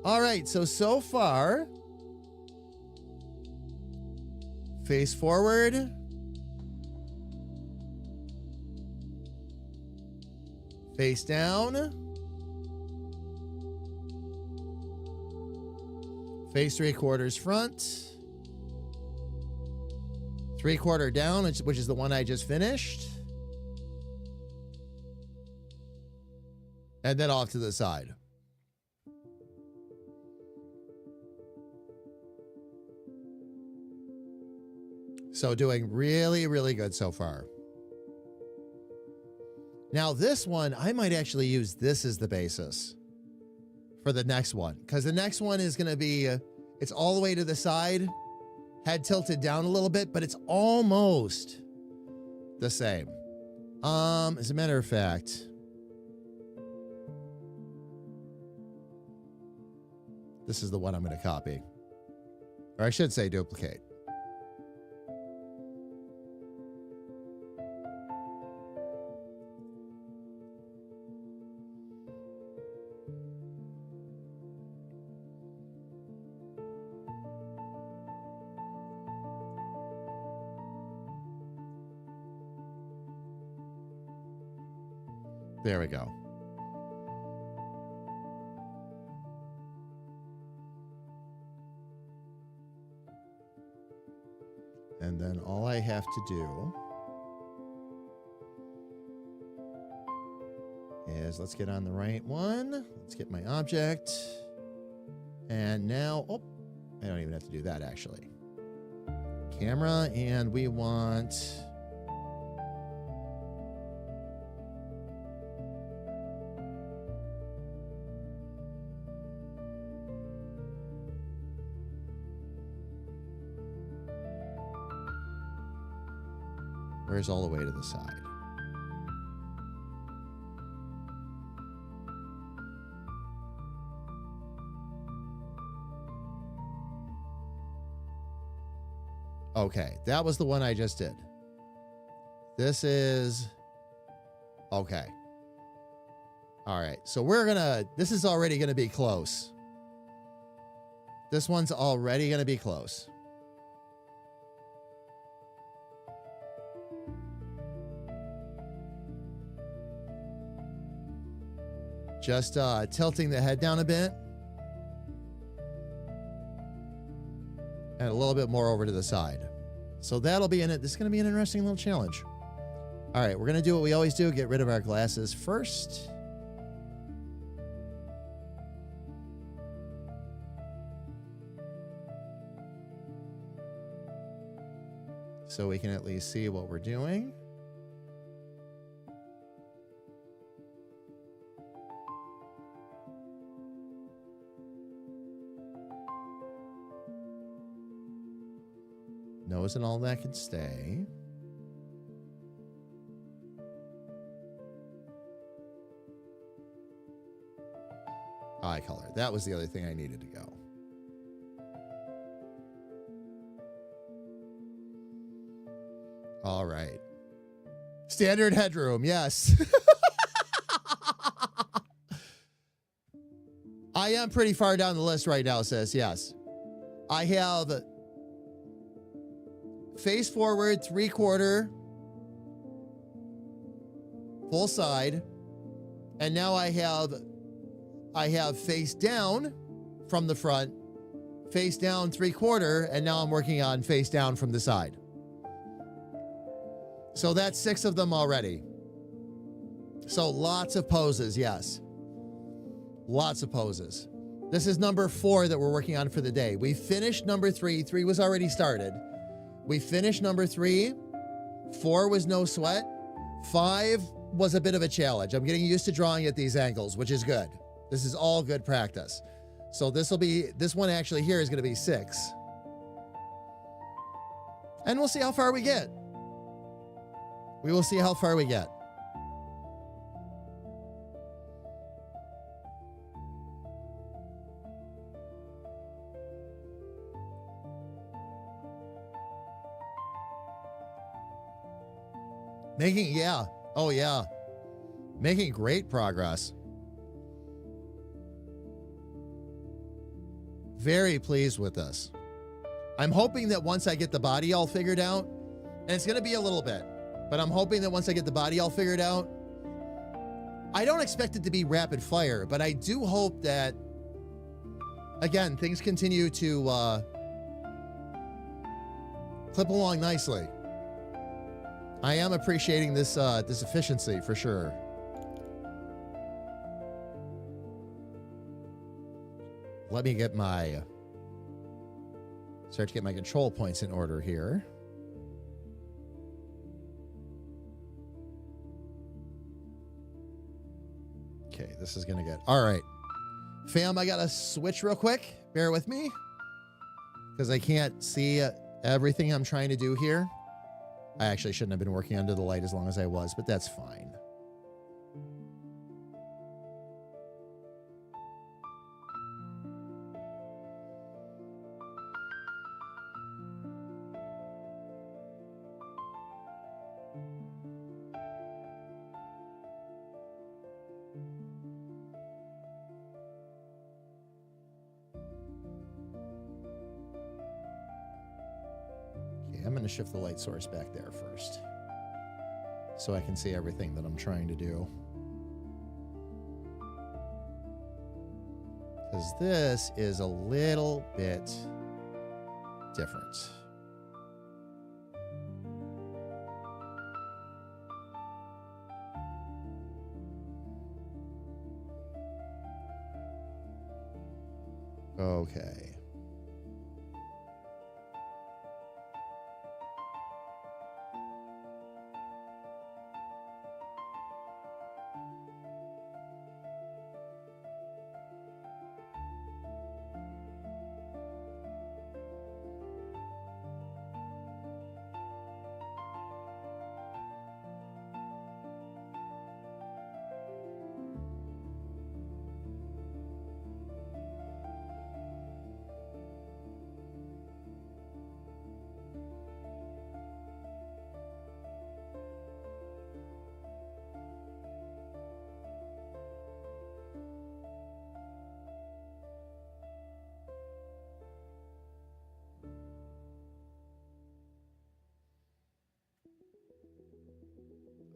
All right, so far, face forward. Face down. Face 3/4 front. 3/4 down, which is the one I just finished. And then off to the side. So doing really, really good so far. Now this one, I might actually use this as the basis for the next one. Because the next one is going to be, it's all the way to the side, head tilted down a little bit, but it's almost the same. As a matter of fact, this is the one I'm going to copy. Or I should say duplicate. There we go. And then all I have to do is let's get on the right one. Let's get my object. And now, oh, I don't even have to do that actually. Camera, and we want... Where's all the way to the side? Okay, that was the one I just did. This is... Okay. All right, so we're gonna... This is already gonna be close. This one's already gonna be close. Just tilting the head down a bit. And a little bit more over to the side. So that'll be in it. This is going to be an interesting little challenge. All right, we're going to do what we always do. Get rid of our glasses first. So we can at least see what we're doing. Nose and all that can stay. Eye color. That was the other thing I needed to go. All right. Standard headroom. Yes. I am pretty far down the list right now, sis. Yes. I have... face forward, 3/4, full side. And now I have face down from the front, face down 3/4, and now I'm working on face down from the side. So that's 6 of them already. So lots of poses, yes. Lots of poses. This is number 4 that we're working on for the day. We finished number 3. 3 was already started. We finished number 3. 4 was no sweat. 5 was a bit of a challenge. I'm getting used to drawing at these angles, which is good. This is all good practice. So this one actually here is going to be 6. And we'll see how far we get. We will see how far we get. Making, yeah. Oh, yeah. Making great progress. Very pleased with this. I'm hoping that once I get the body all figured out, and it's going to be a little bit, but I'm hoping that once I get the body all figured out, I don't expect it to be rapid fire, but I do hope that, again, things continue to clip along nicely. I am appreciating this this efficiency for sure. Let me get start to get my control points in order here. Okay, this is gonna get, all right. Fam, I gotta switch real quick. Bear with me. Because I can't see everything I'm trying to do here. I actually shouldn't have been working under the light as long as I was, but that's fine. I'm going to shift the light source back there first so I can see everything that I'm trying to do. Because this is a little bit different. Okay.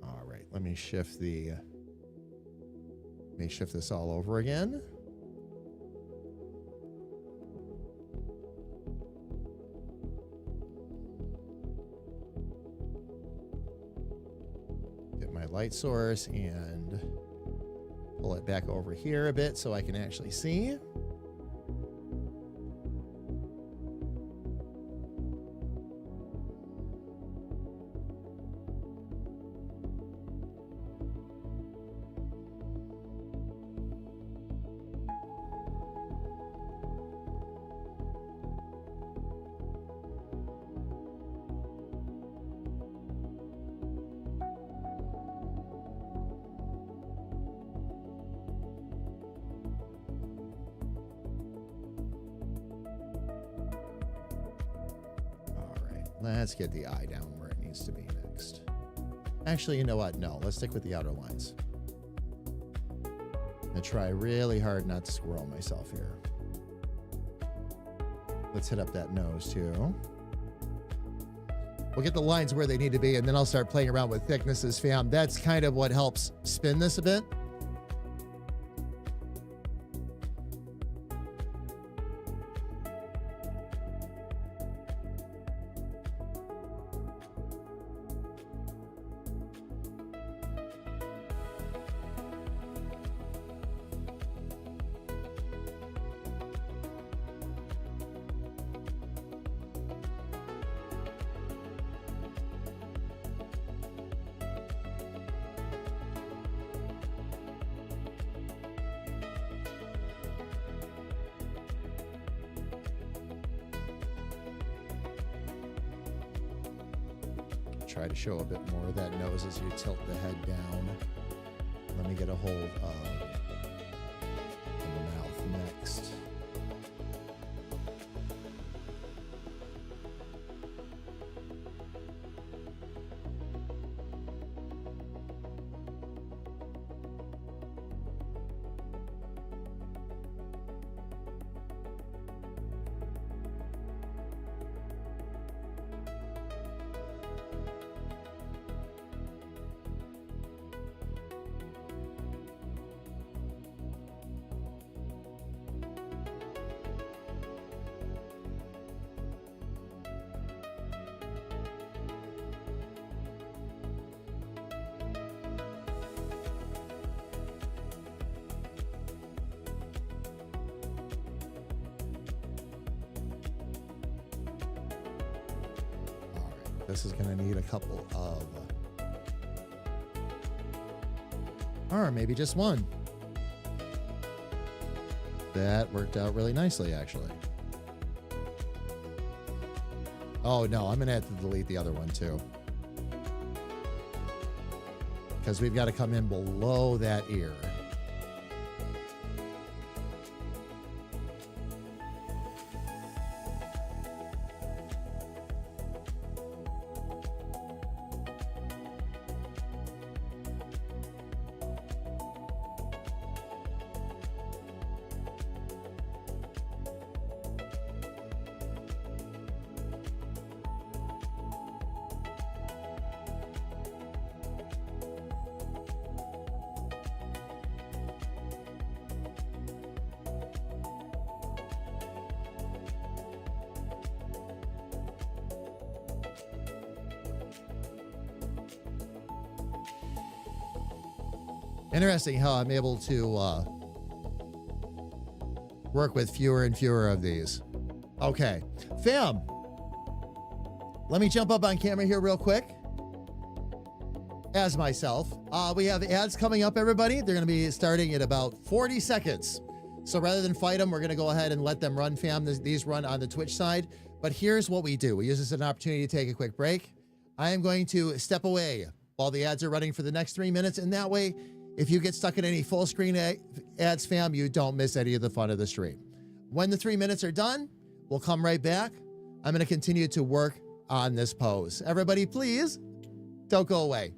All right, let me shift this all over again. Get my light source and pull it back over here a bit so I can actually see. Let's get the eye down where it needs to be next. Actually, you know what? No, let's stick with the outer lines. I try really hard not to squirrel myself here. Let's hit up that nose too. We'll get the lines where they need to be, and then I'll start playing around with thicknesses, fam. That's kind of what helps spin this a bit. Try to show a bit more of that nose as you tilt the head down. Let me get a hold of the mouth next. This is going to need a couple of, or maybe just one. That worked out really nicely, actually. Oh, no, I'm going to have to delete the other one, too. Because we've got to come in below that ear. Interesting how I'm able to work with fewer and fewer of these. Okay, fam, let me jump up on camera here real quick as myself. We have ads coming up, everybody. They're going to be starting at about 40 seconds. So rather than fight them, we're going to go ahead and let them run, fam. These run on the Twitch side. But here's what we do. We use this as an opportunity to take a quick break. I am going to step away while the ads are running for the next 3 minutes. And that way, if you get stuck in any full screen ads, fam, you don't miss any of the fun of the stream. When the 3 minutes are done, we'll come right back. I'm going to continue to work on this pose. Everybody, please don't go away.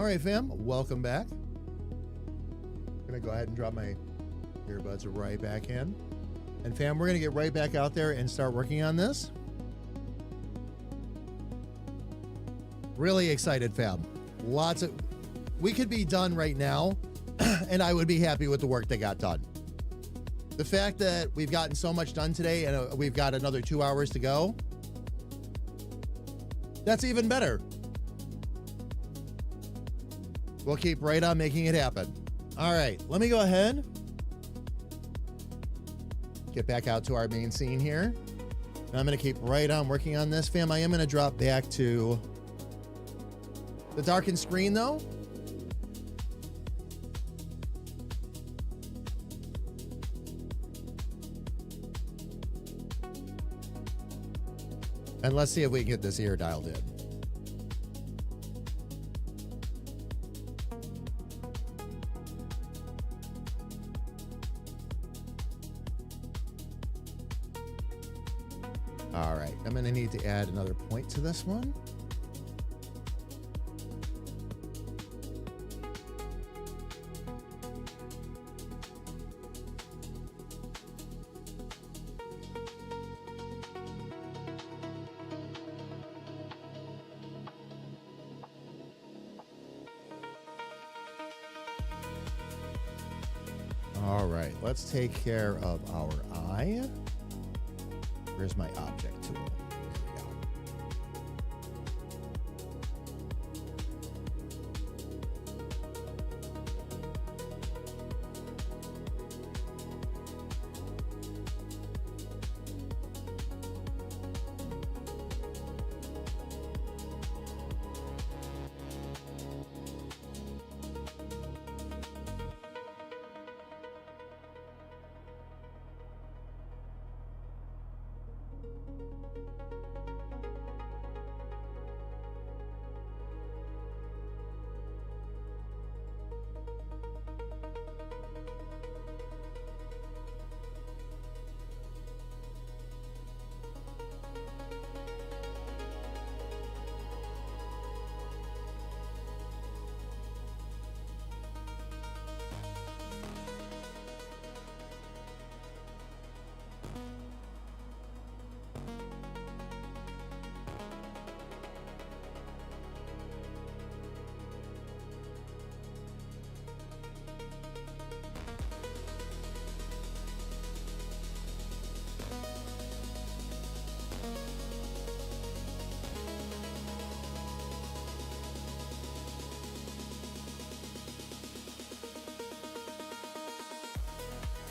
right, fam, welcome back. I'm gonna go ahead and drop my earbuds right back in. And fam, we're gonna get right back out there and start working on this. Really excited, fam. We could be done right now, and I would be happy with the work that got done. The fact that we've gotten so much done today and we've got another 2 hours to go, that's even better. We'll keep right on making it happen. All right, let me go ahead. Get back out to our main scene here. And I'm gonna keep right on working on this, fam. I am gonna drop back to the darkened screen though. And let's see if we can get this ear dialed in. All right, I'm gonna need to add another point to this one. All right, let's take care of our eye. Where's my object tool? There we go.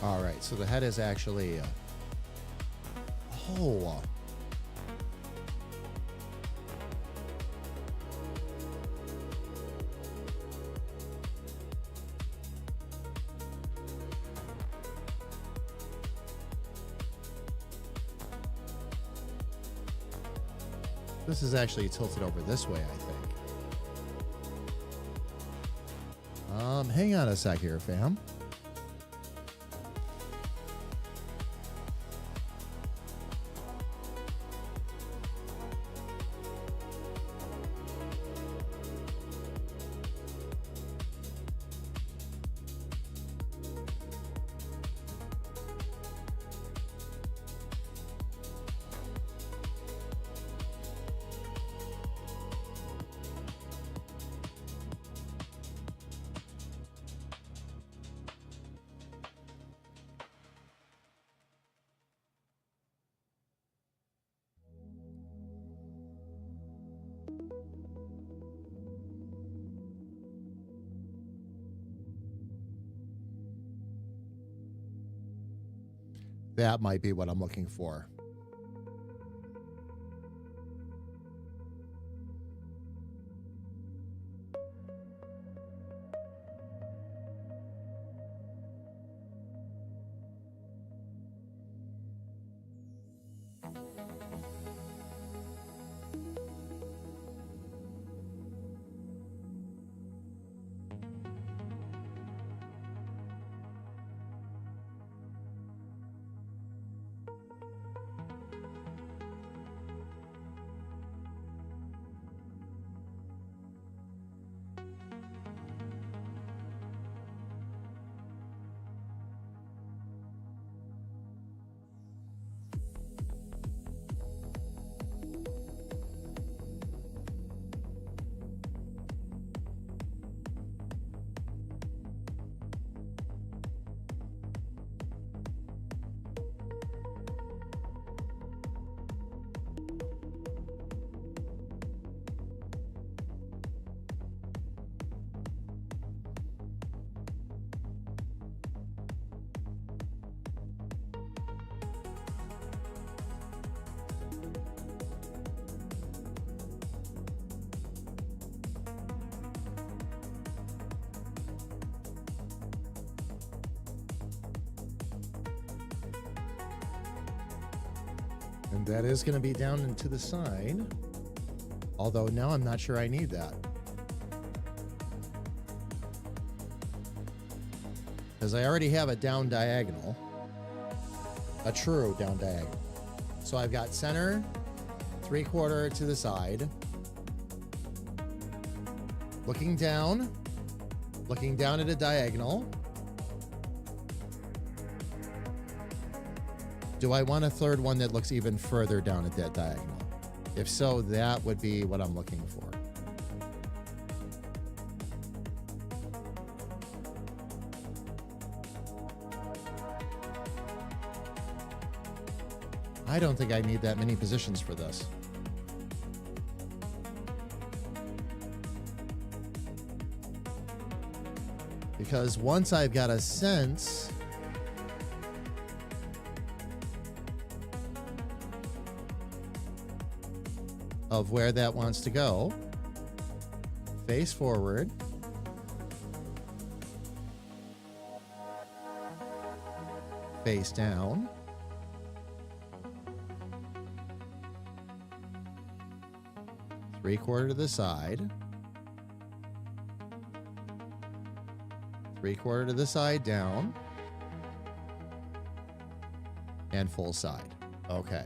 All right, so the head is actually, this is actually tilted over this way, I think. Hang on a sec here, fam. That might be what I'm looking for. And that is going to be down and to the side. Although now I'm not sure I need that. Because I already have a down diagonal. A true down diagonal. So I've got center, 3/4 to the side. Looking down at a diagonal. Do I want a third one that looks even further down at that diagonal? If so, that would be what I'm looking for. I don't think I need that many positions for this. Because once I've got a sense of where that wants to go, face forward, face down, three-quarter to the side, three-quarter to the side down, and full side. Okay.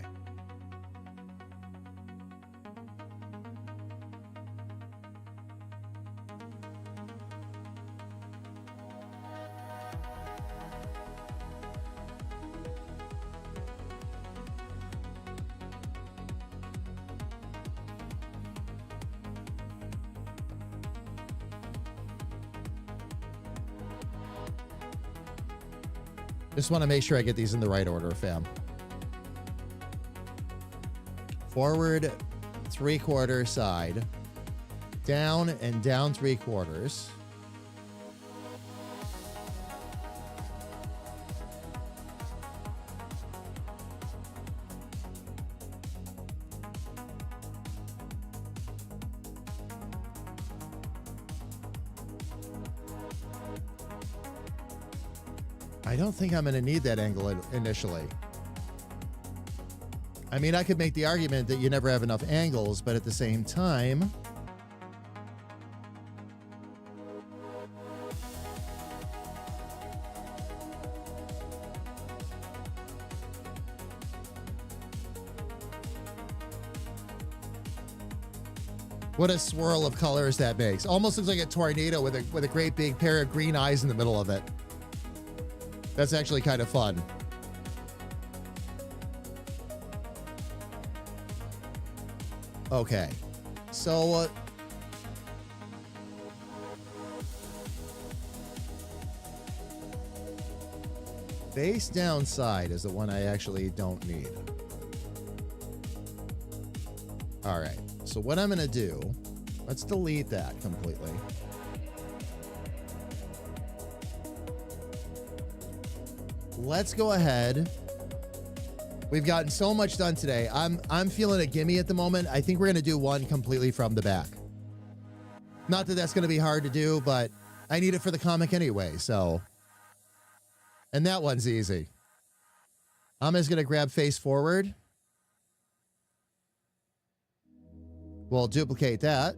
Just want to make sure I get these in the right order, fam. Forward, 3/4 side. Down and down 3/4. I don't think I'm going to need that angle initially. I mean, I could make the argument that you never have enough angles, but at the same time, what a swirl of colors that makes. Almost looks like a tornado with a great big pair of green eyes in the middle of it. That's actually kind of fun. Okay, so face down side is the one I actually don't need. All right, so what I'm gonna do, let's delete that completely. Let's go ahead. We've gotten so much done today. I'm feeling a gimme at the moment. I think we're going to do one completely from the back. Not that that's going to be hard to do, but I need it for the comic anyway, so. And that one's easy. I'm just going to grab face forward. We'll duplicate that.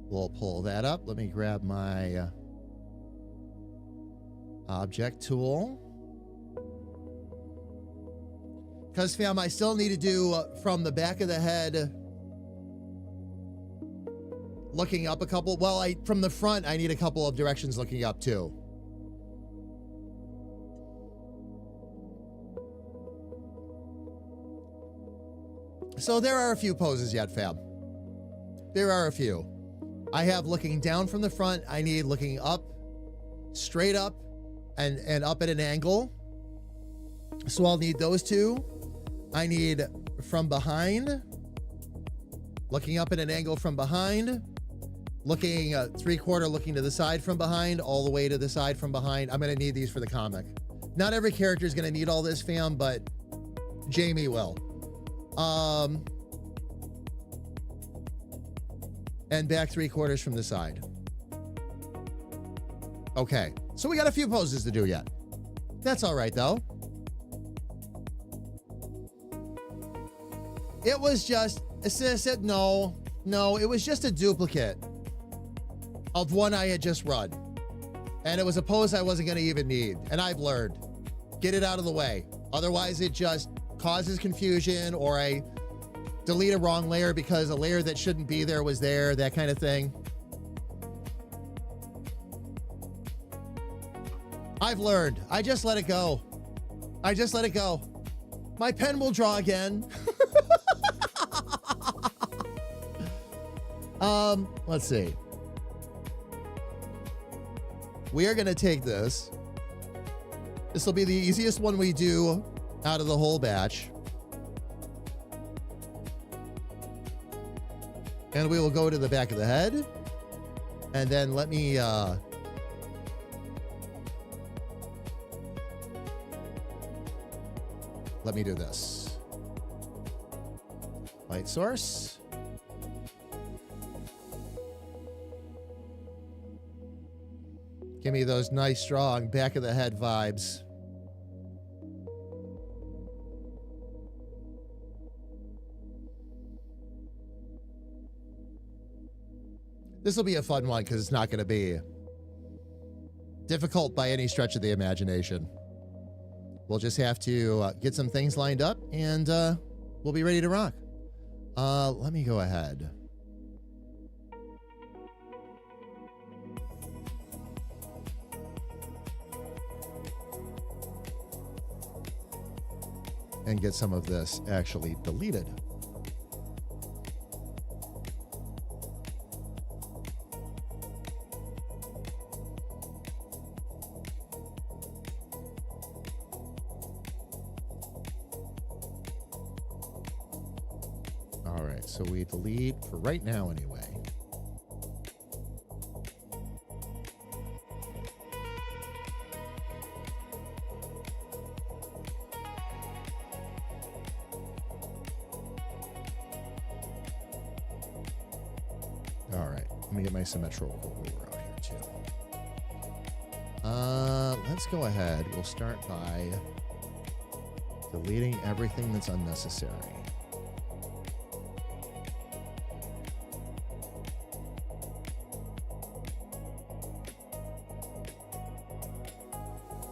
We'll pull that up. Let me grab my object tool. Because, fam, I still need to do from the back of the head, looking up a couple. Well, from the front, I need a couple of directions looking up, too. So there are a few poses yet, fam. There are a few. I have looking down from the front. I need looking up, straight up, and up at an angle. So I'll need those two. I need from behind, looking up at an angle from behind, looking 3/4 looking to the side from behind, all the way to the side from behind. I'm going to need these for the comic. Not every character is going to need all this, fam, but Jamie will. And back 3/4 from the side. Okay, so we got a few poses to do yet. That's all right, though. It was just, no, it was just a duplicate of one I had just run. And it was a pose I wasn't going to even need. And I've learned, get it out of the way. Otherwise, it just causes confusion, or I delete a wrong layer because a layer that shouldn't be there was there, that kind of thing. I've learned. I just let it go. I just let it go. My pen will draw again. Let's see. We are going to take this. This will be the easiest one we do out of the whole batch. And we will go to the back of the head. And then let me do this. Light source. Give me those nice, strong back of the head vibes. This will be a fun one because it's not going to be difficult by any stretch of the imagination. We'll just have to get some things lined up, and we'll be ready to rock. Let me go ahead. And get some of this actually deleted. All right, so we delete for right now anyway. All right, let me get my symmetrical ruler out here too. Let's go ahead. We'll start by deleting everything that's unnecessary.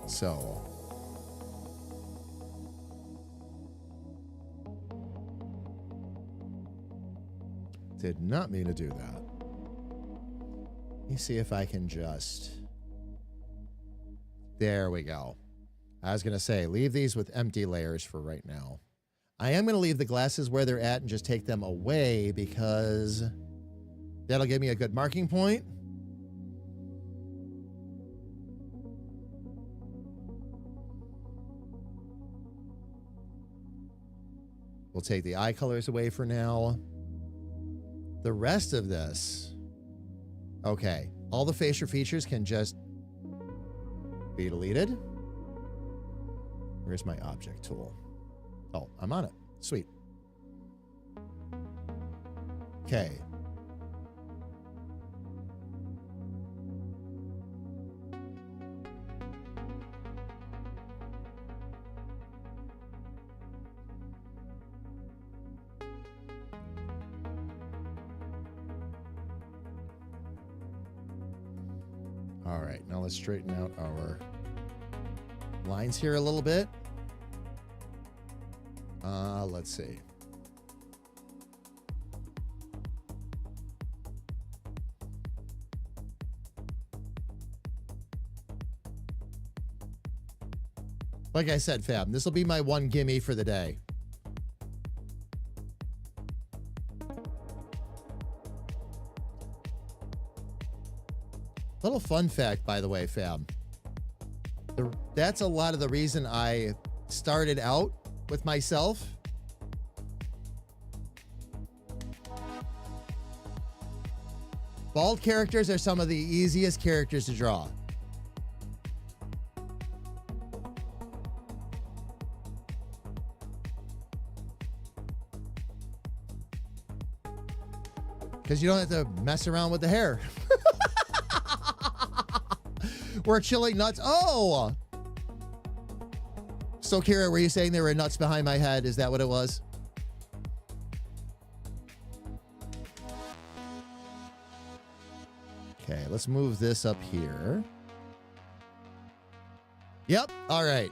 So, did not mean to do that. Let me see if I can just... There we go. I was going to say, leave these with empty layers for right now. I am going to leave the glasses where they're at and just take them away because that'll give me a good marking point. We'll take the eye colors away for now. The rest of this, okay, all the facial features can just be deleted. Where's my object tool? Oh, I'm on it. Sweet. Okay. All right, now let's straighten out our lines here a little bit. Let's see. Like I said, fam, this will be my one gimme for the day. Little fun fact, by the way, fam. That's a lot of the reason I started out with myself. Bald characters are some of the easiest characters to draw. Because you don't have to mess around with the hair. We're chilling nuts. Oh! So, Kira, were you saying there were nuts behind my head? Is that what it was? Okay, let's move this up here. Yep, all right.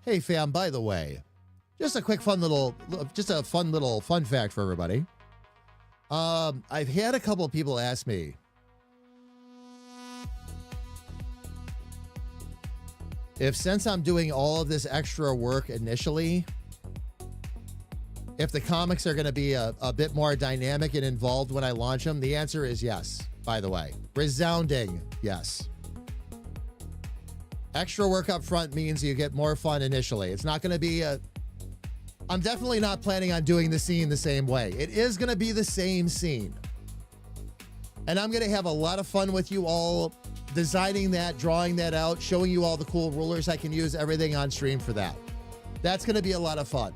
Hey, fam, by the way, just a quick fun little fun fact for everybody. I've had a couple of people ask me, if since I'm doing all of this extra work initially, if the comics are going to be a bit more dynamic and involved when I launch them, the answer is yes, by the way. Resounding yes. Extra work up front means you get more fun initially. It's not going to be I'm definitely not planning on doing the scene the same way. It is going to be the same scene. And I'm going to have a lot of fun with you all designing that, drawing that out, showing you all the cool rulers I can use, everything on stream for that. That's going to be a lot of fun.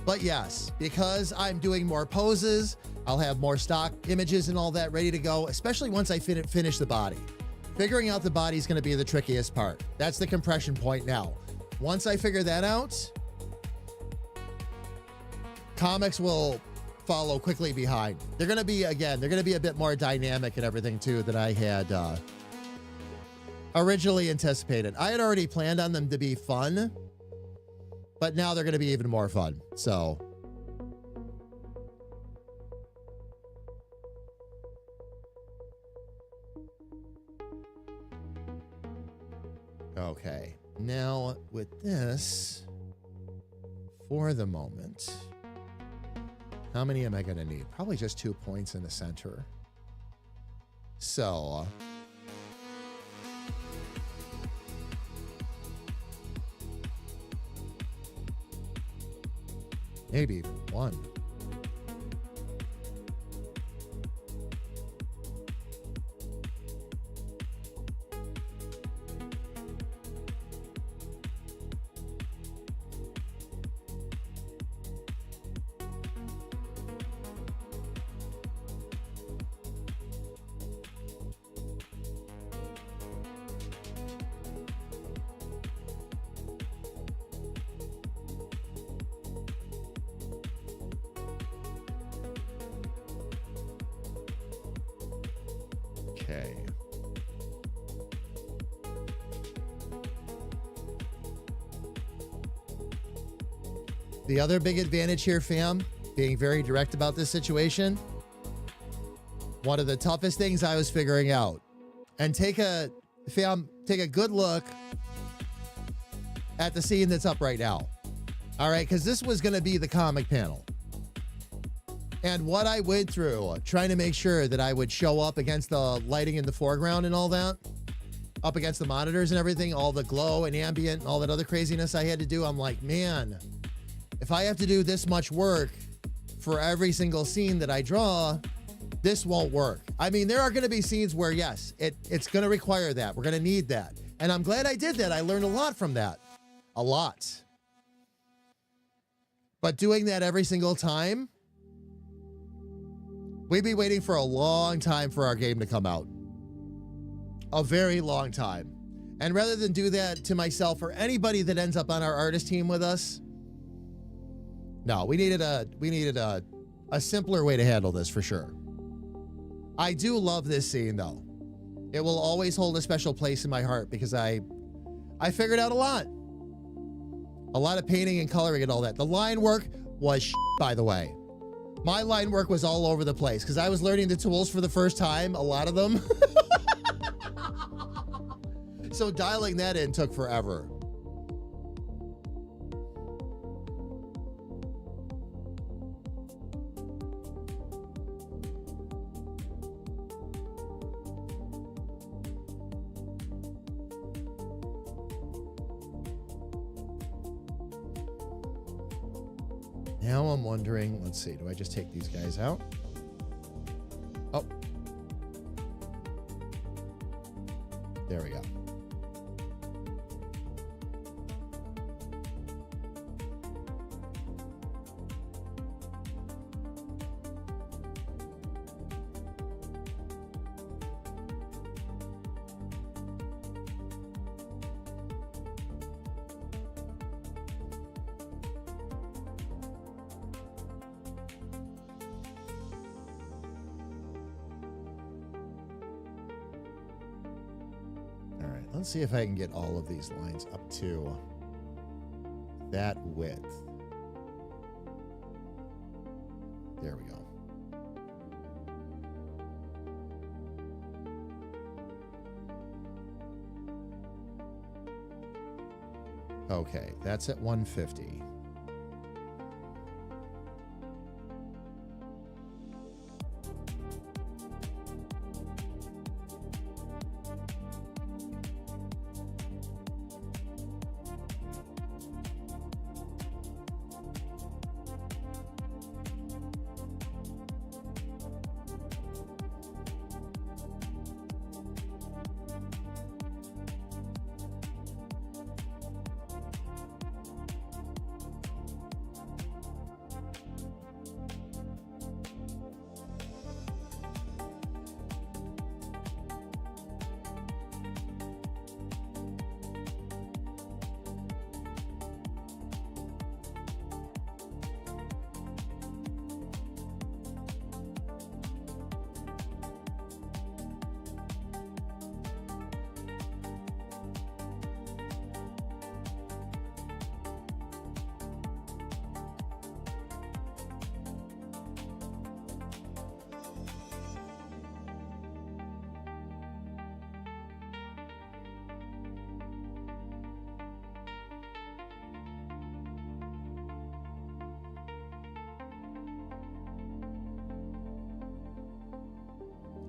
But yes, because I'm doing more poses, I'll have more stock images and all that ready to go, especially once I finish the body. Figuring out the body is going to be the trickiest part. That's the compression point now. Once I figure that out, comics will follow quickly behind. They're going to be, again, they're going to be a bit more dynamic and everything too than I had originally anticipated. I had already planned on them to be fun, but now they're going to be even more fun. So okay, now with this, for the moment, how many am I going to need? Probably just 2 points in the center. So maybe even 1. Okay. The other big advantage here, fam, being very direct about this situation, one of the toughest things I was figuring out, and take a good look at the scene that's up right now. All right, because this was going to be the comic panel. And what I went through trying to make sure that I would show up against the lighting in the foreground and all that, up against the monitors and everything, all the glow and ambient and all that other craziness I had to do, I'm like, man, if I have to do this much work for every single scene that I draw, this won't work. I mean, there are going to be scenes where, yes, it's going to require that. We're going to need that. And I'm glad I did that. I learned a lot from that. A lot. But doing that every single time, we'd be waiting for a long time for our game to come out. A very long time. And rather than do that to myself or anybody that ends up on our artist team with us, no, we needed a simpler way to handle this for sure. I do love this scene though. It will always hold a special place in my heart because I figured out a lot of painting and coloring and all that. The line work was by the way. My line work was all over the place because I was learning the tools for the first time, a lot of them. So dialing that in took forever. Now I'm wondering, let's see, do I just take these guys out? Oh. There we go. Let's see if I can get all of these lines up to that width. There we go. Okay, that's at 150.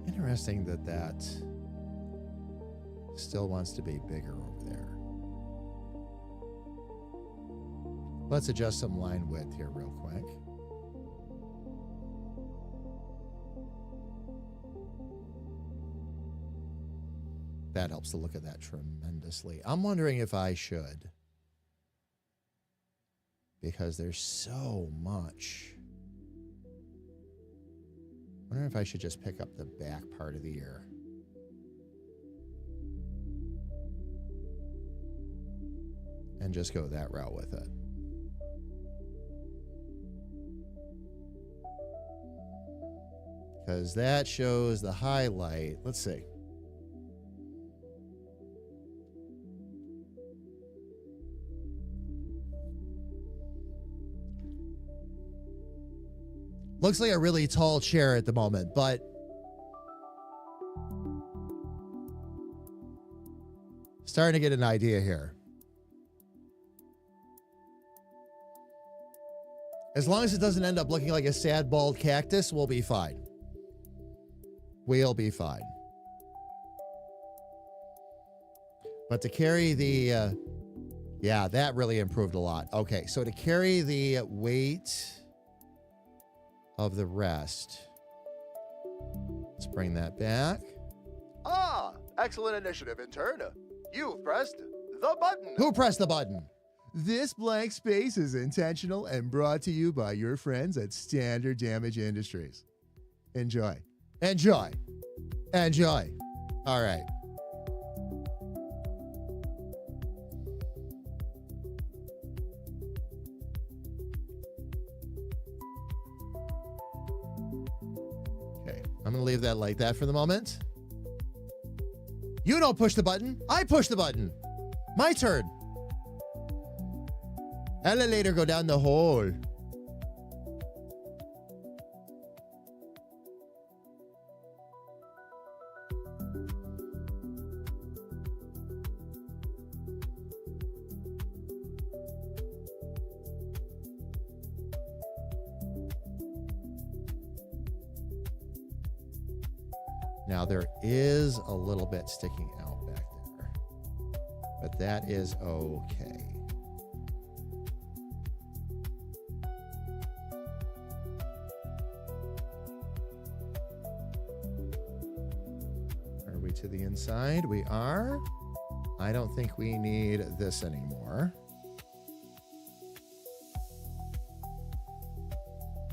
Interesting that that still wants to be bigger over there. Let's adjust some line width here real quick. That helps the look of that tremendously. I'm wondering if I should, because there's so much. I wonder if I should just pick up the back part of the ear. And just go that route with it. Because that shows the highlight. Let's see. Looks like a really tall chair at the moment, but starting to get an idea here. As long as it doesn't end up looking like a sad bald cactus, we'll be fine. We'll be fine. But to carry the, yeah, that really improved a lot. Okay, so to carry the weight of the rest, let's bring that back. Ah, excellent initiative, intern. You've pressed the button. Who pressed the button? This blank space is intentional and brought to you by your friends at Standard Damage Industries. Enjoy. Enjoy. Enjoy. All right. Okay, I'm going to leave that like that for the moment. You don't push the button. I push the button. My turn. Elevator go down the hole. Now there is a little bit sticking out back there, but that is okay. Are we to the inside? We are. I don't think we need this anymore.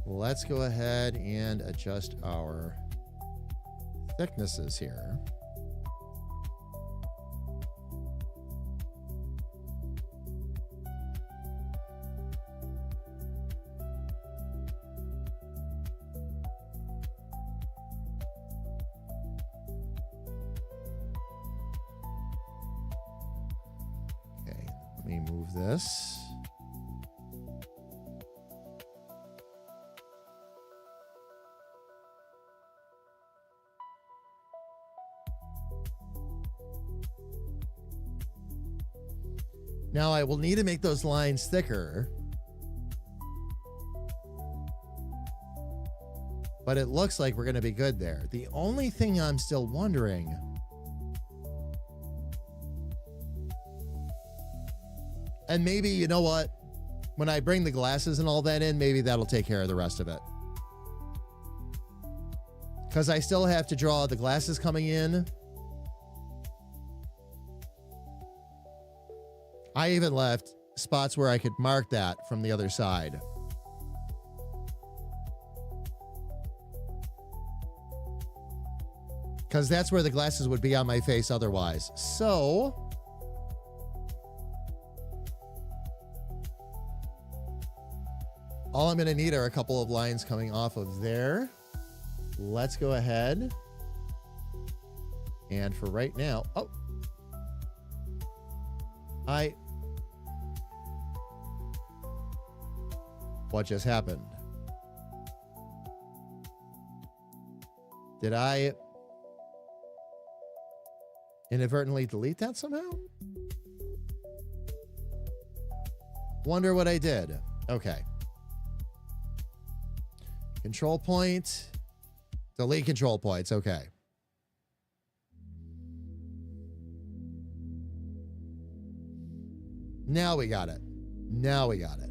Let's go ahead and adjust our thicknesses here. Let me move this. Now I will need to make those lines thicker. But it looks like we're going to be good there. The only thing I'm still wondering, and maybe, you know what? When I bring the glasses and all that in, maybe that'll take care of the rest of it. Because I still have to draw the glasses coming in. I even left spots where I could mark that from the other side. Because that's where the glasses would be on my face otherwise. So, all I'm going to need are a couple of lines coming off of there. Let's go ahead. And for right now, what just happened? Did I inadvertently delete that somehow? Wonder what I did. Okay. Control point. Delete control points. Okay. Now we got it. Now we got it.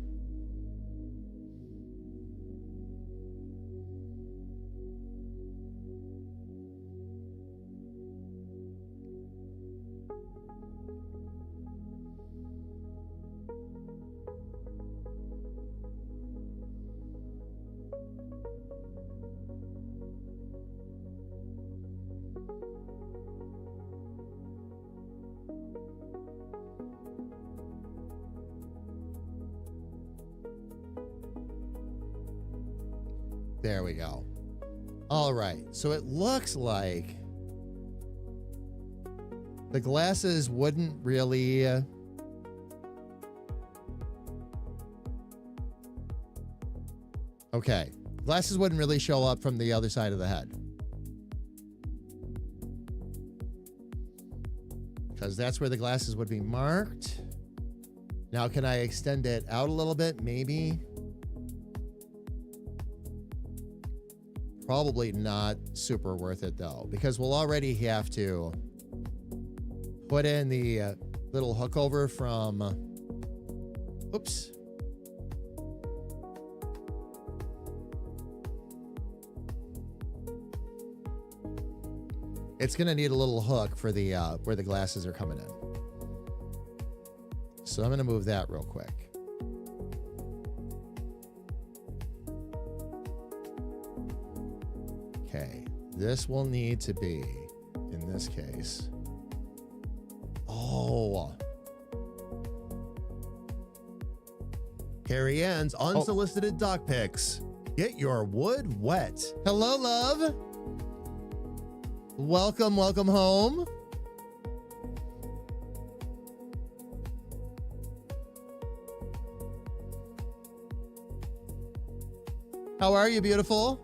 There we go. All right. So it looks like the glasses wouldn't really okay. Glasses wouldn't really show up from the other side of the head. Because that's where the glasses would be marked. Now, can I extend it out a little bit? Maybe. Probably not super worth it though, because we'll already have to put in the little hook over from, oops. It's gonna need a little hook for the where the glasses are coming in. So I'm gonna move that real quick. Okay, this will need to be, in this case. Oh. Carrie Ann's unsolicited doc pics. Get your wood wet. Hello, love. Welcome, welcome home. How are you, beautiful?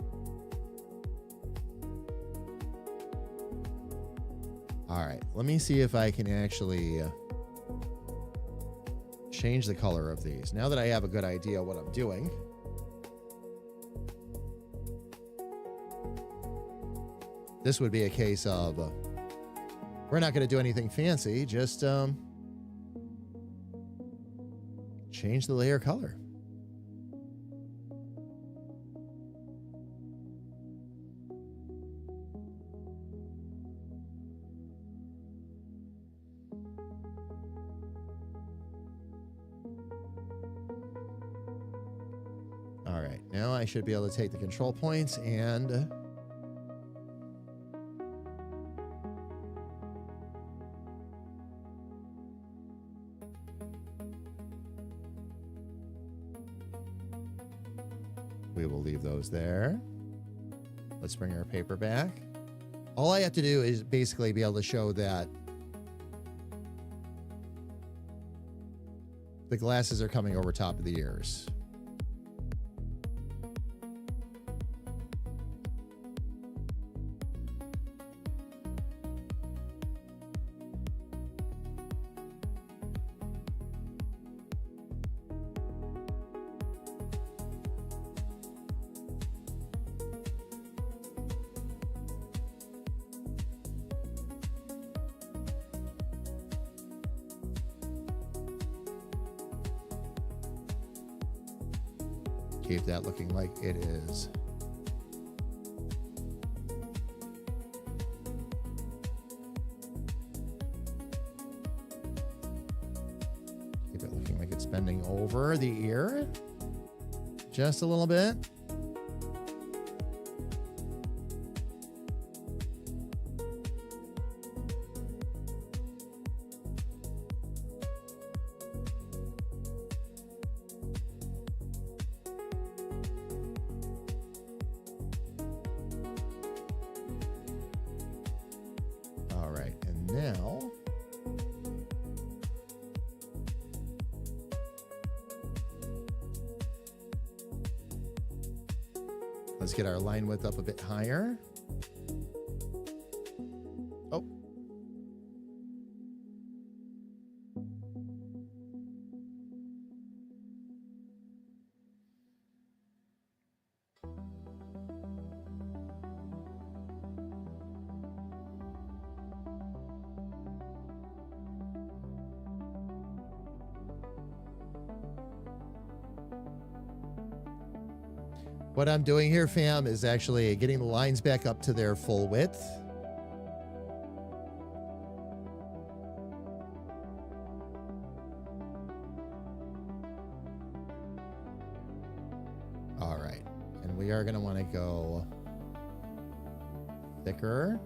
All right, let me see if I can actually change the color of these. Now that I have a good idea what I'm doing. This would be a case of, we're not going to do anything fancy, just change the layer color. All right, now I should be able to take the control points and we will leave those there. Let's bring our paper back. All I have to do is basically be able to show that The glasses are coming over top of the ears. Keep that looking like it is. Keep it looking like it's bending over the ear. Just a little bit. All right, and now let's get our line width up a bit higher. Oh. What I'm doing here, fam, is actually getting the lines back up to their full width. All right. And we are going to want to go thicker.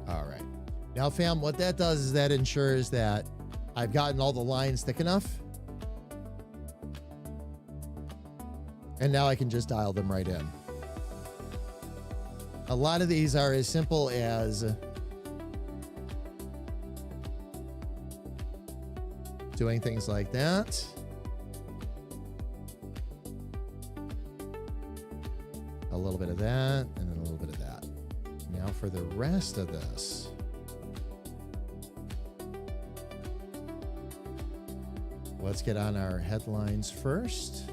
All right. Now, fam, what that does is that ensures that I've gotten all the lines thick enough. And now I can just dial them right in. A lot of these are as simple as doing things like that. A little bit of that, and then a little bit of that. Now for the rest of this. Let's get on our headlines first.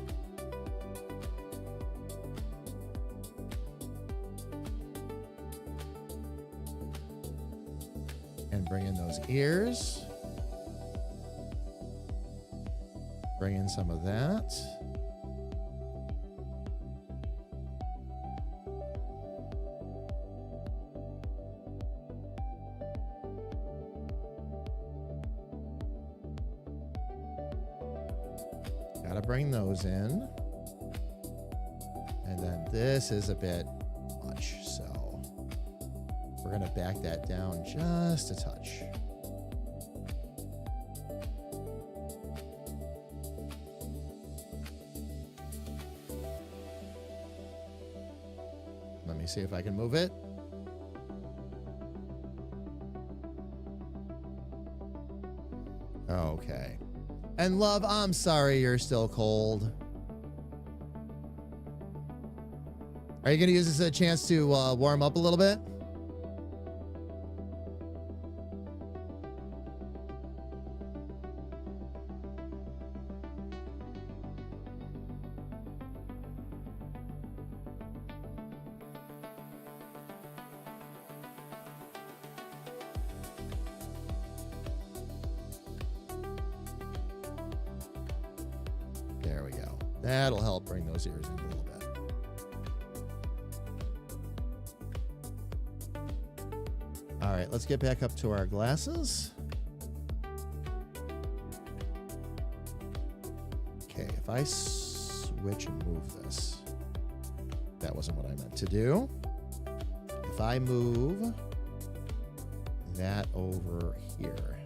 And bring in those ears. Bring in some of that. Gotta bring those in. And then this is a bit much, so we're gonna back that down just a touch. Let me see if I can move it. Okay. And love, I'm sorry you're still cold. Are you going to use this as a chance to warm up a little bit? There we go. That'll help bring those ears in a little bit. All right, let's get back up to our glasses. Okay, if I switch switch and move this. That wasn't what I meant to do. If I move that over here.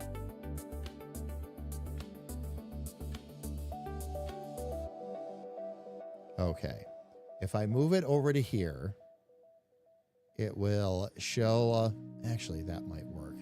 Okay. If I move it over to here, it will show, actually that might work.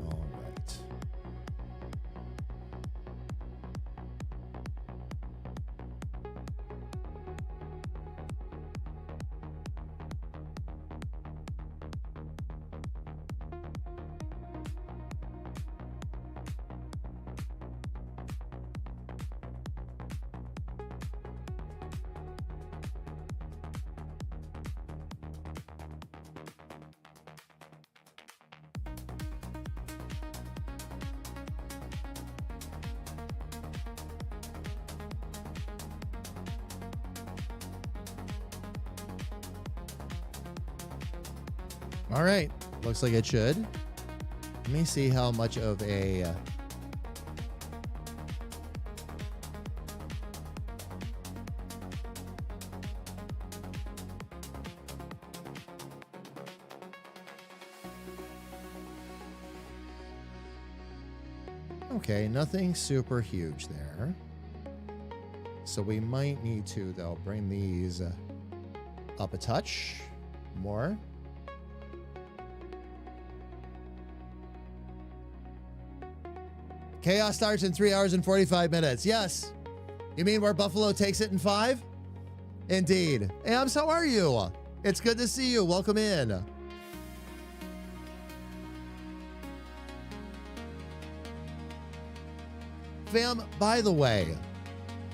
All right. All right. Looks like it should. Let me see how much of a... Okay, nothing super huge there. So we might need to, though, bring these up a touch more. Chaos starts in 3 hours and 45 minutes. Yes. You mean where Buffalo takes it in 5? Indeed. Ams, how are you? It's good to see you. Welcome in. Fam, by the way,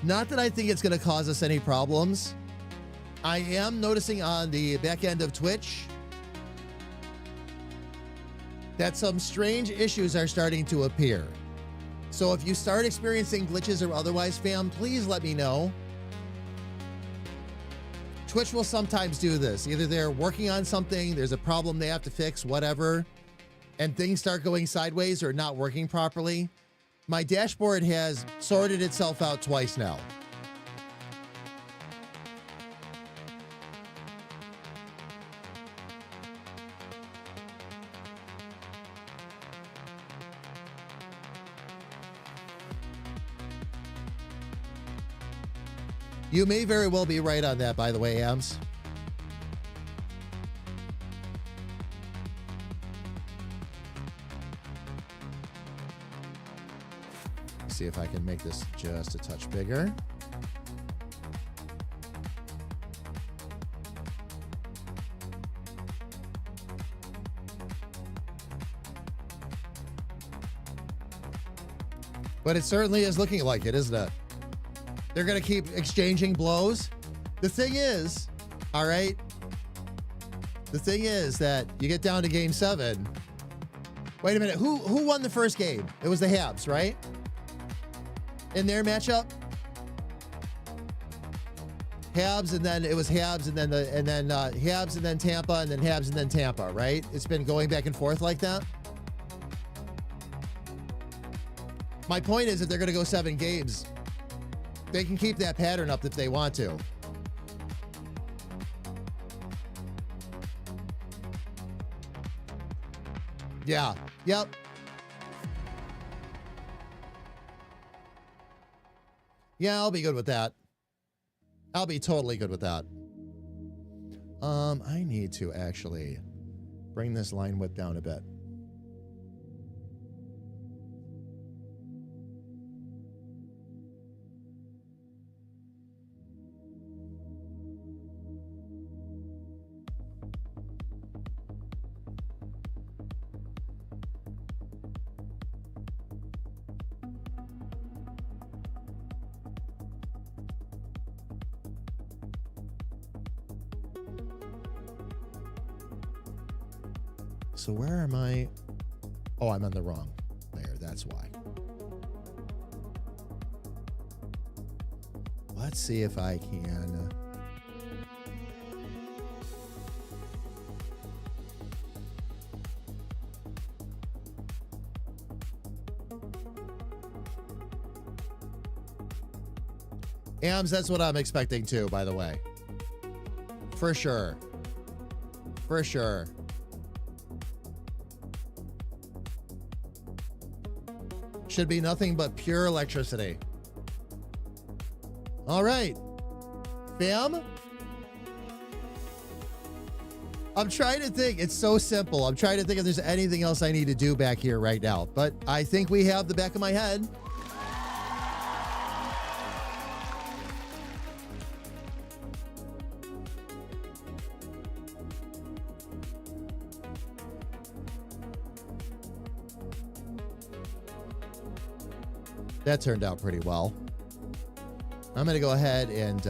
not that I think it's going to cause us any problems. I am noticing on the back end of Twitch that some strange issues are starting to appear. So if you start experiencing glitches or otherwise, fam, please let me know. Twitch will sometimes do this. Either they're working on something, there's a problem they have to fix, whatever, and things start going sideways or not working properly. My dashboard has sorted itself out twice now. You may very well be right on that, by the way, Ams. See if I can make this just a touch bigger. But it certainly is looking like it, isn't it? They're going to keep exchanging blows. The thing is, all right, the thing is that you get down to game 7. Wait a minute. Who won the first game? It was the Habs, right? In their matchup? Habs, and then it was Habs, and then Habs, and then Tampa, and then Habs, and then Tampa, right? It's been going back and forth like that. My point is that they're going to go 7 games. They can keep that pattern up if they want to. Yeah. Yep. Yeah, I'll be good with that. I'll be totally good with that. I need to actually bring this line width down a bit. So where am I? Oh, I'm on the wrong layer. That's why. Let's see if I can. Ams, that's what I'm expecting too, by the way. For sure. For sure. Should be nothing but pure electricity. All right. Fam? I'm trying to think. It's so simple. I'm trying to think if there's anything else I need to do back here right now. But I think we have the back of my head. That turned out pretty well. I'm going to go ahead and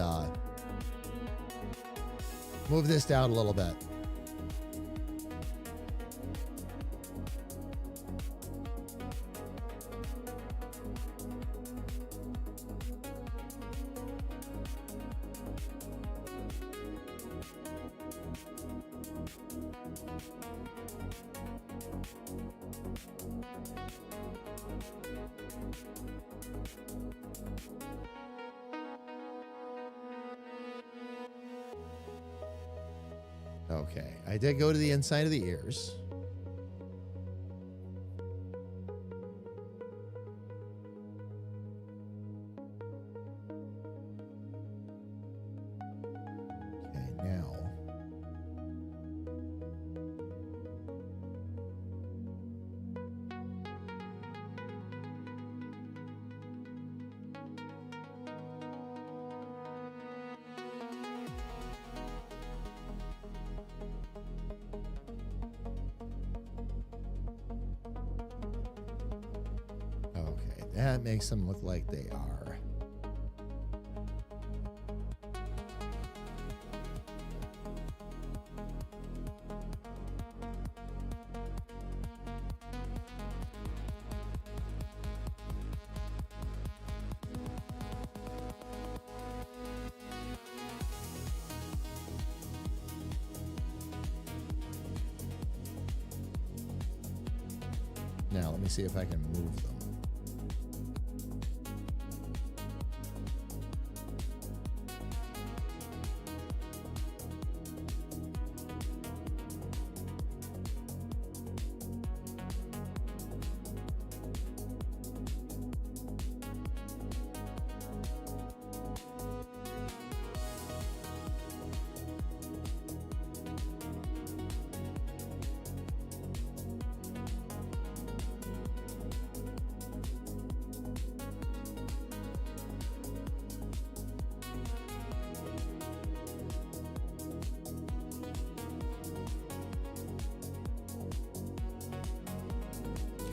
move this down a little bit. Okay, I did go to the inside of the ears. Okay, now. Okay, that makes them look like they are. Now, let me see if I can move them.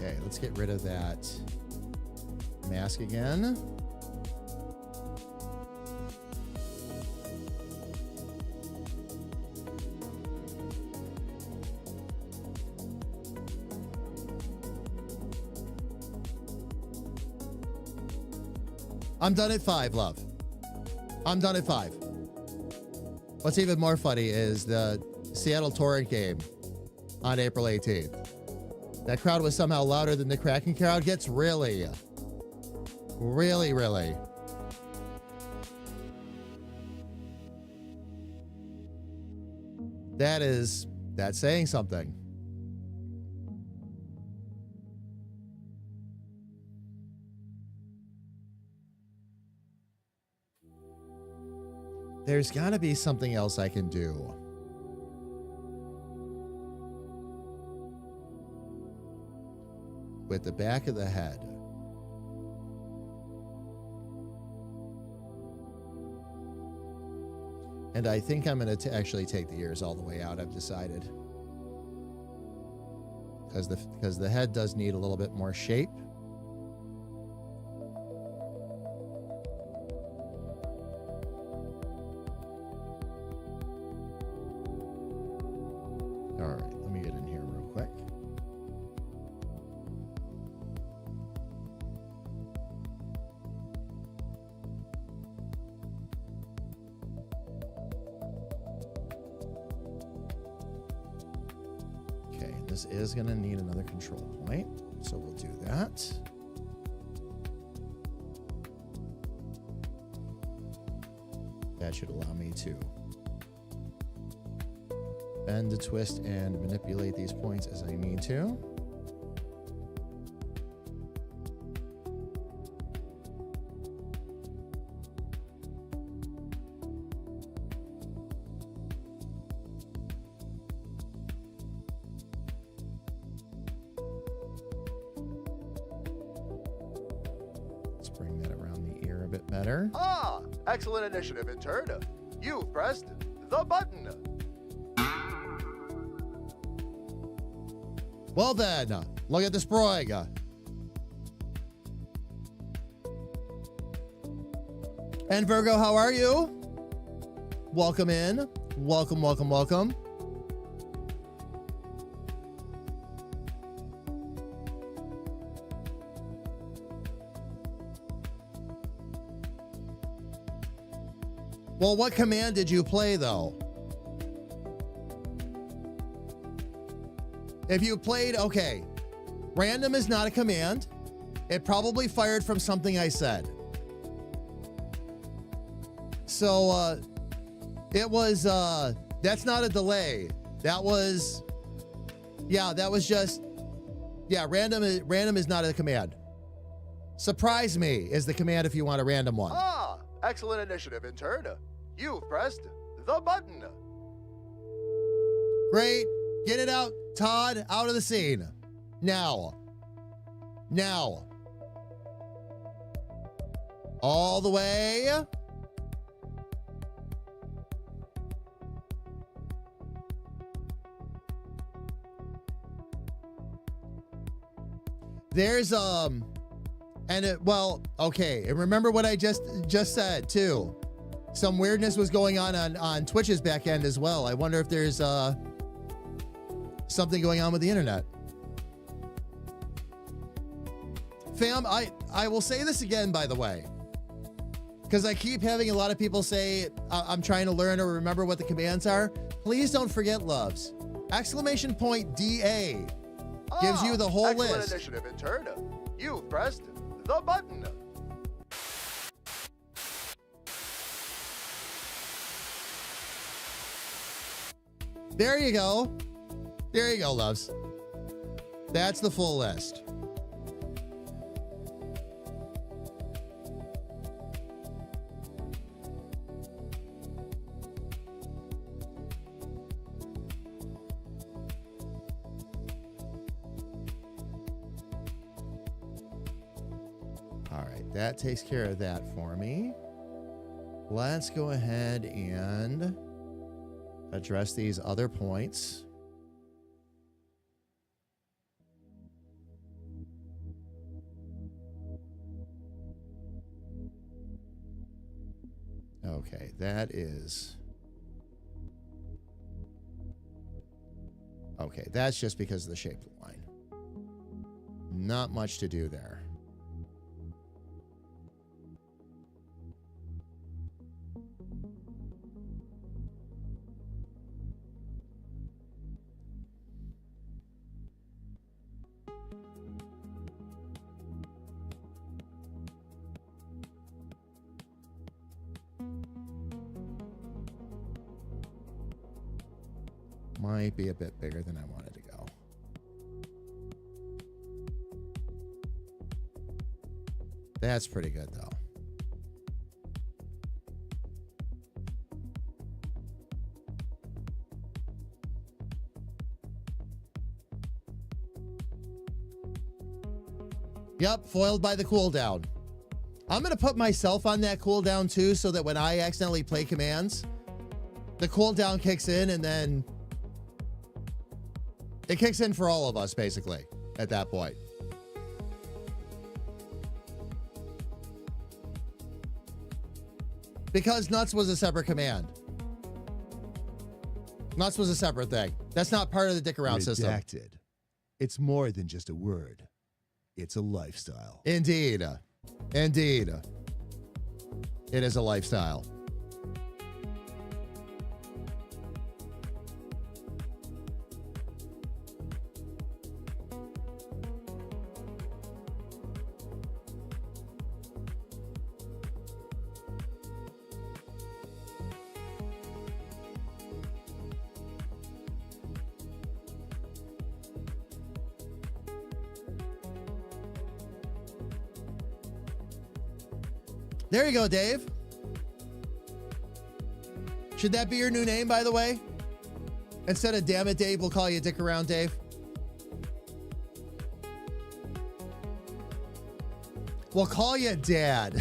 Okay, let's get rid of that mask again. I'm done at 5, love. I'm done at 5. What's even more funny is the Seattle Torrent game on April 18th. That crowd was somehow louder than the Kraken crowd gets. Really? Really? That's saying something. There's got to be something else I can do. With the back of the head. And I think I'm going to actually take the ears all the way out, I've decided. Because the head does need a little bit more shape. All right, let me get in here real quick. this is going to need another control point. So we'll do that. That should allow me to bend, twist, and manipulate these points as I need to. Let's bring that around the ear a bit better. Ah, excellent initiative, intern. You've pressed the button. Well then, look at this broig. And Virgo, how are you? Welcome in. Welcome, welcome, welcome. Well, what command did you play, though? If you played, okay, random is not a command. It probably fired from something I said. So, it was, that's not a delay. That was, yeah, that was just, yeah, random is not a command. Surprise me is the command if you want a random one. Ah, excellent initiative, intern. You've pressed the button. Great. Get it out, Todd, out of the scene. Now. Now. All the way. There's, and it, well, okay. And remember what I just said too. Some weirdness was going on Twitch's back end as well. I wonder if there's, something going on with the internet. Fam, I will say this again, by the way, because I keep having a lot of people say I'm trying to learn or remember what the commands are. Please don't forget, loves. Exclamation point DA gives you the whole excellent list. Initiative, intern. You've pressed the button. There you go. There you go, loves. That's the full list. All right, that takes care of that for me. Let's go ahead and address these other points. Okay, that is... Okay, that's just because of the shape of the line. Not much to do there. Might be a bit bigger than I wanted to go. That's pretty good, though. Yep, foiled by the cooldown. I'm going to put myself on that cooldown, too, so that when I accidentally play commands, the cooldown kicks in and then... It kicks in for all of us, basically, at that point. Because nuts was a separate command. Nuts was a separate thing. That's not part of the dick around system. Redacted. It's more than just a word. It's a lifestyle. Indeed. Indeed. It is a lifestyle. There you go, Dave. Should that be your new name, by the way? Instead of Damn It Dave, we'll call you Dick Around Dave. We'll call you Dad.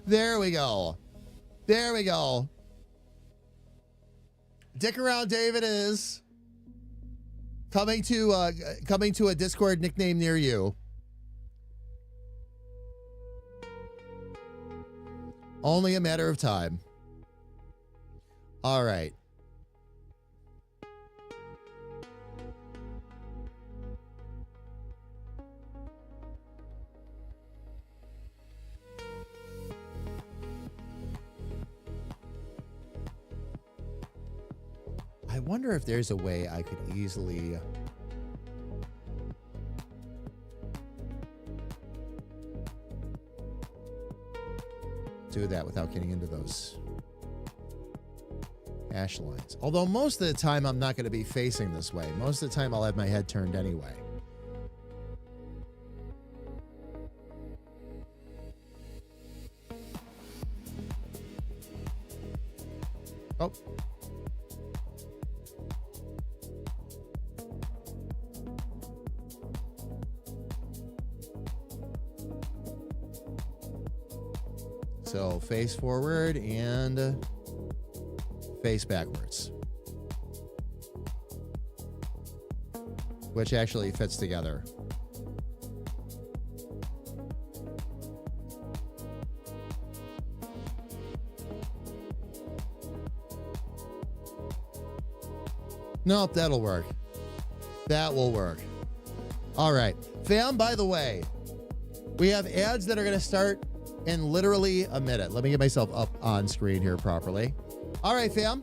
There we go. There we go. Dick Around Dave it is. Coming to a Discord nickname near you. Only a matter of time. All right. I wonder if there's a way I could easily do that without getting into those hash lines. Although most of the time I'm not going to be facing this way. Most of the time I'll have my head turned anyway. Oh. So face forward and face backwards, which actually fits together. Nope, that'll work. That will work. All right. Fam, by the way, we have ads that are going to start in literally a minute. Let me get myself up on screen here properly. All right, fam.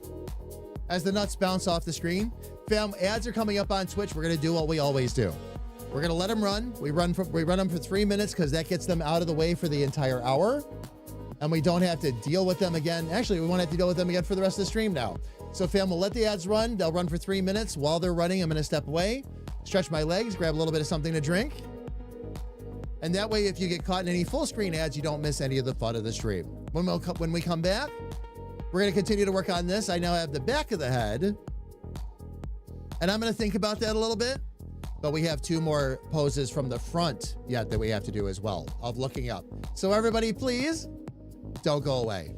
As the nuts bounce off the screen, fam, ads are coming up on Twitch. We're going to do what we always do. We're going to let them run. We run them for 3 minutes because that gets them out of the way for the entire hour. And we don't have to deal with them again. Actually, we won't have to deal with them again for the rest of the stream now. So, fam, we'll let the ads run. They'll run for 3 minutes. While they're running, I'm going to step away, stretch my legs, grab a little bit of something to drink. And that way, if you get caught in any full screen ads, you don't miss any of the fun of the stream. When we come back, we're going to continue to work on this. I now have the back of the head. And I'm going to think about that a little bit. But we have 2 more poses from the front yet that we have to do as well of looking up. So everybody, please don't go away.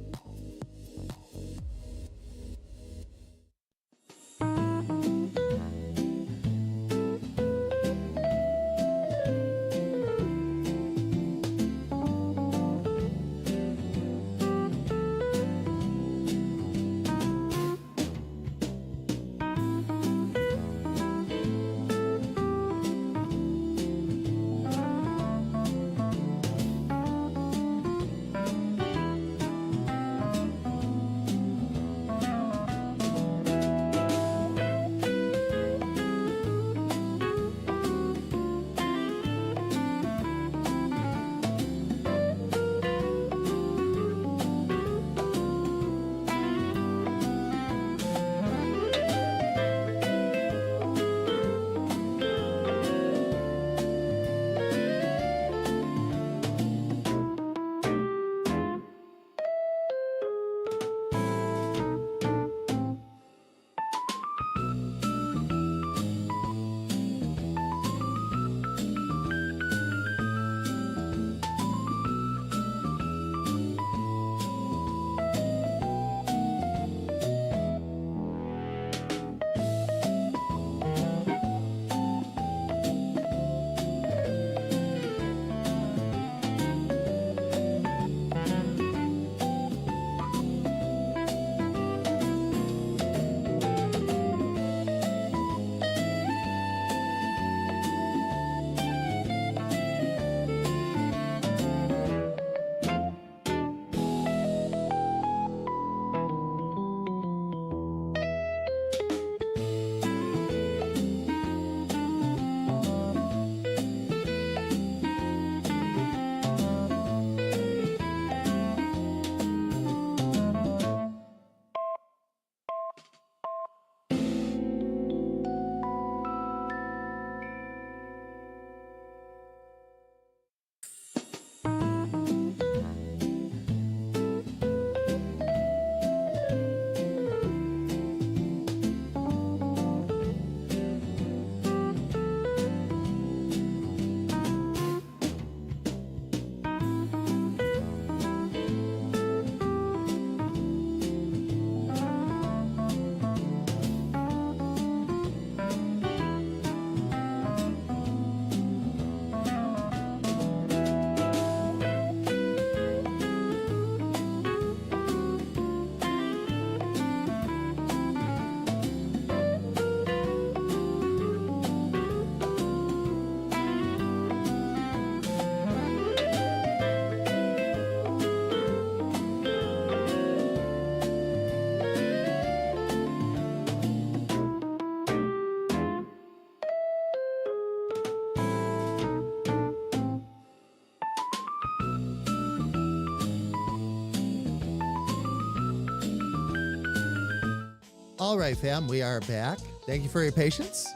All right, fam, we are back. Thank you for your patience.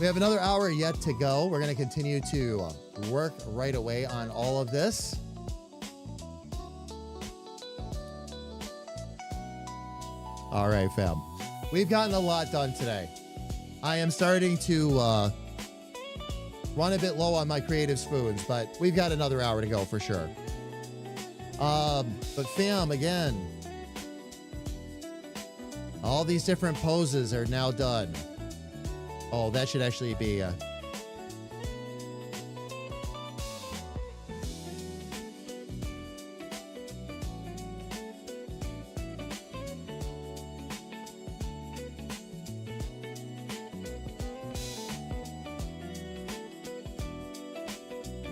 We have another hour yet to go. We're going to continue to work right away on all of this. All right, fam. We've gotten a lot done today. I am starting to run a bit low on my creative spoons, but we've got another hour to go for sure. But fam, again, all these different poses are now done. Oh, that should actually be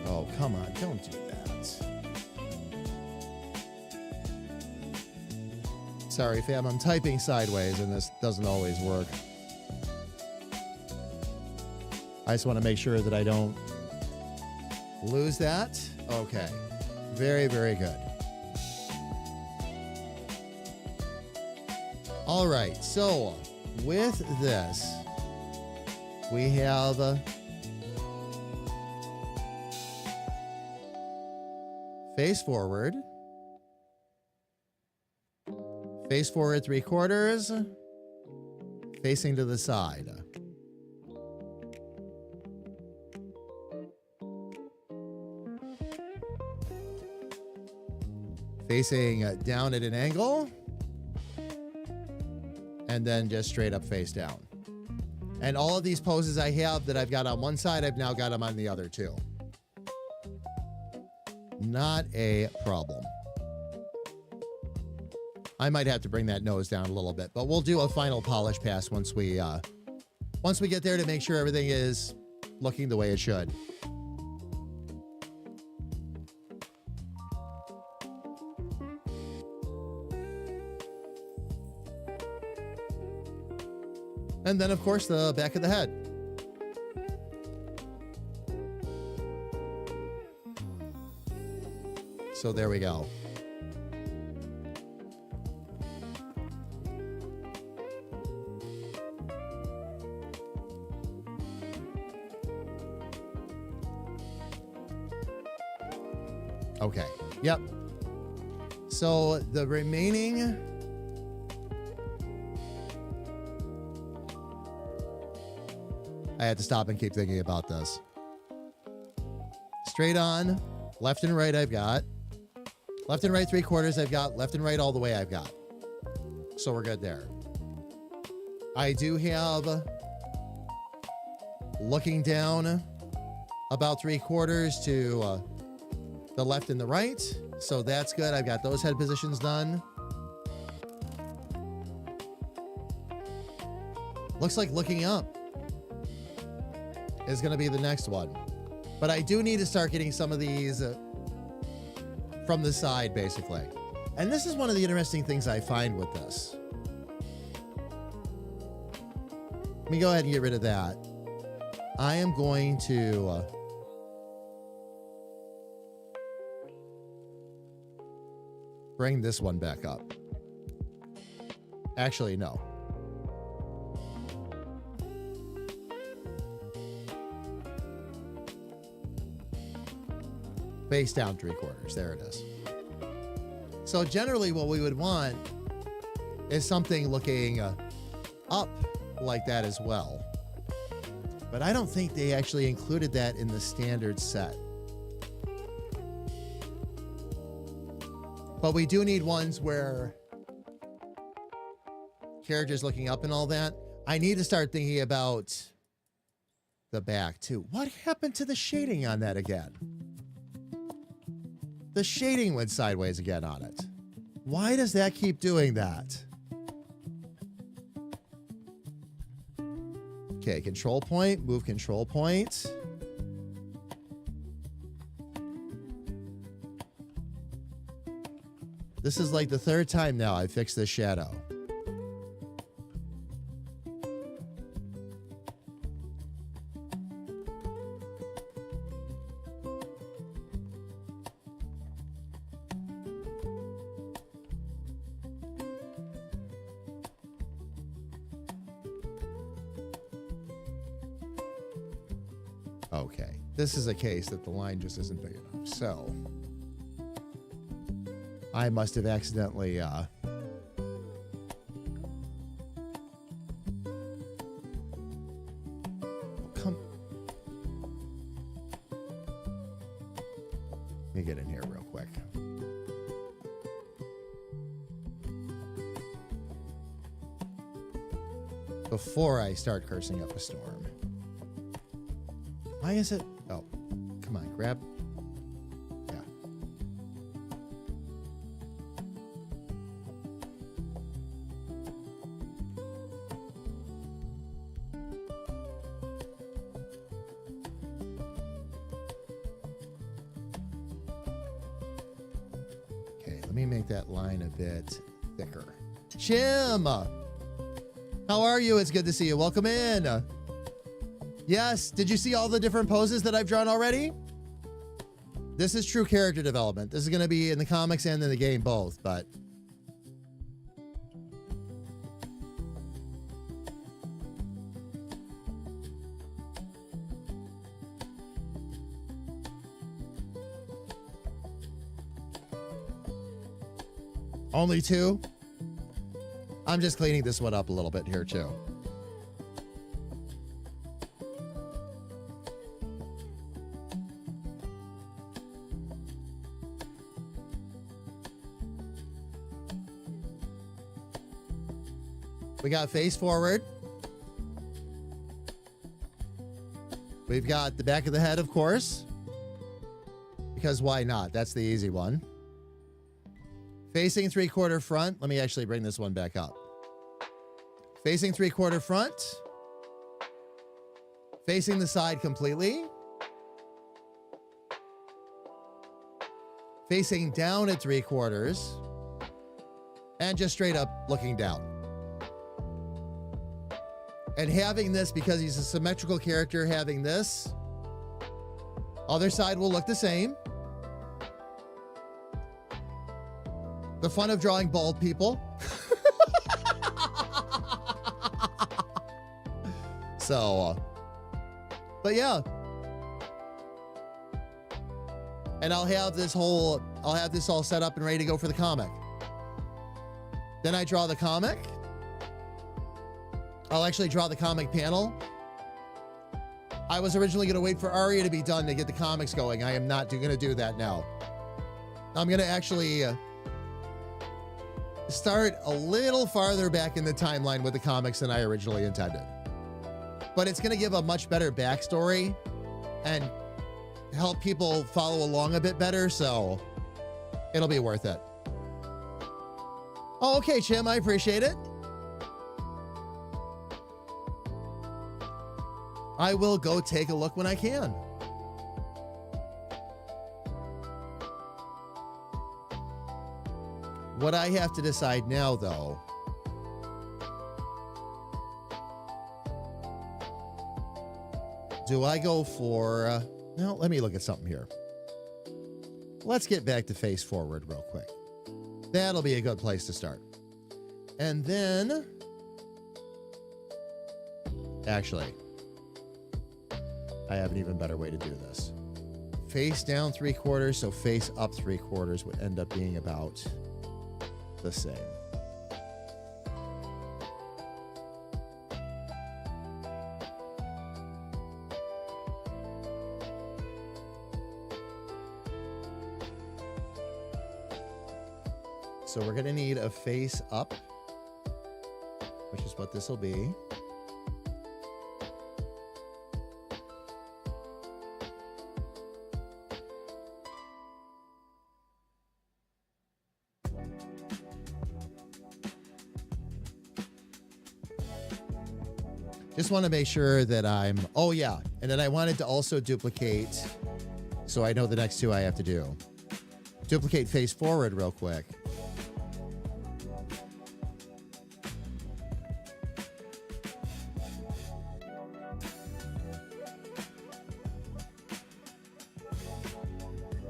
Oh, come on, don't do that. Sorry, fam, I'm typing sideways and this doesn't always work. I just want to make sure that I don't lose that. Okay. Very, very good. All right. So with this, we have face forward, 3/4, facing to the side. Facing down at an angle, and then just straight up face down. And all of these poses I have that I've got on one side, I've now got them on the other too. Not a problem. I might have to bring that nose down a little bit, but we'll do a final polish pass once we get there to make sure everything is looking the way it should. And then, of course, the back of the head. So there we go. Okay. Yep. So the remaining... I had to stop and keep thinking about this. Straight on, left and right I've got. Left and right 3/4 I've got. Left and right all the way I've got. So we're good there. I do have looking down about 3/4 to the left and the right. So that's good. I've got those head positions done. Looks like looking up is going to be the next one. But I do need to start getting some of these from the side, basically. And this is one of the interesting things I find with this. Let me go ahead and get rid of that. I am going to bring this one back up. Actually, no. Face down 3/4. There it is. So generally what we would want is something looking up like that as well. But I don't think they actually included that in the standard set. But we do need ones where characters looking up and all that. I need to start thinking about the back too. What happened to the shading on that again? The shading went sideways again on it. Why does that keep doing that? Okay, control point, move control point. This is like the third time now I fixed this shadow. Okay. This is a case that the line just isn't big enough. So I must have accidentally come. Let me get in here real quick. Before I start cursing up a storm. Why is it? Oh, come on, grab. Yeah. Okay, let me make that line a bit thicker. Jim! How are you? It's good to see you. Welcome in. Yes, did you see all the different poses that I've drawn already? This is true character development. This is going to be in the comics and in the game both, but... Only 2? I'm just cleaning this one up a little bit here, too. We got face forward. We've got the back of the head, of course. Because why not? That's the easy one. Facing 3/4 front. Let me actually bring this one back up. Facing 3/4 front. Facing the side completely. Facing down at 3/4. And just straight up looking down. And having this, because he's a symmetrical character, having this. Other side will look the same. The fun of drawing bald people. So, but yeah. And I'll have this all set up and ready to go for the comic. Then I draw the comic. I'll actually draw the comic panel. I was originally going to wait for Aria to be done to get the comics going. I am not going to do that now. I'm going to actually start a little farther back in the timeline with the comics than I originally intended. But it's going to give a much better backstory and help people follow along a bit better, so it'll be worth it. Oh, okay, Chim, I appreciate it. I will go take a look when I can. What I have to decide now, though, do I go for... no, let me look at something here. Let's get back to face forward real quick. That'll be a good place to start. And then... actually... I have an even better way to do this. Face down 3/4, so face up 3/4 would end up being about the same. So we're going to need a face up, which is what this will be. Just want to make sure that I'm... oh, yeah. And then I wanted to also duplicate, so I know the next 2 I have to do. Duplicate face forward real quick.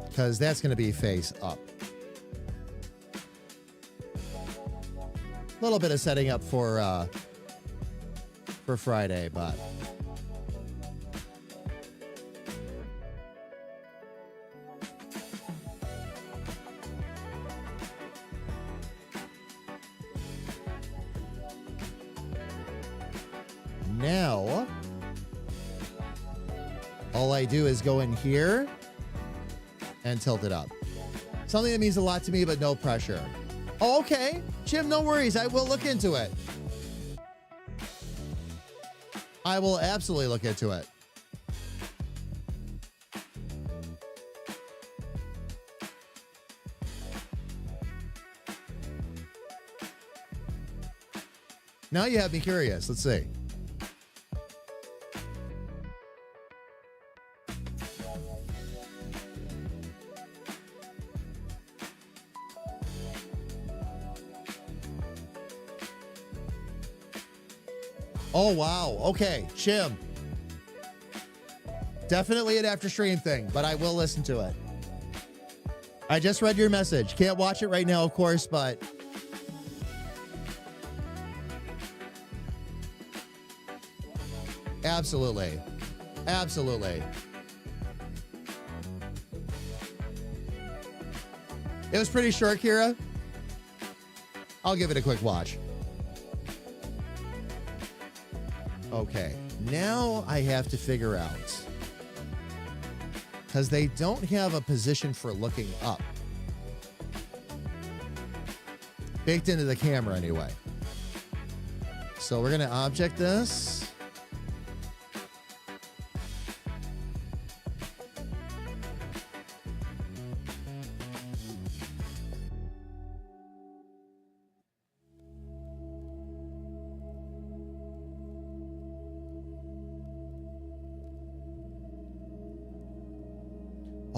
Because that's going to be face up. A little bit of setting up for Friday, but now all I do is go in here and tilt it up. Something that means a lot to me, but no pressure. Oh, okay. Jim, no worries. I will look into it. I will absolutely look into it. Now you have me curious. Let's see. Oh, wow. Okay, Chim. Definitely an after stream thing, but I will listen to it. I just read your message. Can't watch it right now, of course, but absolutely. Absolutely. It was pretty short, Kira. I'll give it a quick watch. Okay, now I have to figure out, because they don't have a position for looking up. Baked into the camera anyway. So we're going to object this.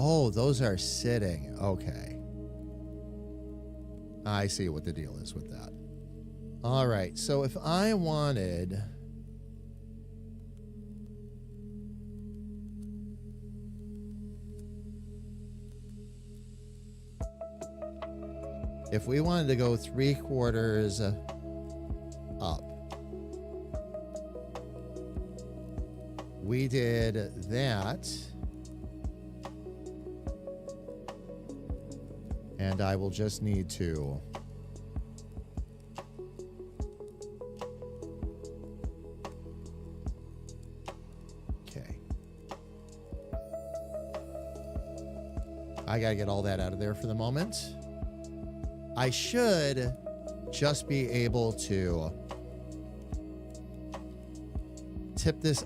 Oh, those are sitting. Okay. I see what the deal is with that. All right. So if I wanted... If we wanted to go 3/4 up, we did that. And I will just need to okay. I gotta get all that out of there for the moment. I should just be able to tip this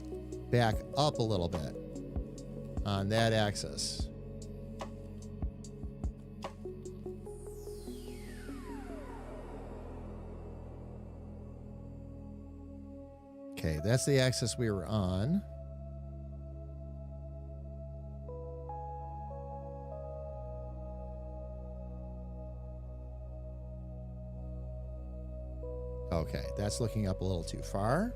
back up a little bit on that axis. Okay, that's the axis we were on. Okay, that's looking up a little too far.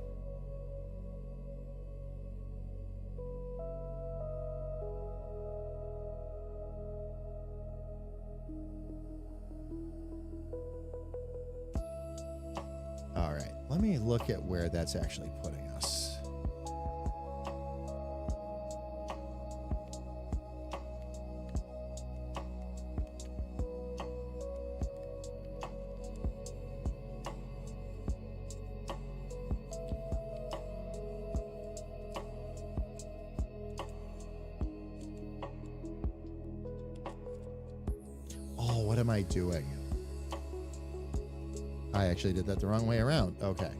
All right, let me look at where that's actually putting us. Oh, what am I doing? I actually did that the wrong way around. Okay.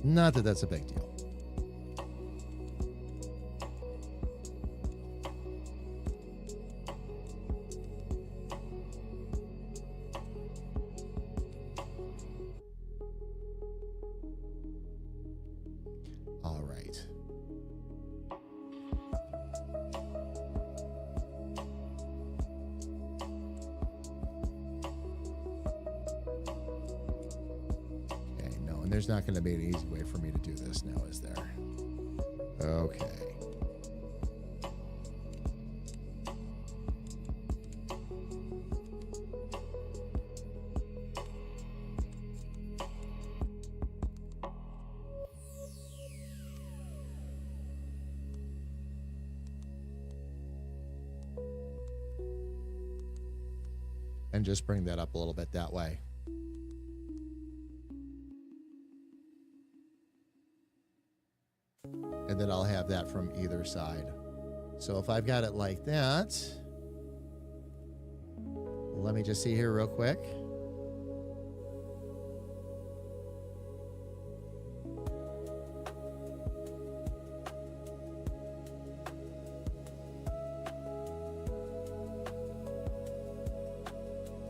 Not that that's a big deal. All right. There's not going to be an easy way for me to do this now, is there? Okay. And just bring that up a little bit that way. And then I'll have that from either side. So if I've got it like that, let me just see here real quick.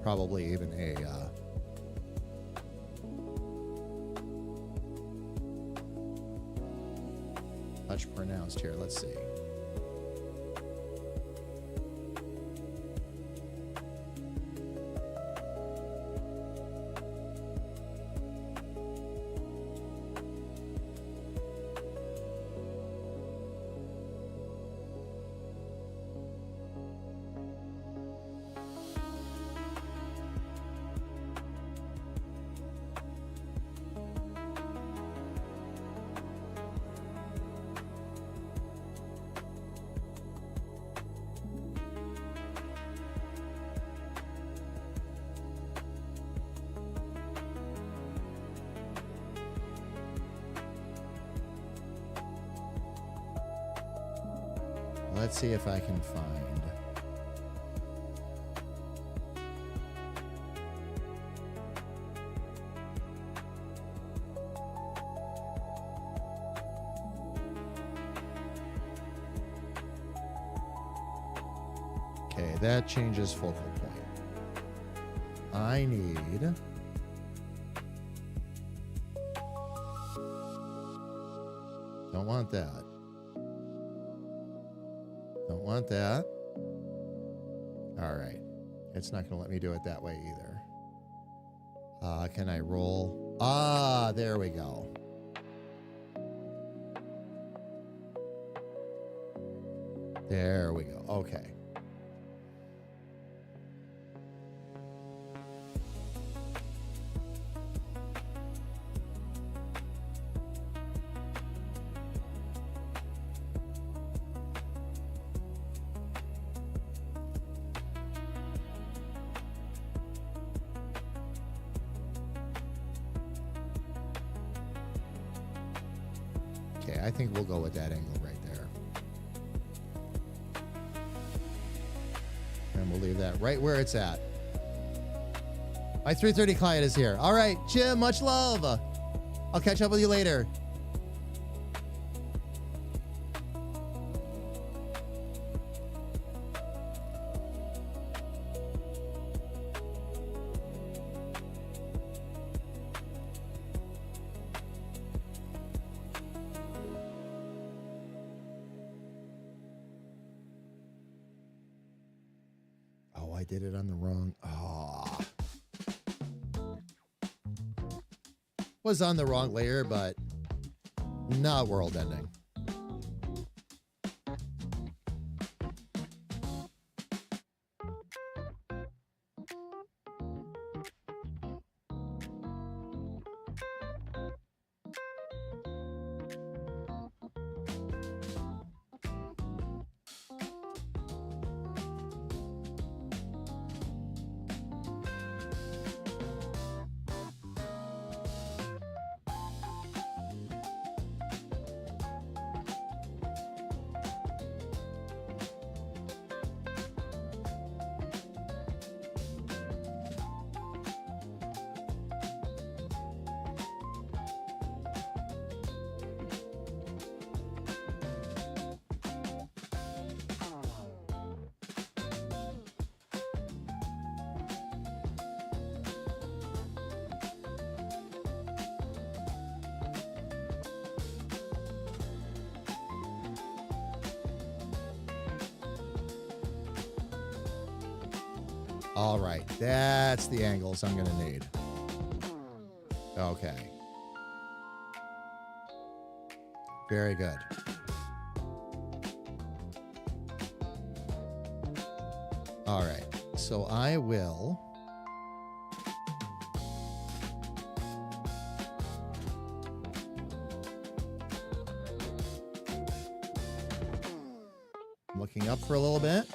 Probably even a touch pronounced here. Let's see. Let's see if I can find. Okay, that changes focal point. I need. Don't want that. Don't want that. All right. It's not going to let me do it that way either. Can I roll? Ah, there we go. There we go. Okay. Okay, I think we'll go with that angle right there. And we'll leave that right where it's at. My 3:30 client is here. All right, Jim, much love. I'll catch up with you later. Oh, I did it on the wrong. Oh. Was on the wrong layer, but not world ending. All right, that's the angles I'm gonna need. Okay. Very good. All right, so I will. I'm looking up for a little bit.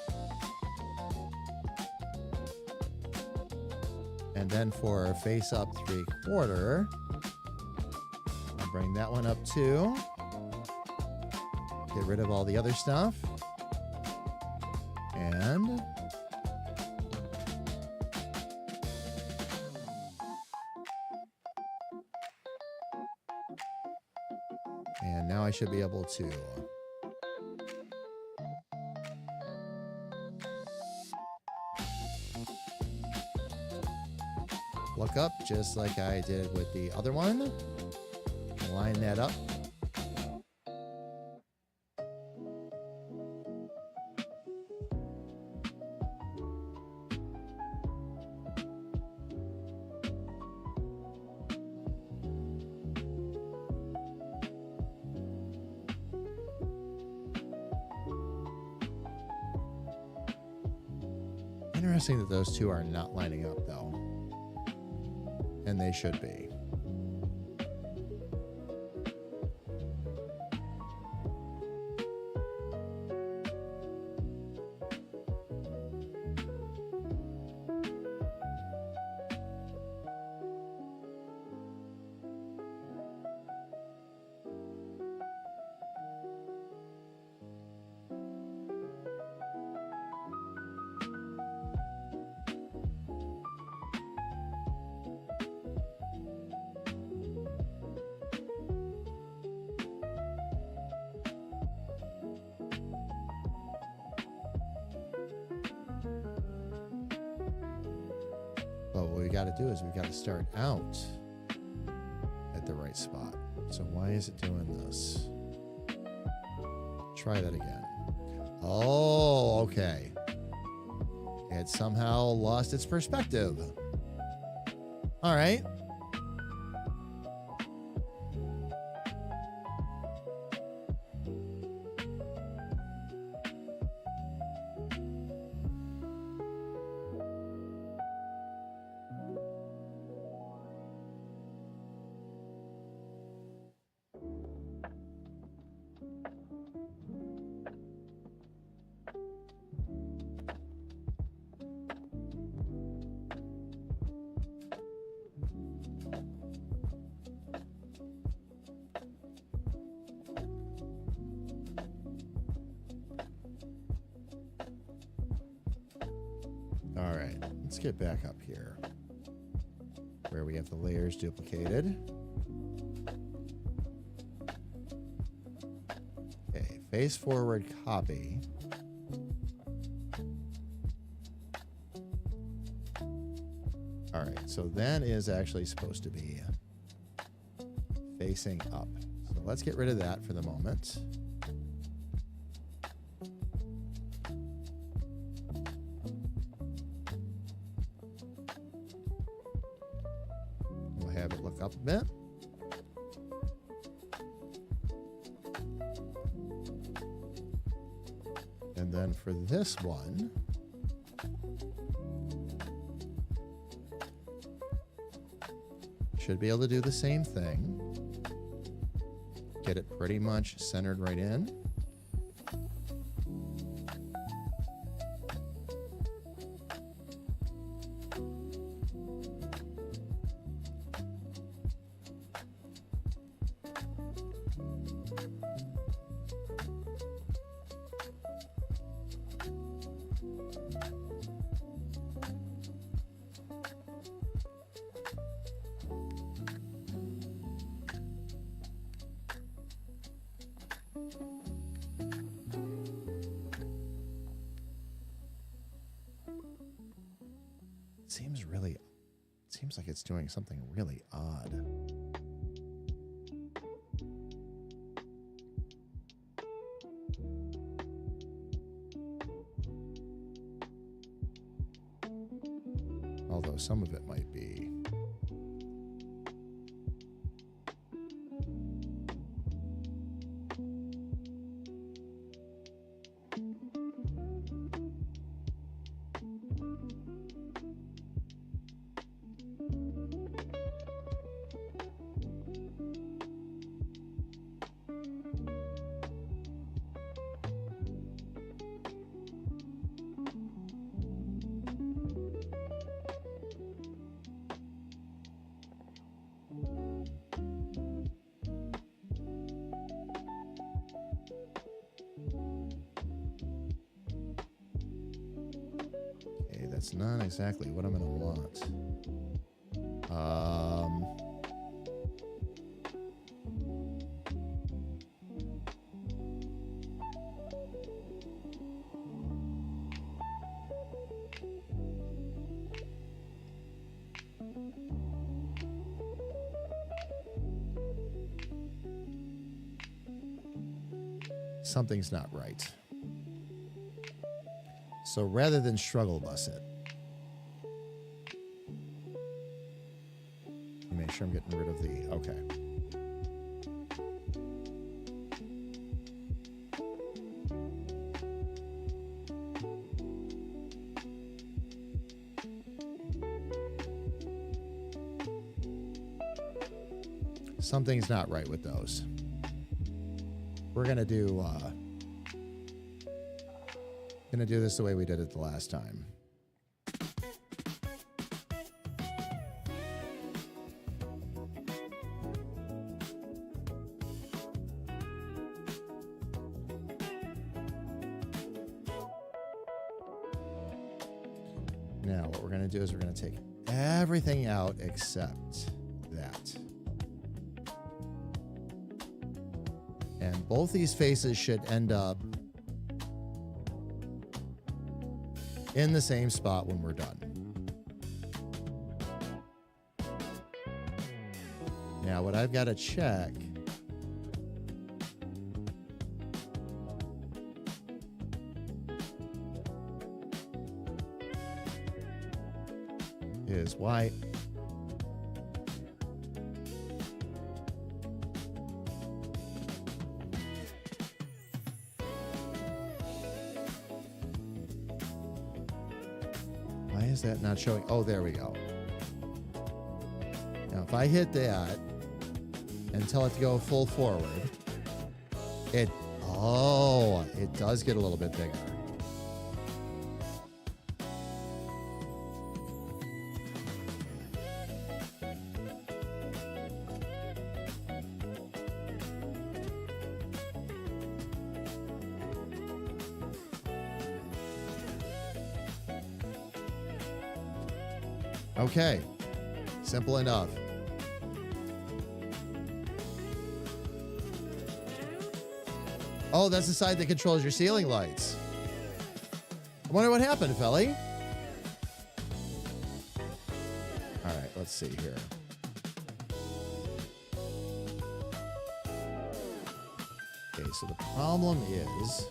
And then for face up 3/4, I'll bring that one up too. Get rid of all the other stuff. And now I should be able to look up just like I did with the other one. Line that up. Interesting that those two are not lining up, though. And they should be. But what we got to do is we got to start out at the right spot. So why is it doing this? Try that again. Oh, okay. It somehow lost its perspective. All right. All right, let's get back up here where we have the layers duplicated. Okay, face forward copy. All right, so that is actually supposed to be facing up. So let's get rid of that for the moment. We'll have it look up a bit. And then for this one, should be able to do the same thing. Get it pretty much centered right in. Seems like it's doing something really odd. Although some of it might be. that's not exactly what I'm going to want. Something's not right. So rather than struggle bus it, make sure I'm getting rid of the, okay. Something's not right with those. We're gonna do this the way we did it the last time. Now, what we're going to do is we're going to take everything out except that. And both these faces should end up in the same spot when we're done. Now, what I've got to check is white. Why is that not showing? Oh, there we go. Now, if I hit that and tell it to go full forward, it does get a little bit bigger. Okay, simple enough. Oh, that's the side that controls your ceiling lights. I wonder what happened, Felly. All right, let's see here. Okay, so the problem is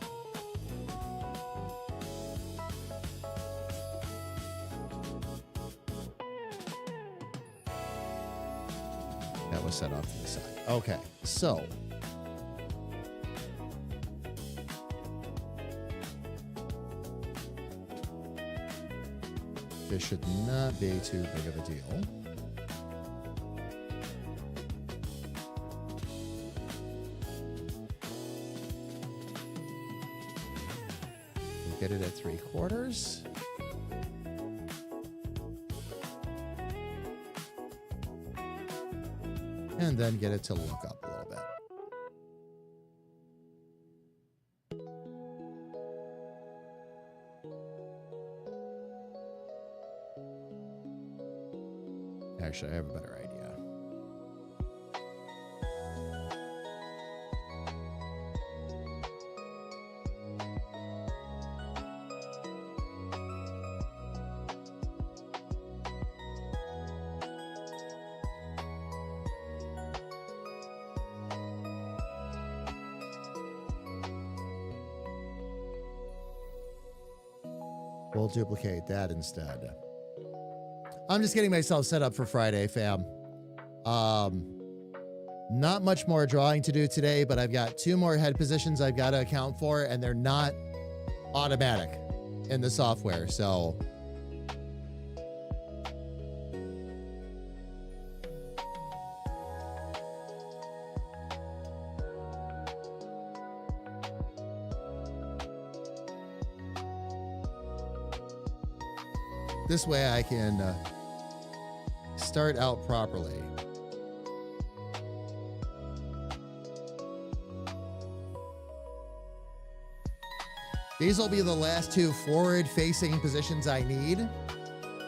that was set off to the side. Okay, so this should not be too big of a deal. We'll get it at 3/4. And then get it to look up a little bit. Actually, I have a better idea. We'll duplicate that instead. I'm just getting myself set up for Friday, fam. Not much more drawing to do today, but I've got 2 more head positions I've got to account for, and they're not automatic in the software, so this way I can start out properly. These will be the last two forward-facing positions I need.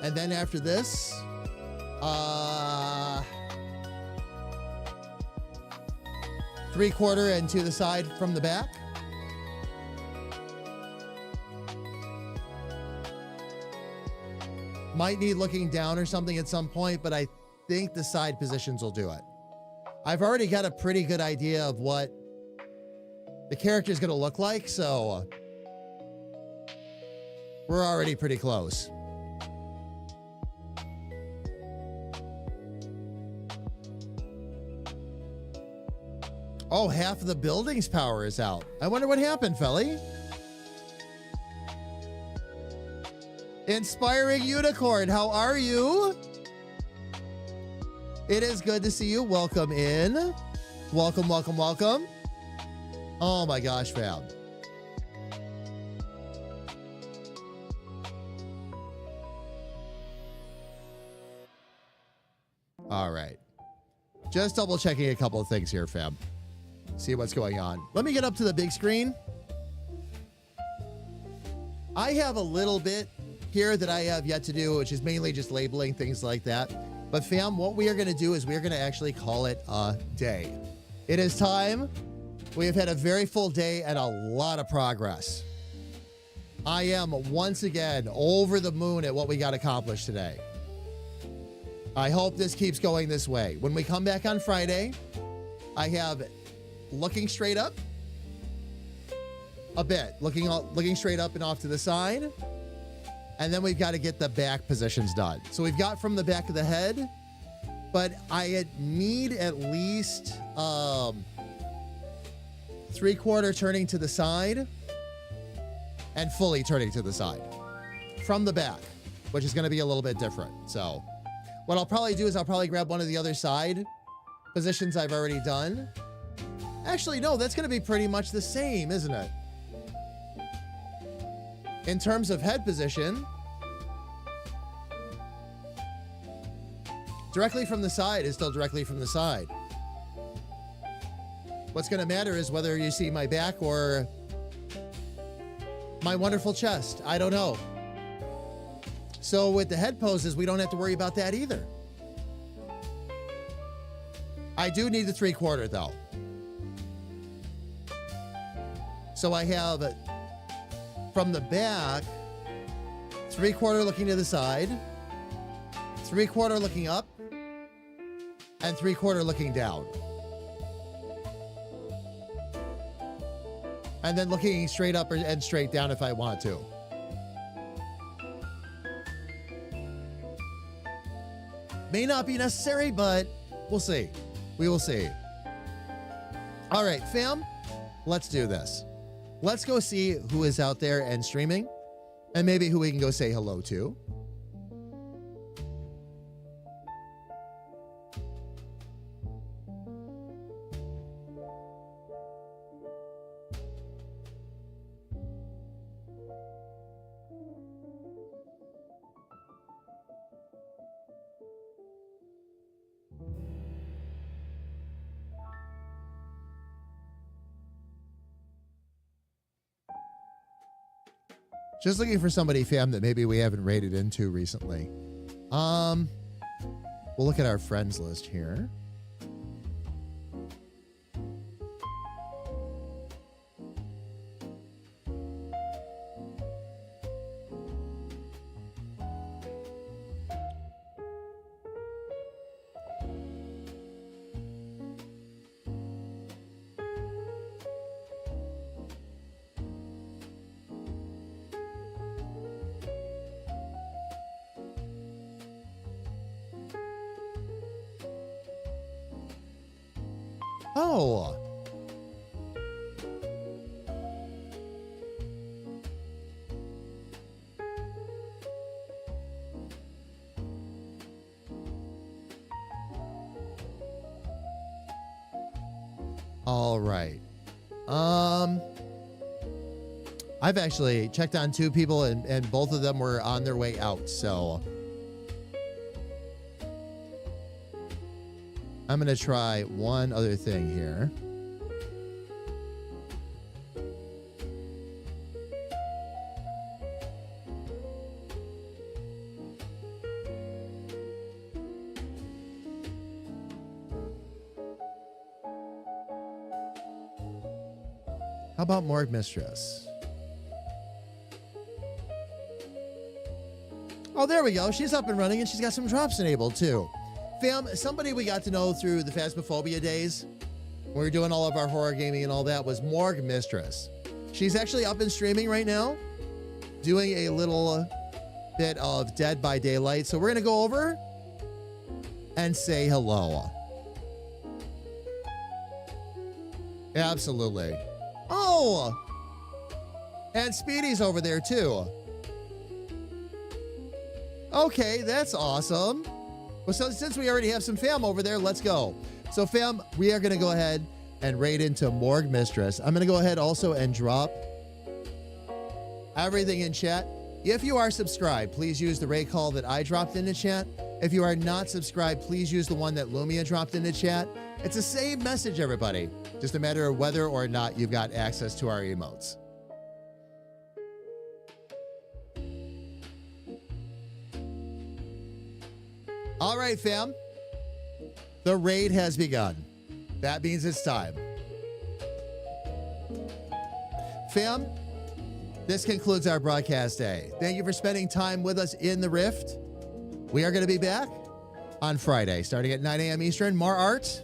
And then after this, 3/4 and to the side from the back. Might need looking down or something at some point, but I think the side positions will do it. I've already got a pretty good idea of what the character is going to look like, so we're already pretty close. Oh, half of the building's power is out. I wonder what happened, Felly. Inspiring Unicorn, how are you? It is good to see you. Welcome in. Welcome, welcome, welcome. Oh my gosh, fam. All right. Just double checking a couple of things here, fam. See what's going on. Let me get up to the big screen. I have a little bit here that I have yet to do, which is mainly just labeling, things like that. But fam, what we are going to do is we are going to actually call it a day. It is time. We have had a very full day and a lot of progress. I am once again over the moon at what we got accomplished today. I hope this keeps going this way. When we come back on Friday, I have looking straight up a bit, looking straight up and off to the side. And then we've got to get the back positions done. So we've got from the back of the head, but I need at least 3/4 turning to the side and fully turning to the side from the back, which is going to be a little bit different. So what I'll probably do is I'll probably grab one of the other side positions I've already done. Actually, no, that's going to be pretty much the same, isn't it? In terms of head position, directly from the side is still directly from the side. What's going to matter is whether you see my back or my wonderful chest. I don't know. So with the head poses, we don't have to worry about that either. I do need the 3/4 though. So I have from the back, 3/4 looking to the side, 3/4 looking up, and 3/4 looking down. And then looking straight up and straight down if I want to. May not be necessary, but we'll see. We will see. All right, fam, let's do this. Let's go see who is out there and streaming, and maybe who we can go say hello to. Just looking for somebody, fam, that maybe we haven't raided into recently. We'll look at our friends list here. Oh. All right. I've actually checked on 2 people and both of them were on their way out, so I'm going to try one other thing here. about Morgue Mistress? Oh, there we go. She's up and running, and she's got some drops enabled, too. Fam, somebody we got to know through the Phasmophobia days, when we were doing all of our horror gaming and all that, was Morgue Mistress. She's actually up and streaming right now, doing a little bit of Dead by Daylight. So we're going to go over and say hello. Absolutely. Oh! And Speedy's over there, too. Okay, that's awesome. Well, so since we already have some fam over there, let's go. So, fam, we are going to go ahead and raid into Morgue Mistress. I'm going to go ahead also and drop everything in chat. If you are subscribed, please use the raid call that I dropped into chat. If you are not subscribed, please use the one that Lumia dropped into chat. It's the same message, everybody. Just a matter of whether or not you've got access to our emotes. All right, fam. The raid has begun. That means it's time. Fam, this concludes our broadcast day. Thank you for spending time with us in the Rift. We are going to be back on Friday, starting at 9 a.m. Eastern. More art.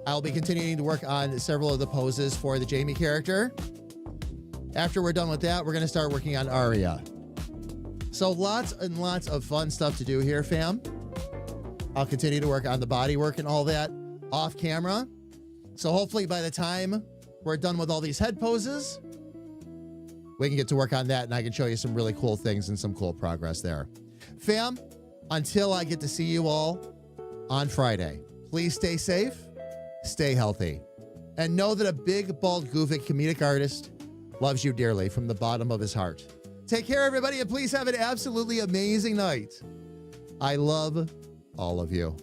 I'll be continuing to work on several of the poses for the Jamie character. After we're done with that, we're going to start working on Arya. So lots and lots of fun stuff to do here, fam. I'll continue to work on the body work and all that off camera. So hopefully by the time we're done with all these head poses, we can get to work on that and I can show you some really cool things and some cool progress there. Fam, until I get to see you all on Friday, please stay safe, stay healthy, and know that a big, bald, goofy comedic artist loves you dearly from the bottom of his heart. Take care, everybody, and please have an absolutely amazing night. I love all of you.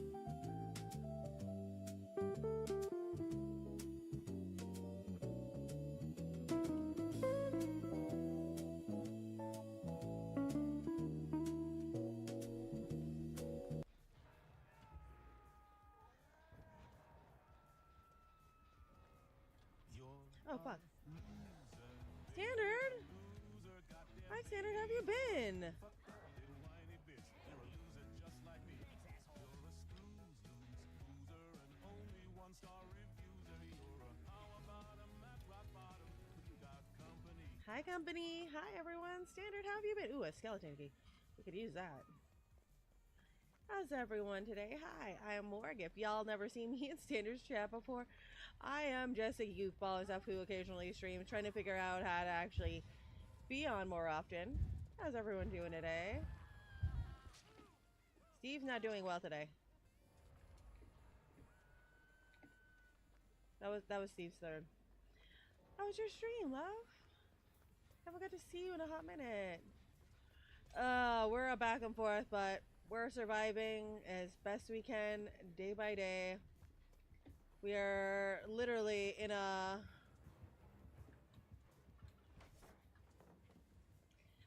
Oh, fuck. Standard? Hi, Standard, how have you been? Hi, company. Hi, everyone. Standard, how have you been? Ooh, a skeleton key. We could use that. How's everyone today? Hi, I am Morg. If y'all never seen me in Standard's chat before, I am just a goofball and stuff who occasionally streams, trying to figure out how to actually be on more often. How's everyone doing today? Steve's not doing well today. That was Steve's third. How was your stream, love? Haven't got to see you in a hot minute. We're a back and forth, but we're surviving as best we can, day by day. We are literally in a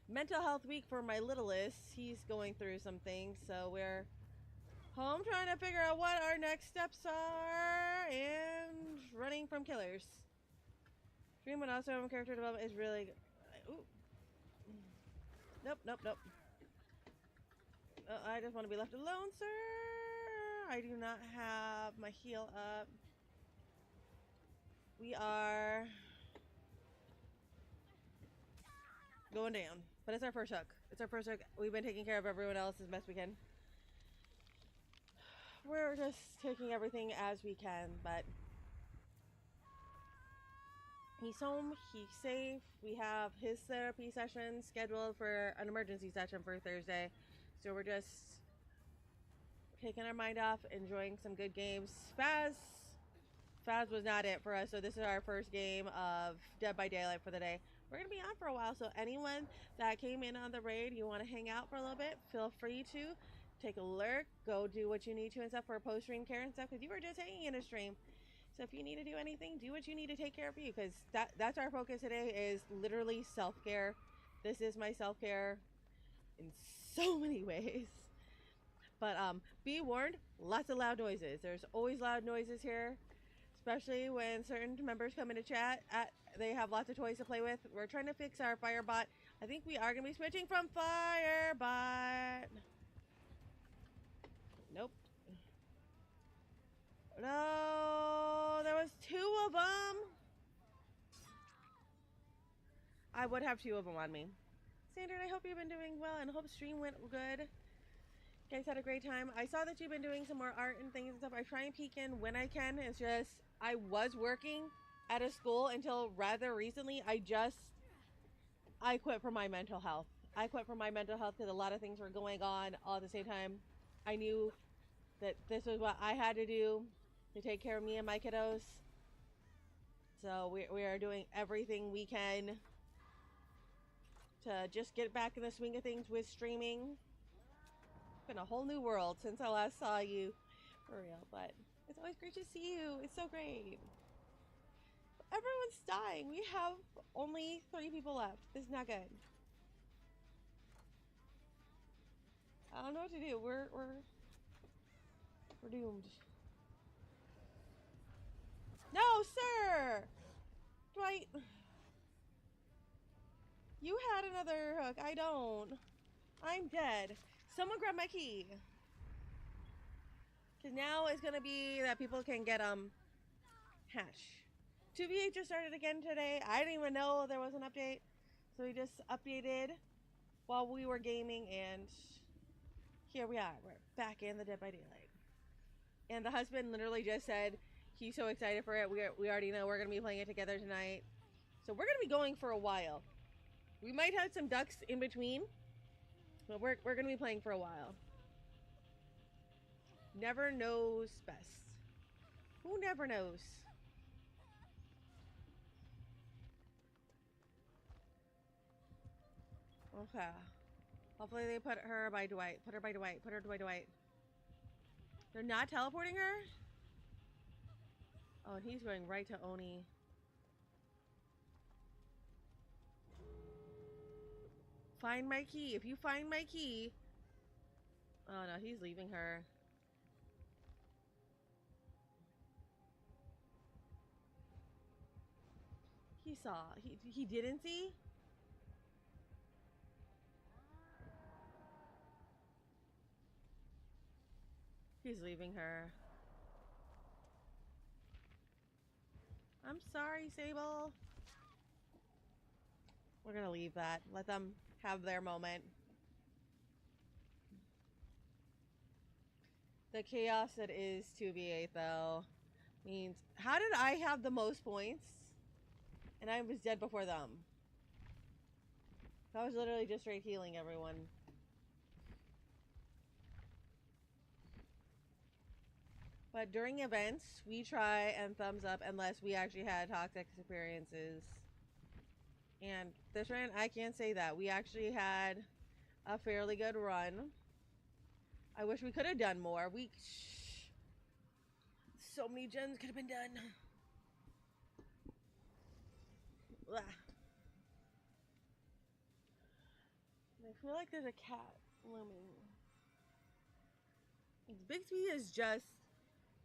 mental health week for my littlest. He's going through some things, so we're home trying to figure out what our next steps are and running from killers. Dream and also character development is really good. Ooh. Nope. I just want to be left alone, sir. I do not have my heal up. We are going down, but it's our first hook. It's our first hook. We've been taking care of everyone else as best we can. We're just taking everything as we can, but he's home, he's safe. We have his therapy session scheduled for an emergency session for Thursday. So we're just taking our mind off, enjoying some good games. Faz was not it for us, so this is our first game of Dead by Daylight for the day. We're going to be on for a while, so anyone that came in on the raid, you want to hang out for a little bit, feel free to. Take a lurk, go do what you need to and stuff for post-stream care and stuff, because you were just hanging in a stream. So if you need to do anything, do what you need to take care of you, because that's our focus today, is literally self-care. This is my self-care in so many ways. But be warned, lots of loud noises. There's always loud noises here, especially when certain members come into chat. they have lots of toys to play with. We're trying to fix our Firebot. I think we are going to be switching from Firebot. Nope. No, there was 2 of them. I would have 2 of them on me. Standard, I hope you've been doing well and hope stream went good. You guys had a great time. I saw that you've been doing some more art and things and stuff. I try and peek in when I can. It's just, I was working at a school until rather recently. I quit for my mental health. I quit for my mental health because a lot of things were going on all at the same time. I knew that this was what I had to do to take care of me and my kiddos. So we are doing everything we can to just get back in the swing of things with streaming. It's been a whole new world since I last saw you, for real, but it's always great to see you. It's so great. Everyone's dying. We have only 3 people left. This is not good. I don't know what to do. We're doomed. No, sir! Dwight. You had another hook. I don't. I'm dead. Someone grab my key. Because now it's going to be that people can get, hash. 2v8 just started again today. I didn't even know there was an update. So we just updated while we were gaming, and here we are. We're back in the Dead by Daylight. And the husband literally just said he's so excited for it. We already know we're going to be playing it together tonight. So we're going to be going for a while. We might have some ducks in between, but we're going to be playing for a while. Never knows best. Who never knows? Okay. Hopefully they put her by Dwight. Put her by Dwight. Put her by Dwight. They're not teleporting her? Oh, and he's going right to Oni. Find my key. If you find my key... Oh no, he's leaving her. He saw. He didn't see? He's leaving her. I'm sorry, Sable. We're gonna leave that. Let them have their moment. The chaos that is 2v8 though means, how did I have the most points and I was dead before them? I was literally just straight healing everyone. But during events, we try and thumbs up unless we actually had toxic experiences. And this run, I can't say that. We actually had a fairly good run. I wish we could have done more. So many gens could have been done. Blah. I feel like there's a cat looming. Bixby has just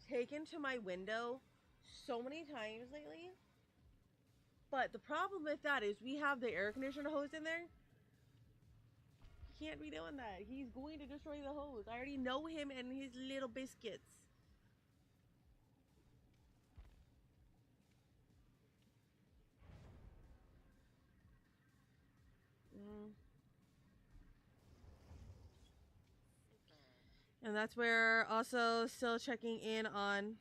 taken to my window so many times lately. But the problem with that is we have the air conditioner hose in there. He can't be doing that. He's going to destroy the hose. I already know him and his little biscuits. And that's where also still checking in on